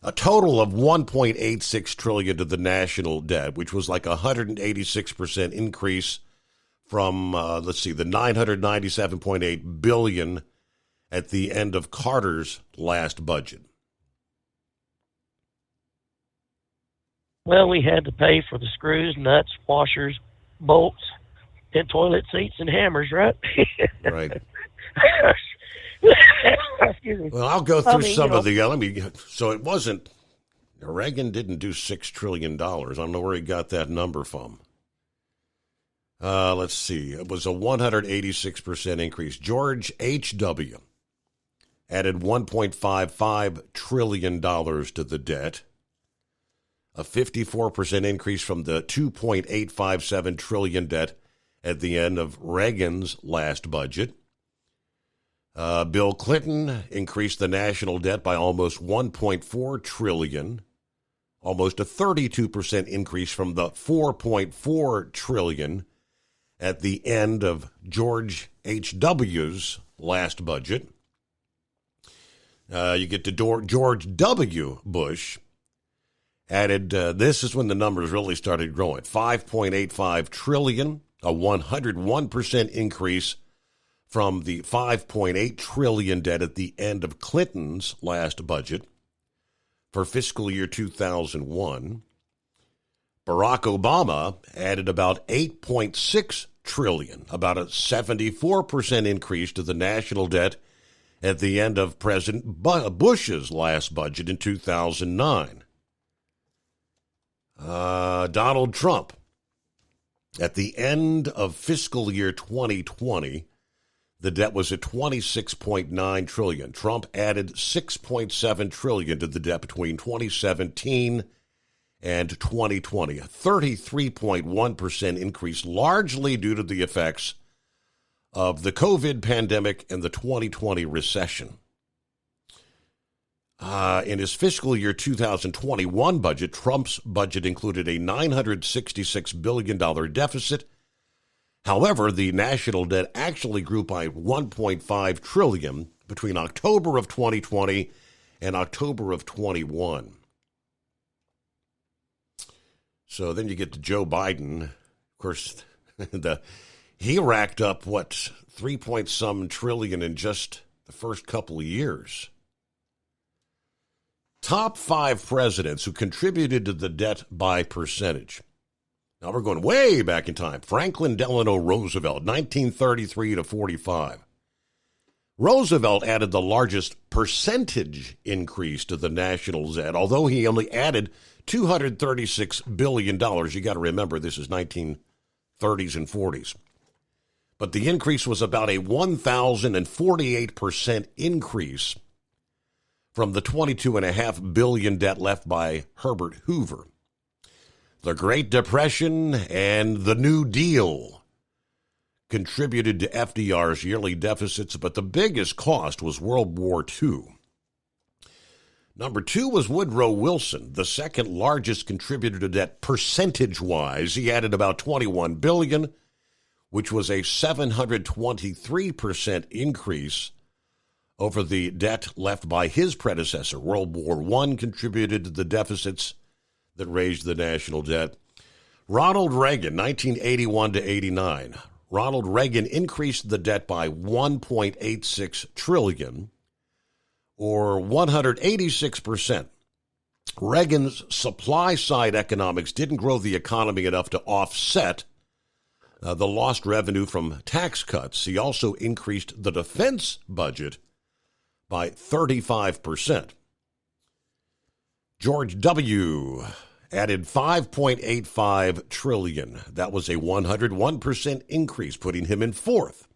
a total of $1.86 trillion to the national debt, which was like 186% increase from, the $997.8 billion at the end of Carter's last budget. Well, we had to pay for the screws, nuts, washers, bolts, and toilet seats and hammers, right? Right. Excuse me. Well, I'll go through some of the. So it wasn't. Reagan didn't do $6 trillion. I don't know where he got that number from. Let's see. It was a 186% increase. George H.W. added $1.55 trillion to the debt, a 54% increase from the $2.857 trillion debt at the end of Reagan's last budget. Bill Clinton increased the national debt by almost $1.4 trillion, almost a 32% increase from the $4.4 trillion at the end of George H.W.'s last budget. You get to George W. Bush, added, this is when the numbers really started growing, $5.85 trillion, a 101% increase from the $5.8 trillion debt at the end of Clinton's last budget. For fiscal year 2001, Barack Obama added about $8.6 trillion, about a 74% increase to the national debt at the end of President Bush's last budget in 2009. Donald Trump, at the end of fiscal year 2020, the debt was at $26.9 trillion. Trump added $6.7 trillion to the debt between 2017 and 2020, a 33.1% increase, largely due to the effects of the COVID pandemic and the 2020 recession. In his fiscal year 2021 budget, Trump's budget included a $966 billion deficit. However, the national debt actually grew by $1.5 trillion between October of 2020 and October of 21. So then you get to Joe Biden. Of course, he racked up, 3-point-some trillion in just the first couple of years. Top 5 presidents who contributed to the debt by percentage. Now we're going way back in time. Franklin Delano Roosevelt, 1933 to 45. Roosevelt added the largest percentage increase to the national debt, although he only added $236 billion. You got to remember, this is 1930s and 40s. But the increase was about a 1,048% increase from the $22.5 billion debt left by Herbert Hoover. The Great Depression and the New Deal contributed to FDR's yearly deficits, but the biggest cost was World War II. Number 2 was Woodrow Wilson, the second largest contributor to debt percentage-wise. He added about $21 billion, which was a 723% increase over the debt left by his predecessor. World War I contributed to the deficits that raised the national debt. Ronald Reagan, 1981 to 89. Ronald Reagan increased the debt by $1.86 trillion, or 186%. Reagan's supply-side economics didn't grow the economy enough to offset the lost revenue from tax cuts. He also increased the defense budget by 35%. George W. added $5.85 trillion. That was a 101% increase, putting him in fourth.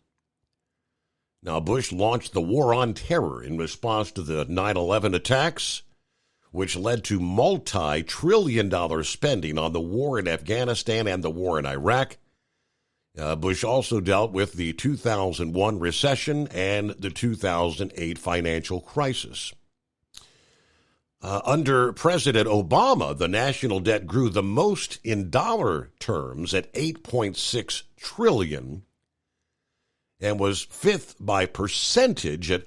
Now, Bush launched the War on Terror in response to the 9/11 attacks, which led to multi-trillion-dollar spending on the war in Afghanistan and the war in Iraq. Bush also dealt with the 2001 recession and the 2008 financial crisis. Under President Obama, the national debt grew the most in dollar terms at $8.6 trillion and was fifth by percentage at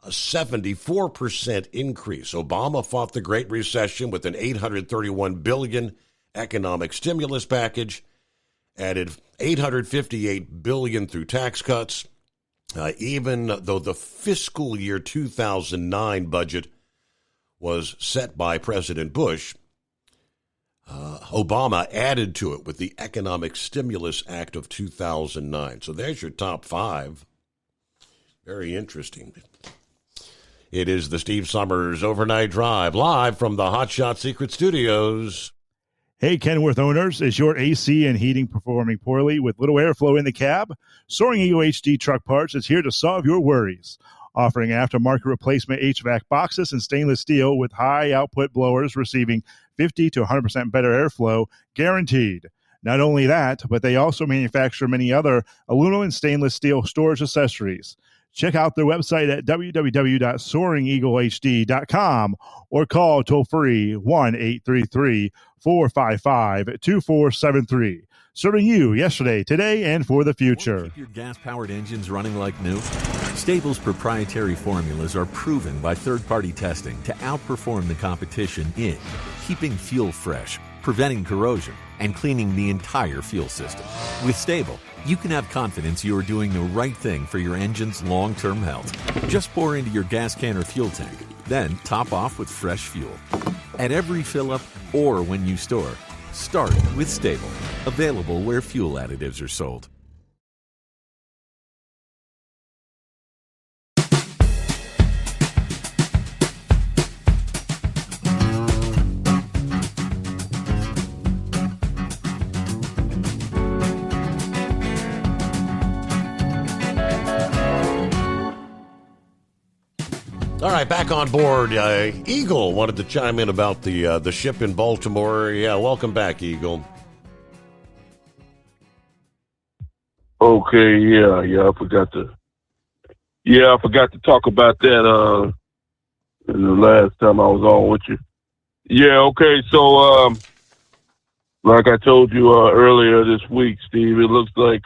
a 74% increase. Obama fought the Great Recession with an $831 billion economic stimulus package, added $858 billion through tax cuts, even though the fiscal year 2009 budget was set by President Bush. Obama added to it with the Economic Stimulus Act of 2009. So there's your top five. Very interesting. It is the Steve Summers Overnight Drive, live from the Hot Shot Secret Studios. Hey, Kenworth owners, is your AC and heating performing poorly with little airflow in the cab? Soaring Eagle HD Truck Parts is here to solve your worries. Offering aftermarket replacement HVAC boxes and stainless steel with high output blowers receiving 50 to 100% better airflow guaranteed. Not only that, but they also manufacture many other aluminum and stainless steel storage accessories. Check out their website at www.soaringeaglehd.com or call toll-free 1-833-455-2473. Serving you yesterday, today, and for the future. Keep your gas-powered engines running like new? Stable's proprietary formulas are proven by third-party testing to outperform the competition in keeping fuel fresh, preventing corrosion, and cleaning the entire fuel system. With Stable, you can have confidence you are doing the right thing for your engine's long-term health. Just pour into your gas can or fuel tank, then top off with fresh fuel. At every fill-up or when you store, start with Stable. Available where fuel additives are sold. All right, back on board. Eagle wanted to chime in about the ship in Baltimore. Yeah, welcome back, Eagle. Okay, I forgot to talk about that the last time I was on with you. Yeah, okay, so like I told you earlier this week, Steve, it looks like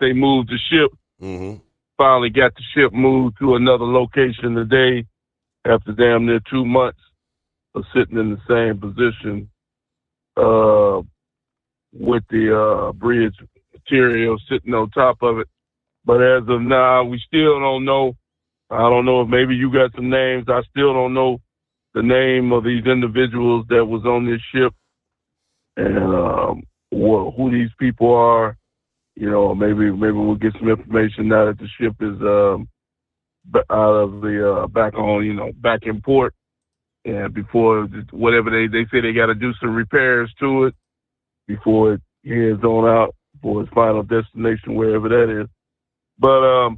they moved the ship. Mm-hmm. Finally got the ship moved to another location today after damn near 2 months of sitting in the same position with the bridge material sitting on top of it. But as of now, we still don't know. I don't know if maybe you got some names. I still don't know the name of these individuals that was on this ship and who these people are. You know, maybe we'll get some information now that the ship is out of the back in port, and before whatever they say they got to do some repairs to it before it heads on out for its final destination, wherever that is. But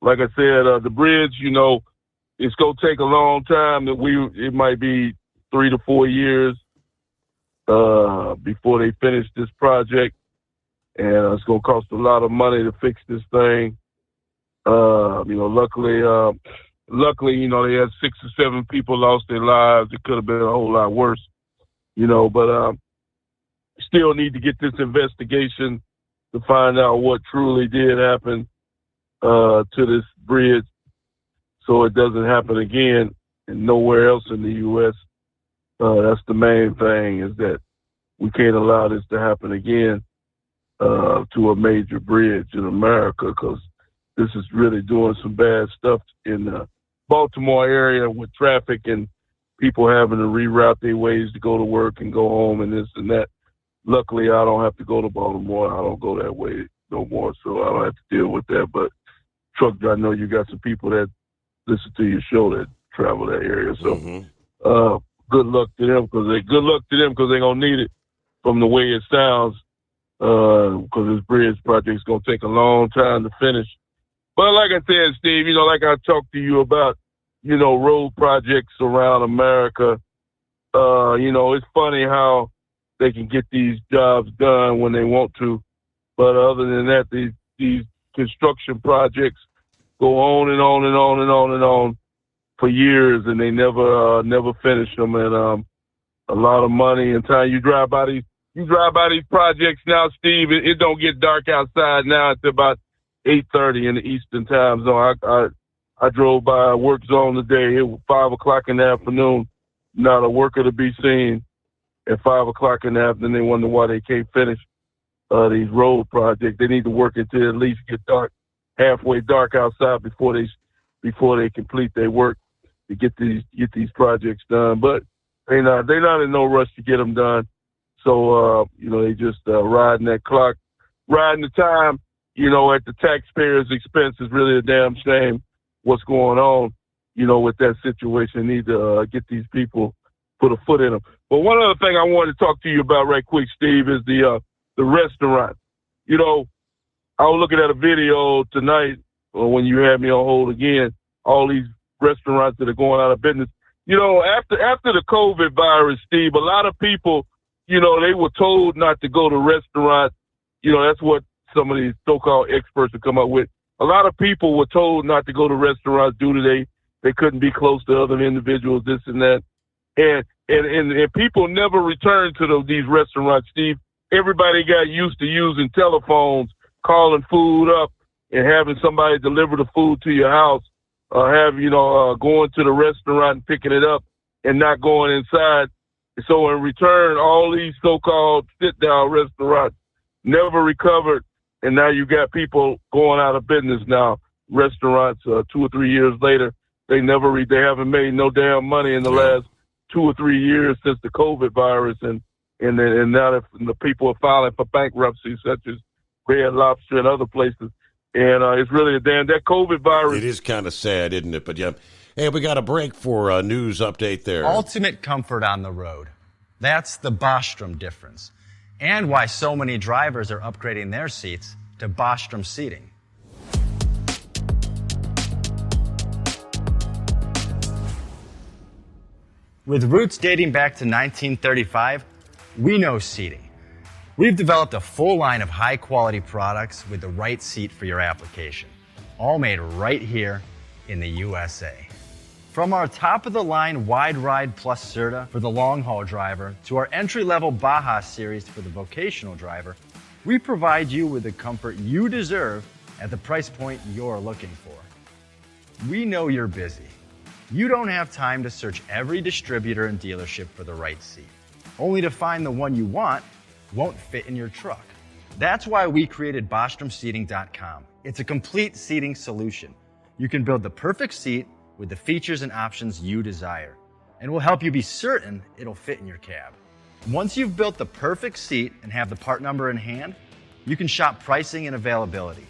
like I said, the bridge, you know, it's gonna take a long time. It might be 3 to 4 years before they finish this project. And it's going to cost a lot of money to fix this thing. Luckily, they had 6 or 7 people lost their lives. It could have been a whole lot worse, but still need to get this investigation to find out what truly did happen to this bridge so it doesn't happen again and nowhere else in the U.S. That's the main thing, is that we can't allow this to happen again. To a major bridge in America, because this is really doing some bad stuff in the Baltimore area with traffic and people having to reroute their ways to go to work and go home and this and that. Luckily, I don't have to go to Baltimore. I don't go that way no more, so I don't have to deal with that. But truck. I know you got some people that listen to your show that travel that area. So good luck to them because they're gonna need it from the way it sounds. Because this bridge project is gonna take a long time to finish. But like I said, Steve, like I talked to you about, road projects around America. It's funny how they can get these jobs done when they want to, but other than that, these construction projects go on and on and on and on and on for years, and they never finish them. And a lot of money and time. You drive by these projects now, Steve. It don't get dark outside now until about 8:30 in the Eastern Time Zone. I drove by a work zone today. It was 5 o'clock in the afternoon. Not a worker to be seen. At 5 o'clock in the afternoon, they wonder why they can't finish these road projects. They need to work until at least get dark, halfway dark outside before they complete their work to get these projects done. But they're not in no rush to get them done. So they just riding that clock, riding the time. At the taxpayers' expense is really a damn shame. What's going on? With that situation, need to get these people put a foot in them. But one other thing I wanted to talk to you about right quick, Steve, is the restaurant. I was looking at a video tonight when you had me on hold again, all these restaurants that are going out of business. After the COVID virus, Steve, a lot of people, they were told not to go to restaurants. That's what some of these so-called experts have come up with. A lot of people were told not to go to restaurants due to they couldn't be close to other individuals, this and that. And people never returned to these restaurants, Steve. Everybody got used to using telephones, calling food up, and having somebody deliver the food to your house, going to the restaurant and picking it up and not going inside. So in return, all these so-called sit-down restaurants never recovered, and now you got people going out of business now. Restaurants, 2 or 3 years later, they haven't made no damn money in the last 2 or 3 years since the COVID virus, and now the people are filing for bankruptcy, such as Red Lobster and other places. And it's really that COVID virus. It is kind of sad, isn't it? But yeah. Hey, we got a break for a news update there. Ultimate comfort on the road. That's the Bostrom difference. And why so many drivers are upgrading their seats to Bostrom seating. With roots dating back to 1935, we know seating. We've developed a full line of high-quality products with the right seat for your application, all made right here in the USA. From our top-of-the-line Wide Ride Plus Certa for the long-haul driver to our entry-level Baja series for the vocational driver, we provide you with the comfort you deserve at the price point you're looking for. We know you're busy. You don't have time to search every distributor and dealership for the right seat, only to find the one you want won't fit in your truck. That's why we created BostromSeating.com. It's a complete seating solution. You can build the perfect seat with the features and options you desire, and we'll help you be certain it'll fit in your cab. Once you've built the perfect seat and have the part number in hand, you can shop pricing and availability.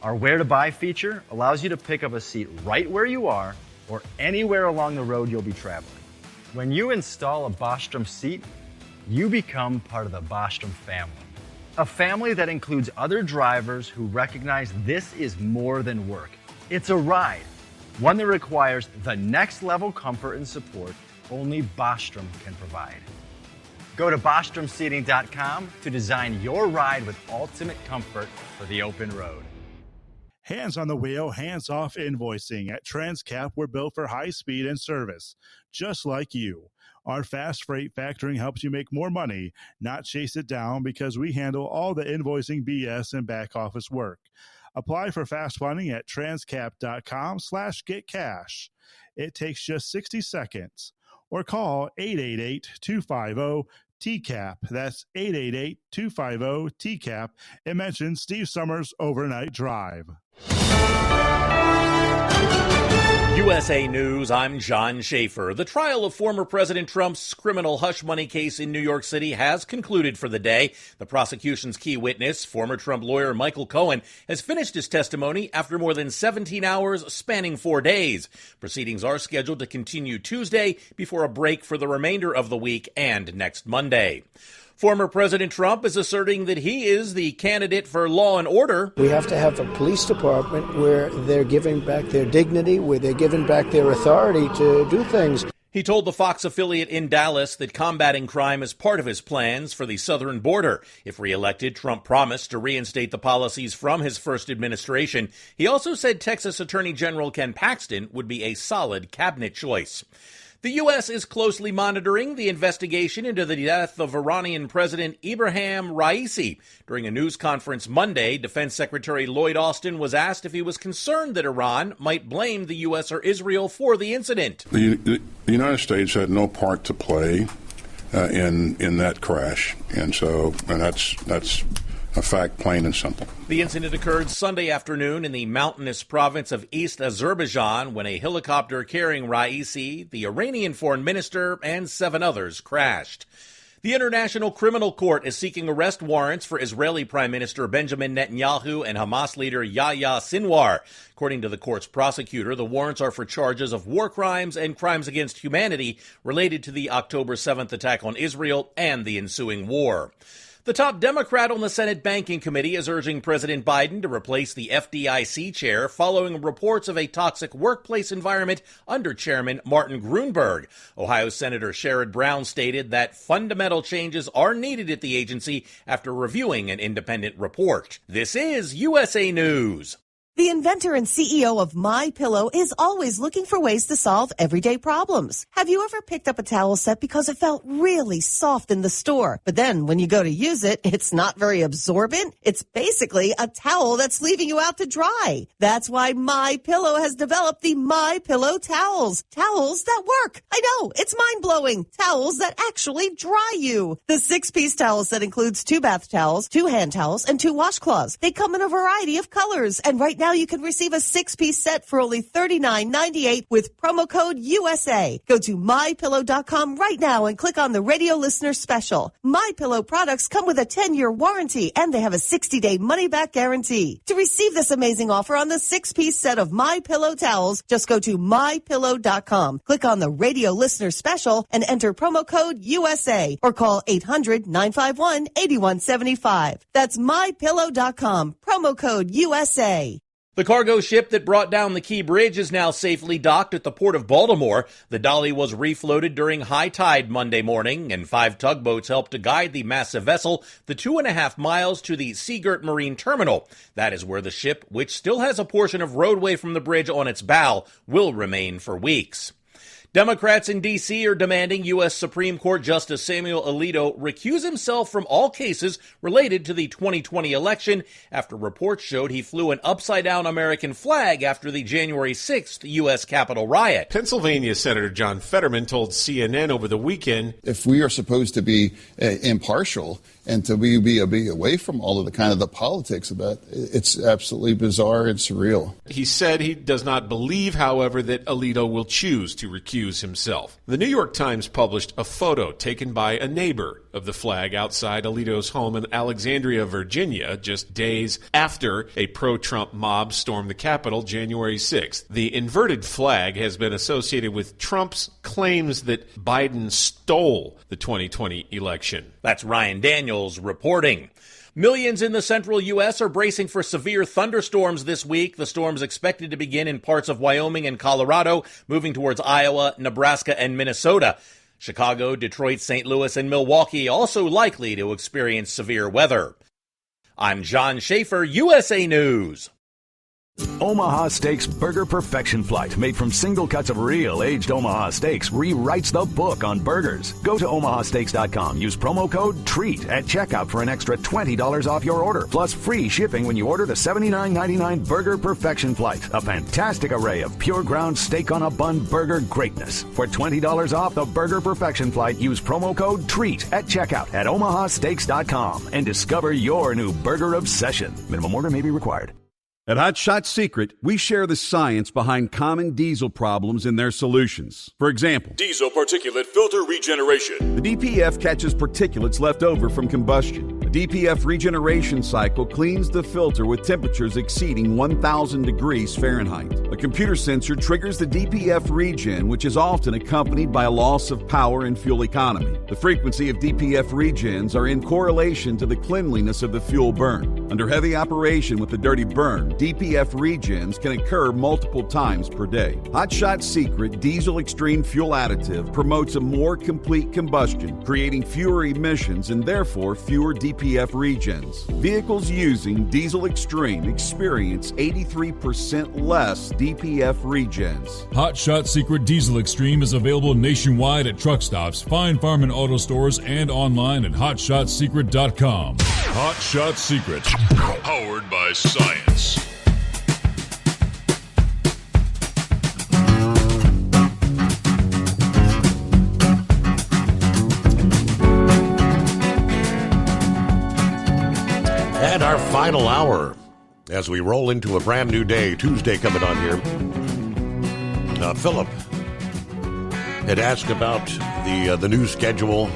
Our Where to Buy feature allows you to pick up a seat right where you are or anywhere along the road you'll be traveling. When you install a Bostrom seat, you become part of the Bostrom family. A family that includes other drivers who recognize this is more than work. It's a ride, one that requires the next level comfort and support only Bostrom can provide. Go to BostromSeating.com to design your ride with ultimate comfort for the open road. Hands on the wheel, hands off invoicing. At Transcap, we're built for high speed and service, just like you. Our fast freight factoring helps you make more money, not chase it down, because we handle all the invoicing BS and back office work. Apply for fast funding at transcap.com/getcash. It takes just 60 seconds. Or call 888-250-TCAP. That's 888-250-TCAP. And mention Steve Summers Overnight Drive. USA News, I'm John Schaefer. The trial of former President Trump's criminal hush money case in New York City has concluded for the day. The prosecution's key witness, former Trump lawyer Michael Cohen, has finished his testimony after more than 17 hours spanning 4 days. Proceedings are scheduled to continue Tuesday before a break for the remainder of the week and next Monday. Former President Trump is asserting that he is the candidate for law and order. We have to have a police department where they're giving back their dignity, where they're giving back their authority to do things. He told the Fox affiliate in Dallas that combating crime is part of his plans for the southern border. If reelected, Trump promised to reinstate the policies from his first administration. He also said Texas Attorney General Ken Paxton would be a solid cabinet choice. The U.S. is closely monitoring the investigation into the death of Iranian President Ebrahim Raisi. During a news conference Monday, Defense Secretary Lloyd Austin was asked if he was concerned that Iran might blame the U.S. or Israel for the incident. The United States had no part to play in that crash, and that's a fact, plain and simple. The incident occurred Sunday afternoon in the mountainous province of East Azerbaijan when a helicopter carrying Raisi, the Iranian foreign minister, and 7 others crashed. The International Criminal Court is seeking arrest warrants for Israeli Prime Minister Benjamin Netanyahu and Hamas leader Yahya Sinwar. According to the court's prosecutor, the warrants are for charges of war crimes and crimes against humanity related to the October 7th attack on Israel and the ensuing war. The top Democrat on the Senate Banking Committee is urging President Biden to replace the FDIC chair following reports of a toxic workplace environment under Chairman Martin Gruenberg. Ohio Senator Sherrod Brown stated that fundamental changes are needed at the agency after reviewing an independent report. This is USA News. The inventor and CEO of MyPillow is always looking for ways to solve everyday problems. Have you ever picked up a towel set because it felt really soft in the store, but then when you go to use it, it's not very absorbent? It's basically a towel that's leaving you out to dry. That's why MyPillow has developed the MyPillow towels. Towels that work. I know, it's mind-blowing. Towels that actually dry you. The 6-piece towel set includes 2 bath towels, 2 hand towels, and 2 washcloths. They come in a variety of colors, and right now you can receive a 6-piece set for only $39.98 with promo code USA. Go to MyPillow.com right now and click on the radio listener special. MyPillow products come with a 10-year warranty and they have a 60-day money-back guarantee. To receive this amazing offer on the 6-piece set of MyPillow towels, just go to MyPillow.com. Click on the radio listener special and enter promo code USA or call 800-951-8175. That's MyPillow.com. Promo code USA. The cargo ship that brought down the Key Bridge is now safely docked at the port of Baltimore. The Dolly was refloated during high tide Monday morning, and 5 tugboats helped to guide the massive vessel the 2.5 miles to the Seagirt Marine Terminal. That is where the ship, which still has a portion of roadway from the bridge on its bow, will remain for weeks. Democrats in D.C. are demanding U.S. Supreme Court Justice Samuel Alito recuse himself from all cases related to the 2020 election after reports showed he flew an upside-down American flag after the January 6th U.S. Capitol riot. Pennsylvania Senator John Fetterman told CNN over the weekend, if we are supposed to be impartial and to be away from all of the politics about it, it's absolutely bizarre and surreal. He said he does not believe, however, that Alito will choose to recuse himself. The New York Times published a photo taken by a neighbor of the flag outside Alito's home in Alexandria, Virginia, just days after a pro-Trump mob stormed the Capitol January 6th. The inverted flag has been associated with Trump's claims that Biden stole the 2020 election. That's Ryan Daniels reporting. Millions in the central U.S. are bracing for severe thunderstorms this week. The storm's expected to begin in parts of Wyoming and Colorado, moving towards Iowa, Nebraska, and Minnesota. Chicago, Detroit, St. Louis, and Milwaukee also likely to experience severe weather. I'm John Schaefer, USA News. Omaha Steaks Burger Perfection Flight, made from single cuts of real aged Omaha steaks, rewrites the book on burgers. Go to omahasteaks.com. Use promo code TREAT at checkout for an extra $20 off your order, plus free shipping when you order the $79.99 Burger Perfection Flight, a fantastic array of pure ground steak on a bun burger greatness. For $20 off the Burger Perfection Flight, use promo code TREAT at checkout at omahasteaks.com and discover your new burger obsession. Minimum order may be required. At Hot Shot Secret, we share the science behind common diesel problems and their solutions. For example, Diesel particulate filter regeneration. the DPF catches particulates left over from combustion. The DPF regeneration cycle cleans the filter with temperatures exceeding 1,000 degrees Fahrenheit. A computer sensor triggers the DPF regen, which is often accompanied by a loss of power and fuel economy. The frequency of DPF regens are in correlation to the cleanliness of the fuel burn. Under heavy operation with the dirty burn, DPF regens can occur multiple times per day. Hot Shot Secret Diesel Extreme Fuel Additive promotes a more complete combustion, creating fewer emissions and therefore fewer DPF regens. Vehicles using Diesel Extreme experience 83% less DPF regens. Hot Shot Secret Diesel Extreme is available nationwide at truck stops, Fine Farm and auto stores, and online at hotshotsecret.com. Hot Shot Secret, powered by science. And our final hour as we roll into a brand new day, Tuesday coming on here. Philip had asked about the new schedule.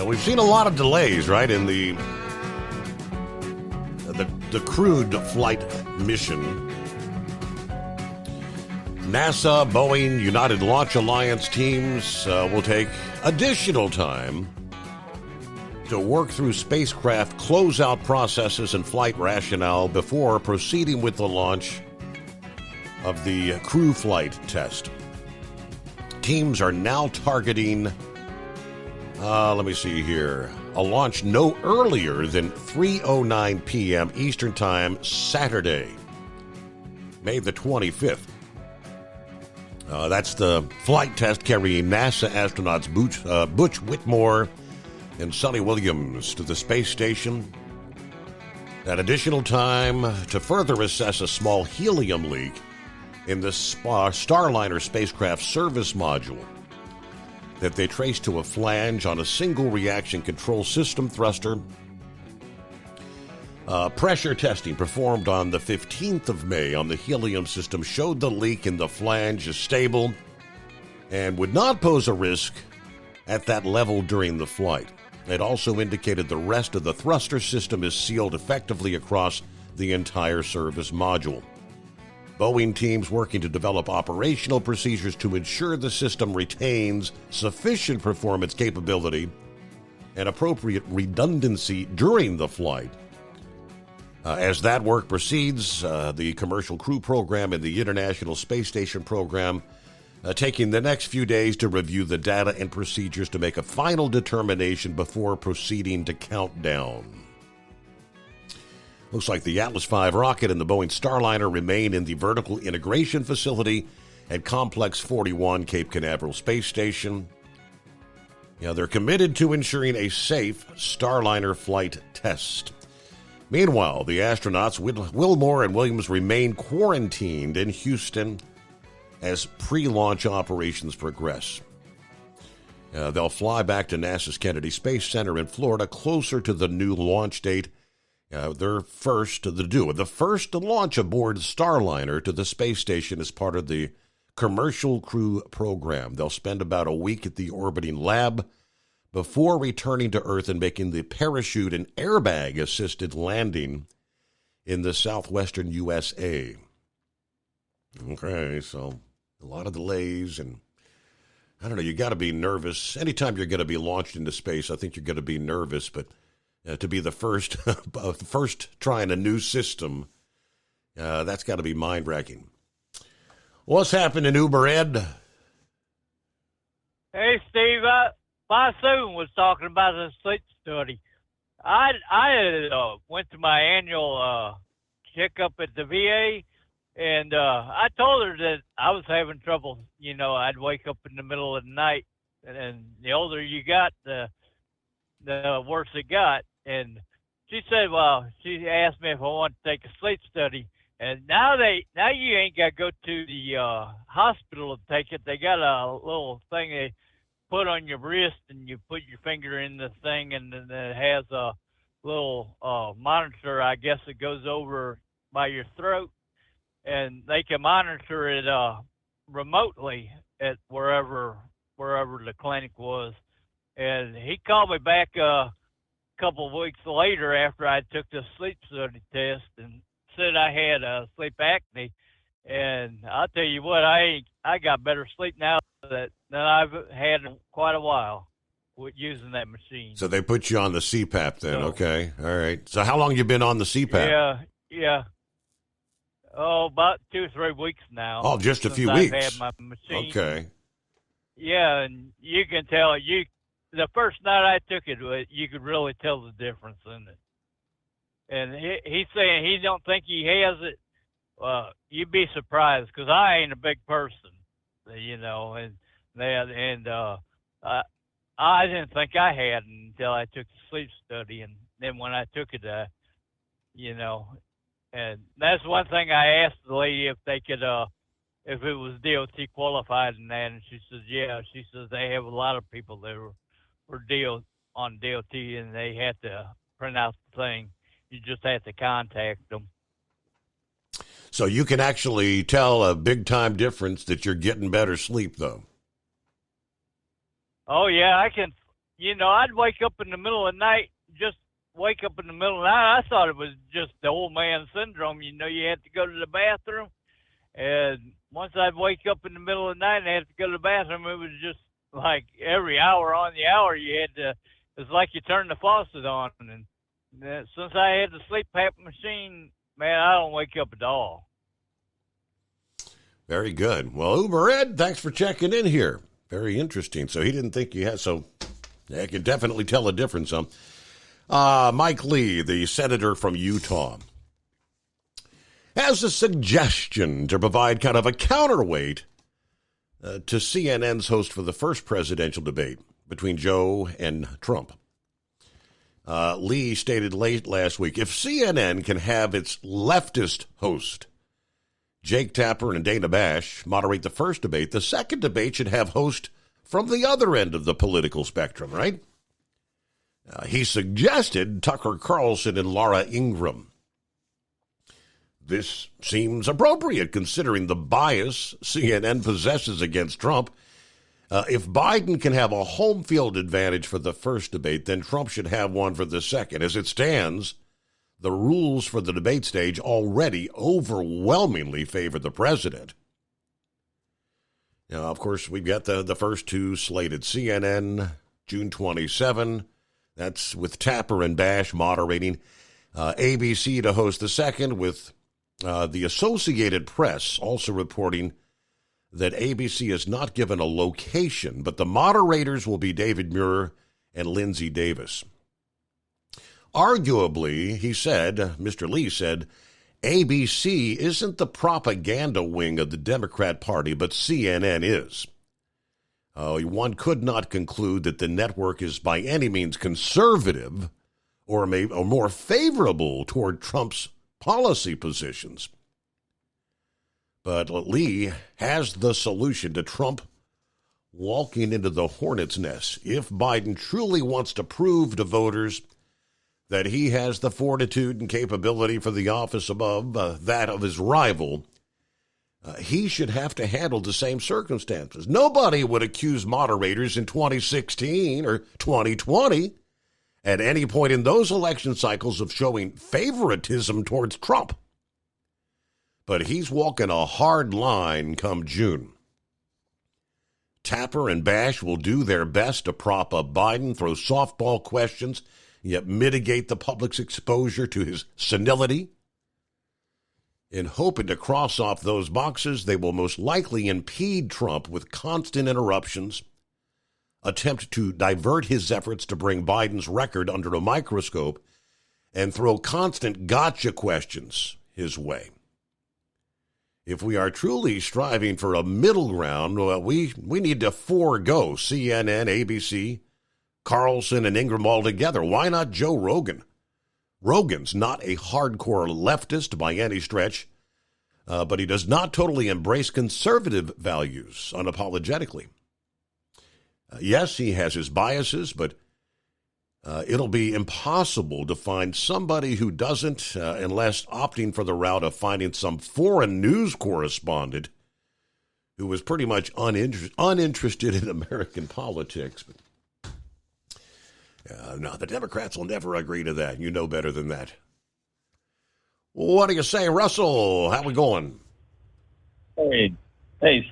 We've seen a lot of delays, right, in the crewed flight mission. NASA, Boeing, United Launch Alliance teams will take additional time to work through spacecraft closeout processes and flight rationale before proceeding with the launch of the crew flight test. Teams are now targeting, let me see here, a launch no earlier than 3:09 p.m. Eastern Time, Saturday, May the 25th. That's the flight test carrying NASA astronauts Butch Whitmore and Sally Williams to the space station. That additional time to further assess a small helium leak in the Starliner spacecraft service module that they traced to a flange on a single reaction control system thruster. Pressure testing performed on the 15th of May on the helium system showed the leak in the flange is stable and would not pose a risk at that level during the flight. It also indicated the rest of the thruster system is sealed effectively across the entire service module. Boeing teams working to develop operational procedures to ensure the system retains sufficient performance capability and appropriate redundancy during the flight. As that work proceeds, the Commercial Crew Program and the International Space Station Program taking the next few days to review the data and procedures to make a final determination before proceeding to countdown. Looks like the Atlas V rocket and the Boeing Starliner remain in the vertical integration facility at Complex 41, Cape Canaveral Space Station. They're committed to ensuring a safe Starliner flight test. Meanwhile, the astronauts Wilmore and Williams remain quarantined in Houston as pre-launch operations progress. They'll fly back to NASA's Kennedy Space Center in Florida closer to the new launch date. They're the first to launch aboard Starliner to the space station as part of the Commercial Crew Program. They'll spend about a week at the orbiting lab before returning to Earth and making the parachute and airbag-assisted landing in the southwestern USA. Okay, so a lot of delays, and I don't know, you got to be nervous. Anytime you're going to be launched into space, I think you're going to be nervous, but to be the first trying a new system, that's got to be mind-wrecking. What's happening, Uber Ed? Hey, Steve, my son was talking about a sleep study. I went to my annual checkup at the VA, and I told her that I was having trouble. I'd wake up in the middle of the night, and the older you got, the worse it got. And she said, she asked me if I wanted to take a sleep study. And now you ain't got to go to the hospital to take it. They got a little thing they put on your wrist, and you put your finger in the thing, and then it has a little monitor, I guess, that goes over by your throat, and they can monitor it remotely at wherever the clinic was. And he called me back a couple of weeks later after I took the sleep study test and said I had sleep apnea. And I'll tell you what, I got better sleep now than I've had in quite a while with using that machine. So they put you on the CPAP then, okay. All right. So how long you been on the CPAP? Yeah. Oh, about 2 or 3 weeks now. Oh, just a few I've weeks. had my machine. Okay. Yeah, and you can tell the first night I took it, you could really tell the difference in it. And he's saying he don't think he has it. You'd be surprised because I ain't a big person, and I didn't think I had it until I took the sleep study, and then when I took it, and that's one thing I asked the lady if they could, if it was DOT qualified and that, and she says, yeah. She says they have a lot of people that were on DOT and they had to print out the thing. You just have to contact them. So you can actually tell a big-time difference that you're getting better sleep, though. Oh, yeah, I can. I'd wake up in the middle of the night, I thought it was just the old man syndrome. You had to go to the bathroom. And once I'd wake up in the middle of the night and I had to go to the bathroom, it was just like every hour on the hour you had to, it's like you turned the faucet on. And since I had the sleep PAP machine, man, I don't wake up at all. Very good. Well, Uber Ed, thanks for checking in here. Very interesting. So he didn't think you had, so I can definitely tell a difference. Mike Lee, the senator from Utah, has a suggestion to provide kind of a counterweight to CNN's host for the first presidential debate between Joe and Trump. Lee stated late last week, if CNN can have its leftist host, Jake Tapper and Dana Bash, moderate the first debate, the second debate should have host from the other end of the political spectrum, right? He suggested Tucker Carlson and Laura Ingraham. This seems appropriate considering the bias CNN possesses against Trump. If Biden can have a home field advantage for the first debate, then Trump should have one for the second. As it stands, the rules for the debate stage already overwhelmingly favor the president. Now, of course, we've got the first two slated. CNN, June 27. That's with Tapper and Bash moderating. ABC to host the second, with the Associated Press also reporting that ABC is not given a location, but the moderators will be David Muir and Lindsay Davis. Arguably, he said, Mr. Lee said, ABC isn't the propaganda wing of the Democrat Party, but CNN is. One could not conclude that the network is by any means conservative or more favorable toward Trump's policy positions. But Lee has the solution to Trump walking into the hornet's nest. If Biden truly wants to prove to voters that he has the fortitude and capability for the office above that of his rival, he should have to handle the same circumstances. Nobody would accuse moderators in 2016 or 2020 at any point in those election cycles of showing favoritism towards Trump. But he's walking a hard line come June. Tapper and Bash will do their best to prop up Biden, throw softball questions, yet mitigate the public's exposure to his senility. In hoping to cross off those boxes, they will most likely impede Trump with constant interruptions, attempt to divert his efforts to bring Biden's record under a microscope, and throw constant gotcha questions his way. If we are truly striving for a middle ground, we need to forego CNN, ABC, Carlson, and Ingraham altogether. Why not Joe Rogan? Rogan's not a hardcore leftist by any stretch, but he does not totally embrace conservative values unapologetically. Yes, he has his biases, but it'll be impossible to find somebody who doesn't, unless opting for the route of finding some foreign news correspondent who was pretty much uninterested in American politics. But, no, the Democrats will never agree to that. You know better than that. What do you say, Russell? How we going? Hey,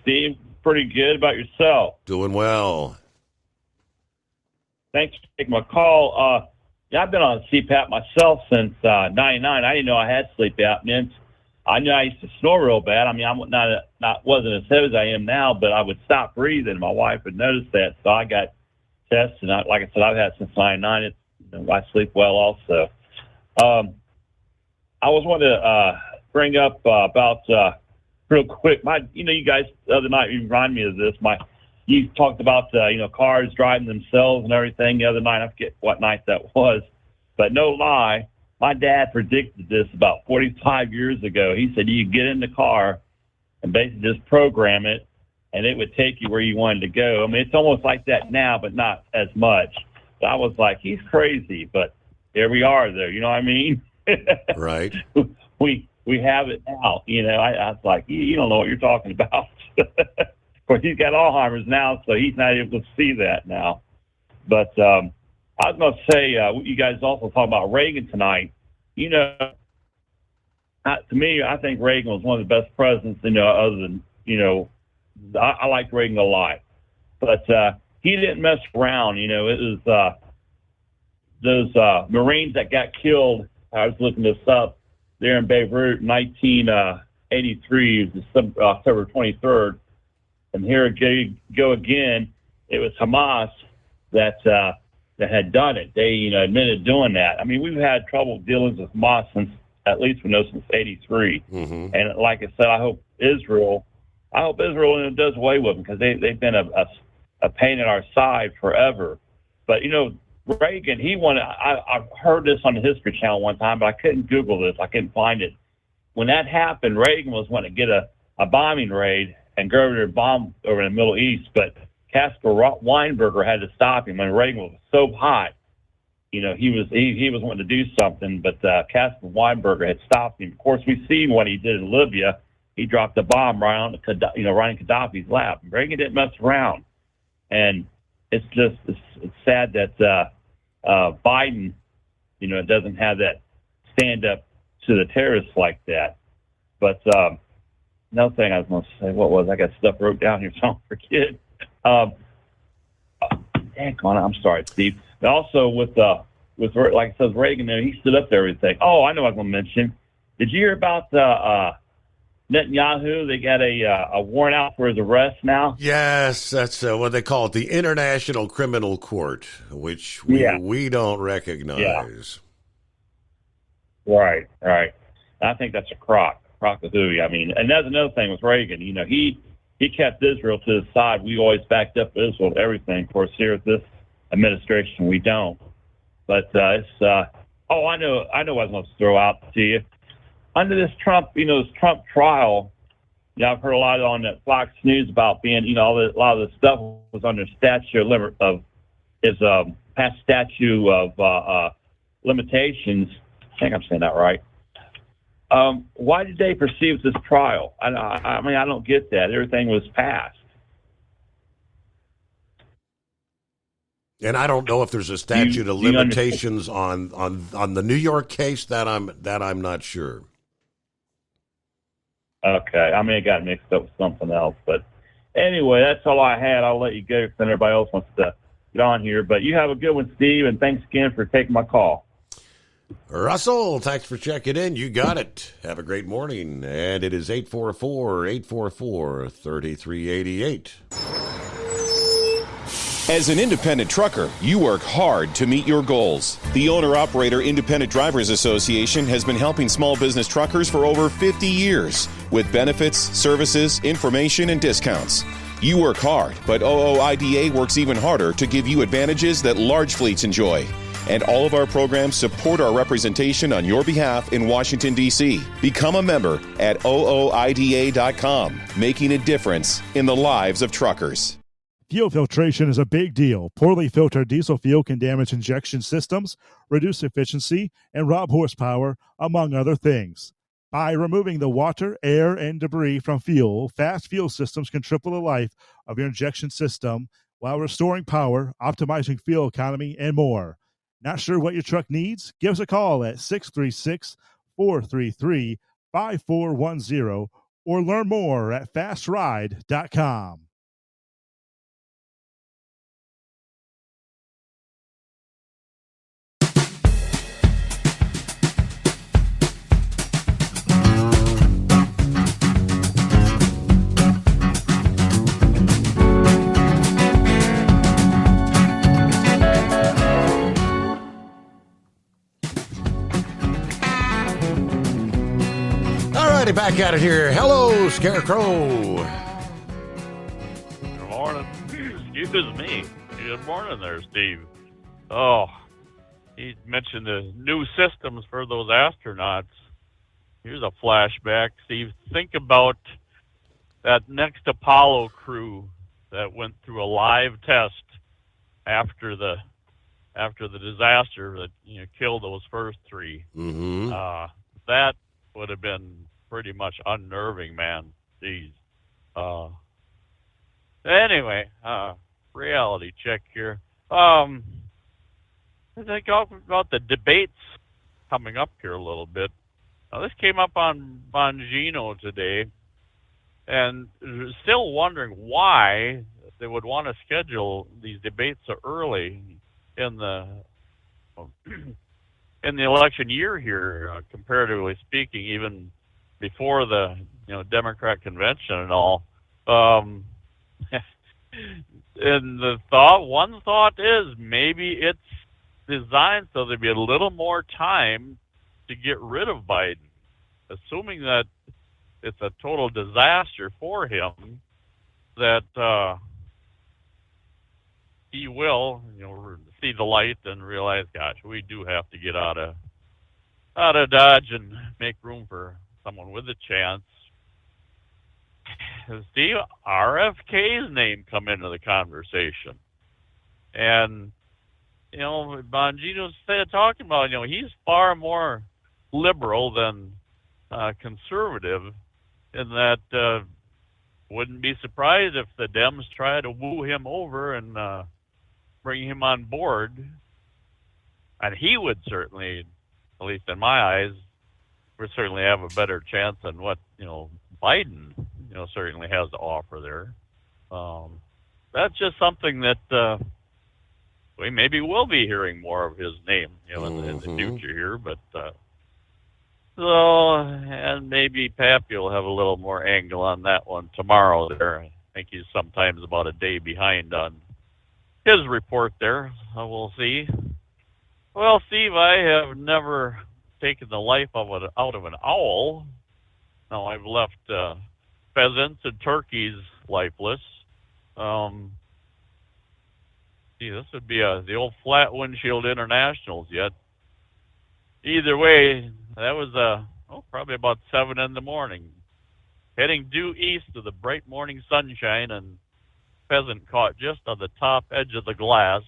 Steve. Pretty good. About yourself? Doing well. Thanks for taking my call. I've been on CPAP myself since 99. I didn't know I had sleep apnea. I knew I used to snore real bad. I mean, I'm wasn't as heavy as I am now, but I would stop breathing. My wife had noticed that, so I got tested. And like I said, I've had it since 99. I sleep well also. I was wanting to bring up about real quick. You guys the other night, you reminded me of this. You talked about cars driving themselves and everything the other night. I forget what night that was, but no lie, my dad predicted this about 45 years ago. He said you could get in the car and basically just program it, and it would take you where you wanted to go. I mean, it's almost like that now, but not as much. So I was like, he's crazy, but here we are, though. You know what I mean? Right. We have it now. I was like, you don't know what you're talking about. Of course, he's got Alzheimer's now, so he's not able to see that now. But I was going to say, you guys also talked about Reagan tonight. To me, I think Reagan was one of the best presidents, other than, I liked Reagan a lot. But he didn't mess around. It was those Marines that got killed. I was looking this up there in Beirut in 1983, October 23rd. And here we go again. It was Hamas that had done it. They, admitted doing that. I mean, we've had trouble dealing with Hamas since since '83. Mm-hmm. And like I said, I hope Israel does away with them, because they've been a pain in our side forever. But Reagan, he wanted. I heard this on the History Channel one time, but I couldn't Google this. I couldn't find it. When that happened, Reagan was wanting to get a bombing raid and go over there and bomb over in the Middle East, but Caspar Weinberger had to stop him. And Reagan was so hot, he was wanting to do something, but Caspar Weinberger had stopped him. Of course, we see what he did in Libya. He dropped a bomb right in Gaddafi's lap. Reagan didn't mess around, and it's sad that Biden, doesn't have that stand up to the terrorists like that. But another thing I was going to say, what was I got stuff wrote down here, so I don't forget. I'm sorry, Steve. But also with like I said, Reagan, he stood up to everything. Oh, I know I was going to mention. Did you hear about Netanyahu? They got a warrant out for his arrest now. Yes, that's what they call it, the International Criminal Court, which we don't recognize. Yeah. Right. I think that's a crock of hooey. I mean, and that's another thing with Reagan. He kept Israel to his side. We always backed up Israel to everything. Of course, here at this administration, we don't. But it's I know what I was going to throw out to you. Under this Trump, this Trump trial, I've heard a lot on that Fox News about being, a lot of the stuff was under past statute of limitations. I think I'm saying that right. Why did they proceed with this trial? I mean, I don't get that. Everything was passed. And I don't know if there's a statute of limitations on the New York case. That I'm not sure. Okay, I mean, it got mixed up with something else. But anyway, that's all I had. I'll let you go, because everybody else wants to get on here. But you have a good one, Steve, and thanks again for taking my call. Russell, thanks for checking in. You got it. Have a great morning. And it is 844-844-3388. As an independent trucker, you work hard to meet your goals. The Owner-Operator Independent Drivers Association has been helping small business truckers for over 50 years with benefits, services, information, and discounts. You work hard, but OOIDA works even harder to give you advantages that large fleets enjoy. And all of our programs support our representation on your behalf in Washington, D.C. Become a member at OOIDA.com, making a difference in the lives of truckers. Fuel filtration is a big deal. Poorly filtered diesel fuel can damage injection systems, reduce efficiency, and rob horsepower, among other things. By removing the water, air, and debris from fuel, fast fuel systems can triple the life of your injection system while restoring power, optimizing fuel economy, and more. Not sure what your truck needs? Give us a call at 636-433-5410 or learn more at fastride.com. Back at it here. Hello, Scarecrow. Good morning. Excuse me. Good morning there, Steve. Oh, he mentioned the new systems for those astronauts. Here's a flashback, Steve. Think about that next Apollo crew that went through a live test after the disaster that killed those first three. Mm-hmm. That would have been pretty much unnerving, man. Jeez. Anyway, reality check here. I think about the debates coming up here a little bit. Now, this came up on Bongino today, and still wondering why they would want to schedule these debates so early in the election year here, comparatively speaking, even before the Democrat convention and all. And one thought is maybe it's designed so there'd be a little more time to get rid of Biden, assuming that it's a total disaster for him, that he will see the light and realize, gosh, we do have to get out of Dodge and make room for someone with a chance. Steve, RFK's name come into the conversation. And, Bongino's talking about, he's far more liberal than conservative, in that wouldn't be surprised if the Dems try to woo him over and bring him on board. And he would certainly, at least in my eyes, would certainly have a better chance than what Biden certainly has to offer there. That's just something that we maybe will be hearing more of his name in the future here. But and maybe Pappy will have a little more angle on that one tomorrow there. I think he's sometimes about a day behind on his report there. We'll see. Well, Steve, I have never taken the life out of an owl. Now, I've left pheasants and turkeys lifeless. This would be the old Flat Windshield Internationals yet. Either way, that was probably about 7 in the morning. Heading due east to the bright morning sunshine, and pheasant caught just on the top edge of the glass.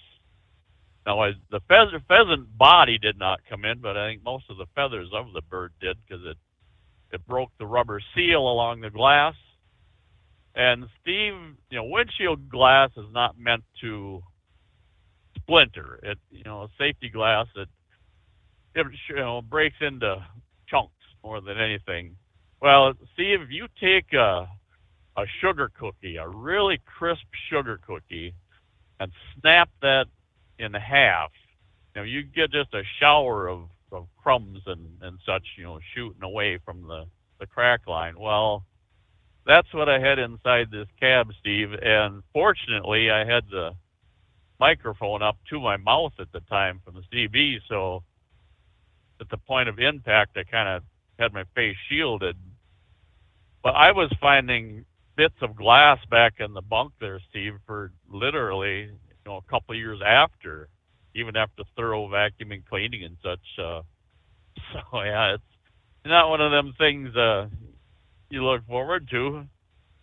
Now, the pheasant body did not come in, but I think most of the feathers of the bird did, because it broke the rubber seal along the glass. And Steve, windshield glass is not meant to splinter. It, safety glass, it breaks into chunks more than anything. Well, Steve, if you take a sugar cookie, a really crisp sugar cookie, and snap that in half, you get just a shower of crumbs and such, shooting away from the crack line. Well, that's what I had inside this cab, Steve, and fortunately I had the microphone up to my mouth at the time from the CB, so at the point of impact I kind of had my face shielded. But I was finding bits of glass back in the bunk there, Steve, for literally a couple of years after, even after thorough vacuuming, cleaning, and such. So yeah, it's not one of them things you look forward to.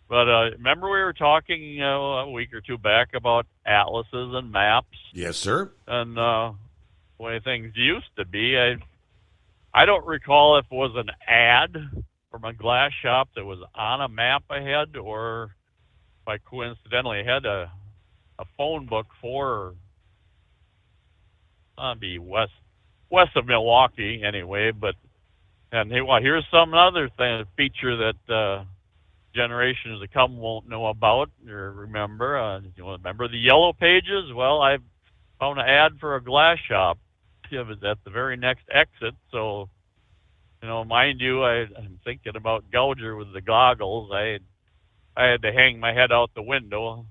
But remember we were talking a week or two back about atlases and maps? Yes, sir. And the way things used to be. I don't recall if it was an ad from a glass shop that was on a map ahead, or if I coincidentally had a phone book for be west of Milwaukee anyway. But and here's some other thing, feature that generations to come won't know about or remember. You remember the Yellow Pages? Well, I found an ad for a glass shop. It was at the very next exit, so mind you, I'm thinking about Gouger with the goggles. I had to hang my head out the window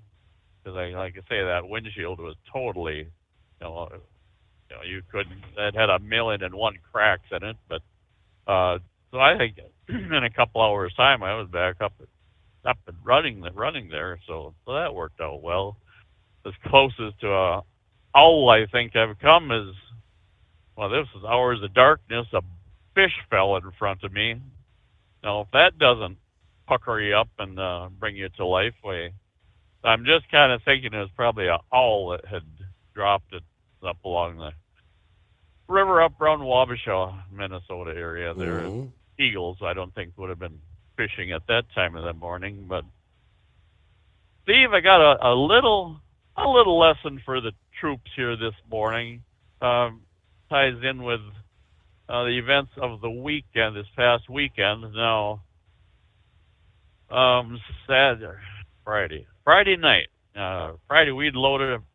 because like I say, that windshield was totally, you couldn't. It had 1,000,001 cracks in it, but so I think in a couple hours time I was back up and running there. So that worked out well. As closest to a owl I think I've come is, well, this is hours of darkness. A fish fell in front of me. Now, if that doesn't pucker you up and bring you to life, I'm just kind of thinking it was probably an owl that had dropped it up along the river up around Wabasha, Minnesota area there. Mm-hmm. Eagles, I don't think, would have been fishing at that time of the morning. But Steve, I got a little lesson for the troops here this morning. Ties in with the events of the weekend, this past weekend. Now, Friday night. Friday we'd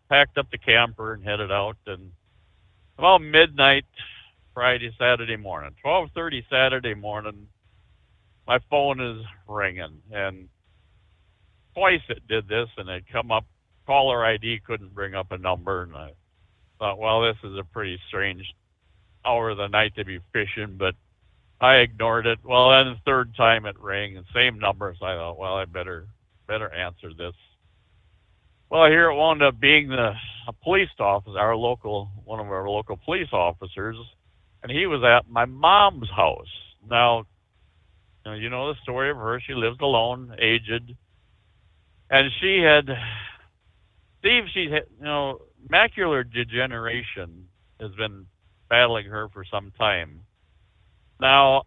packed up the camper and headed out, and about midnight Saturday morning, 12:30 Saturday morning, my phone is ringing, and twice it did this, and it come up, caller ID couldn't bring up a number, and I thought, well, this is a pretty strange hour of the night to be fishing, but I ignored it. Well, then the third time it rang, and same number, so I thought, well, I better answer this. Well, here it wound up being a police officer, one of our local police officers, and he was at my mom's house. Now, you know the story of her. She lives alone, aged, and she had macular degeneration has been battling her for some time. Now,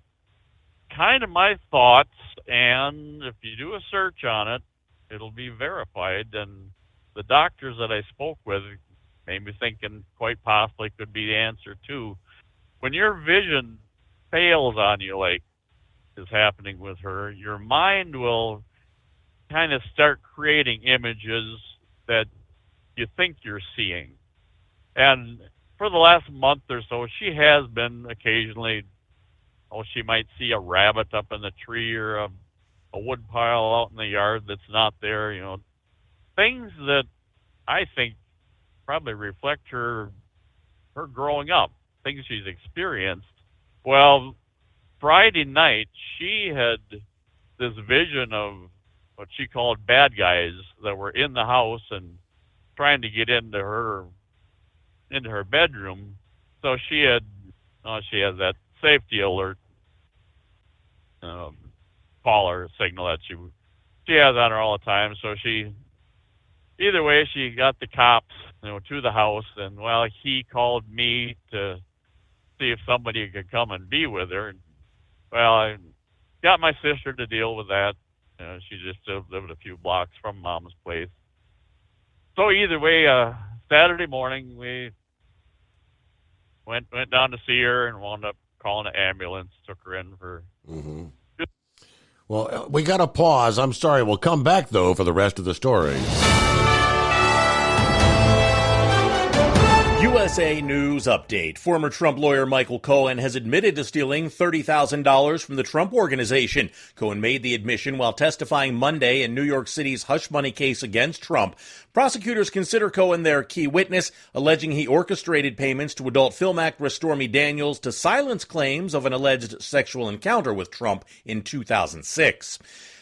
kind of my thoughts, and if you do a search on it, it'll be verified, and the doctors that I spoke with made me thinking quite possibly could be the answer too. When your vision fails on you, like is happening with her, your mind will kind of start creating images that you think you're seeing. And for the last month or so, she has been occasionally, she might see a rabbit up in the tree or a wood pile out in the yard that's not there, things that I think probably reflect her growing up, things she's experienced. Well, Friday night, she had this vision of what she called bad guys that were in the house and trying to get into her bedroom. So she has that safety alert caller signal that she has on her all the time. So either way, she got the cops, to the house, and he called me to see if somebody could come and be with her. And, I got my sister to deal with that. She just lived a few blocks from Mom's place. So either way, Saturday morning we went down to see her and wound up calling an ambulance, took her in for. Mm-hmm. Well, we got to pause. I'm sorry. We'll come back, though, for the rest of the story. USA News Update. Former Trump lawyer Michael Cohen has admitted to stealing $30,000 from the Trump Organization. Cohen made the admission while testifying Monday in New York City's hush money case against Trump. Prosecutors consider Cohen their key witness, alleging he orchestrated payments to adult film actress Stormy Daniels to silence claims of an alleged sexual encounter with Trump in 2006.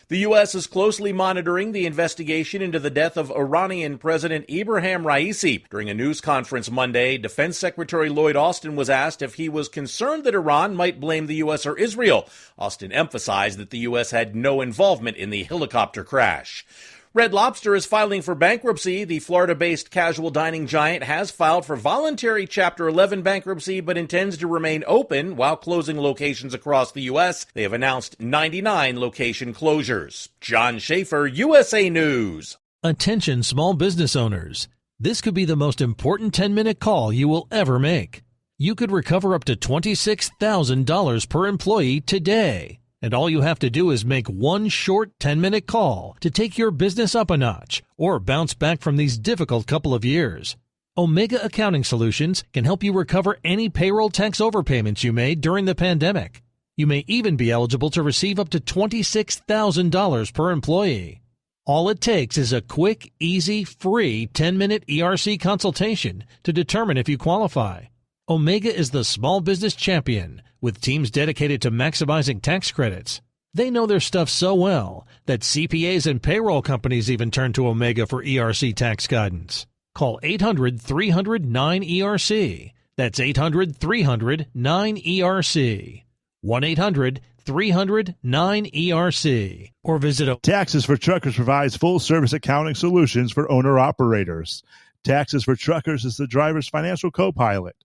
The U.S. is closely monitoring the investigation into the death of Iranian President Ibrahim Raisi. During a news conference Monday, Defense Secretary Lloyd Austin was asked if he was concerned that Iran might blame the U.S. or Israel. Austin emphasized that the U.S. had no involvement in the helicopter crash. Red Lobster is filing for bankruptcy. The Florida-based casual dining giant has filed for voluntary Chapter 11 bankruptcy, but intends to remain open while closing locations across the U.S. They have announced 99 location closures. John Schaefer, USA News. Attention small business owners. This could be the most important 10-minute call you will ever make. You could recover up to $26,000 per employee today. And all you have to do is make one short 10-minute call to take your business up a notch or bounce back from these difficult couple of years. Omega Accounting Solutions can help you recover any payroll tax overpayments you made during the pandemic. You may even be eligible to receive up to $26,000 per employee. All it takes is a quick, easy, free 10-minute ERC consultation to determine if you qualify. Omega is the small business champion with teams dedicated to maximizing tax credits. They know their stuff so well that CPAs and payroll companies even turn to Omega for ERC tax guidance. Call 800-300-9ERC. That's 800-300-9ERC. 1-800-300-9ERC. Or visit Taxes for Truckers provides full-service accounting solutions for owner-operators. Taxes for Truckers is the driver's financial co-pilot.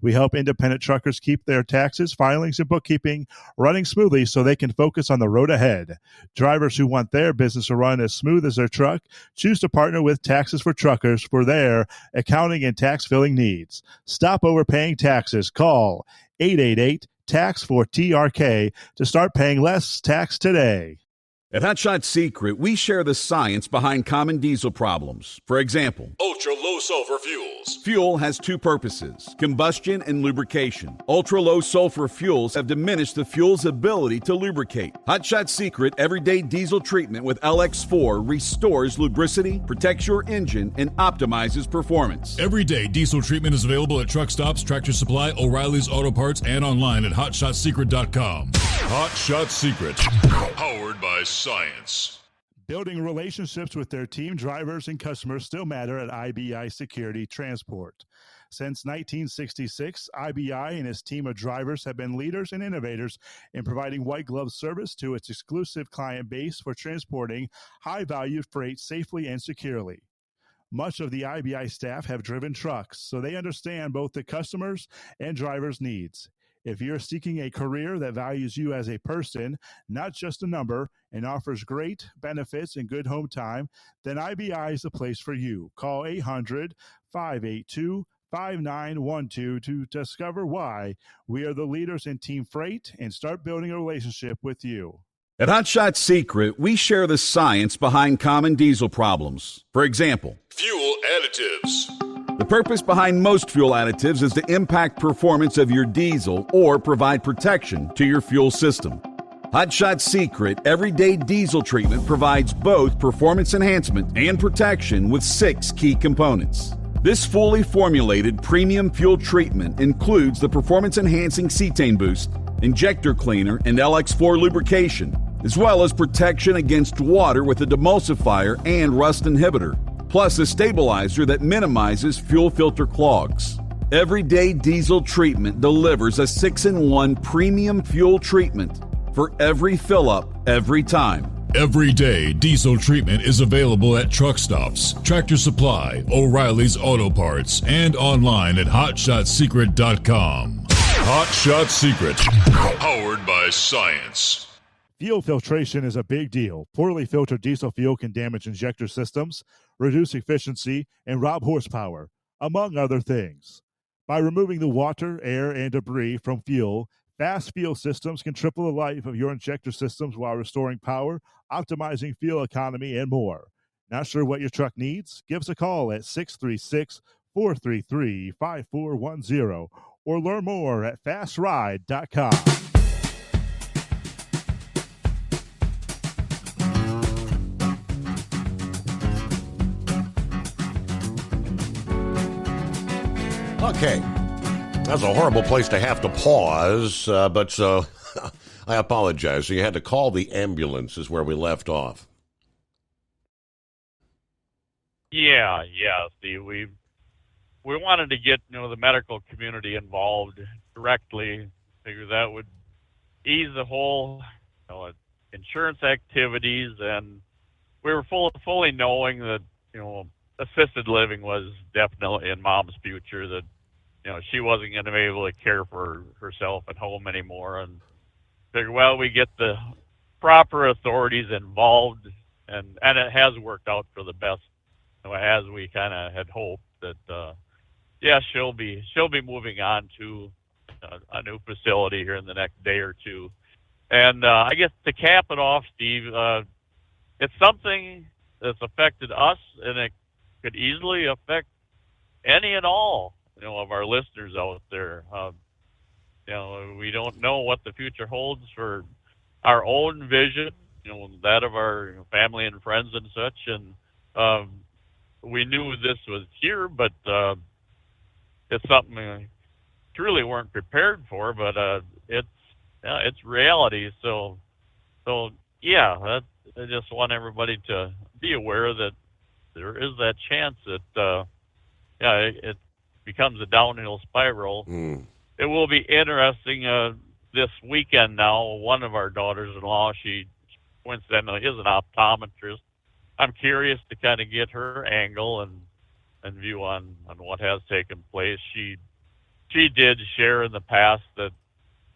We help independent truckers keep their taxes, filings, and bookkeeping running smoothly so they can focus on the road ahead. Drivers who want their business to run as smooth as their truck choose to partner with Taxes for Truckers for their accounting and tax filing needs. Stop overpaying taxes. Call 888-TAX-4TRK to start paying less tax today. At Hot Shot Secret, we share the science behind common diesel problems. For example, ultra-low sulfur fuels. Fuel has two purposes, combustion and lubrication. Ultra-low sulfur fuels have diminished the fuel's ability to lubricate. Hot Shot Secret Everyday Diesel Treatment with LX4 restores lubricity, protects your engine, and optimizes performance. Everyday diesel treatment is available at truck stops, Tractor Supply, O'Reilly's Auto Parts, and online at HotShotSecret.com. Hot Shot Secret, powered by science. Building relationships with their team drivers and customers still matter at IBI Security Transport. Since 1966, IBI and its team of drivers have been leaders and innovators in providing white glove service to its exclusive client base for transporting high-value freight safely and securely. Much of the IBI staff have driven trucks, so they understand both the customers' and drivers' needs. If you're seeking a career that values you as a person, not just a number, and offers great benefits and good home time, then IBI is the place for you. Call 800-582-5912 to discover why we are the leaders in team freight and start building a relationship with you. At Hot Shot Secret, we share the science behind common diesel problems. For example, fuel additives. The purpose behind most fuel additives is to impact performance of your diesel or provide protection to your fuel system. Hot Shot Secret Everyday Diesel Treatment provides both performance enhancement and protection with 6 key components. This fully formulated premium fuel treatment includes the performance-enhancing cetane boost, injector cleaner, and LX4 lubrication, as well as protection against water with a demulsifier and rust inhibitor, plus a stabilizer that minimizes fuel filter clogs. Everyday Diesel Treatment delivers a 6-in-1 premium fuel treatment for every fill-up, every time. Everyday diesel treatment is available at truck stops, Tractor Supply, O'Reilly's Auto Parts, and online at HotShotSecret.com. Hot Shot Secret, powered by science. Fuel filtration is a big deal. Poorly filtered diesel fuel can damage injector systems, reduce efficiency, and rob horsepower, among other things. By removing the water, air, and debris from fuel, fast fuel systems can triple the life of your injector systems while restoring power, optimizing fuel economy, and more. Not sure what your truck needs? Give us a call at 636-433-5410 or learn more at fastride.com. Okay, that's a horrible place to have to pause, but I apologize. So you had to call the ambulance is where we left off. Yeah, Steve. We wanted to get the medical community involved directly. Figure that would ease the whole insurance activities, and we were fully knowing that assisted living was definitely in Mom's future. That she wasn't going to be able to care for herself at home anymore, and figured, well, we get the proper authorities involved, and it has worked out for the best, as we kind of had hoped that. She'll be moving on to a new facility here in the next day or two, and I guess to cap it off, Steve, it's something that's affected us, and it could easily affect any and all of our listeners out there. We don't know what the future holds for our own vision, that of our family and friends and such, and we knew this was here, but it's something we truly weren't prepared for, but it's reality. So I just want everybody to be aware that there is that chance that it becomes a downhill spiral. It will be interesting this weekend now. One of our daughters-in-law, she coincidentally is an optometrist. I'm curious to kind of get her angle and view on what has taken place. She did share in the past that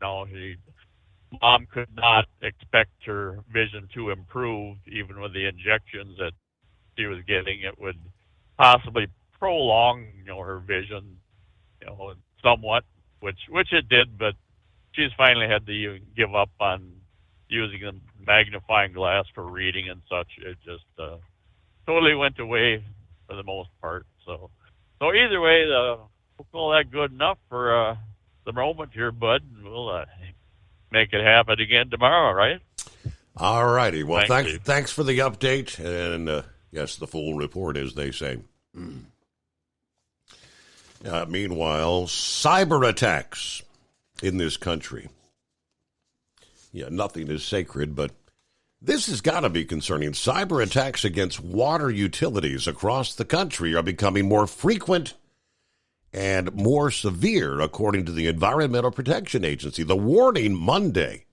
Mom could not expect her vision to improve even with the injections that she was getting. It would possibly prolong her vision somewhat, which it did, but she's finally had to give up on using the magnifying glass for reading and such. It just totally went away for the most part. So either way, we'll call that good enough for the moment here, Bud. We'll make it happen again tomorrow, right? All righty. Well, thanks for the update, and yes, the full report, as they say. Meanwhile, cyber attacks in this country. Nothing is sacred, but this has got to be concerning. Cyber attacks against water utilities across the country are becoming more frequent and more severe, according to the Environmental Protection Agency. The warning Monday,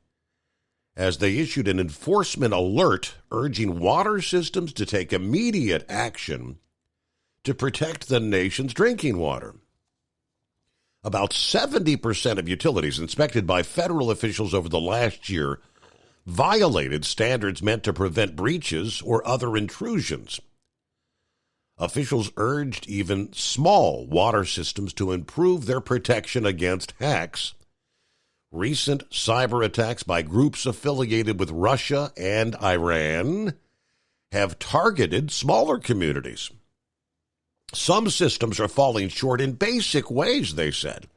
as they issued an enforcement alert urging water systems to take immediate action to protect the nation's drinking water. About 70% of utilities inspected by federal officials over the last year violated standards meant to prevent breaches or other intrusions. Officials urged even small water systems to improve their protection against hacks. Recent cyber attacks by groups affiliated with Russia and Iran have targeted smaller communities. Some systems are falling short in basic ways, they said.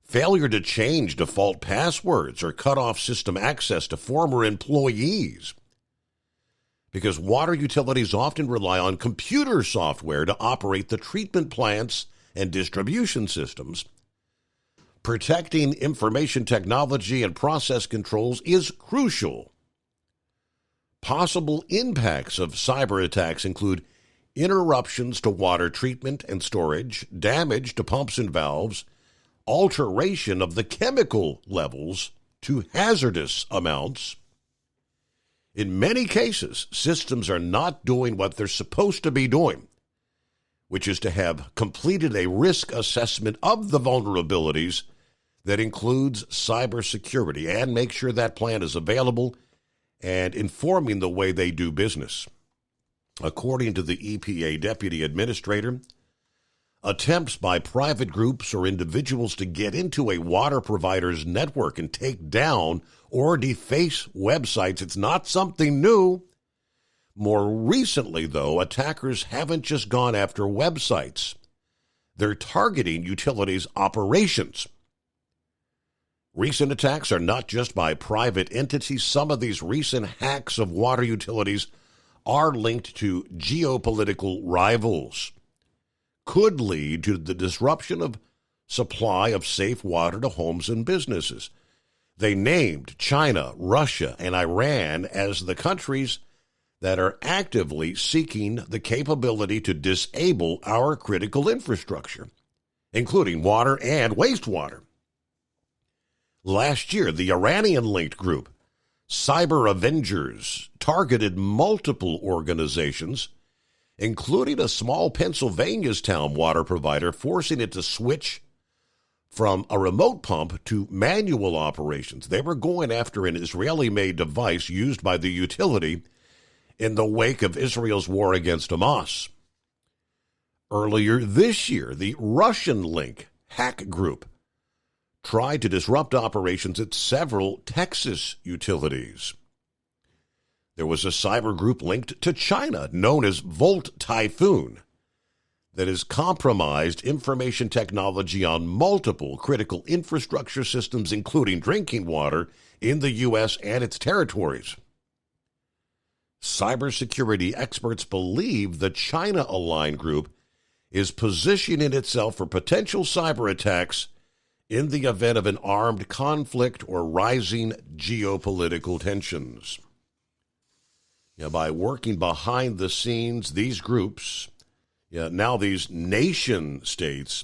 Failure to change default passwords or cut off system access to former employees. Because water utilities often rely on computer software to operate the treatment plants and distribution systems. Protecting information technology and process controls is crucial. Possible impacts of cyber attacks include interruptions to water treatment and storage, damage to pumps and valves, alteration of the chemical levels to hazardous amounts. In many cases, systems are not doing what they're supposed to be doing, which is to have completed a risk assessment of the vulnerabilities that includes cybersecurity and make sure that plan is available and informing the way they do business. According to the EPA Deputy Administrator, attempts by private groups or individuals to get into a water provider's network and take down or deface websites, it's not something new. More recently, though, attackers haven't just gone after websites. They're targeting utilities' operations. Recent attacks are not just by private entities. Some of these recent hacks of water utilities are linked to geopolitical rivals. Could lead to the disruption of supply of safe water to homes and businesses. They named China, Russia, and Iran as the countries that are actively seeking the capability to disable our critical infrastructure, including water and wastewater. Last year, the Iranian-linked group, Cyber Avengers, targeted multiple organizations, including a small Pennsylvania's town water provider, forcing it to switch from a remote pump to manual operations. They were going after an Israeli-made device used by the utility in the wake of Israel's war against Hamas. Earlier this year, the Russian-linked hack group tried to disrupt operations at several Texas utilities. There was a cyber group linked to China known as Volt Typhoon that has compromised information technology on multiple critical infrastructure systems, including drinking water, in the U.S. and its territories. Cybersecurity experts believe the China-aligned group is positioning itself for potential cyber attacks in the event of an armed conflict or rising geopolitical tensions. By working behind the scenes, these groups, now these nation states,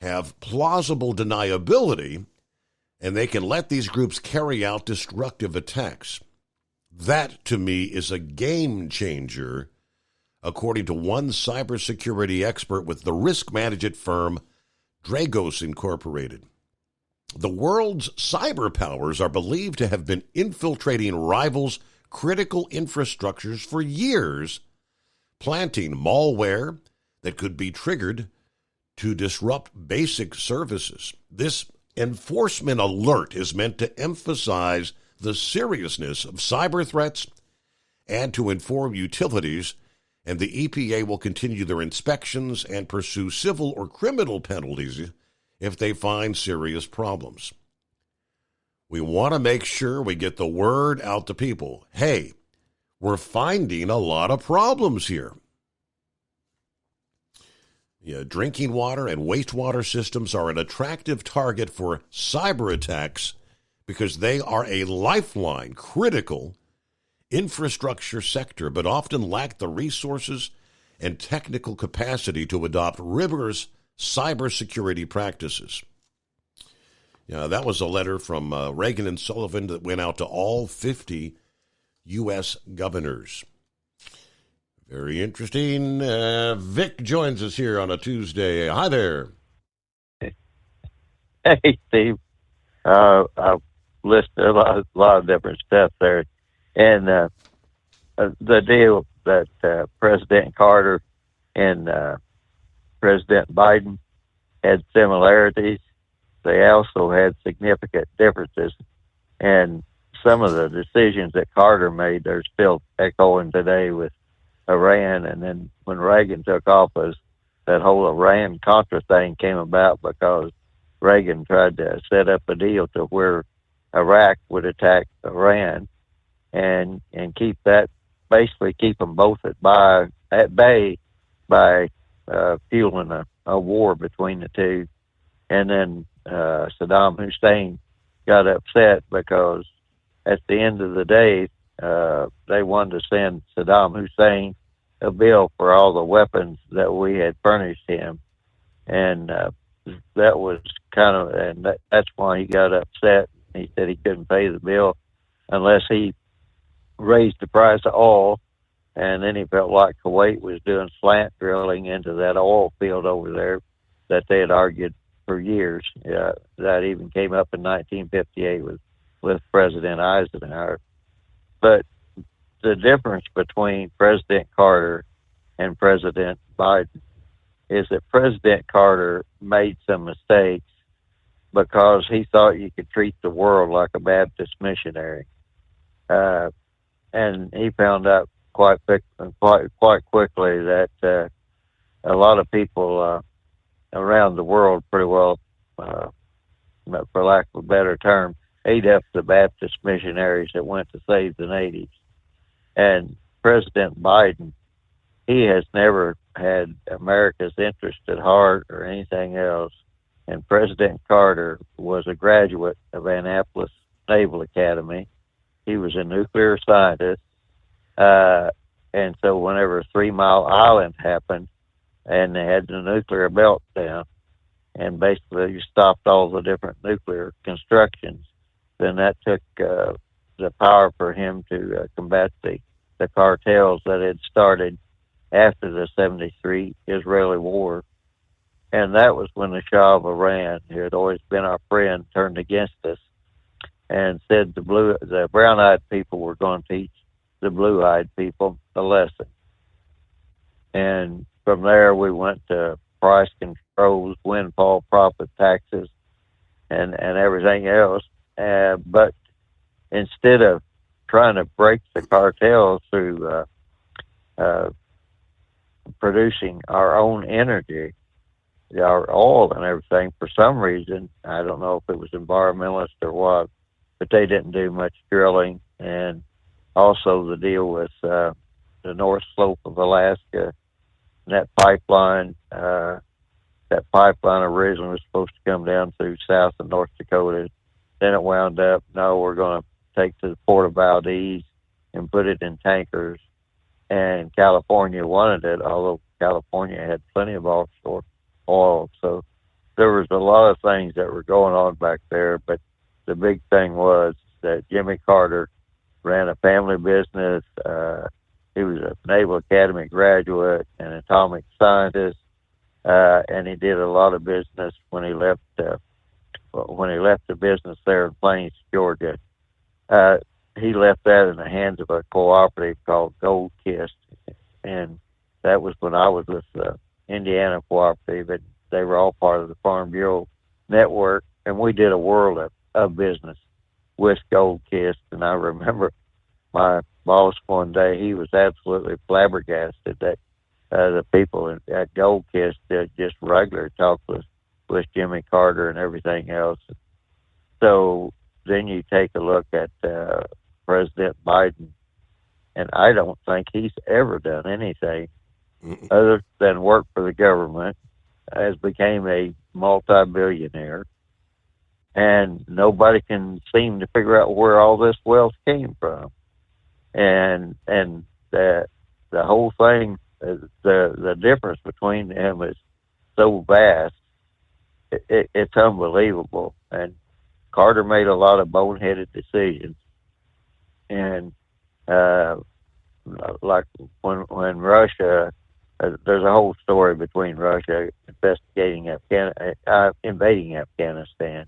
have plausible deniability, and they can let these groups carry out destructive attacks. That, to me, is a game changer, according to one cybersecurity expert with the risk management firm Dragos Incorporated. The world's cyber powers are believed to have been infiltrating rivals' critical infrastructures for years, planting malware that could be triggered to disrupt basic services. This enforcement alert is meant to emphasize the seriousness of cyber threats and to inform utilities, and the EPA will continue their inspections and pursue civil or criminal penalties if they find serious problems. We want to make sure we get the word out to people. Hey, we're finding a lot of problems here. Drinking water and wastewater systems are an attractive target for cyber attacks because they are a lifeline, critical infrastructure sector, but often lack the resources and technical capacity to adopt rigorous cybersecurity practices. That was a letter from Reagan and Sullivan that went out to all 50 U.S. governors. Very interesting. Vic joins us here on a Tuesday. Hi there. Hey, Steve. I've listed a lot of different stuff there. And the deal that President Carter and President Biden had similarities, they also had significant differences. And some of the decisions that Carter made are still echoing today with Iran. And then when Reagan took office, that whole Iran-Contra thing came about because Reagan tried to set up a deal to where Iraq would attack Iran and keep that, basically keep them both at bay by fueling a war between the two. And then Saddam Hussein got upset because at the end of the day, they wanted to send Saddam Hussein a bill for all the weapons that we had furnished him. And that was that's why he got upset. He said he couldn't pay the bill unless he raised the price of oil. And then he felt like Kuwait was doing slant drilling into that oil field over there that they had argued for years. That even came up in 1958 with President Eisenhower. But the difference between President Carter and President Biden is that President Carter made some mistakes because he thought you could treat the world like a Baptist missionary. And he found out quite quickly that a lot of people around the world pretty well, for lack of a better term, ate up the Baptist missionaries that went to save the natives. And President Biden, he has never had America's interest at heart or anything else. And President Carter was a graduate of Annapolis Naval Academy. He was a nuclear scientist. And so whenever 3 Mile Island happened and they had the nuclear meltdown and basically stopped all the different nuclear constructions, then that took the power for him to combat the cartels that had started after the 73 Israeli war. And that was when the Shah of Iran, who had always been our friend, turned against us and said the brown-eyed people were going to teach the blue-eyed people a lesson. And from there we went to price controls, windfall profit taxes, and everything else. But instead of trying to break the cartels through producing our own energy, our oil and everything, for some reason, I don't know if it was environmentalist or what, but they didn't do much drilling. And also the deal with the North Slope of Alaska, that pipeline originally was supposed to come down through South and North Dakota. Then it wound up, no, we're going to take to the Port of Valdez and put it in tankers. And California wanted it, although California had plenty of offshore oil. So there was a lot of things that were going on back there. But the big thing was that Jimmy Carter ran a family business. He was a Naval Academy graduate, an atomic scientist, and he did a lot of business when he left the business there in Plains, Georgia. He left that in the hands of a cooperative called Gold Kist, and that was when I was with the Indiana Cooperative, and they were all part of the Farm Bureau network, and we did a world of business with Gold Kist. And I remember my boss one day, he was absolutely flabbergasted that the people at Gold Kist did just regular talk with Jimmy Carter and everything else. So then you take a look at President Biden, and I don't think he's ever done anything other than work for the government, has became a multi-billionaire, and nobody can seem to figure out where all this wealth came from. And the whole thing, the difference between them is so vast, it's unbelievable. And Carter made a lot of boneheaded decisions. And like when Russia, there's a whole story between Russia invading Afghanistan,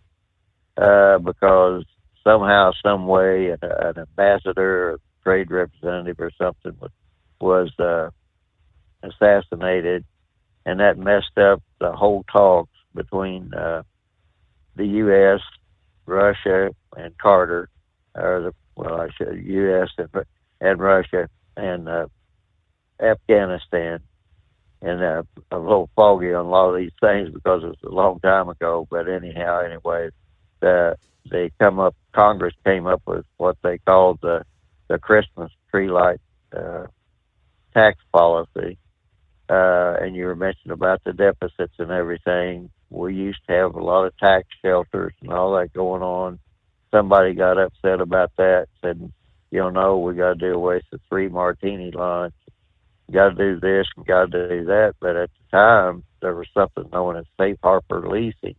because somehow, some way, an ambassador or trade representative or something was assassinated, and that messed up the whole talks between the U.S., Russia, and Carter, U.S. and Russia and Afghanistan. And I'm a little foggy on a lot of these things because it was a long time ago. But anyway, Congress came up with what they called the Christmas tree light tax policy. And you were mentioning about the deficits and everything. We used to have a lot of tax shelters and all that going on. Somebody got upset about that, said, we got to do away with the 3 martini lunch. Got to do this and got to do that. But at the time, there was something known as safe harbor leasing.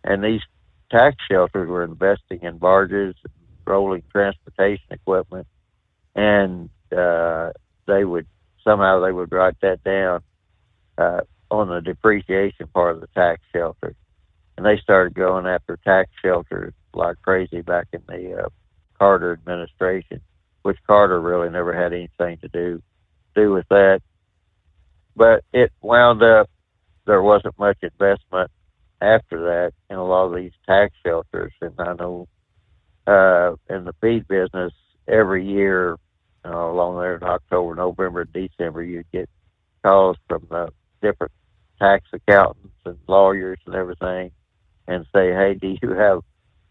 And these tax shelters were investing in barges, and rolling transportation equipment, and they would write that down on the depreciation part of the tax shelter. And they started going after tax shelters like crazy back in the Carter administration, which Carter really never had anything to do with that. But it wound up, there wasn't much investment after that in a lot of these tax shelters. And I know in the feed business, every year along there in October, November, December, you'd get calls from the different tax accountants and lawyers and everything and say, hey, do you have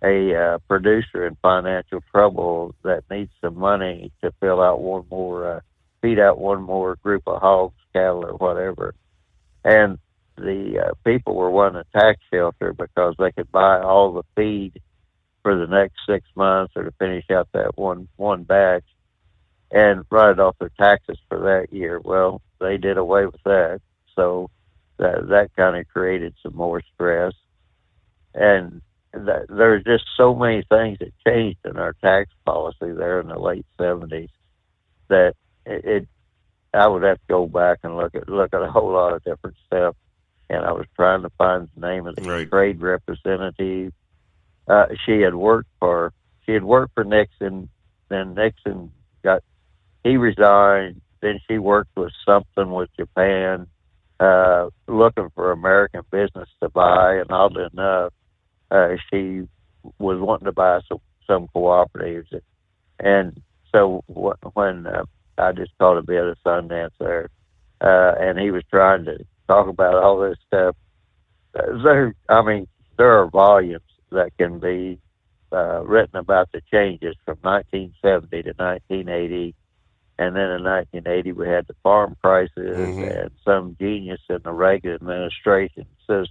a producer in financial trouble that needs some money to feed out one more group of hogs, cattle, or whatever? And people were wanting a tax shelter because they could buy all the feed for the next 6 months or to finish out that one batch and write off their taxes for that year. Well, they did away with that, so that kind of created some more stress. And there's just so many things that changed in our tax policy there in the late 70s that I would have to go back and look at a whole lot of different stuff. And I was trying to find the name of the trade representative. She had worked for Nixon. Then Nixon he resigned. Then she worked with something with Japan, looking for American business to buy. And oddly enough, she was wanting to buy some cooperatives. And so when I just caught a bit of Sundance there, and he was trying to talk about all this stuff. There are volumes that can be written about the changes from 1970 to 1980. And then in 1980, we had the farm crisis, and some genius in the Reagan administration says,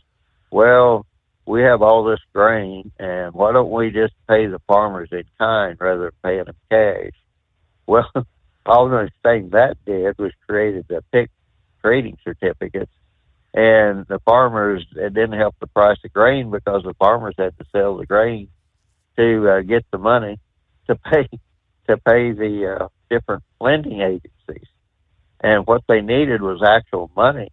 well, we have all this grain, and why don't we just pay the farmers in kind rather than paying them cash? Well, all the thing that did was created the PIC trading certificates, and the farmers, it didn't help the price of grain because the farmers had to sell the grain to get the money to pay the different lending agencies. And what they needed was actual money.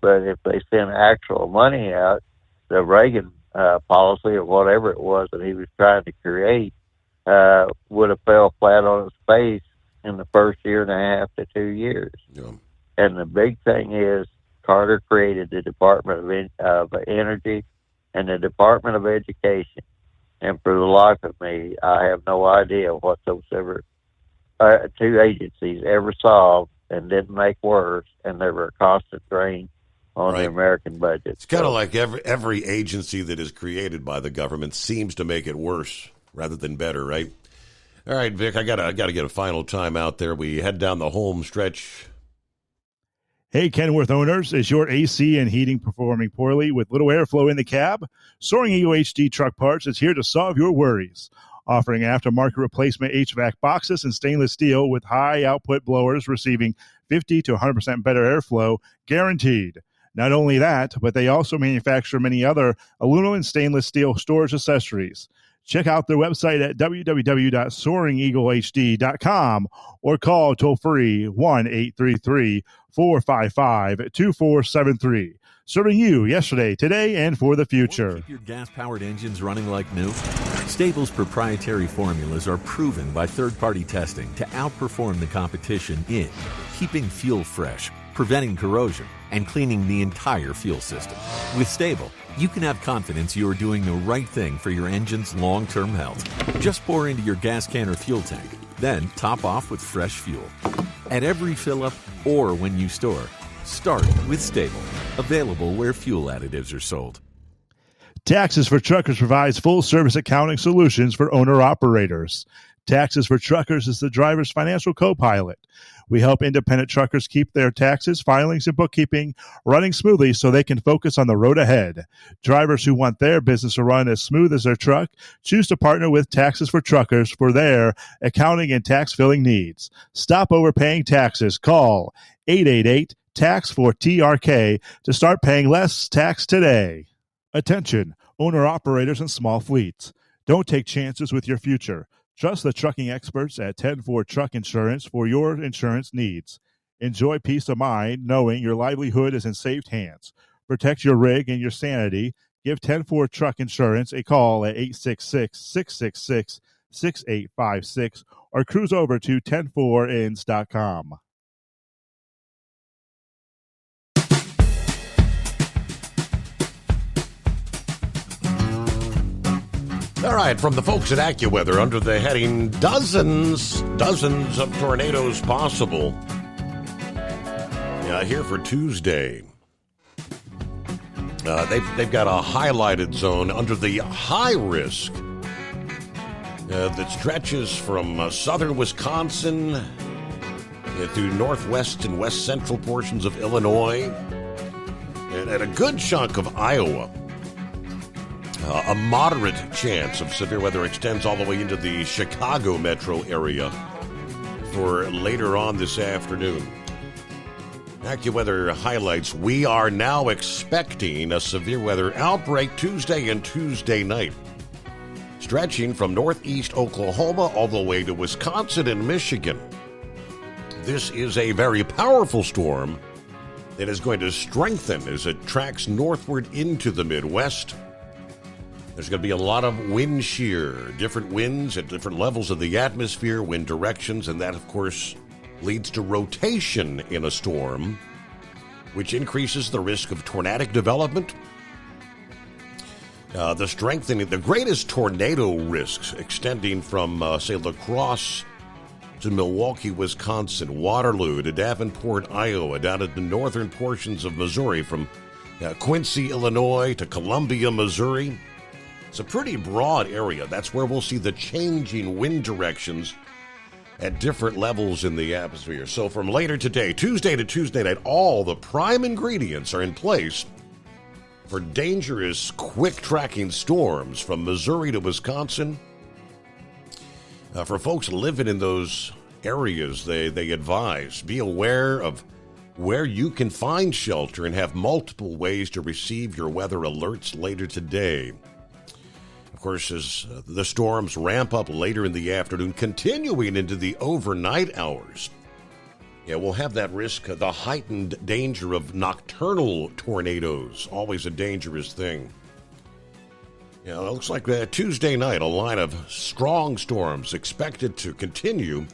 But if they sent actual money out, the Reagan policy or whatever it was that he was trying to create would have fell flat on its face in the first year and a half to 2 years. Yeah. And the big thing is Carter created the Department of Energy and the Department of Education. And for the life of me, I have no idea what those two agencies ever solved and didn't make worse, and they were a constant drain on the American budget. It's kind of like every agency that is created by the government seems to make it worse rather than better, right? All right, Vic, I gotta get a final time out there. We head down the home stretch. Hey, Kenworth owners, is your AC and heating performing poorly with little airflow in the cab? Soaring Eagle HD Truck Parts is here to solve your worries. Offering aftermarket replacement HVAC boxes in stainless steel with high output blowers receiving 50 to 100% better airflow, guaranteed. Not only that, but they also manufacture many other aluminum and stainless steel storage accessories. Check out their website at www.soaringeaglehd.com or call toll-free 1-833-455-2473. Serving you yesterday, today, and for the future. Keep your gas-powered engines running like new? Stable's proprietary formulas are proven by third-party testing to outperform the competition in keeping fuel fresh, preventing corrosion, and cleaning the entire fuel system. With Stable, you can have confidence you are doing the right thing for your engine's long-term health. Just pour into your gas can or fuel tank, then top off with fresh fuel. At every fill-up or when you store, start with Stable. Available where fuel additives are sold. Taxes for Truckers provides full-service accounting solutions for owner-operators. Taxes for Truckers is the driver's financial co-pilot. We help independent truckers keep their taxes, filings, and bookkeeping running smoothly so they can focus on the road ahead. Drivers who want their business to run as smooth as their truck choose to partner with Taxes for Truckers for their accounting and tax filing needs. Stop overpaying taxes. Call 888-TAX-4TRK to start paying less tax today. Attention, owner-operators and small fleets. Don't take chances with your future. Trust the trucking experts at 10-4 Truck Insurance for your insurance needs. Enjoy peace of mind knowing your livelihood is in safe hands. Protect your rig and your sanity. Give 10-4 Truck Insurance a call at 866-666-6856 or cruise over to 104ins.com. All right, from the folks at AccuWeather under the heading dozens of tornadoes possible. Here for Tuesday. They've got a highlighted zone under the high risk that stretches from southern Wisconsin through northwest and west central portions of Illinois. and a good chunk of Iowa. A moderate chance of severe weather extends all the way into the Chicago metro area for later on this afternoon. AccuWeather highlights, we are now expecting a severe weather outbreak Tuesday and Tuesday night, stretching from northeast Oklahoma all the way to Wisconsin and Michigan. This is a very powerful storm that is going to strengthen as it tracks northward into the Midwest. There's going to be a lot of wind shear, different winds at different levels of the atmosphere, wind directions, and that, of course, leads to rotation in a storm, which increases the risk of tornadic development. The greatest tornado risks extending from, say, La Crosse to Milwaukee, Wisconsin, Waterloo to Davenport, Iowa, down to the northern portions of Missouri, from Quincy, Illinois to Columbia, Missouri. It's a pretty broad area. That's where we'll see the changing wind directions at different levels in the atmosphere. So from later today, Tuesday to Tuesday night, all the prime ingredients are in place for dangerous, quick-tracking storms from Missouri to Wisconsin. For folks living in those areas, they advise, be aware of where you can find shelter and have multiple ways to receive your weather alerts later today. Of course, as the storms ramp up later in the afternoon, continuing into the overnight hours, we'll have that risk, the heightened danger of nocturnal tornadoes, always a dangerous thing. It looks like Tuesday night, a line of strong storms expected to continue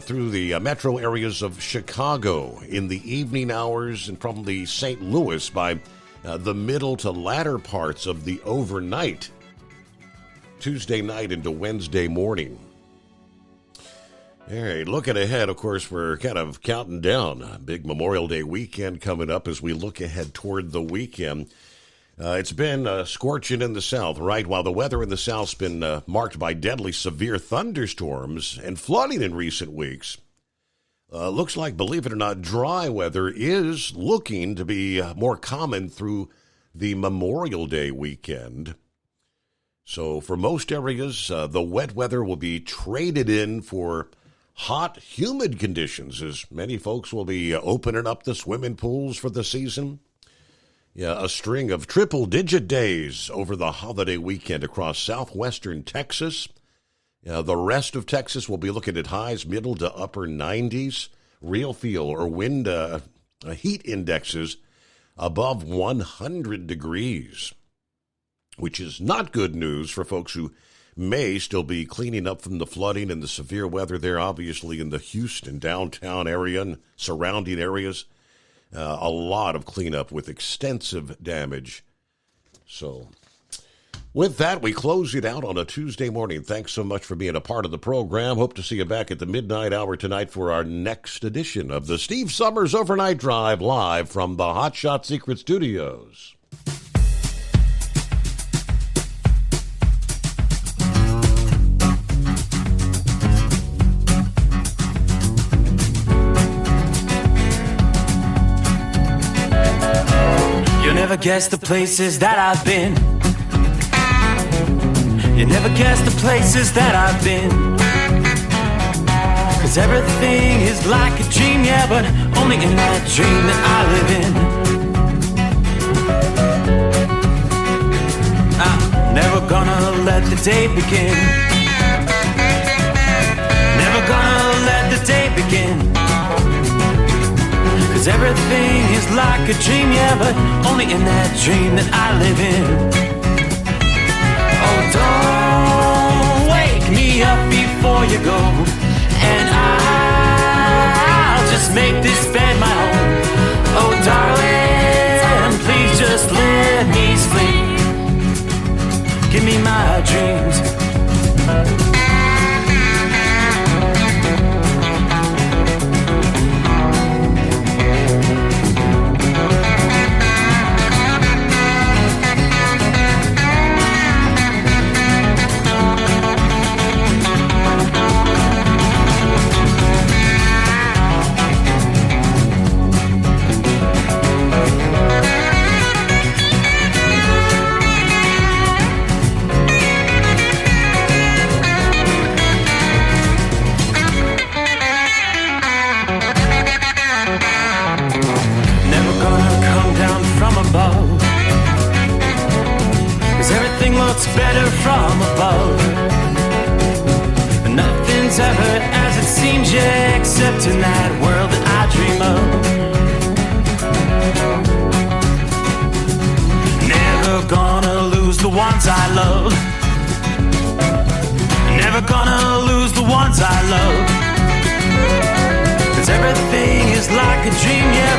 through the metro areas of Chicago in the evening hours and probably St. Louis by the middle to latter parts of the overnight, Tuesday night into Wednesday morning. All right, looking ahead, of course, we're kind of counting down. A big Memorial Day weekend coming up as we look ahead toward the weekend. It's been scorching in the south, right? While the weather in the south's been marked by deadly severe thunderstorms and flooding in recent weeks. Looks like, believe it or not, dry weather is looking to be more common through the Memorial Day weekend. So for most areas, the wet weather will be traded in for hot, humid conditions, as many folks will be opening up the swimming pools for the season. A string of triple-digit days over the holiday weekend across southwestern Texas. The rest of Texas will be looking at highs middle to upper 90s. Real feel or wind heat indexes above 100 degrees, which is not good news for folks who may still be cleaning up from the flooding and the severe weather there, obviously in the Houston downtown area and surrounding areas. A lot of cleanup with extensive damage. So with that, we close it out on a Tuesday morning. Thanks so much for being a part of the program. Hope to see you back at the midnight hour tonight for our next edition of the Steve Summers Overnight Drive, live from the Hot Shot Secret Studios. Never guess the places that I've been. You never guess the places that I've been. 'Cause everything is like a dream, yeah, but only in that dream that I live in. I'm never gonna let the day begin. Never gonna let the day begin. 'Cause everything is like a dream, yeah, but only in that dream that I live in. Oh, don't wake me up before you go, and I'll just make this bed my home. Oh, darling, please just let me sleep. Give me my dreams. looks better from above. Nothing's ever as it seems, yeah, except in that world that I dream of. Never gonna lose the ones I love. Never gonna lose the ones I love. 'Cause everything is like a dream, yeah,